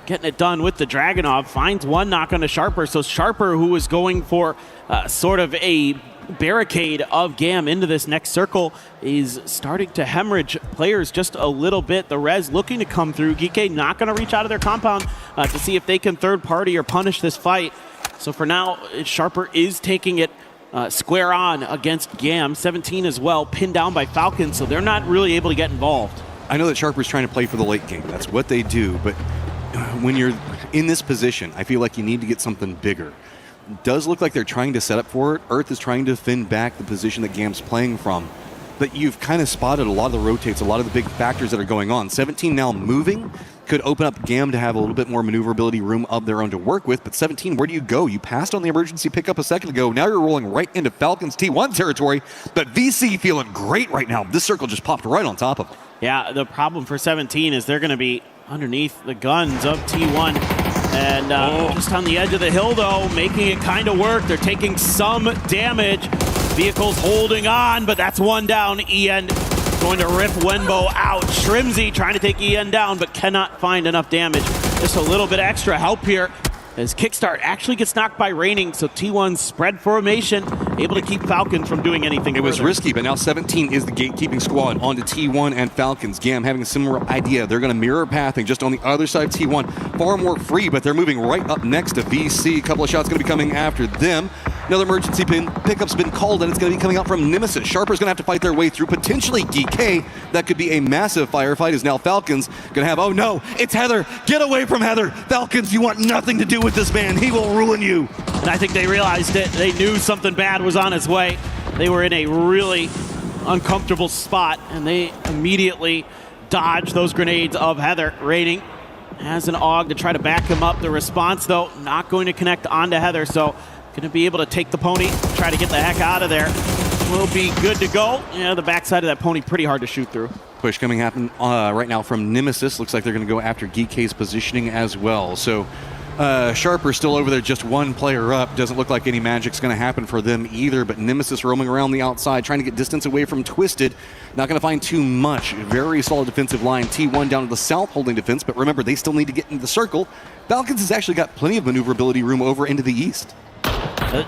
getting it done with the Dragunov, finds one knock on the Sharper. So Sharper, who was going for sort of a barricade of GAM into this next circle, is starting to hemorrhage players just a little bit. The Rez looking to come through. Geeky not going to reach out of their compound to see if they can third party or punish this fight. So for now, Sharper is taking it square on against GAM. 17 as well, pinned down by Falcon, so they're not really able to get involved. I know that Sharper's trying to play for the late game. That's what they do, but when you're in this position, I feel like you need to get something bigger. It does look like they're trying to set up for it. Earth is trying to defend back the position that GAM's playing from. But you've kind of spotted a lot of the rotates, a lot of the big factors that are going on. 17 now moving could open up GAM to have a little bit more maneuverability room of their own to work with. But 17, where do you go? You passed on the emergency pickup a second ago. Now you're rolling right into Falcons T1 territory. But VC feeling great right now. This circle just popped right on top of them. Yeah, the problem for 17 is they're going to be underneath the guns of T1. And just on the edge of the hill, though, making it kind of work. They're taking some damage. Vehicles holding on, but that's one down. EN going to rip Wenbo out. Shrimzy trying to take EN down, but cannot find enough damage. Just a little bit extra help here as Kickstart actually gets knocked by Raining, so T1's spread formation, able to keep Falcon from doing anything. It was risky, but now 17 is the gatekeeping squad onto T1 and Falcons. GAM having a similar idea. They're going to mirror pathing just on the other side of T1. Far more free, but they're moving right up next to VC. A couple of shots going to be coming after them. Another emergency pickup's been called, and it's going to be coming out from Nemesis. Sharper's going to have to fight their way through potentially DK. That could be a massive firefight, as now Falcons going to have, oh no, it's Heather. Get away from Heather. Falcons, you want nothing to do with this man. He will ruin you. And I think they realized it. They knew something bad was on its way. They were in a really uncomfortable spot, and they immediately dodged those grenades of Heather. Raining has an AUG to try to back him up. The response, though, not going to connect onto Heather, so going to be able to take the pony, try to get the heck out of there. We'll be good to go. Yeah, the backside of that pony pretty hard to shoot through. Push coming happen right now from Nemesis. Looks like they're going to go after Geek's positioning as well. So Sharper still over there, just one player up. Doesn't look like any magic's going to happen for them either, but Nemesis roaming around the outside, trying to get distance away from Twisted. Not going to find too much. Very solid defensive line. T1 down to the south holding defense, but remember, they still need to get into the circle. Falcons has actually got plenty of maneuverability room over into the east.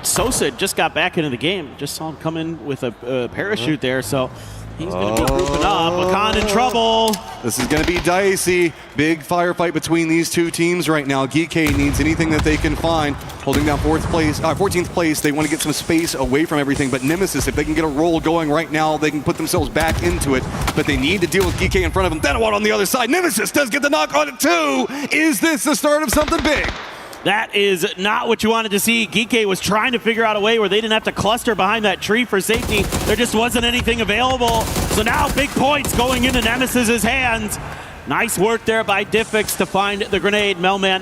Sosa just got back into the game. Just saw him come in with a parachute there, so he's going to be grouping up. Makan in trouble. This is going to be dicey. Big firefight between these two teams right now. Geek needs anything that they can find. Holding down 14th place. They want to get some space away from everything, but Nemesis, if they can get a roll going right now, they can put themselves back into it, but they need to deal with Geek in front of them. Then on the other side. Nemesis does get the knock on it too. Is this the start of something big? That is not what you wanted to see. Geek was trying to figure out a way where they didn't have to cluster behind that tree for safety. There just wasn't anything available. So now big points going into Nemesis's hands. Nice work there by Diffix to find the grenade. Melman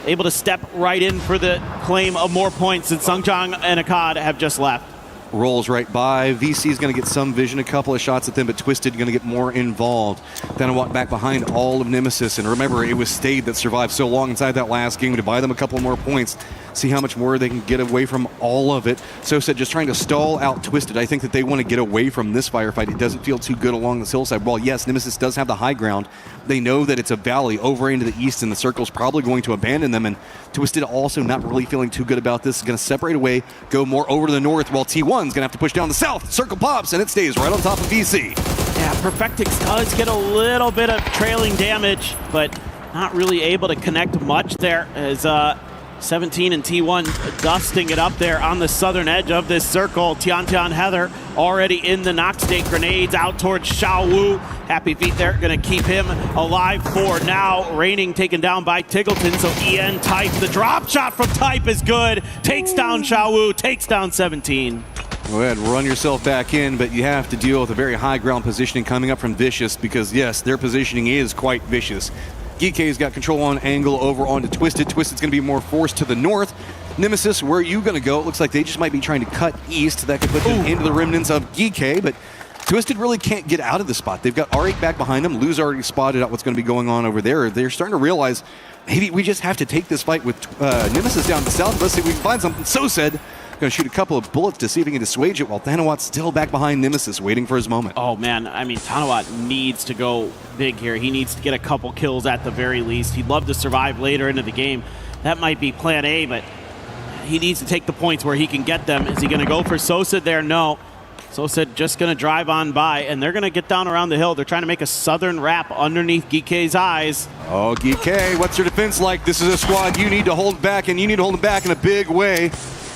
able to step right in for the claim of more points, and Sungjang and Akkad have just left. Rolls right by. VC is going to get some vision, a couple of shots at them, but Twisted going to get more involved. Then I walk back behind all of Nemesis, and remember, it was Stade that survived so long inside that last game to buy them a couple more points. See how much more they can get away from all of it. Sosa just trying to stall out Twisted. I think that they want to get away from this firefight. It doesn't feel too good along this hillside. While yes, Nemesis does have the high ground, they know that it's a valley over into the east, and the circle's probably going to abandon them, and Twisted also not really feeling too good about this. Is going to separate away, go more over to the north, while T1's going to have to push down the south. Circle pops, and it stays right on top of VC. Yeah, Perfectix does get a little bit of trailing damage, but not really able to connect much there as 17 and T1 dusting it up there on the southern edge of this circle. Tian Heather already in the knock state. Grenades out towards Xiao Wu. Happy feet there, gonna keep him alive for now. Raining taken down by Tiggleton, so EN Type. The drop shot from Type is good. Takes down Xiao Wu, takes down 17. Go ahead, run yourself back in, but you have to deal with a very high ground positioning coming up from Vicious, because yes, their positioning is quite vicious. Geek's got control on angle over onto Twisted. Twisted's going to be more forced to the north. Nemesis, where are you going to go? It looks like they just might be trying to cut east. That could put them into the remnants of GK, but Twisted really can't get out of the spot. They've got R8 back behind them. Lou's already spotted out what's going to be going on over there. They're starting to realize maybe we just have to take this fight with Nemesis down to the south. Let's see if we can find something. So said. Going to shoot a couple of bullets to see if he can dissuade it while Thanawat's still back behind Nemesis waiting for his moment. Oh, man. I mean, Thanawat needs to go big here. He needs to get a couple kills at the very least. He'd love to survive later into the game. That might be plan A, but he needs to take the points where he can get them. Is he going to go for Sosa there? No. Sosa just going to drive on by, and they're going to get down around the hill. They're trying to make a southern wrap underneath GK's eyes. Oh, GK, what's your defense like? This is a squad you need to hold back, and you need to hold them back in a big way.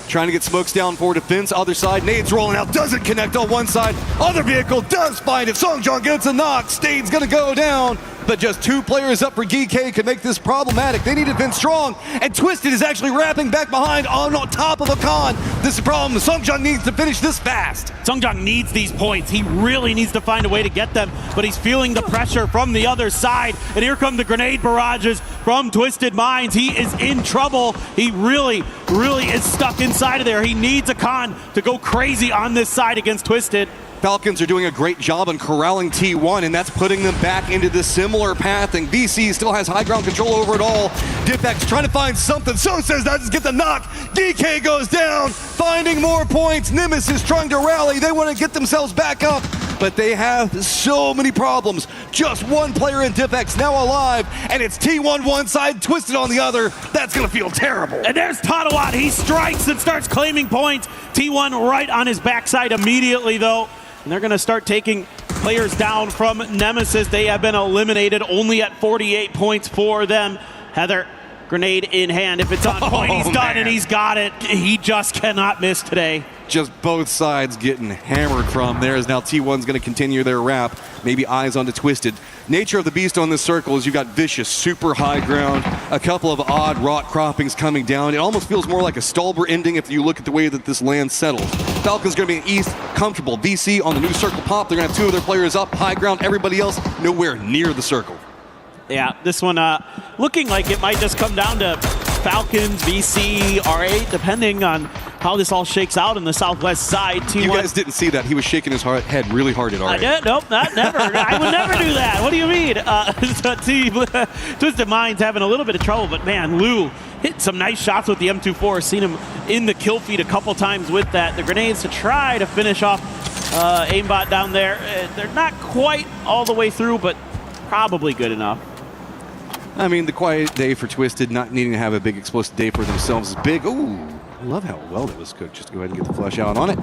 Trying to get smokes down for defense. Other side, Nade's rolling out, doesn't connect on one side. Other vehicle does find it. Songjong gets a knock. Stade's going to go down. But just 2 players up for GK could make this problematic. They need to defend strong. And Twisted is actually wrapping back behind on top of a con. This is a problem. Songjong needs to finish this fast. Songjong needs these points. He really needs to find a way to get them. But he's feeling the pressure from the other side. And here come the grenade barrages from Twisted Minds. He is in trouble. He really is stuck inside of there. He needs a con to go crazy on this side against Twisted. Falcons are doing a great job on corralling T1, and that's putting them back into this similar path. And VC still has high ground control over it all. Dipx trying to find something. So says that just get the knock. DK goes down, finding more points. Nemesis trying to rally. They want to get themselves back up, but they have so many problems. Just 1 player in Dipx now alive, and it's T1 one side, Twisted on the other. That's going to feel terrible. And there's Tadawat. He strikes and starts claiming points. T1 right on his backside immediately, though. And they're going to start taking players down from Nemesis. They have been eliminated, only at 48 points for them. Heather, grenade in hand. If it's on point, he's done, and he's got it. He just cannot miss today. Just both sides getting hammered from there, as now T1's going to continue their wrap. Maybe eyes onto Twisted. Nature of the beast on this circle is you got Vicious, super high ground, a couple of odd rock croppings coming down. It almost feels more like a Stalber ending if you look at the way that this land settles. Falcons going to be east, comfortable. VC on the new circle pop. They're going to have 2 of their players up, high ground. Everybody else nowhere near the circle. Yeah, this one looking like it might just come down to Falcons, VC, R8, depending on how this all shakes out in the southwest side. T1. You guys didn't see that. He was shaking his head really hard at R8. Nope, never. I would never do that. What do you mean? Twisted Minds having a little bit of trouble, but man, Lou hit some nice shots with the M24. Seen him in the kill feed a couple times with that. The grenades to try to finish off aimbot down there. They're not quite all the way through, but probably good enough. I mean, the quiet day for Twisted, not needing to have a big explosive day for themselves is big. Ooh, I love how well that was cooked. Just go ahead and get the flush out on it.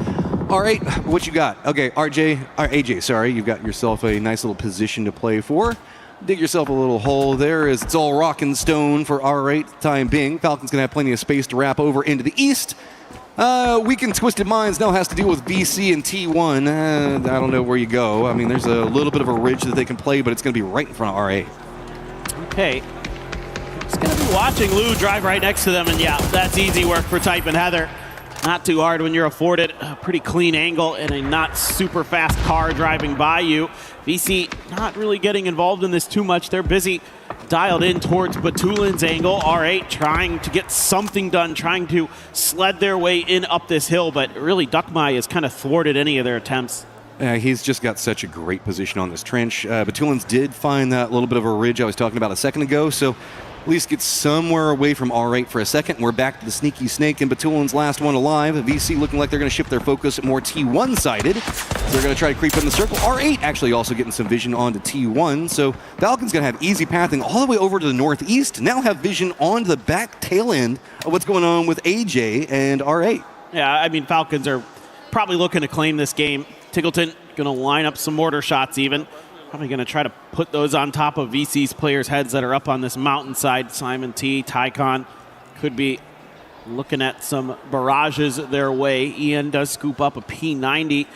All right, what you got? Okay, AJ, sorry, you've got yourself a nice little position to play for. Dig yourself a little hole there as it's all rock and stone for R8 time being. Falcons going to have plenty of space to wrap over into the east. Weakened Twisted Minds now has to deal with VC and T1. I don't know where you go. I mean, there's a little bit of a ridge that they can play, but it's going to be right in front of R8. Okay. Just going to be watching Lou drive right next to them, and yeah, that's easy work for Type and Heather. Not too hard when you're afforded a pretty clean angle and a not super fast car driving by you. VC not really getting involved in this too much. They're busy dialed in towards Batulin's angle. R8 trying to get something done, trying to sled their way in up this hill, but really Duckmai has kind of thwarted any of their attempts. He's just got such a great position on this trench. Batulin's did find that little bit of a ridge I was talking about a second ago, so at least get somewhere away from R8 for a second. We're back to the sneaky snake and Batulin's last one alive. VC looking like they're going to shift their focus more T1-sided. So they're going to try to creep in the circle. R8 actually also getting some vision onto T1. So Falcon's going to have easy pathing all the way over to the northeast. Now have vision onto the back tail end of what's going on with AJ and R8. Yeah, I mean, Falcons are probably looking to claim this game. Tiggleton going to line up some mortar shots even. Probably going to try to put those on top of VC's players' heads that are up on this mountainside. Simon T, Tycon could be looking at some barrages their way. Ian does scoop up a P90.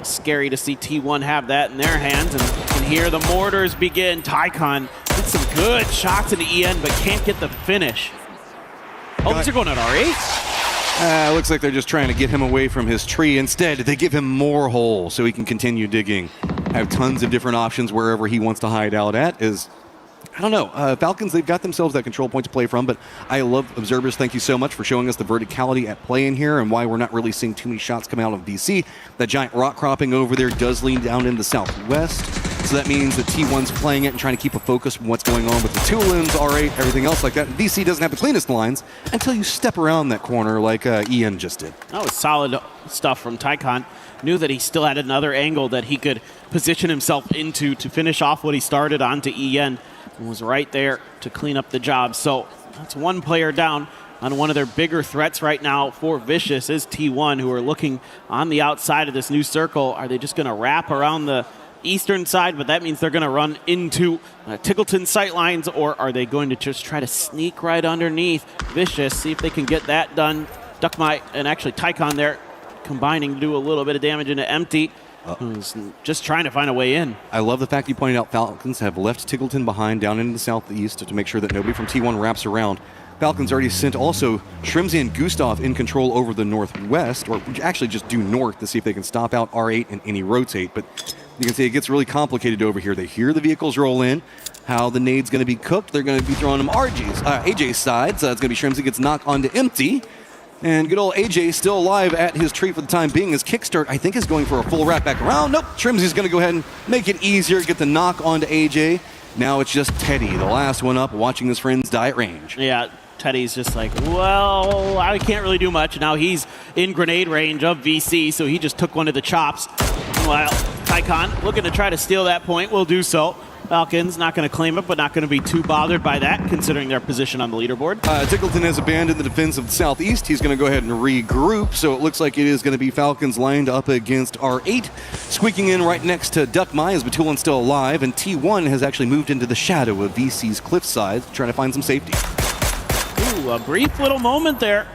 Scary to see T1 have that in their hands. And here the mortars begin. Tycon gets some good shots into Ian, but can't get the finish. Oh, these are going at R8? Looks like they're just trying to get him away from his tree. Instead, they give him more holes so he can continue digging. Have tons of different options wherever he wants to hide out at, as I don't know. Falcons, they've got themselves that control point to play from, but I love Observers. Thank you so much for showing us the verticality at play in here and why we're not really seeing too many shots come out of VC. That giant rock cropping over there does lean down in the southwest, so that means that T1's playing it and trying to keep a focus from what's going on with the Tulins, R8, everything else like that. VC doesn't have the cleanest lines until you step around that corner like Ian just did. That was solid stuff from Tycon. Knew that he still had another angle that he could position himself into to finish off what he started onto EN. And was right there to clean up the job. So that's one player down on one of their bigger threats right now for Vicious is T1, who are looking on the outside of this new circle. Are they just going to wrap around the eastern side, but that means they're going to run into Tickleton sightlines, or are they going to just try to sneak right underneath Vicious, see if they can get that done? Duckmite and actually Tycon there combining to do a little bit of damage into Empty. Who's just trying to find a way in. I love the fact you pointed out Falcons have left Tickleton behind down into the southeast to make sure that nobody from T1 wraps around. Falcons already sent also Shrimsy and Gustav in control over the northwest, or actually just due north to see if they can stop out R8 and any rotate. But you can see it gets really complicated over here. They hear the vehicles roll in. How the nade's going to be cooked, they're going to be throwing them AJ's side. So it's going to be Shrimsy gets knocked onto Empty. And good old AJ still alive at his tree for the time being. His kickstart, I think, is going for a full wrap back around. Nope, Shrimsy's going to go ahead and make it easier, get the knock onto AJ. Now it's just Teddy, the last one up, watching his friends die at range. Yeah, Teddy's just like, well, I can't really do much. Now he's in grenade range of VC, so he just took one of the chops. Meanwhile, Tycon looking to try to steal that point, will do so. Falcons not going to claim it, but not going to be too bothered by that, considering their position on the leaderboard. Tickleton has abandoned the defense of the southeast. He's going to go ahead and regroup, so it looks like it is going to be Falcons lined up against R8, squeaking in right next to Duckmai as Batulin's still alive, and T1 has actually moved into the shadow of VC's cliffside, trying to find some safety. Ooh, a brief little moment there.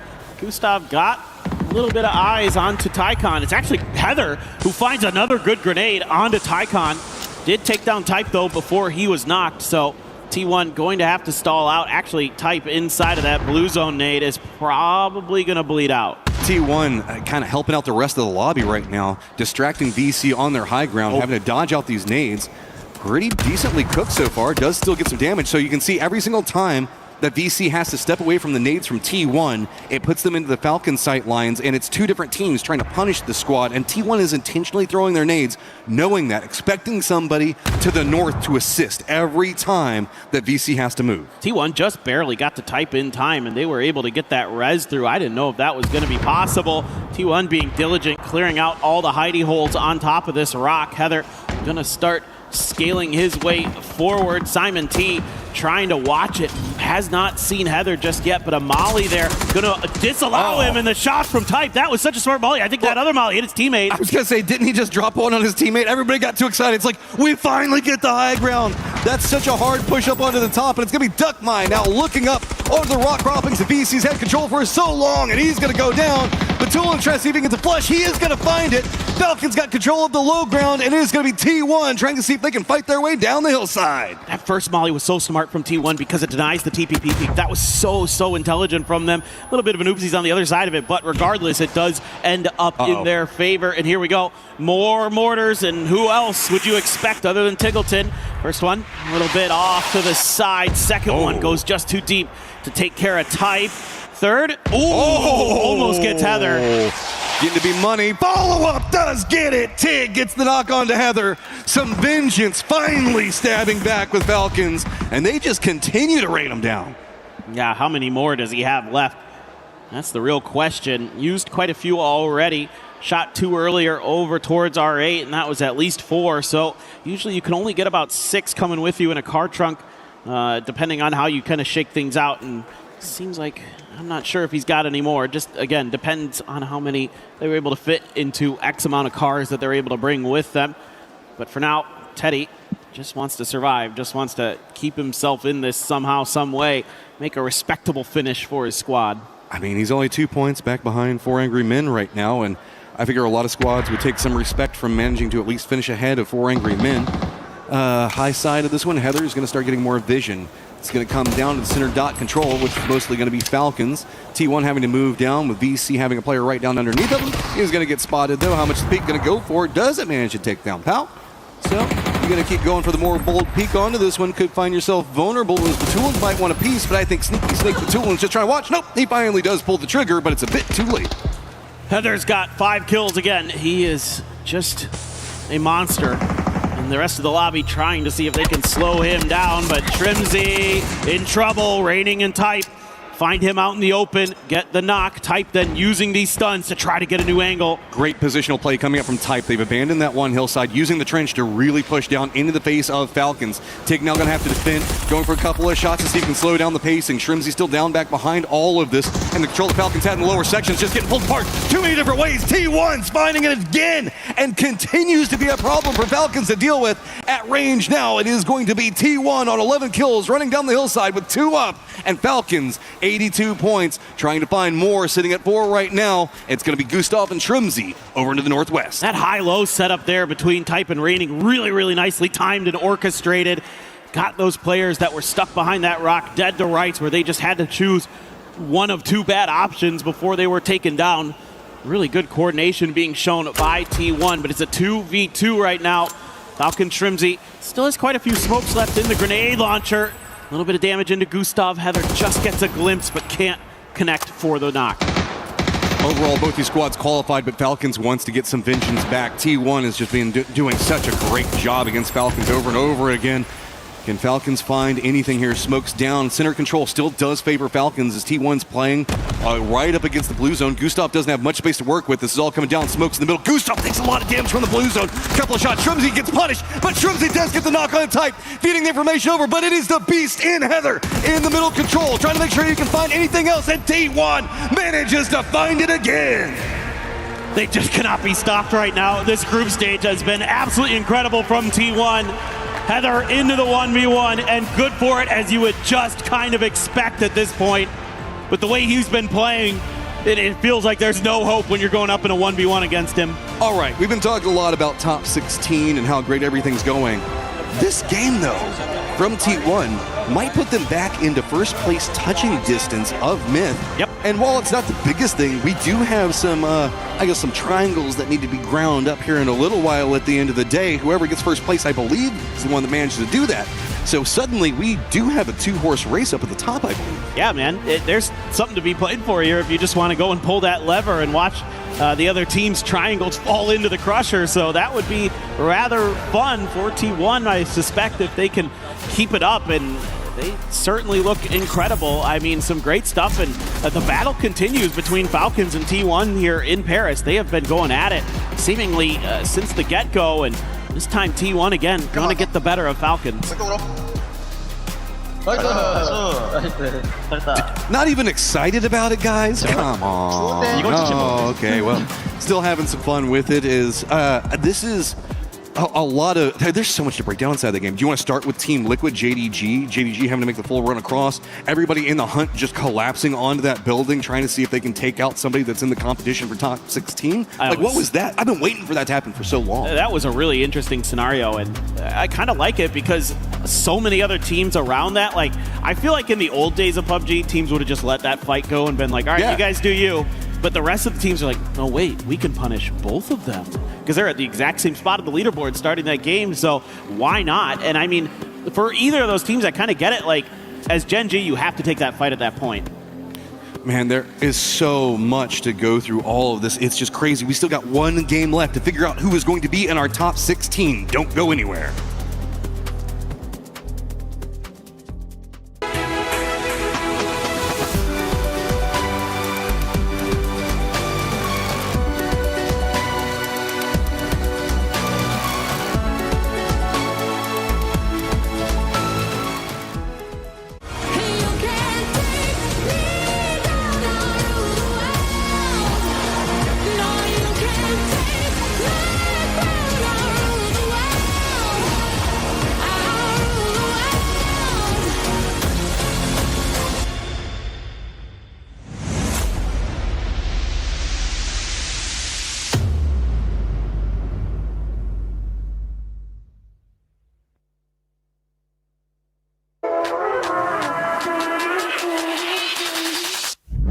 Gustav got a little bit of eyes onto Tycon. It's actually Heather who finds another good grenade onto Tycon. Did take down Type, though, before he was knocked, so T1 going to have to stall out. Actually, Type inside of that blue zone nade is probably going to bleed out. T1 kind of helping out the rest of the lobby right now, distracting VC on their high ground, having to dodge out these nades. Pretty decently cooked so far, does still get some damage, so you can see every single time that VC has to step away from the nades from T1, it puts them into the Falcon sight lines, and it's two different teams trying to punish the squad, and T1 is intentionally throwing their nades, knowing that, expecting somebody to the north to assist every time that VC has to move. T1 just barely got to Type in time, and they were able to get that res through. I didn't know if that was going to be possible. T1 being diligent, clearing out all the hidey holes on top of this rock. Heather going to start scaling his way forward. Simon T trying to watch it. Has not seen Heather just yet, but a molly there going to disallow him, and the shot from Type. That was such a smart molly. I think that other molly hit his teammate. I was going to say, didn't he just drop one on his teammate? Everybody got too excited. It's like, we finally get the high ground. That's such a hard push up onto the top, and it's going to be Duckmine now looking up over the rock croppings. The VC's had control for so long, and he's going to go down. Batulin tries to see if he gets a flush. He is going to find it. Falcons got control of the low ground, and it is going to be T1 trying to see if they can fight their way down the hillside. That first molly was so smart from T1 because it denies the TPP peek. That was so intelligent from them. A little bit of an oopsies on the other side of it, but regardless, it does end up in their favor. And here we go. More mortars, and who else would you expect other than Tickleton? First one, a little bit off to the side. Second one goes just too deep to take care of Type. Third, almost gets Heather. Getting to be money. Follow-up does get it. Tig gets the knock on to Heather. Some vengeance finally stabbing back with Falcons, and they just continue to rain them down. Yeah, how many more does he have left? That's the real question. Used quite a few already. Shot 2 earlier over towards R8, and that was at least 4. So usually you can only get about 6 coming with you in a car trunk, depending on how you kind of shake things out. And it seems like I'm not sure if he's got any more. Just, again, depends on how many they were able to fit into X amount of cars that they're able to bring with them. But for now, Teddy just wants to survive, just wants to keep himself in this somehow, some way, make a respectable finish for his squad. I mean, he's only 2 points back behind 4 Angry Men right now, and I figure a lot of squads would take some respect from managing to at least finish ahead of 4 Angry Men. High side of this one, Heather is going to start getting more vision. It's going to come down to the center dot control, which is mostly going to be Falcons. T1 having to move down with VC having a player right down underneath of him. He's going to get spotted, though. How much is Pete going to go for? Doesn't manage to take down Pal. So you're going to keep going for the more bold peek onto this one, could find yourself vulnerable as Batulans might want a piece, but I think Sneaky Snake Batulans just trying to watch. Nope, he finally does pull the trigger, but it's a bit too late. Heather's got 5 kills again. He is just a monster. And the rest of the lobby trying to see if they can slow him down, but Shrimzy in trouble, Raining and Type. Find him out in the open, get the knock. Type then using these stuns to try to get a new angle. Great positional play coming up from Type. They've abandoned that one hillside, using the trench to really push down into the face of Falcons. Tig now going to have to defend, going for a couple of shots to see if he can slow down the pacing. Shrimzy still down back behind all of this, and the control the Falcons had in the lower sections just getting pulled apart too many different ways. T1's finding it again, and continues to be a problem for Falcons to deal with at range now. It is going to be T1 on 11 kills, running down the hillside with 2 up, and Falcons 82 points, trying to find more, sitting at 4 right now. It's going to be Gustav and Shrimzy over into the northwest. That high-low setup there between Type and Raining, really, really nicely timed and orchestrated. Got those players that were stuck behind that rock dead to rights, where they just had to choose one of 2 bad options before they were taken down. Really good coordination being shown by T1, but it's a 2v2 right now. Falcon Shrimzy still has quite a few smokes left in the grenade launcher. A little bit of damage into Gustav. Heather just gets a glimpse, but can't connect for the knock. Overall, both these squads qualified, but Falcons wants to get some vengeance back. T1 has just been doing such a great job against Falcons over and over again. Can Falcons find anything here? Smokes down. Center control still does favor Falcons as T1's playing right up against the blue zone. Gustav doesn't have much space to work with. This is all coming down. Smokes in the middle. Gustav takes a lot of damage from the blue zone. Couple of shots. Shrimzy gets punished, but Shrimzy does get the knock on Type, feeding the information over, but it is the beast in Heather in the middle control, trying to make sure you can find anything else, and T1 manages to find it again. They just cannot be stopped right now. This group stage has been absolutely incredible from T1. Heather into the 1v1, and good for it, as you would just kind of expect at this point. But the way he's been playing, it feels like there's no hope when you're going up in a 1v1 against him. All right, we've been talking a lot about top 16 and how great everything's going. This game, though, from T1 might put them back into first place touching distance of Myth. Yep. And while it's not the biggest thing, we do have some, some triangles that need to be ground up here in a little while at the end of the day. Whoever gets first place, I believe, is the one that manages to do that. So suddenly we do have a 2-horse race up at the top, I believe. Yeah, man. There's something to be played for here if you just want to go and pull that lever and watch the other team's triangles fall into the crusher. So that would be rather fun for T1, I suspect, if they can keep it up. And they certainly look incredible. I mean, some great stuff. And the battle continues between Falcons and T1 here in Paris. They have been going at it seemingly since the get-go. And this time T1 again going to get the better of Falcons. Not even excited about it, guys? Come on. Oh, okay, well, still having some fun with it. This is a lot of, there's so much to break down inside the game. Do you want to start with Team Liquid, JDG having to make the full run across, everybody in the hunt just collapsing onto that building, trying to see if they can take out somebody that's in the competition for top 16? What was that? I've been waiting for that to happen for so long. That was a really interesting scenario, and I kind of like it because so many other teams around that, like, I feel like in the old days of PUBG, teams would have just let that fight go and been like, all right, you guys do you. But the rest of the teams are like, no, wait, we can punish both of them. Because they're at the exact same spot of the leaderboard starting that game, so why not? And I mean, for either of those teams, I kind of get it. Like, as Gen G, you have to take that fight at that point. Man, there is so much to go through all of this. It's just crazy. We still got one game left to figure out who is going to be in our top 16. Don't go anywhere.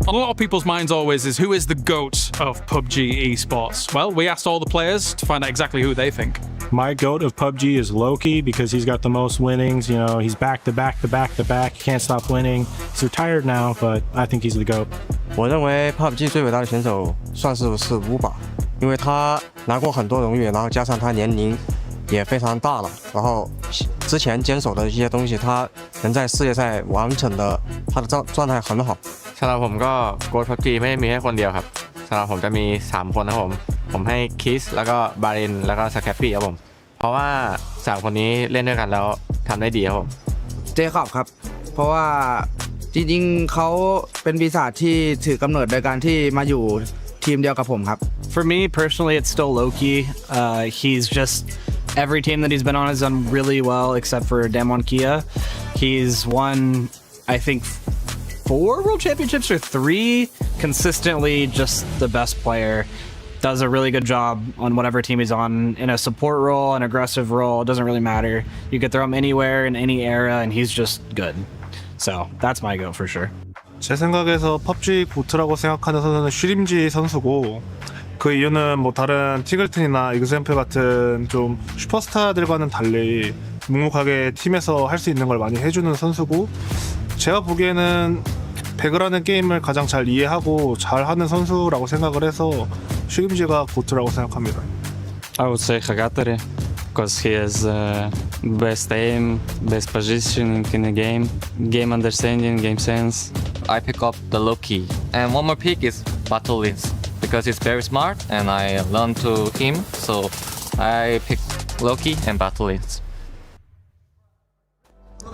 On a lot of people's minds always is who is the GOAT of PUBG Esports? Well, we asked all the players to find out exactly who they think. My GOAT of PUBG is Loki because he's got the most winnings. You know, he's back to back to back to back. He can't stop winning. He's retired now, but I think he's the GOAT. 我认为 PUBG 最伟大的选手算是伍佰，因为他拿过很多荣誉，然后加上他年龄也非常大了，然后之前坚守的一些东西，他能在世界赛完成的，他的状态很好。สำหรับผมก็โค้ช PUBG ไม่ได้มีแค่คนเดียวครับสำหรับผมจะมี3คนนะครับผมให้คิสแล้วก็บารินแล้วก็สแคปปี้ครับผมเพราะว่า3คนนี้เล่นด้วยกันแล้วทำได้ดีครับผมเจคอบครับเพราะว่าจริงๆเขาเป็นปีศาจที่ถือกำเนิดโดยการที่มาอยู่ทีมเดียวกับผมครับ For me personally it's still Loki. He's just every team that he's been on has done really well except for Damwon Kia. He's won I think 4 world championships or 3, consistently just the best player. Does a really good job on whatever team he's on in a support role, an aggressive role, it doesn't really matter. You could throw him anywhere in any era and he's just good. So that's my go for sure. 제 생각에서 PUBG 고트라고 생각하는 선수는 쉬림지 선수고 그 이유는 뭐 다른 티글튼이나 이그샘플 같은 좀 슈퍼스타들과는 달리 묵묵하게 팀에서 할 수 있는 걸 많이 해주는 선수고 제가 보기에는 배그라는 게임을 가장 잘 이해하고 잘하는 선수라고 생각을 해서 쉬림지가 고트라고 생각합니다. I would say Hagatari because he has best aim, best positioning in the game understanding, game sense. I pick up the Loki. And one more pick is Battlelins because he's very smart and I learned to him, so I pick Loki and Battlelins.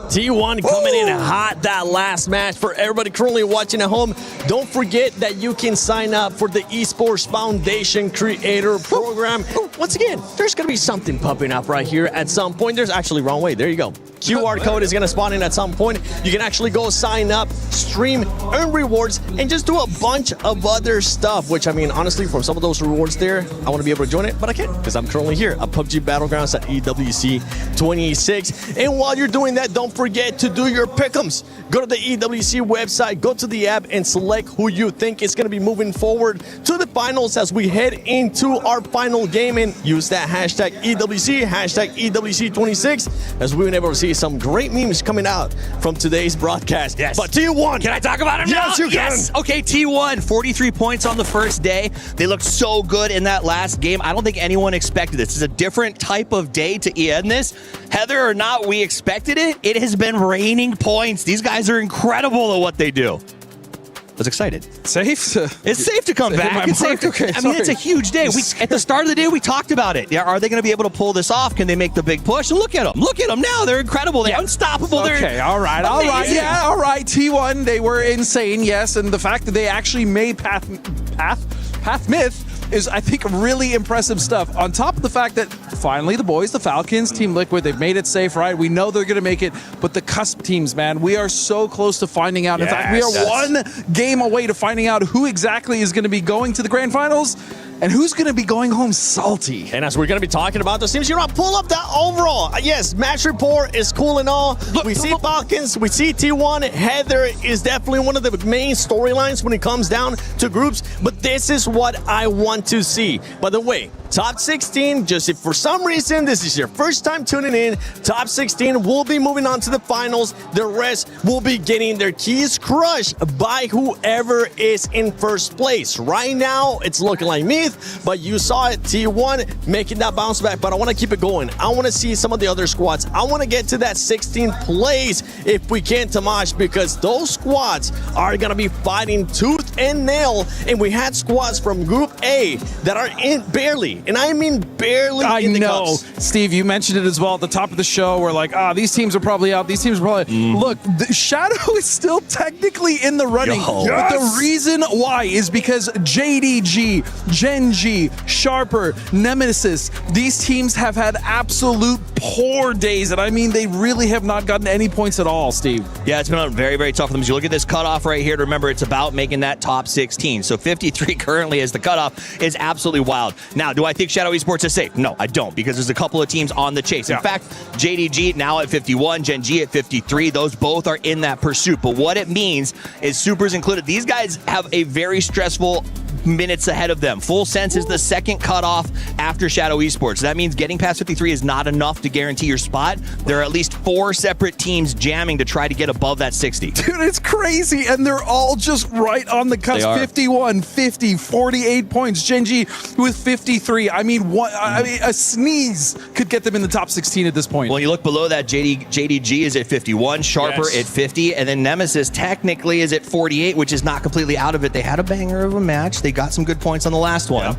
T1 coming in hot that last match. For everybody currently watching at home, don't forget that you can sign up for the Esports Foundation Creator Program. Once again, there's going to be something popping up right here at some point. There's actually wrong way. There you go. QR code is going to spawn in at some point. You can actually go sign up, stream, earn rewards, and just do a bunch of other stuff, which, I mean, honestly, from some of those rewards there, I want to be able to join it, but I can't because I'm currently here at PUBG Battlegrounds at EWC 26. And while you're doing that, don't forget to do your pick'ems. Go to the EWC website, go to the app, and select who you think is going to be moving forward to the finals as we head into our final game. And use that hashtag EWC, hashtag EWC26, as we've been able to see some great memes coming out from today's broadcast. Yes. But T1, can I talk about him now? Yes, you can. Yes. Okay, T1, 43 points on the first day. They looked so good in that last game. I don't think anyone expected this. It's a different type of day to end this. Whether or not we expected it, it has been raining points. These guys are incredible at what they do. I was excited. It's safe to come back. It's safe to, I mean, it's a huge day. At the start of the day, we talked about it. Yeah, are they going to be able to pull this off? Can they make the big push? And look at them. Look at them now. They're incredible. They're unstoppable. Okay, all right. Yeah, all right. T1, they were insane, yes. And the fact that they actually made Path Myth is, I think, really impressive stuff. On top of the fact that finally the boys, the Falcons, Team Liquid, they've made it safe, right? We know they're going to make it, but the cusp teams, man, we are so close to finding out. In fact, we are one game away to finding out who exactly is going to be going to the grand finals and who's going to be going home salty. And as we're going to be talking about those teams, you know, pull up that overall. Yes, match report is cool and all. We see Falcons, we see T1. Heather is definitely one of the main storylines when it comes down to groups, but this is what I want to see. By the way, top 16, just if for some reason this is your first time tuning in, top 16 will be moving on to the finals. The rest will be getting their keys crushed by whoever is in first place. Right now, it's looking like Myth, but you saw it, T1 making that bounce back, but I want to keep it going. I want to see some of the other squads. I want to get to that 16th place if we can, Tamash, because those squads are going to be fighting tooth and nail, and we had squads from Group A that are in barely, and I mean barely in the cups. Steve, you mentioned it as well at the top of the show. We're like, these teams are probably out. These teams are probably... Look, Shadow is still technically in the running. But the reason why is because JDG, Genji, Sharper, Nemesis, these teams have had absolute poor days. And I mean, they really have not gotten any points at all, Steve. Yeah, it's been very, very tough for them. As you look at this cutoff right here, to remember it's about making that top 16. So 53 currently as the cutoff is absolutely wild. Now, do I think Shadow Esports is safe? No, I don't, because there's a couple of teams on the chase. In fact, JDG now at 51, Gen G at 53. Those both are in that pursuit. But what it means is Supers included. These guys have a very stressful minutes ahead of them. Full Sense is the second cutoff after Shadow Esports. That means getting past 53 is not enough to guarantee your spot. There are at least 4 separate teams jamming to try to get above that 60. Dude, it's crazy, and they're all just right on the cusp. 51, 50, 48 points. Gen G with 53. I mean, a sneeze could get them in the top 16 at this point. Well, you look below that, JDG is at 51, Sharper at 50, and then Nemesis technically is at 48, which is not completely out of it. They had a banger of a match. They got some good points on the last one.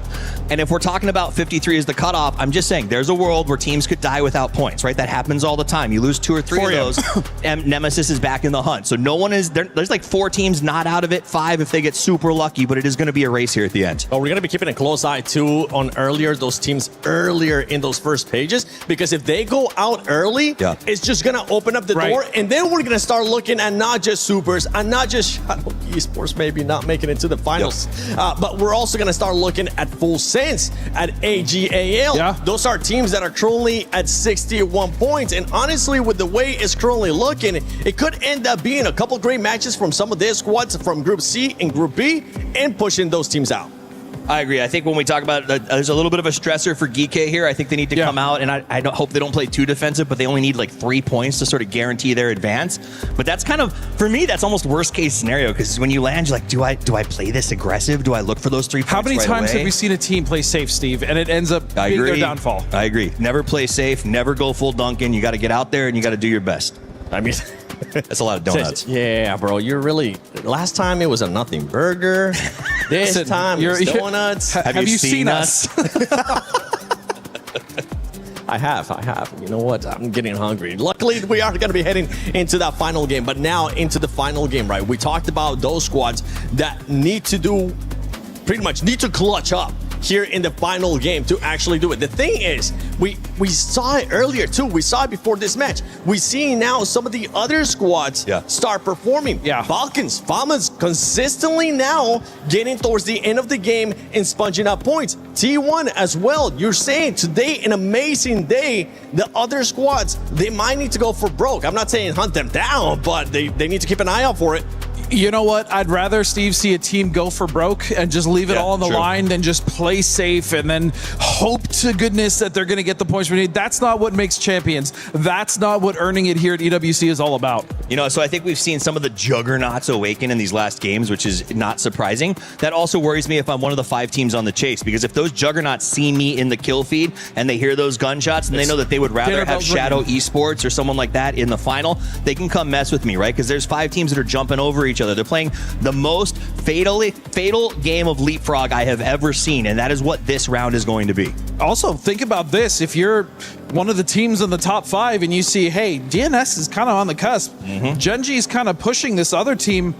And if we're talking about 53 as the cutoff, I'm just saying there's a world where teams could die without points, right? That happens all the time. You lose 2 or 3 of those, and Nemesis is back in the hunt. So no one is there. There's like 4 teams not out of it, 5 if they get super lucky, but it is going to be a race here at the end. But we're going to be keeping a close eye too on those teams earlier in those first pages, because if they go out early, it's just going to open up the door, and then we're going to start looking at not just Supers and not just Shadow Esports maybe not making it to the finals, but we're also going to start looking at Full Sense, at AGAL. Those are teams that are currently at 61 points, and honestly, with the way it's currently looking, it could end up being a couple great matches from some of their squads from Group C and Group B, and pushing those teams out. I agree. I think when we talk about there's a little bit of a stressor for Geekay here. I think they need to come out, and I don't hope they don't play too defensive, but they only need like 3 points to sort of guarantee their advance. But that's kind of, for me, that's almost worst case scenario, because when you land, you're like, do I play this aggressive? Do I look for those 3 points? How many right times away? have we seen a team play safe, Steve, and it ends up being their downfall? I agree. Never play safe. Never go full Duncan. You got to get out there and you got to do your best. I mean, that's a lot of donuts. Yeah, bro. You're really. Last time it was a nothing burger. This time it's donuts. Have you seen us? I have. You know what? I'm getting hungry. Luckily, we are going to be heading into that final game. But now into the final game, right? We talked about those squads that need to clutch up here in the final game to actually do it. The thing is, we saw it earlier too. We saw it before this match. We see now some of the other squads start performing. Falcons, Famas consistently now getting towards the end of the game and sponging up points. T1 as well. You're saying today an amazing day. The other squads, they might need to go for broke. I'm not saying hunt them down, but they need to keep an eye out for it. You know what? I'd rather, Steve, see a team go for broke and just leave it all on the line than just play safe and then hope to goodness that they're going to get the points we need. That's not what makes champions. That's not what earning it here at EWC is all about. You know, so I think we've seen some of the juggernauts awaken in these last games, which is not surprising. That also worries me if I'm one of the 5 teams on the chase, because if those juggernauts see me in the kill feed and they hear those gunshots and they know that they would rather have Shadow Esports or someone like that in the final, they can come mess with me, right? Because there's 5 teams that are jumping over each other. They're playing the most fatal game of Leapfrog I have ever seen, and that is what this round is going to be. Also, think about this. If you're one of the teams in the top 5 and you see, hey, DNS is kind of on the cusp. Gen G is kind of pushing this other team.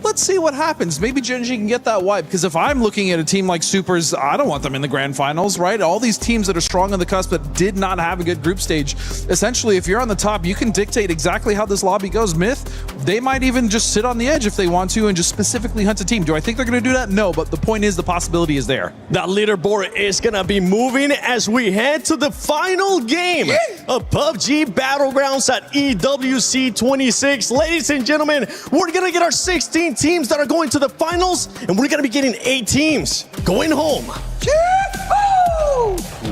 Let's see what happens. Maybe Gen G can get that wipe, because if I'm looking at a team like Supers, I don't want them in the grand finals, right? All these teams that are strong on the cusp but did not have a good group stage. Essentially, if you're on the top, you can dictate exactly how this lobby goes. Myth, they might even just sit on the edge if they want to and just specifically hunt a team. Do I think they're going to do that? No, but the point is the possibility is there. That leaderboard is going to be moving as we head to the final game of PUBG Battlegrounds at EWC 26. Ladies and gentlemen, we're going to get our 16 teams that are going to the finals, and we're going to be getting 8 teams going home.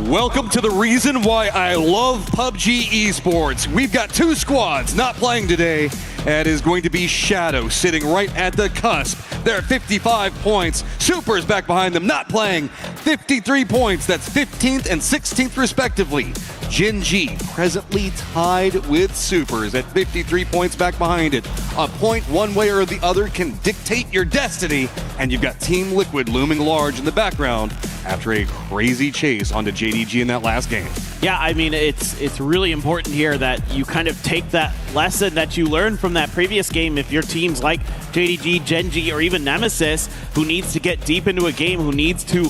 Welcome to the reason why I love PUBG Esports. We've got 2 squads not playing today, and it is going to be Shadow sitting right at the cusp. They're at 55 points. Supers back behind them, not playing. 53 points. That's 15th and 16th respectively. Gen G presently tied with Supers at 53 points back behind it. A point one way or the other can dictate your destiny, and you've got Team Liquid looming large in the background after a crazy chase onto JDG in that last game. Yeah, I mean, it's really important here that you kind of take that lesson that you learned from that previous game. If your teams like JDG, Gen G, or even Nemesis, who needs to get deep into a game, who needs to,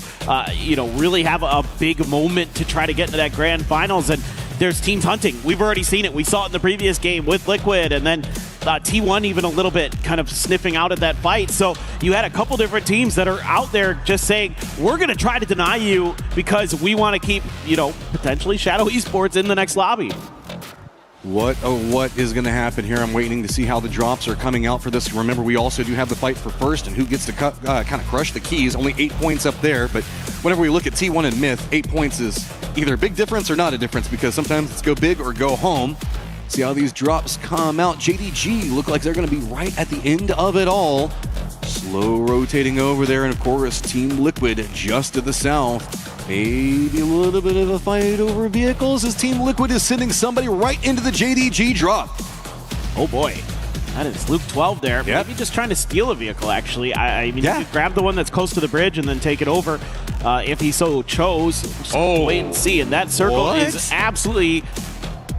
really have a big moment to try to get into that grand finals, and there's teams hunting. We've already seen it. We saw it in the previous game with Liquid, and then T1 even a little bit kind of sniffing out at that fight. So you had a couple different teams that are out there just saying, we're going to try to deny you because we want to keep, you know, potentially Shadow Esports in the next lobby. What is going to happen here? I'm waiting to see how the drops are coming out for this. Remember, we also do have the fight for first and who gets to kind of crush the keys. Only 8 points up there, but whenever we look at T1 and Myth, 8 points is either a big difference or not a difference because sometimes it's go big or go home. See how these drops come out. JDG look like they're going to be right at the end of it all. Slow rotating over there, and of course, Team Liquid just to the south. Maybe a little bit of a fight over vehicles as Team Liquid is sending somebody right into the JDG drop. Oh boy, that is Luke 12 there. Yep. Maybe just trying to steal a vehicle, actually. I mean, you could grab the one that's close to the bridge and then take it over if he so chose. Just wait and see, and that circle is absolutely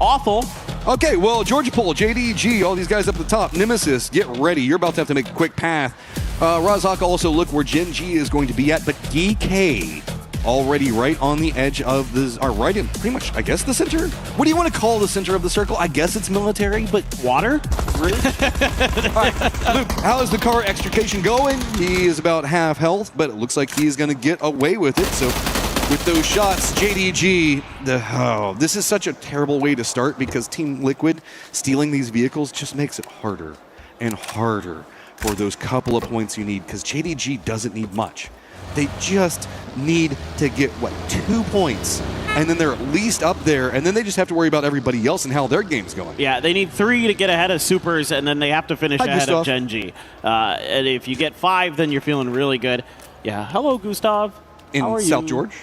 awful. Okay, well, Georgia Pole, JDG, all these guys up at the top. Nemesis, get ready. You're about to have to make a quick path. Razak also look where Gen G is going to be at, but DK already right on the edge of the, or right in pretty much, I guess, the center? What do you want to call the center of the circle? I guess it's military, but water? Really? All right, Luke, how is the car extrication going? He is about half health, but it looks like he's going to get away with it. So with those shots, JDG, this is such a terrible way to start because Team Liquid stealing these vehicles just makes it harder and harder for those couple of points you need because JDG doesn't need much. They just need to get, 2 points? And then they're at least up there, and then they just have to worry about everybody else and how their game's going. Yeah, they need 3 to get ahead of Supers, and then they have to finish ahead of Gen G. And if you get 5, then you're feeling really good. Yeah, hello, Gustav. How are In South you? George?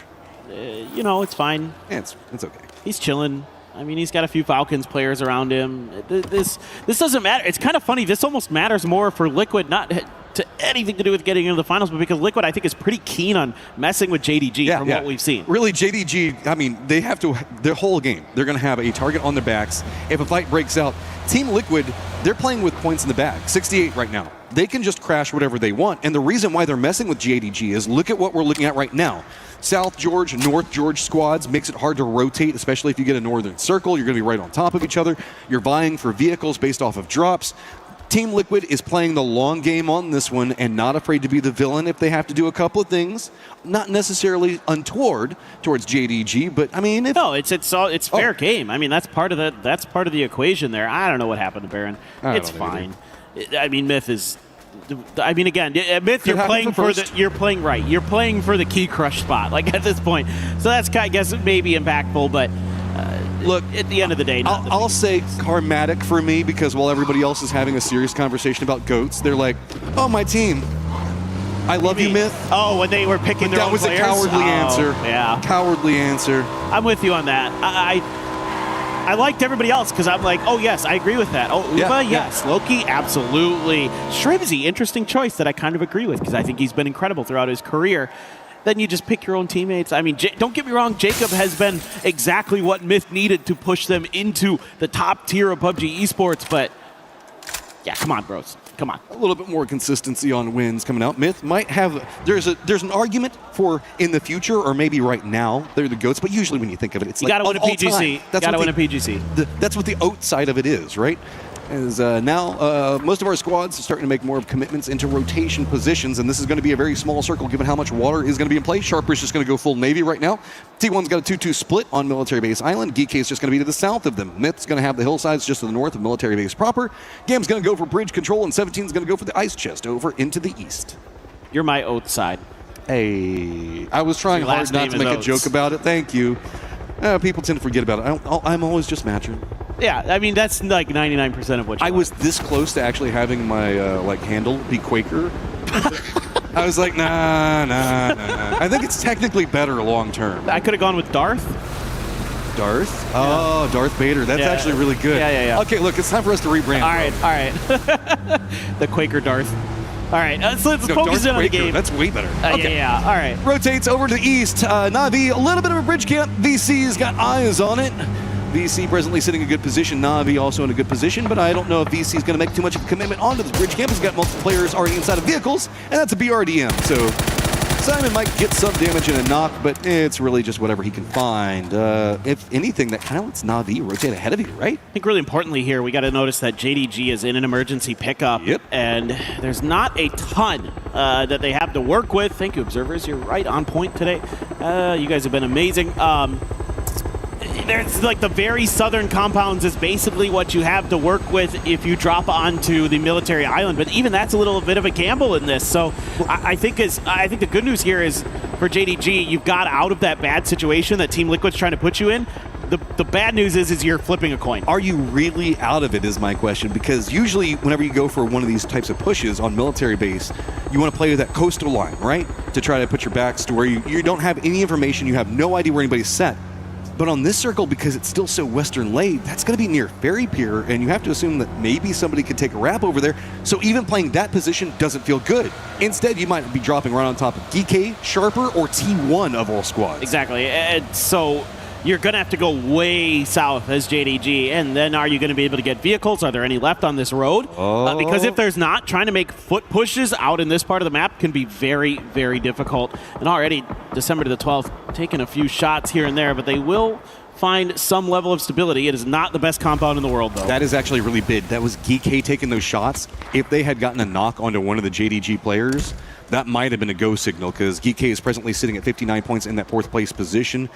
You know, it's fine. Yeah, it's okay. He's chilling. I mean, he's got a few Falcons players around him. This doesn't matter. It's kind of funny. This almost matters more for Liquid, not to anything to do with getting into the finals, but because Liquid, I think, is pretty keen on messing with JDG from what we've seen. Really, JDG, I mean, they have to, their whole game, they're going to have a target on their backs. If a fight breaks out, Team Liquid, they're playing with points in the bag, 68 right now. They can just crash whatever they want, and the reason why they're messing with JDG is look at what we're looking at right now. South George, North George squads makes it hard to rotate, especially if you get a northern circle. You're going to be right on top of each other. You're vying for vehicles based off of drops. Team Liquid is playing the long game on this one and not afraid to be the villain if they have to do a couple of things. Not necessarily untoward towards JDG, but I mean, it's fair game. I mean, that's part of the equation there. I don't know what happened to Baron. It's fine. I mean, Myth is. I mean, again, Myth, you're playing for the. You're playing right. You're playing for the key crush spot, like at this point. So that's, I guess, maybe impactful, but. Look, at the end of the day, I'll say karmatic for me because while everybody else is having a serious conversation about goats, they're like, "Oh, my team, I love you, Myth." Oh, when they were picking their own players? That was a cowardly answer. Yeah, cowardly answer. I'm with you on that. I liked everybody else because I'm like, oh yes, I agree with that. Oh, Uva, yes. Loki, absolutely. Shrimsy, interesting choice that I kind of agree with because I think he's been incredible throughout his career. Then you just pick your own teammates. I mean, don't get me wrong, Jacob has been exactly what Myth needed to push them into the top tier of PUBG Esports, but yeah, come on, bros. Come on. A little bit more consistency on wins coming out. Myth might have, there's an argument for in the future or maybe right now, they're the GOATs, but usually when you think of it, it's you gotta win a PGC. You gotta win a PGC. That's what the oat side of it is, right? As now most of our squads are starting to make more commitments into rotation positions, and this is going to be a very small circle given how much water is going to be in play. Sharper's just going to go full Navy right now. T1's got a 2-2 split on Military Base Island. DK is just going to be to the south of them. Myth's going to have the hillsides just to the north of Military Base proper. Gam's going to go for bridge control, and 17's going to go for the ice chest over into the east. You're my oath side. Hey, I was trying hard not to make a joke about it. Thank you. People tend to forget about it. I'm always just matching. Yeah, I mean, that's like 99% of what you I was this close to actually having my handle be Quaker. I was like, nah. I think it's technically better long term. I could have gone with Darth. Darth? Oh, Darth Vader. That's actually really good. Yeah. Okay, look, it's time for us to rebrand. All right. The Quaker Darth. All right, let's focus in on the game. That's way better. Okay. Yeah, all right. Rotates over to the east. Navi, a little bit of a bridge camp. VC's got eyes on it. VC presently sitting in a good position. Navi also in a good position, but I don't know if VC is going to make too much of a commitment onto this bridge camp. He's got multiple players already inside of vehicles, and that's a BRDM. So Simon might get some damage in a knock, but it's really just whatever he can find. If anything, that kind of lets Na'Vi rotate ahead of you, right? I think really importantly here, we got to notice that JDG is in an emergency pickup. Yep. And there's not a ton that they have to work with. Thank you, observers. You're right on point today. You guys have been amazing. There's like the very southern compounds is basically what you have to work with if you drop onto the military island, but even that's a little bit of a gamble in this. So I think the good news here is for JDG, you've got out of that bad situation that Team Liquid's trying to put you in. The bad news is you're flipping a coin. Are you really out of it is my question, because usually whenever you go for one of these types of pushes on military base, you want to play that coastal line, right? To try to put your backs to where you don't have any information, you have no idea where anybody's set. But on this circle, because it's still so western laid, that's going to be near Ferry Pier, and you have to assume that maybe somebody could take a wrap over there. So even playing that position doesn't feel good. Instead, you might be dropping right on top of DK, Sharper, or T1 of all squads. Exactly. And so you're going to have to go way south as JDG, and then are you going to be able to get vehicles? Are there any left on this road? Because if there's not, trying to make foot pushes out in this part of the map can be very, very difficult. And already, December to the 12th, taking a few shots here and there, but they will find some level of stability. It is not the best compound in the world, though. That is actually really big. That was GK taking those shots. If they had gotten a knock onto one of the JDG players, that might have been a go signal, because GK is presently sitting at 59 points in that 4th place position.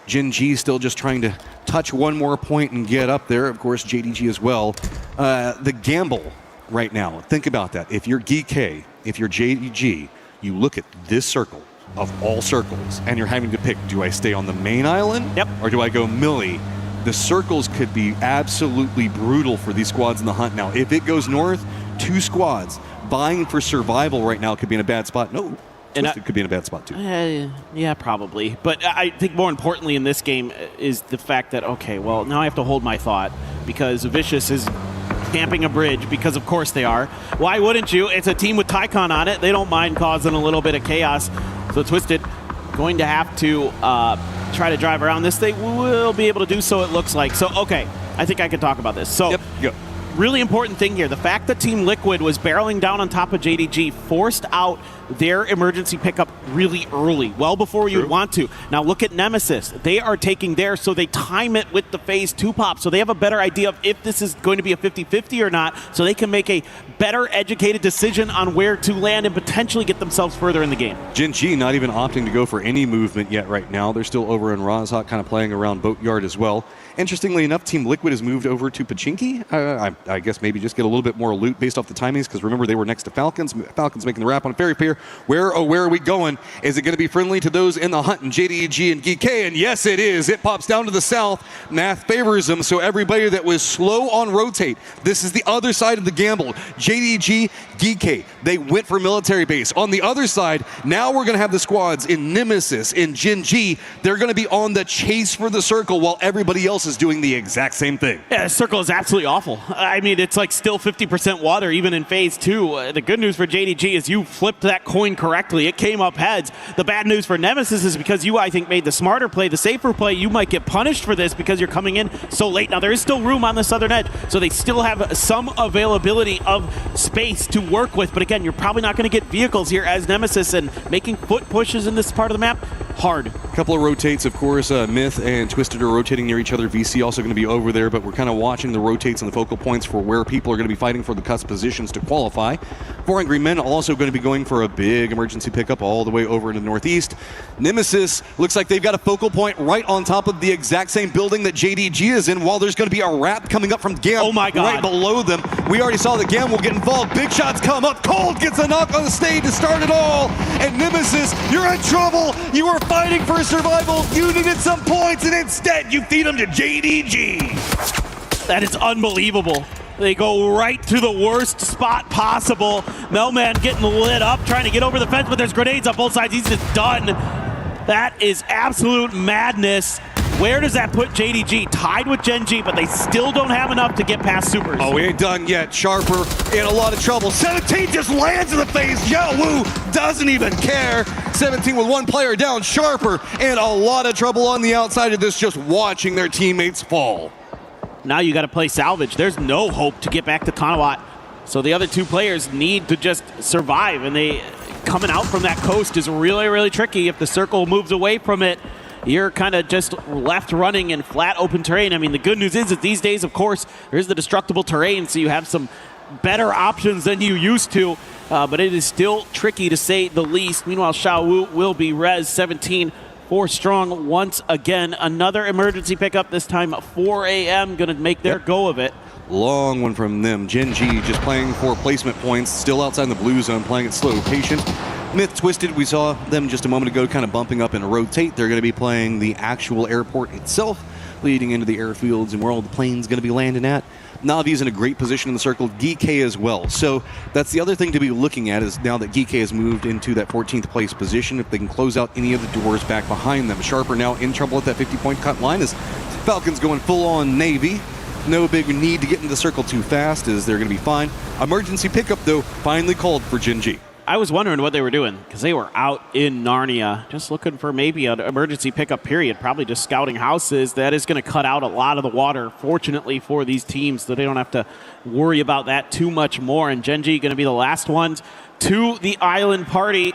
Gen G still just trying to touch one more point and get up there. Of course, JDG as well. The gamble right now, think about that. If you're GK, if you're JDG, you look at this circle of all circles, and you're having to pick, do I stay on the main island? Yep. Or do I go Millie? The circles could be absolutely brutal for these squads in the hunt now. If it goes north, 2 squads vying for survival right now could be in a bad spot. No, Twisted could be in a bad spot too. Yeah, probably. But I think more importantly in this game is the fact that, okay, well, now I have to hold my thought because Vicious is camping a bridge, because of course they are. Why wouldn't you? It's a team with Tycon on it. They don't mind causing a little bit of chaos. So Twisted going to have to try to drive around this. They will be able to do so, it looks like. So, okay, I think I can talk about this. So, Yep. Really important thing here, the fact that Team Liquid was barreling down on top of JDG forced out their emergency pickup really early, well before you'd want to. Now look at Nemesis. They are taking theirs, so they time it with the phase 2 pop, so they have a better idea of if this is going to be a 50-50 or not, so they can make a better educated decision on where to land and potentially get themselves further in the game. Gen G not even opting to go for any movement yet right now. They're still over in Rozhok, kind of playing around Boatyard as well. Interestingly enough, Team Liquid has moved over to Pachinki. I guess maybe just get a little bit more loot based off the timings, because remember, they were next to Falcons. Falcons making the wrap on Ferry Pier. Where are we going? Is it going to be friendly to those in the hunt in JDG and GK? And yes, it is. It pops down to the south. Math favors them, so everybody that was slow on rotate, this is the other side of the gamble. JDG, GK, they went for military base. On the other side, now we're going to have the squads in Nemesis, in Gen G. They're going to be on the chase for the circle while everybody else is doing the exact same thing. Yeah, the circle is absolutely awful. I mean, it's like still 50% water even in phase 2. The good news for JDG is you flipped that coin correctly. It came up heads. The bad news for Nemesis is because you, I think, made the smarter play, the safer play, you might get punished for this because you're coming in so late. Now, there is still room on the southern edge, so they still have some availability of space to work with. But again, you're probably not going to get vehicles here as Nemesis, and making foot pushes in this part of the map, hard. A couple of rotates, of course. Myth and Twisted are rotating near each other. VC also going to be over there, but we're kind of watching the rotates and the focal points for where people are going to be fighting for the cusp positions to qualify. 4 Angry Men also going to be going for a big emergency pickup all the way over in the northeast. Nemesis looks like they've got a focal point right on top of the exact same building that JDG is in, while there's going to be a wrap coming up from Gam right below them. We already saw the Gam will get involved. Big shots come up. Cold gets a knock on the stage to start it all. And Nemesis, you're in trouble. You were fighting for survival. You needed some points, and instead you feed them to JDG. That is unbelievable. They go right to the worst spot possible. Melman getting lit up, trying to get over the fence, but there's grenades on both sides. He's just done. That is absolute madness. Where does that put JDG? Tied with Gen G, but they still don't have enough to get past Supers. Oh, we ain't done yet. Sharper in a lot of trouble. 17 just lands in the face. Yao Wu doesn't even care. 17 with 1 player down. Sharper in a lot of trouble on the outside of this, just watching their teammates fall. Now you got to play salvage. There's no hope to get back to Tanawat. So the other 2 players need to just survive, and they coming out from that coast is really, really tricky. If the circle moves away from it, you're kind of just left running in flat open terrain. I mean, the good news is that these days, of course, there's the destructible terrain, so you have some better options than you used to, but it is still tricky to say the least. Meanwhile, Xiaowu will be res 17 for strong once again. Another emergency pickup, this time 4 a.m. going to make their go of it. Long one from them. Gen.G just playing for placement points, still outside the blue zone, playing it slow, patient. Myth Twisted, we saw them just a moment ago kind of bumping up and rotate. They're going to be playing the actual airport itself, leading into the airfields and where all the planes going to be landing at. Navi's in a great position in the circle, Geek as well. So that's the other thing to be looking at, is now that Geek has moved into that 14th place position, if they can close out any of the doors back behind them. Sharper now in trouble at that 50-point cut line as Falcons going full on Navy. No big need to get into the circle too fast, as they're going to be fine. Emergency pickup, though, finally called for Gen.G. I was wondering what they were doing, because they were out in Narnia just looking for maybe an emergency pickup period, probably just scouting houses. That is going to cut out a lot of the water, fortunately for these teams, so they don't have to worry about that too much more. And Gen.G going to be the last ones to the island party.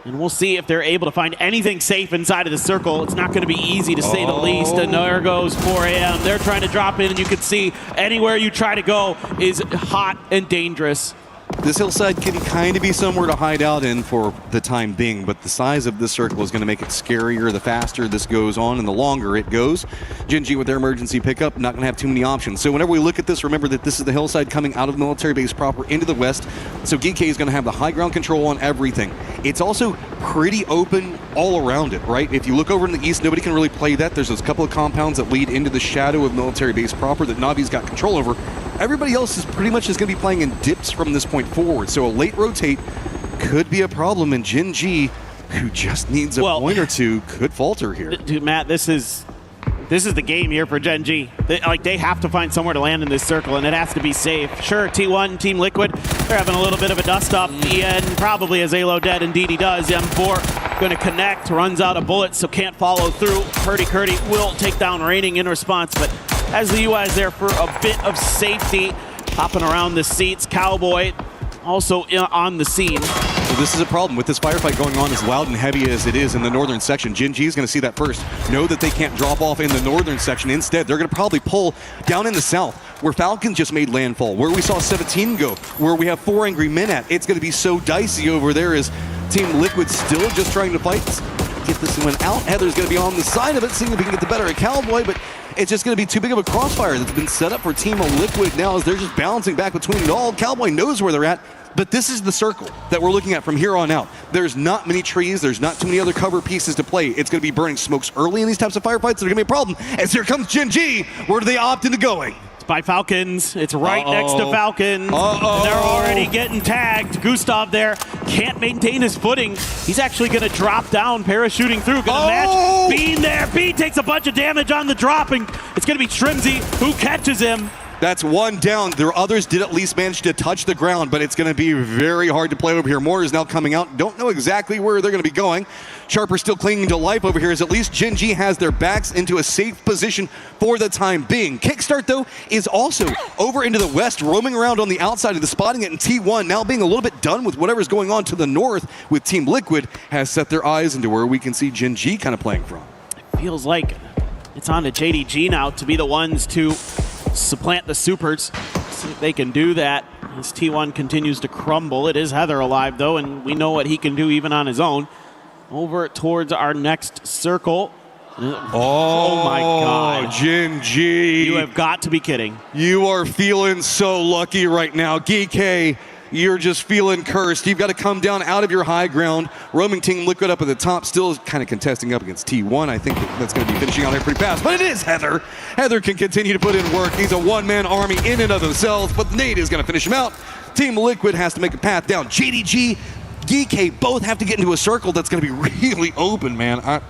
And we'll see if they're able to find anything safe inside of the circle. It's not going to be easy, to say the least. And there goes 4 a.m. They're trying to drop in, and you can see anywhere you try to go is hot and dangerous. This hillside can kind of be somewhere to hide out in for the time being, but the size of this circle is going to make it scarier the faster this goes on and the longer it goes. Gen.G with their emergency pickup, not going to have too many options. So whenever we look at this, remember that this is the hillside coming out of the military base proper into the west. So Geek is going to have the high ground control on everything. It's also pretty open all around it, right? If you look over in the east, nobody can really play that. There's those couple of compounds that lead into the shadow of military base proper that Navi's got control over. Everybody else is pretty much just going to be playing in dips from this point forward. So a late rotate could be a problem, and Gen.G, who just needs a point or two, could falter here. Dude, Matt, this is the game here for Gen.G. They have to find somewhere to land in this circle, and it has to be safe. Sure, T1, Team Liquid, they're having a little bit of a dust-up. EN probably has Alo dead, indeed he does. M4 going to connect, runs out of bullets, so can't follow through. Curdy will take down Raining in response, but as the UI is there for a bit of safety, hopping around the seats. Cowboy also on the scene. So this is a problem with this firefight going on as loud and heavy as it is in the northern section. Gen.G is going to see that first. Know that they can't drop off in the northern section. Instead, they're going to probably pull down in the south, where Falcons just made landfall, where we saw 17 go, where we have 4 angry men at. It's going to be so dicey over there as Team Liquid still just trying to fight. Get this one out. Heather's going to be on the side of it, seeing if he can get the better of Cowboy, but it's just going to be too big of a crossfire that's been set up for Team Liquid now as they're just bouncing back between it all. Cowboy knows where they're at, but this is the circle that we're looking at from here on out. There's not many trees. There's not too many other cover pieces to play. It's going to be burning smokes early in these types of firefights. They're going to be a problem as here comes Gen.G. Where do they opt into going? By Falcons. It's right next to Falcons. They're already getting tagged. Gustav there can't maintain his footing. He's actually going to drop down, parachuting through. Going to match Bean there. Bean takes a bunch of damage on the drop, and it's going to be Trimsy who catches him. That's one down. Their others did at least manage to touch the ground, but it's going to be very hard to play over here. More is now coming out. Don't know exactly where they're going to be going. Sharper still clinging to life over here, as at least Gen.G has their backs into a safe position for the time being. Kickstart, though, is also over into the west, roaming around on the outside of the spotting it in T1, now being a little bit done with whatever's going on to the north with Team Liquid, has set their eyes into where we can see Gen.G kind of playing from. It feels like it's on to JDG now to be the ones to supplant the supers. See if they can do that as T1 continues to crumble. It is Heather alive, though, and we know what he can do even on his own. Over towards our next circle. Oh my God. Gen.G. You have got to be kidding. You are feeling so lucky right now. Geek, you're just feeling cursed. You've got to come down out of your high ground. Roaming Team Liquid up at the top, still kind of contesting up against T1. I think that's going to be finishing out here pretty fast. But it is Heather. Heather can continue to put in work. He's a one-man army in and of themselves, but Nate is going to finish him out. Team Liquid has to make a path down. JDG, Geek both have to get into a circle that's going to be really open, man.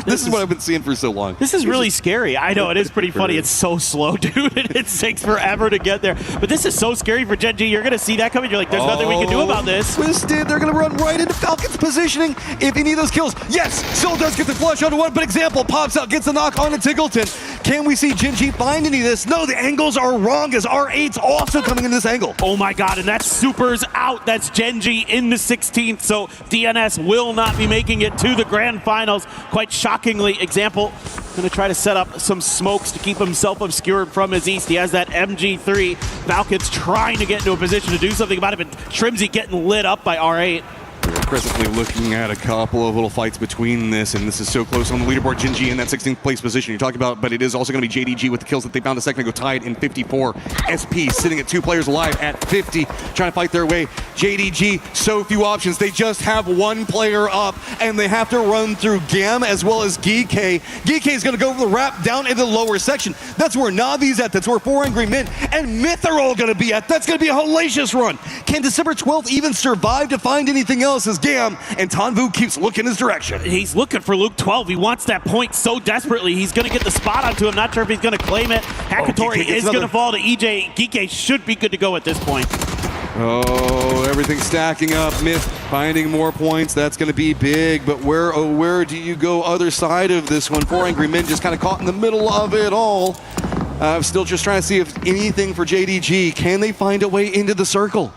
This is what I've been seeing for so long. This is really scary. I know, it is pretty funny. It's so slow, dude. It takes forever to get there. But this is so scary for Gen.G. You're going to see that coming. You're like, there's nothing we can do about this. Twisted. They're going to run right into Falcon's positioning if you need those kills. Yes, Soul does get the flush onto one, but Example pops out, gets the knock onto Tiggleton. Can we see Gen.G find any of this? No, the angles are wrong as R8's also coming into this angle. Oh my god, and that Super's out. That's Gen.G in the 16th, so DNS will not be making it to the grand finals. Quite shockingly, Example going to try to set up some smokes to keep himself obscured from his east. He has that MG3. Falcons trying to get into a position to do something about it, but Shrimsy getting lit up by R8. We're presently looking at a couple of little fights between this, and this is so close on the leaderboard. Gen.G in that 16th place position you're talking about, but it is also going to be JDG with the kills that they found a second ago, tied in 54. SP sitting at 2 players alive at 50, trying to fight their way. JDG, so few options. They just have 1 player up, and they have to run through Gam as well as GK. GK is going to go for the wrap down into the lower section. That's where Navi's at. That's where 4 Angry Men and Myth are all going to be at. That's going to be a hellacious run. Can December 12th even survive to find anything else as Gam and Tanvu keeps looking his direction? He's looking for Luke 12. He wants that point so desperately. He's going to get the spot onto him. Not sure if he's going to claim it. Hakatori is going to fall to EJ. Geeke should be good to go at this point. Oh, everything's stacking up. Myth finding more points. That's going to be big. But where, oh, where do you go other side of this one? 4 Angry Men just kind of caught in the middle of it all. I'm still just trying to see if anything for JDG. Can they find a way into the circle?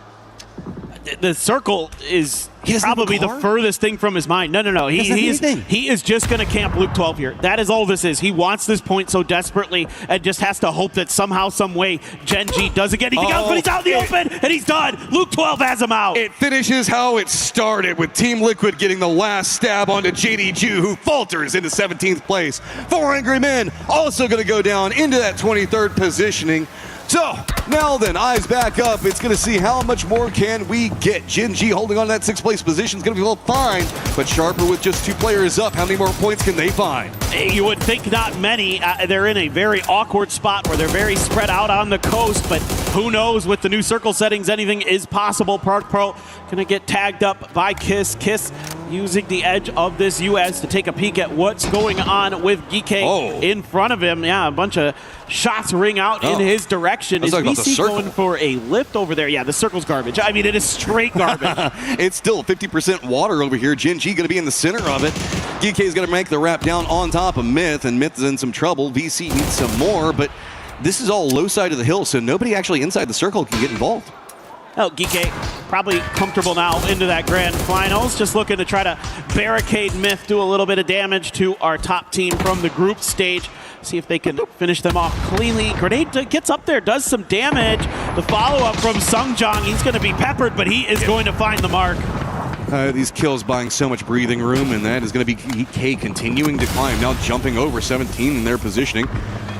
The circle is probably the furthest thing from his mind. No. He is just going to camp Luke 12 here. That is all this is. He wants this point so desperately and just has to hope that somehow, some way, Gen.G doesn't get anything else, but he's out in the open and he's done. Luke 12 has him out. It finishes how it started with Team Liquid getting the last stab onto JDG, who falters into 17th place. 4 Angry Men also going to go down into that 23rd positioning. So, now then, eyes back up. It's going to see how much more can we get. Gen.G holding on to that 6th place position is going to be fine, but Sharper with just 2 players up, how many more points can they find? You would think not many. They're in a very awkward spot where they're very spread out on the coast, but who knows, with the new circle settings, anything is possible. Park Pro going to get tagged up by Kiss. Kiss using the edge of this US to take a peek at what's going on with Geeke in front of him. Yeah, a bunch of shots ring out in his direction. Is VC going for a lift over there? Yeah, the circle's garbage. I mean, it is straight garbage. It's still 50% water over here. Gen.G going to be in the center of it. Geeke is going to make the wrap down on top of Myth, and Myth is in some trouble. VC needs some more, but this is all low side of the hill, so nobody actually inside the circle can get involved. Oh, Geeke probably comfortable now into that grand finals. Just looking to try to barricade Myth, do a little bit of damage to our top team from the group stage. See if they can finish them off cleanly. Grenade gets up there, does some damage. The follow-up from Sungjong, he's going to be peppered, but he is going to find the mark. These kills buying so much breathing room, and that is going to be Geeke continuing to climb, now jumping over 17 in their positioning.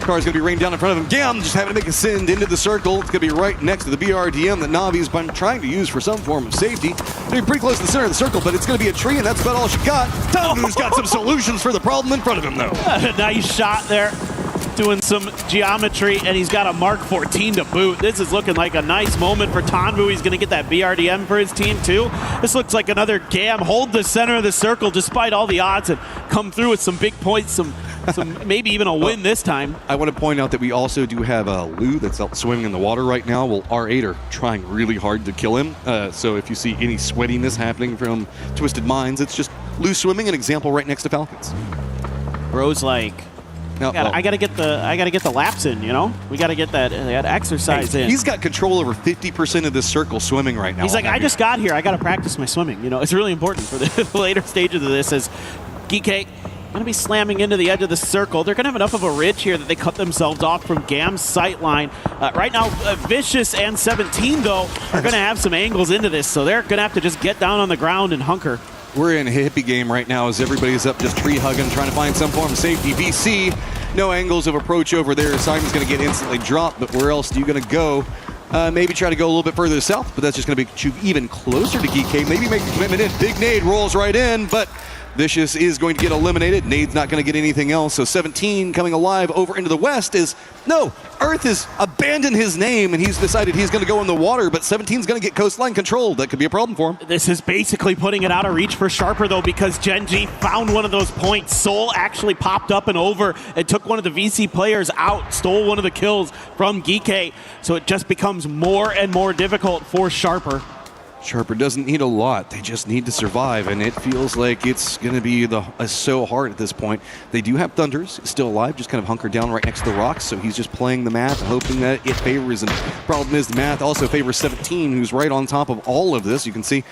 Car's going to be rained down in front of him. Gam just having to make a send into the circle. It's going to be right next to the BRDM that Navi's been trying to use for some form of safety. They're pretty close to the center of the circle, but it's going to be a tree, and that's about all she got. Tanvu's got some solutions for the problem in front of him, though. Nice shot there. Doing some geometry, and he's got a Mark 14 to boot. This is looking like a nice moment for Tanvu. He's going to get that BRDM for his team, too. This looks like another Gam hold the center of the circle despite all the odds and come through with some big points, some maybe even a win this time. I want to point out that we also do have Lou that's out swimming in the water right now. Well, R8 are trying really hard to kill him. So if you see any sweatiness happening from Twisted Minds, it's just Lou swimming, an example right next to Falcons. Bro's like, I gotta get the laps in, you know? We gotta get that exercise in. He's got control over 50% of this circle swimming right now. He's like, I just got here. I gotta practice my swimming. You know, it's really important for the later stages of this as Geeke going to be slamming into the edge of the circle. They're going to have enough of a ridge here that they cut themselves off from Gam's sight line. Right now, Vicious and 17, though, are going to have some angles into this, so they're going to have to just get down on the ground and hunker. We're in a hippie game right now as everybody's up just tree hugging, trying to find some form of safety. VC, no angles of approach over there. Simon's going to get instantly dropped, but where else are you going to go? Maybe try to go a little bit further south, but that's just going to be even closer to Geeke. Maybe make the commitment in. Big Nade rolls right in, but Vicious is going to get eliminated. Nade's not going to get anything else. So 17 coming alive over into the west is, no, Earth has abandoned his name and he's decided he's going to go in the water, but 17's going to get coastline controlled. That could be a problem for him. This is basically putting it out of reach for Sharper, though, because Gen.G found one of those points. Soul actually popped up and over and took one of the VC players out, stole one of the kills from Geeke. So it just becomes more and more difficult for Sharper. Sharper doesn't need a lot. They just need to survive, and it feels like it's going to be so hard at this point. They do have Thunders still alive, just kind of hunkered down right next to the rocks, so he's just playing the math, hoping that it favors him. Problem is, the math also favors 17, who's right on top of all of this. You can see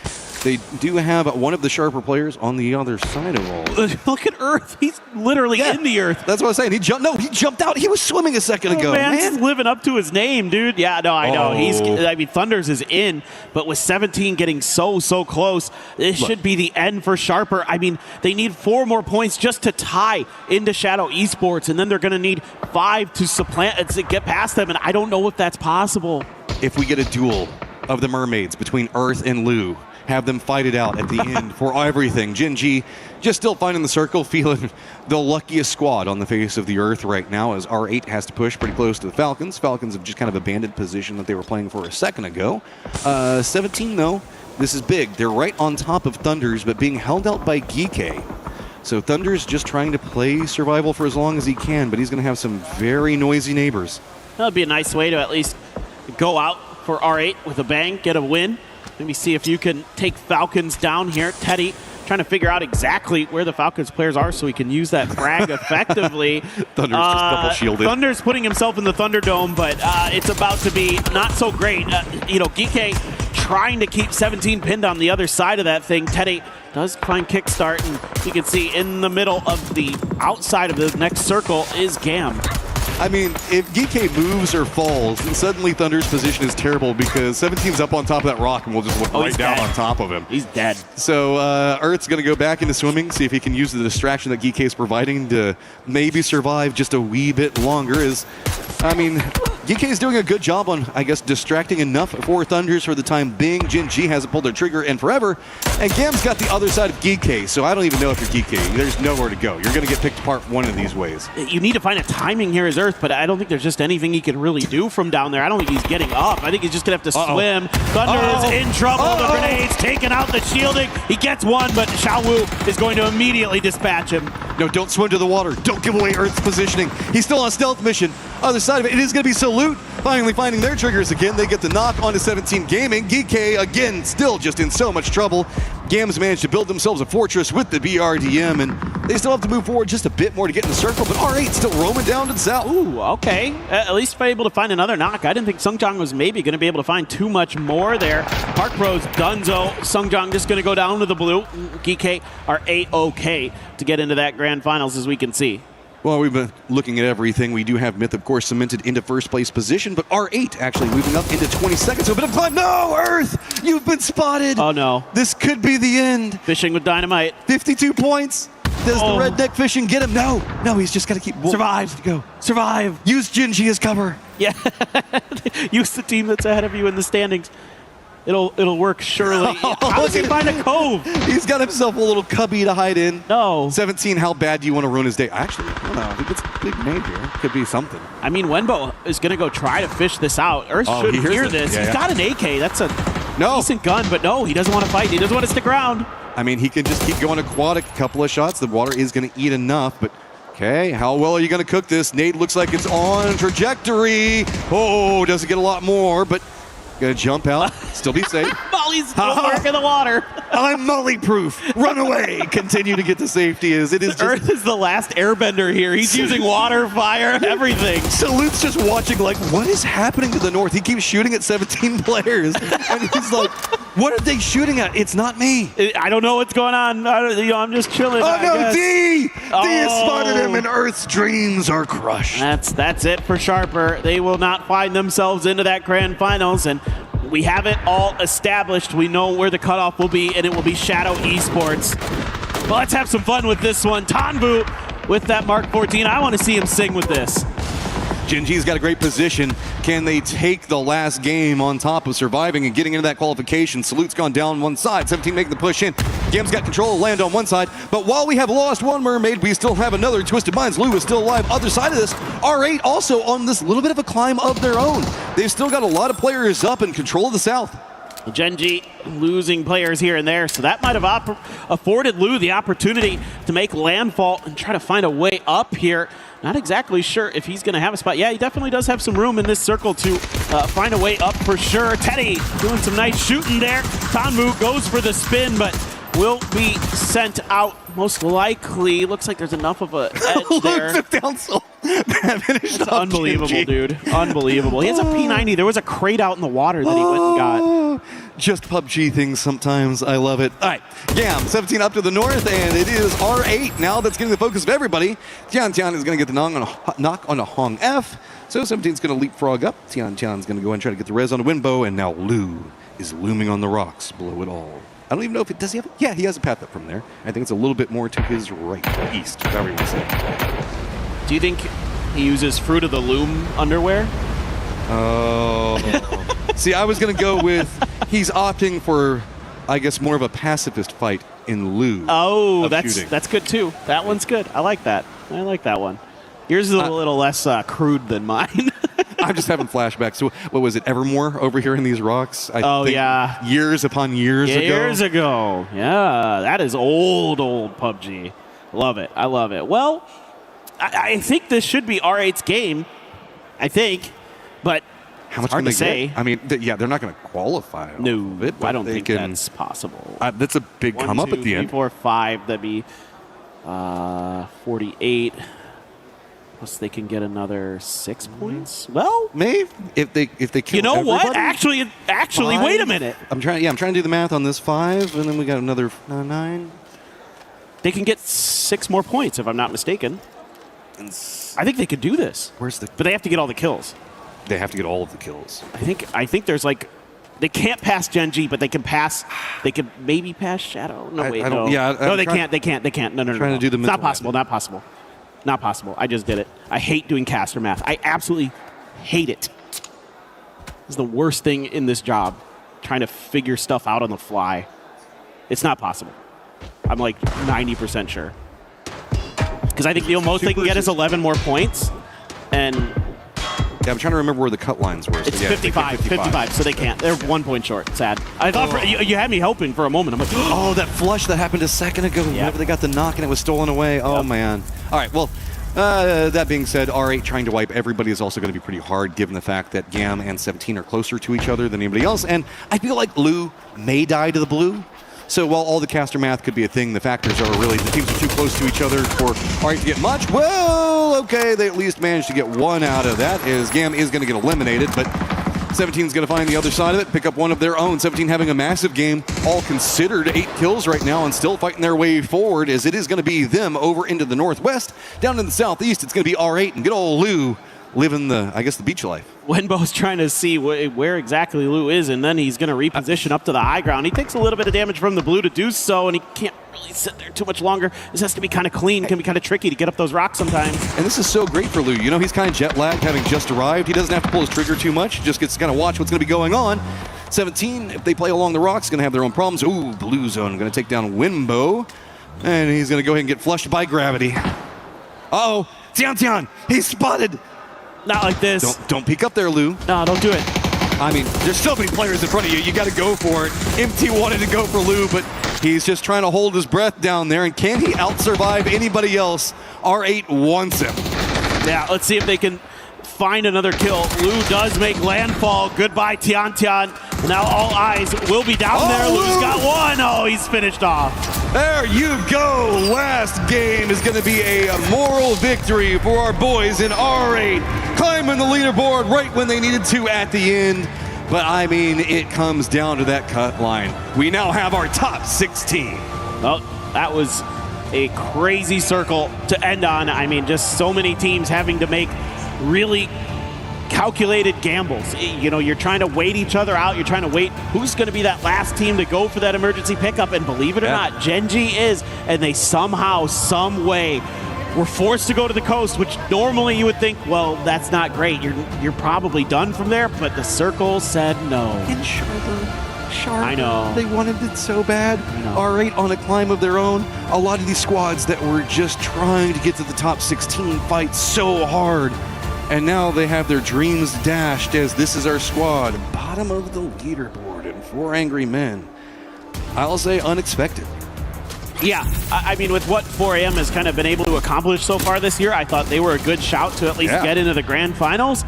they do have one of the Sharper players on the other side of all. Look at Earth. He's literally in the Earth. That's what I was saying. He jumped out. He was swimming a second ago. Man's living up to his name, dude. Yeah, no, I know. I mean, Thunders is in, but with 17 getting so close, this should be the end for Sharper. I mean, they need 4 more points just to tie into Shadow Esports, and then they're going to need 5 to supplant to get past them, and I don't know if that's possible. If we get a duel of the mermaids between Earth and Lou, have them fight it out at the end for everything. Gen.G just still finding the circle, feeling the luckiest squad on the face of the earth right now, as R8 has to push pretty close to the Falcons. Falcons have just kind of abandoned position that they were playing for a second ago. 17, though, this is big. They're right on top of Thunders, but being held out by Geek. So Thunders just trying to play survival for as long as he can, but he's going to have some very noisy neighbors. That would be a nice way to at least go out for R8 with a bang, get a win. Let me see if you can take Falcons down here. Teddy trying to figure out exactly where the Falcons players are so he can use that frag effectively. Thunder's just double shielded. Thunder's putting himself in the Thunderdome, but it's about to be not so great. Geek trying to keep 17 pinned on the other side of that thing. Teddy does find kickstart, and you can see in the middle of the outside of the next circle is Gam. I mean, if Geek moves or falls, then suddenly Thunder's position is terrible because 17's up on top of that rock and we'll just look right down on top of him. He's dead. So Earth's going to go back into swimming, see if he can use the distraction that Geek is providing to maybe survive just a wee bit longer. Geek is doing a good job on, I guess, distracting enough for Thunders for the time being. Gen.G hasn't pulled their trigger in forever, and Gam's got the other side of Geek, so I don't even know if you're Geek. There's nowhere to go. You're going to get picked apart one of these ways. You need to find a timing here as Earth, but I don't think there's just anything he can really do from down there. I don't think he's getting up. I think he's just going to have to swim. Thunder is in trouble. The grenades taking out the shielding. He gets one, but Xiaowu is going to immediately dispatch him. No, don't swim to the water. Don't give away Earth's positioning. He's still on a stealth mission. Other side of it, it is going to be Salute finally finding their triggers again. They get the knock onto 17 Gaming. Geek, again, still just in so much trouble. Gams managed to build themselves a fortress with the BRDM, and they still have to move forward just a bit more to get in the circle, but R8 still roaming down to the south. Ooh, okay. At least able to find another knock. I didn't think Sungjang was maybe going to be able to find too much more there. Park Pro's Dunzo. Sungjang just going to go down to the blue. Geek are A-OK to get into that grand finals, as we can see. Well, we've been looking at everything. We do have Myth, of course, cemented into first place position, but R8 actually moving up into 22nd. So a bit of climb. No, Earth, you've been spotted. Oh, no. This could be the end. Fishing with dynamite. 52 points. Does the redneck fishing get him? No, he's just got to keep... Survive. Go. Survive. Use Gen.G as cover. Yeah. Use the team that's ahead of you in the standings. It'll work, surely. How does he find a cove? He's got himself a little cubby to hide in. No. 17, how bad do you want to ruin his day? Actually, I don't know. I think it's a big name here. Could be something. I mean, Wenbo is going to go try to fish this out. Earth should hear this. Yeah, He's got an AK. That's a decent gun, but no, he doesn't want to fight. He doesn't want to stick around. I mean, he can just keep going aquatic. A couple of shots. The water is going to eat enough, but... Okay, how well are you going to cook this? Nade looks like it's on trajectory. Oh, doesn't get a lot more, but... Gonna jump out, still be safe. Molly's gonna work in the water. I'm Molly-proof. Run away. Continue to get to safety. As it is just... Earth is the last airbender here. He's using water, fire, everything. Salute's just watching like, what is happening to the north? He keeps shooting at 17 players. And he's like, what are they shooting at? It's not me. I don't know what's going on. I'm just chilling. Oh, no, D! D has spotted him, and Earth's dreams are crushed. That's it for Sharper. They will not find themselves into that grand finals, and we have it all established. We know where the cutoff will be, and it will be Shadow Esports. Well, let's have some fun with this one. Tanbu with that Mark 14. I want to see him sing with this. Gen.G's got a great position. Can they take the last game on top of surviving and getting into that qualification? Salute's gone down one side. 17 making the push in. Gam's got control of land on one side. But while we have lost one mermaid, we still have another. Twisted Minds. Lou is still alive. Other side of this, R8 also on this little bit of a climb of their own. They've still got a lot of players up in control of the south. Genji losing players here and there, so that might have afforded Lou the opportunity to make landfall and try to find a way up here. Not exactly sure if he's going to have a spot. Yeah, he definitely does have some room in this circle to find a way up for sure. Teddy doing some nice shooting there. Tanmu goes for the spin, but will be sent out most likely. Looks like there's enough of a edge there. Down so It's unbelievable, dude. Unbelievable. He has a P90. There was a crate out in the water that he went and got. Just PUBG things sometimes. I love it. All right, Gam, 17 up to the north, and it is R8 now that's getting the focus of everybody. Tian is going to get the knock on a Hong F. So 17's going to leapfrog up. Tian's going to go and try to get the res on a Winbow, and now Lou is looming on the rocks below it all. I don't even know if it does. He have? Yeah, he has a path up from there. I think it's a little bit more to his right, east, however you want to say. Do you think he uses Fruit of the Loom underwear? Oh. See, I was going to go with he's opting for, I guess, more of a pacifist fight in lieu. Oh, of that's shooting. good too. That one's good. I like that. I like that one. Yours is a little less crude than mine. I'm just having flashbacks. So, what was it, Evermore over here in these rocks? I think yeah. Years upon years ago. Years ago. Yeah, that is old PUBG. Love it. I love it. Well, I think this should be R8's game. I think. But how much hard can they to say. get? I mean, yeah, they're not going to qualify. No, it, I don't think that's possible. That's a big 1, come 2, up at the 3, end. 4, 5. That'd be 48. Plus, they can get another 6 points. Well, maybe if they kill. You know what? everybody. Actually, wait a minute. I'm trying to do the math on this 5, and then we got another 9. They can get 6 more points, if I'm not mistaken. I think they could do this. Where's the? But they have to get all the kills. They have to get all of the kills. I think there's like, they can't pass Genji, but they can pass. They can maybe pass Shadow. No, wait, no. Yeah, no, they can't. They can't. They can't. No. Trying to do the It's not possible. Not possible. Not possible. I just did it. I hate doing caster math. I absolutely hate it. It's the worst thing in this job, trying to figure stuff out on the fly. It's not possible. I'm like 90% sure. Because I think the most they can get is 11 more points. And yeah, I'm trying to remember where the cut lines were. It's 55, so they can't. They're 1 point short. Sad. I thought you had me hoping for a moment. I'm like, oh, that flush that happened a second ago. Whenever they got the knock and it was stolen away. Oh, man. All right, well, that being said, R8 trying to wipe everybody is also going to be pretty hard given the fact that Gam and 17 are closer to each other than anybody else. And I feel like Lou may die to the blue. So while all the caster math could be a thing, the factors are really the teams are too close to each other for R8 to get much. Well, okay, they at least managed to get 1 out of that, as Gam is going to get eliminated, but 17's going to find the other side of it, pick up one of their own. 17 having a massive game, all considered 8 kills right now and still fighting their way forward, as it is going to be them over into the northwest. Down in the southeast, it's going to be R8 and good old Lou living the beach life. Wenbo's trying to see where exactly Lou is, and then he's going to reposition up to the high ground. He takes a little bit of damage from the blue to do so, and he can't really sit there too much longer. This has to be kind of clean, can be kind of tricky to get up those rocks sometimes. And this is so great for Lou. You know, he's kind of jet lagged, having just arrived. He doesn't have to pull his trigger too much. He just gets to kind of watch what's going to be going on. 17, if they play along the rocks, going to have their own problems. Ooh, blue zone going to take down Winbo, and he's going to go ahead and get flushed by gravity. Uh-oh, Tian, he's spotted. Not like this. Don't peek up there, Lou. No, don't do it. I mean, there's so many players in front of you. You got to go for it. MT wanted to go for Lou, but he's just trying to hold his breath down there. And can he out-survive anybody else? R8 wants him. Yeah, let's see if they can find another kill. Lou does make landfall. Goodbye, Tian. Now all eyes will be down there. Lou's got 1. Oh, he's finished off. There you go. Last game is going to be a moral victory for our boys in R8. Climbing the leaderboard right when they needed to at the end. But, I mean, it comes down to that cut line. We now have our top 16. Well, that was a crazy circle to end on. I mean, just so many teams having to make really calculated gambles. You know, you're trying to wait each other out. You're trying to wait who's going to be that last team to go for that emergency pickup. And believe it or not, Genji is. And they somehow, some way, were forced to go to the coast, which normally you would think, well, that's not great. You're probably done from there. But the circle said no. And Charlotte, I know. They wanted it so bad. R8 on a climb of their own. A lot of these squads that were just trying to get to the top 16 fight so hard. And now they have their dreams dashed as this is our squad. Bottom of the leaderboard. And 4 angry men. I'll say unexpected. Yeah, I mean, with what 4AM has kind of been able to accomplish so far this year, I thought they were a good shout to at least get into the grand finals.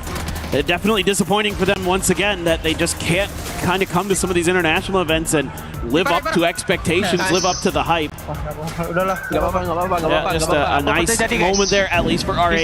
Definitely disappointing for them once again that they just can't kind of come to some of these international events and live up to expectations, live up to the hype. Yeah, just a nice moment there, at least for RA.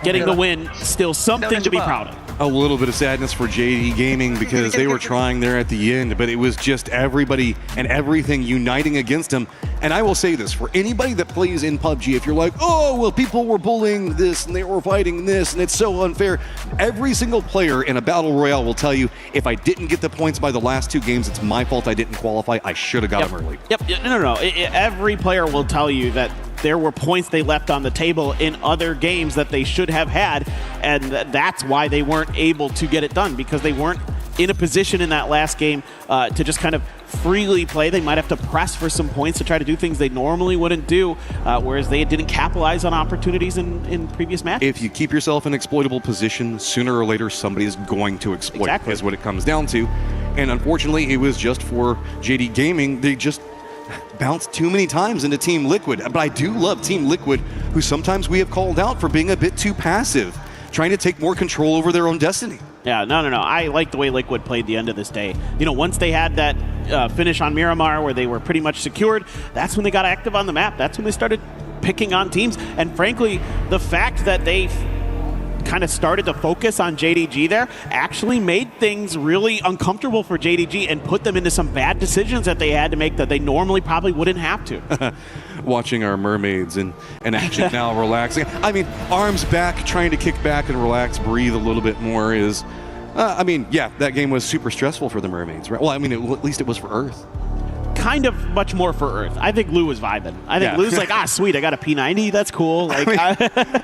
Getting the win, still something to be proud of. A little bit of sadness for JD Gaming because they were trying there at the end, but it was just everybody and everything uniting against them. And I will say this, for anybody that plays in PUBG, if you're like, oh, well, people were bullying this and they were fighting this and it's so unfair, every single player in a battle royale will tell you, if I didn't get the points by the last 2 games, it's my fault I didn't qualify. I should have got them early. Yep, no. Every player will tell you that there were points they left on the table in other games that they should have had, and that's why they weren't able to get it done, because they weren't in a position in that last game to just kind of freely play. They might have to press for some points to try to do things they normally wouldn't do, whereas they didn't capitalize on opportunities in previous matches. If you keep yourself in an exploitable position, sooner or later somebody's going to exploit, is what it comes down to. And unfortunately, it was just for JD Gaming. They just bounced too many times into Team Liquid. But I do love Team Liquid, who sometimes we have called out for being a bit too passive, trying to take more control over their own destiny. Yeah, no. I like the way Liquid played the end of this day. You know, once they had that finish on Miramar where they were pretty much secured, that's when they got active on the map. That's when they started picking on teams. And frankly, the fact that they kind of started to focus on JDG there actually made things really uncomfortable for JDG and put them into some bad decisions that they had to make that they normally probably wouldn't have to. Watching our mermaids in action now, relaxing. I mean, arms back, trying to kick back and relax, breathe a little bit more is, I mean, yeah, that game was super stressful for the mermaids, right? Well, I mean, at least it was for Earth. Kind of much more for Earth. I think Lou was vibing. I think Lou's like, sweet, I got a P90, that's cool. Like,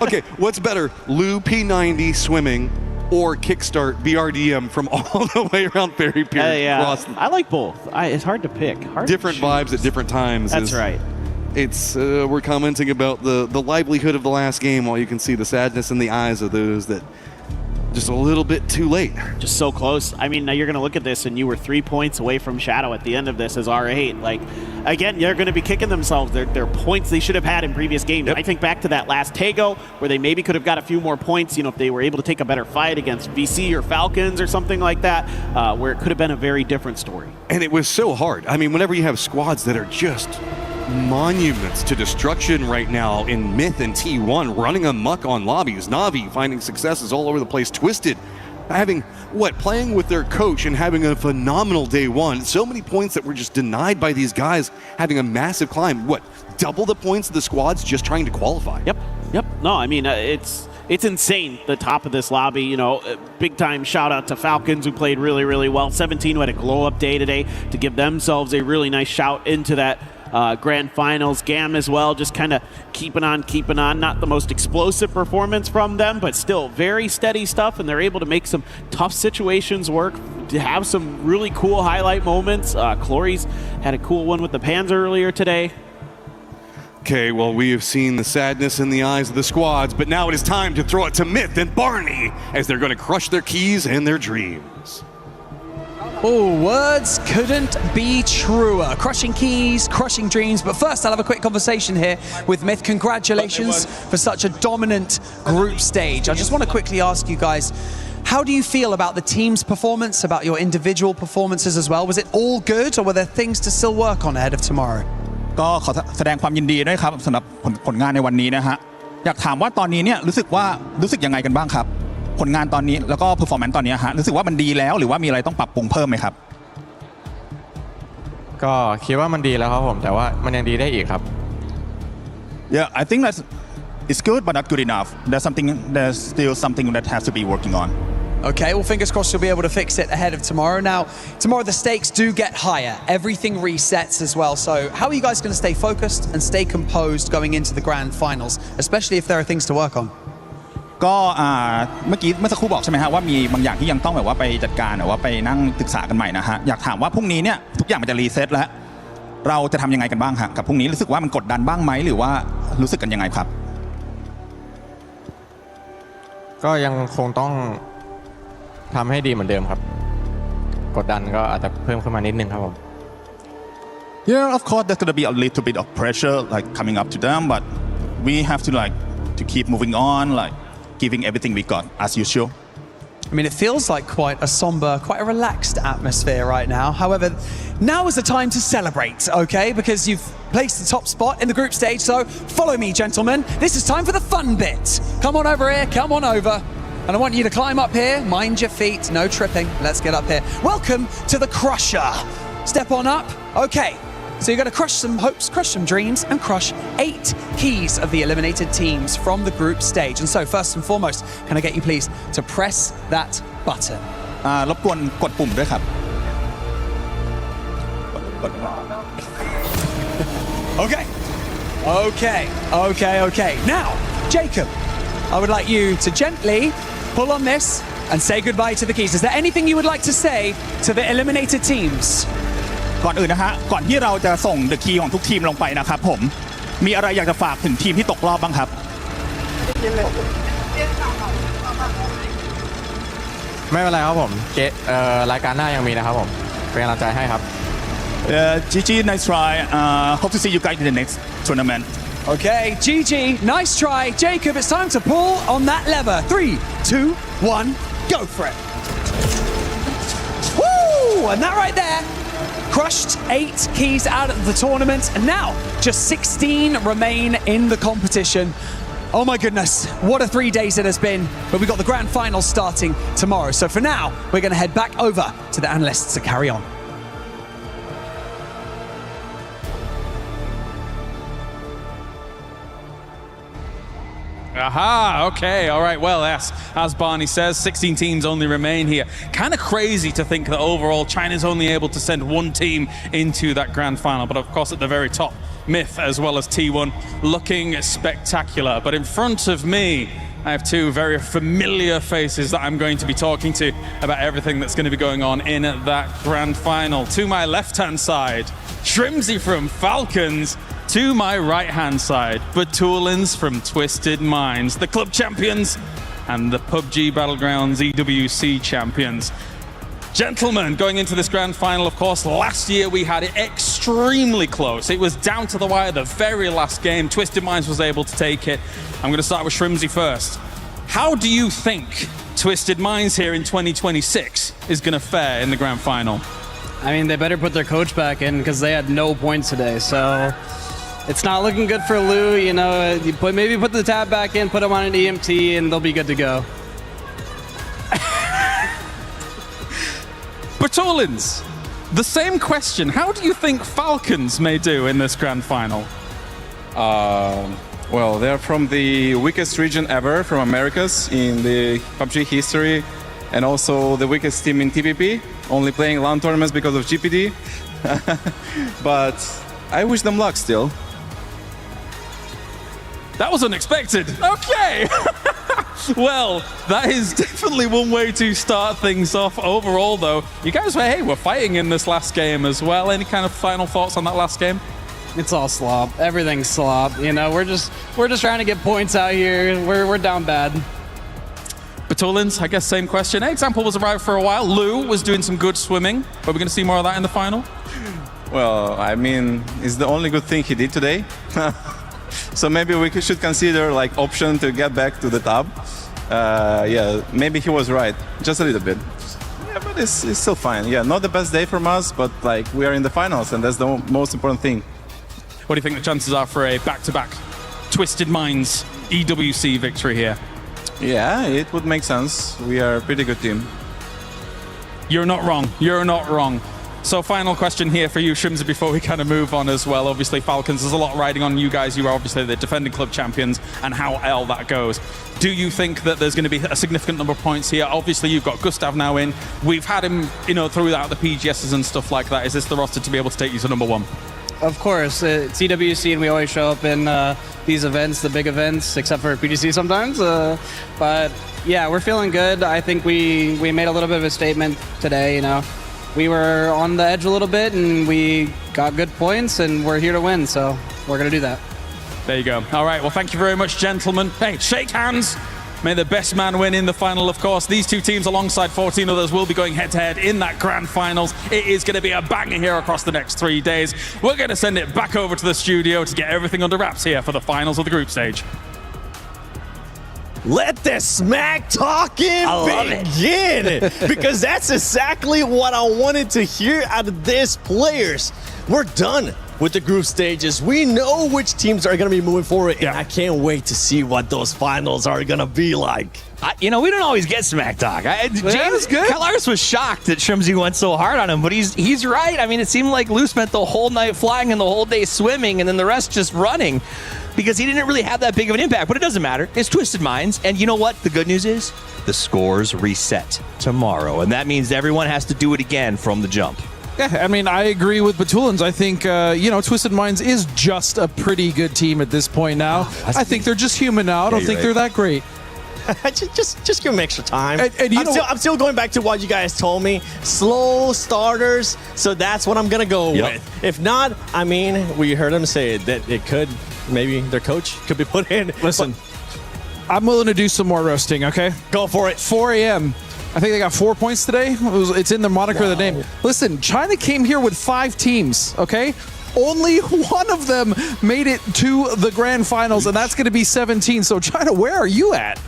okay, what's better, Lou P90 swimming or kickstart BRDM from all the way around Ferry Pier? Yeah, I like both. It's hard to pick. Different vibes at different times. That's right. It's we're commenting about the livelihood of the last game, while you can see the sadness in the eyes of those that just a little bit too late. Just so close. I mean, now you're going to look at this and you were 3 points away from Shadow at the end of this as R8. Like, again, they're going to be kicking themselves. They're points they should have had in previous games. I think back to that last Tego where they maybe could have got a few more points, you know, if they were able to take a better fight against VC or Falcons or something like that, where it could have been a very different story. And it was so hard. I mean, whenever you have squads that are just monuments to destruction right now in Myth and T1, running amok on lobbies, Na'Vi finding successes all over the place, Twisted playing with their coach and having a phenomenal day one. So many points that were just denied by these guys, having a massive climb. Double the points of the squads just trying to qualify. Yep. No, I mean, it's insane, the top of this lobby. You know, big time shout out to Falcons, who played really, really well. 17, who had a glow up day today to give themselves a really nice shout into that grand finals. Gam as well, just kind of keeping on. Not the most explosive performance from them, but still very steady stuff, and they're able to make some tough situations work, to have some really cool highlight moments. Clory's had a cool one with the Panzer earlier today. Okay, well, we have seen the sadness in the eyes of the squads, but now it is time to throw it to Myth and Barney as they're going to crush their keys and their dreams. Oh, words couldn't be truer. Crushing keys, crushing dreams. But first, I'll have a quick conversation here with Myth. Congratulations for such a dominant group stage. I just want to quickly ask you guys, how do you feel about the team's performance, about your individual performances as well? Was it all good, or were there things to still work on ahead of tomorrow? ก็ขอแสดงความยินดีด้วยครับสำหรับผลงานในวันนี้นะฮะอยากถามว่าตอนนี้เนี่ยรู้สึกยังไงกันบ้างครับผลงานตอนนี้แล้วก็เพอร์ฟอร์แมนซ์ตอนนี้ฮะรู้สึกว่ามันดีแล้วหรือว่ามีอะไรต้องปรับปรุงเพิ่มไหมครับก็คิดว่ามันดีแล้วครับผมแต่ว่ามันยังดีได้อีกครับ Yeah, I think that it's good but not good enough. There's still something that has to be working on. Okay, well, fingers crossed you'll be able to fix it ahead of tomorrow. Now, tomorrow the stakes do get higher. Everything resets as well. So how are you guys going to stay focused and stay composed going into the grand finals, especially if there are things to work on? ก็เมื่อสักครู่บอกใช่ไหมฮะว่ามีบางอย่างที่ยังต้องแบบว่าไปจัดการหรือว่าไปนั่งศึกษากันใหม่นะฮะอยากถามว่าพรุ่งนี้เนี่ยทุกอย่างมันจะรีเซ็ตแล้วเราจะทำยังไงกันบ้างฮะกับพรุ่งนี้รู้สึกว่ามันกดดันบ้างไหมหรือว่ารู้สึกกันยังไงครับก็ยังคงต้องทำให้ดีเหมือนเดิมครับก กดดันก็อาจจะเพิ่มขึ้นมานิดนึงครับผม Yeah, of course, there's gonna be a little bit of pressure like coming up to them, but we have to keep moving on, like giving everything we got as usual. I mean, it feels like quite a somber, quite a relaxed atmosphere right now. However, now is the time to celebrate, okay? Because you've placed the top spot in the group stage, so follow me, gentlemen. This is time for the fun bit. Come on over here, come on over. And I want you to climb up here, mind your feet, no tripping. Let's get up here. Welcome to the Crusher. Step on up. Okay. So you're going to crush some hopes, crush some dreams, and crush 8 keys of the eliminated teams from the group stage. And so, first and foremost, can I get you please to press that button? รบกวนกดปุ่มด้วยครับ Okay. Now, Jacob, I would like you to gently pull on this and say goodbye to the keys. Is there anything you would like to say to the eliminated teams? ก่อนอื่นนะฮะก่อนที่เราจะส่งเดอะคีย์ของทุกทีมลงไปนะครับผมมีอะไรอยากจะฝากถึงทีมที่ตกรอบบ้างครับไม่เป็นไรครับผมรายการหน้ายังมีนะครับผมเป็นกำลังใจให้ครับ GG nice try hope to see you guys in the next tournament Okay, GG, nice try. Jacob, it's time to pull on that lever. 3, 2, 1, go for it. Woo! And that right there crushed 8 keys out of the tournament, and now just 16 remain in the competition. Oh my goodness, what a 3 days it has been, but we've got the grand final starting tomorrow. So for now, we're going to head back over to the analysts to carry on. Aha, okay, all right, well, as Barney says, 16 teams only remain here. Kind of crazy to think that overall China's only able to send 1 team into that grand final, but of course at the very top, Myth as well as T1 looking spectacular. But in front of me, I have 2 very familiar faces that I'm going to be talking to about everything that's going to be going on in that grand final. To my left-hand side, Shrimsy from Falcons. To my right-hand side, Batulins from Twisted Minds, the club champions and the PUBG Battlegrounds EWC champions. Gentlemen, going into this grand final, of course, last year we had it extremely close. It was down to the wire, the very last game. Twisted Minds was able to take it. I'm going to start with Shrimsy first. How do you think Twisted Minds here in 2026 is going to fare in the grand final? I mean, they better put their coach back in because they had no points today, so it's not looking good for Lou. You know, maybe put the tab back in, put them on an EMT, and they'll be good to go. Batulins, the same question. How do you think Falcons may do in this grand final? Well, they're from the weakest region ever, from Americas in the PUBG history, and also the weakest team in TPP, only playing LAN tournaments because of GPD. But I wish them luck still. That was unexpected. Okay. Well, that is definitely one way to start things off. Overall, though, you guys were fighting in this last game as well. Any kind of final thoughts on that last game? It's all slop. Everything's slop. You know, we're just trying to get points out here. We're down bad. Batulins, I guess same question. Example was arrived for a while. Lou was doing some good swimming. Are we going to see more of that in the final? Well, I mean, it's the only good thing he did today. So maybe we should consider like option to get back to the top. Yeah, maybe he was right, just a little bit. Yeah, but it's still fine. Yeah, not the best day from us, but like we are in the finals, and that's the most important thing. What do you think the chances are for a back-to-back Twisted Minds EWC victory here? Yeah, it would make sense. We are a pretty good team. You're not wrong. You're not wrong. So final question here for you, Shrimsy, before we kind of move on as well. Obviously, Falcons, there's a lot riding on you guys. You are obviously the defending club champions and how all that goes. Do you think that there's going to be a significant number of points here? Obviously, you've got Gustav now in. We've had him, you know, throughout the PGSs and stuff like that. Is this the roster to be able to take you to number 1? Of course, it's EWC and we always show up in these events, the big events, except for PGC sometimes. But yeah, we're feeling good. I think we made a little bit of a statement today, you know. We were on the edge a little bit and we got good points and we're here to win, so we're going to do that. There you go. All right, well, thank you very much, gentlemen. Hey, shake hands. May the best man win in the final, of course. These two teams, alongside 14 others, will be going head-to-head in that grand finals. It is going to be a banger here across the next 3 days. We're going to send it back over to the studio to get everything under wraps here for the finals of the group stage. Let the smack talking begin, because that's exactly what I wanted to hear out of these players. We're done with the group stages. We know which teams are going to be moving forward, and I can't wait to see what those finals are going to be like. We don't always get smack talk. James Kalaris was shocked that Shrimsy went so hard on him, but he's right. I mean, it seemed like Lou spent the whole night flying and the whole day swimming, and then the rest just running, because he didn't really have that big of an impact. But it doesn't matter. It's Twisted Minds, and you know what? The good news is the scores reset tomorrow, and that means everyone has to do it again from the jump. Yeah, I mean, I agree with Batulins. I think, Twisted Minds is just a pretty good team at this point now. I think they're just human now. I don't think they're that great. just give them extra time. And I'm still going back to what you guys told me. Slow starters, so that's what I'm going to go with. If not, I mean, we heard them say that it could, maybe their coach could be put in. Listen, I'm willing to do some more roasting, okay? Go for it. 4 a.m. I think they got 4 points today. It's in the moniker of the name. Listen, China came here with 5 teams, okay? Only one of them made it to the grand finals, and that's going to be 17. So, China, where are you at?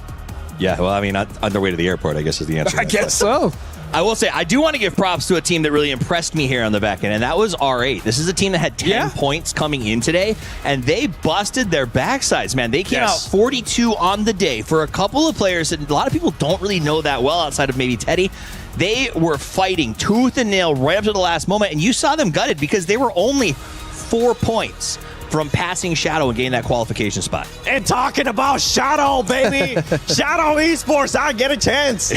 Yeah, well, I mean, on their way to the airport, I guess is the answer. I guess so. I will say, I do want to give props to a team that really impressed me here on the back end, and that was R8. This is a team that had 10 points coming in today, and they busted their backsides, man. They came out 42 on the day for a couple of players that a lot of people don't really know that well outside of maybe Teddy. They were fighting tooth and nail right up to the last moment, and you saw them gutted because they were only 4 points from passing Shadow and getting that qualification spot. And talking about Shadow, baby. Shadow Esports, I get a chance.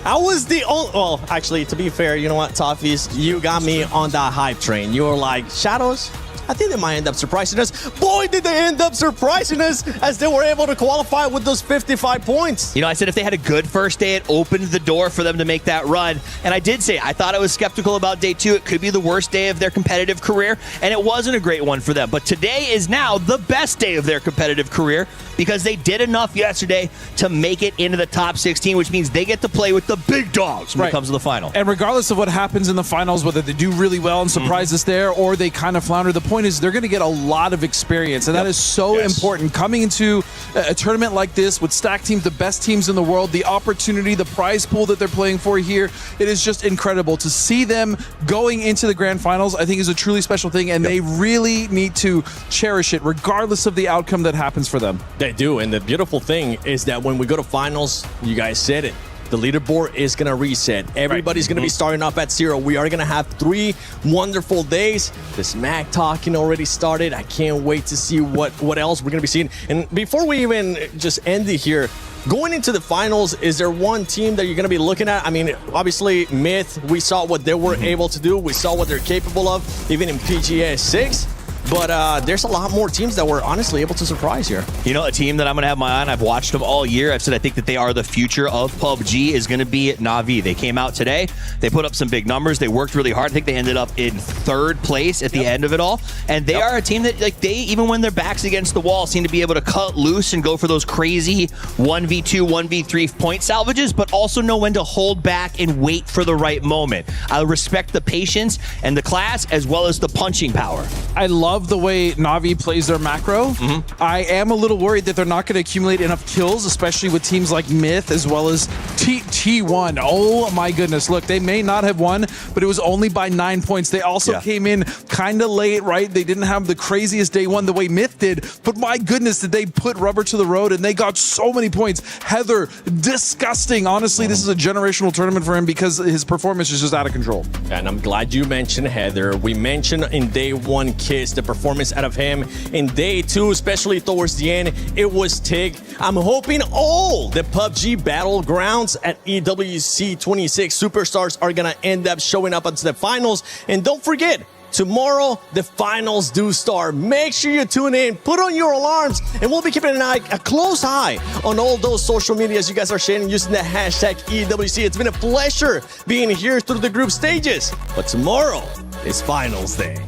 I was the only, well, actually, to be fair, you know what, Toffees, you got me on that hype train. You were like, Shadows? I think they might end up surprising us. Boy, did they end up surprising us as they were able to qualify with those 55 points. I said if they had a good first day, it opened the door for them to make that run. And I did say, I thought I was skeptical about day 2. It could be the worst day of their competitive career, and it wasn't a great one for them. But today is now the best day of their competitive career because they did enough yesterday to make it into the top 16, which means they get to play with the big dogs when it comes to the final. And regardless of what happens in the finals, whether they do really well and surprise us there or they kind of flounder, the point is they're going to get a lot of experience, and that is so important. Coming into a tournament like this with stacked teams, the best teams in the world, the opportunity, the prize pool that they're playing for here, it is just incredible. To see them going into the grand finals, I think is a truly special thing, and they really need to cherish it regardless of the outcome that happens for them. They do, and the beautiful thing is that when we go to finals, you guys said it, the leaderboard is going to reset. Everybody's going to be starting off at 0. We are going to have 3 wonderful days. The smack talking already started. I can't wait to see what else we're going to be seeing. And before we even just end it here, going into the finals, is there one team that you're going to be looking at? I mean, obviously, Myth, we saw what they were able to do. We saw what they're capable of, even in PGA 6. But there's a lot more teams that were honestly able to surprise here. A team that I'm going to have my eye on, I've watched them all year. I've said I think that they are the future of PUBG is going to be Na'Vi. They came out today. They put up some big numbers. They worked really hard. I think they ended up in 3rd place at the end of it all. And they are a team that, they, even when their back's against the wall, seem to be able to cut loose and go for those crazy 1v2, 1v3 point salvages, but also know when to hold back and wait for the right moment. I respect the patience and the class as well as the punching power. I love the way Na'Vi plays their macro. I am a little worried that they're not going to accumulate enough kills, especially with teams like Myth as well as T1. Oh my goodness. Look, they may not have won, but it was only by 9 points. They also came in kind of late, right? They didn't have the craziest day one the way Myth did, but my goodness, did they put rubber to the road, and they got so many points. Heather, disgusting. Honestly, this is a generational tournament for him because his performance is just out of control. And I'm glad you mentioned Heather. We mentioned in day 1 Kiss, the performance out of him. In day 2, especially towards the end, it was Tig. I'm hoping all the PUBG Battlegrounds at EWC 26 Superstars are going to end up showing up into the finals. And don't forget, tomorrow, the finals do start. Make sure you tune in, put on your alarms, and we'll be keeping a close eye on all those social medias you guys are sharing using the hashtag EWC. It's been a pleasure being here through the group stages, but tomorrow is finals day.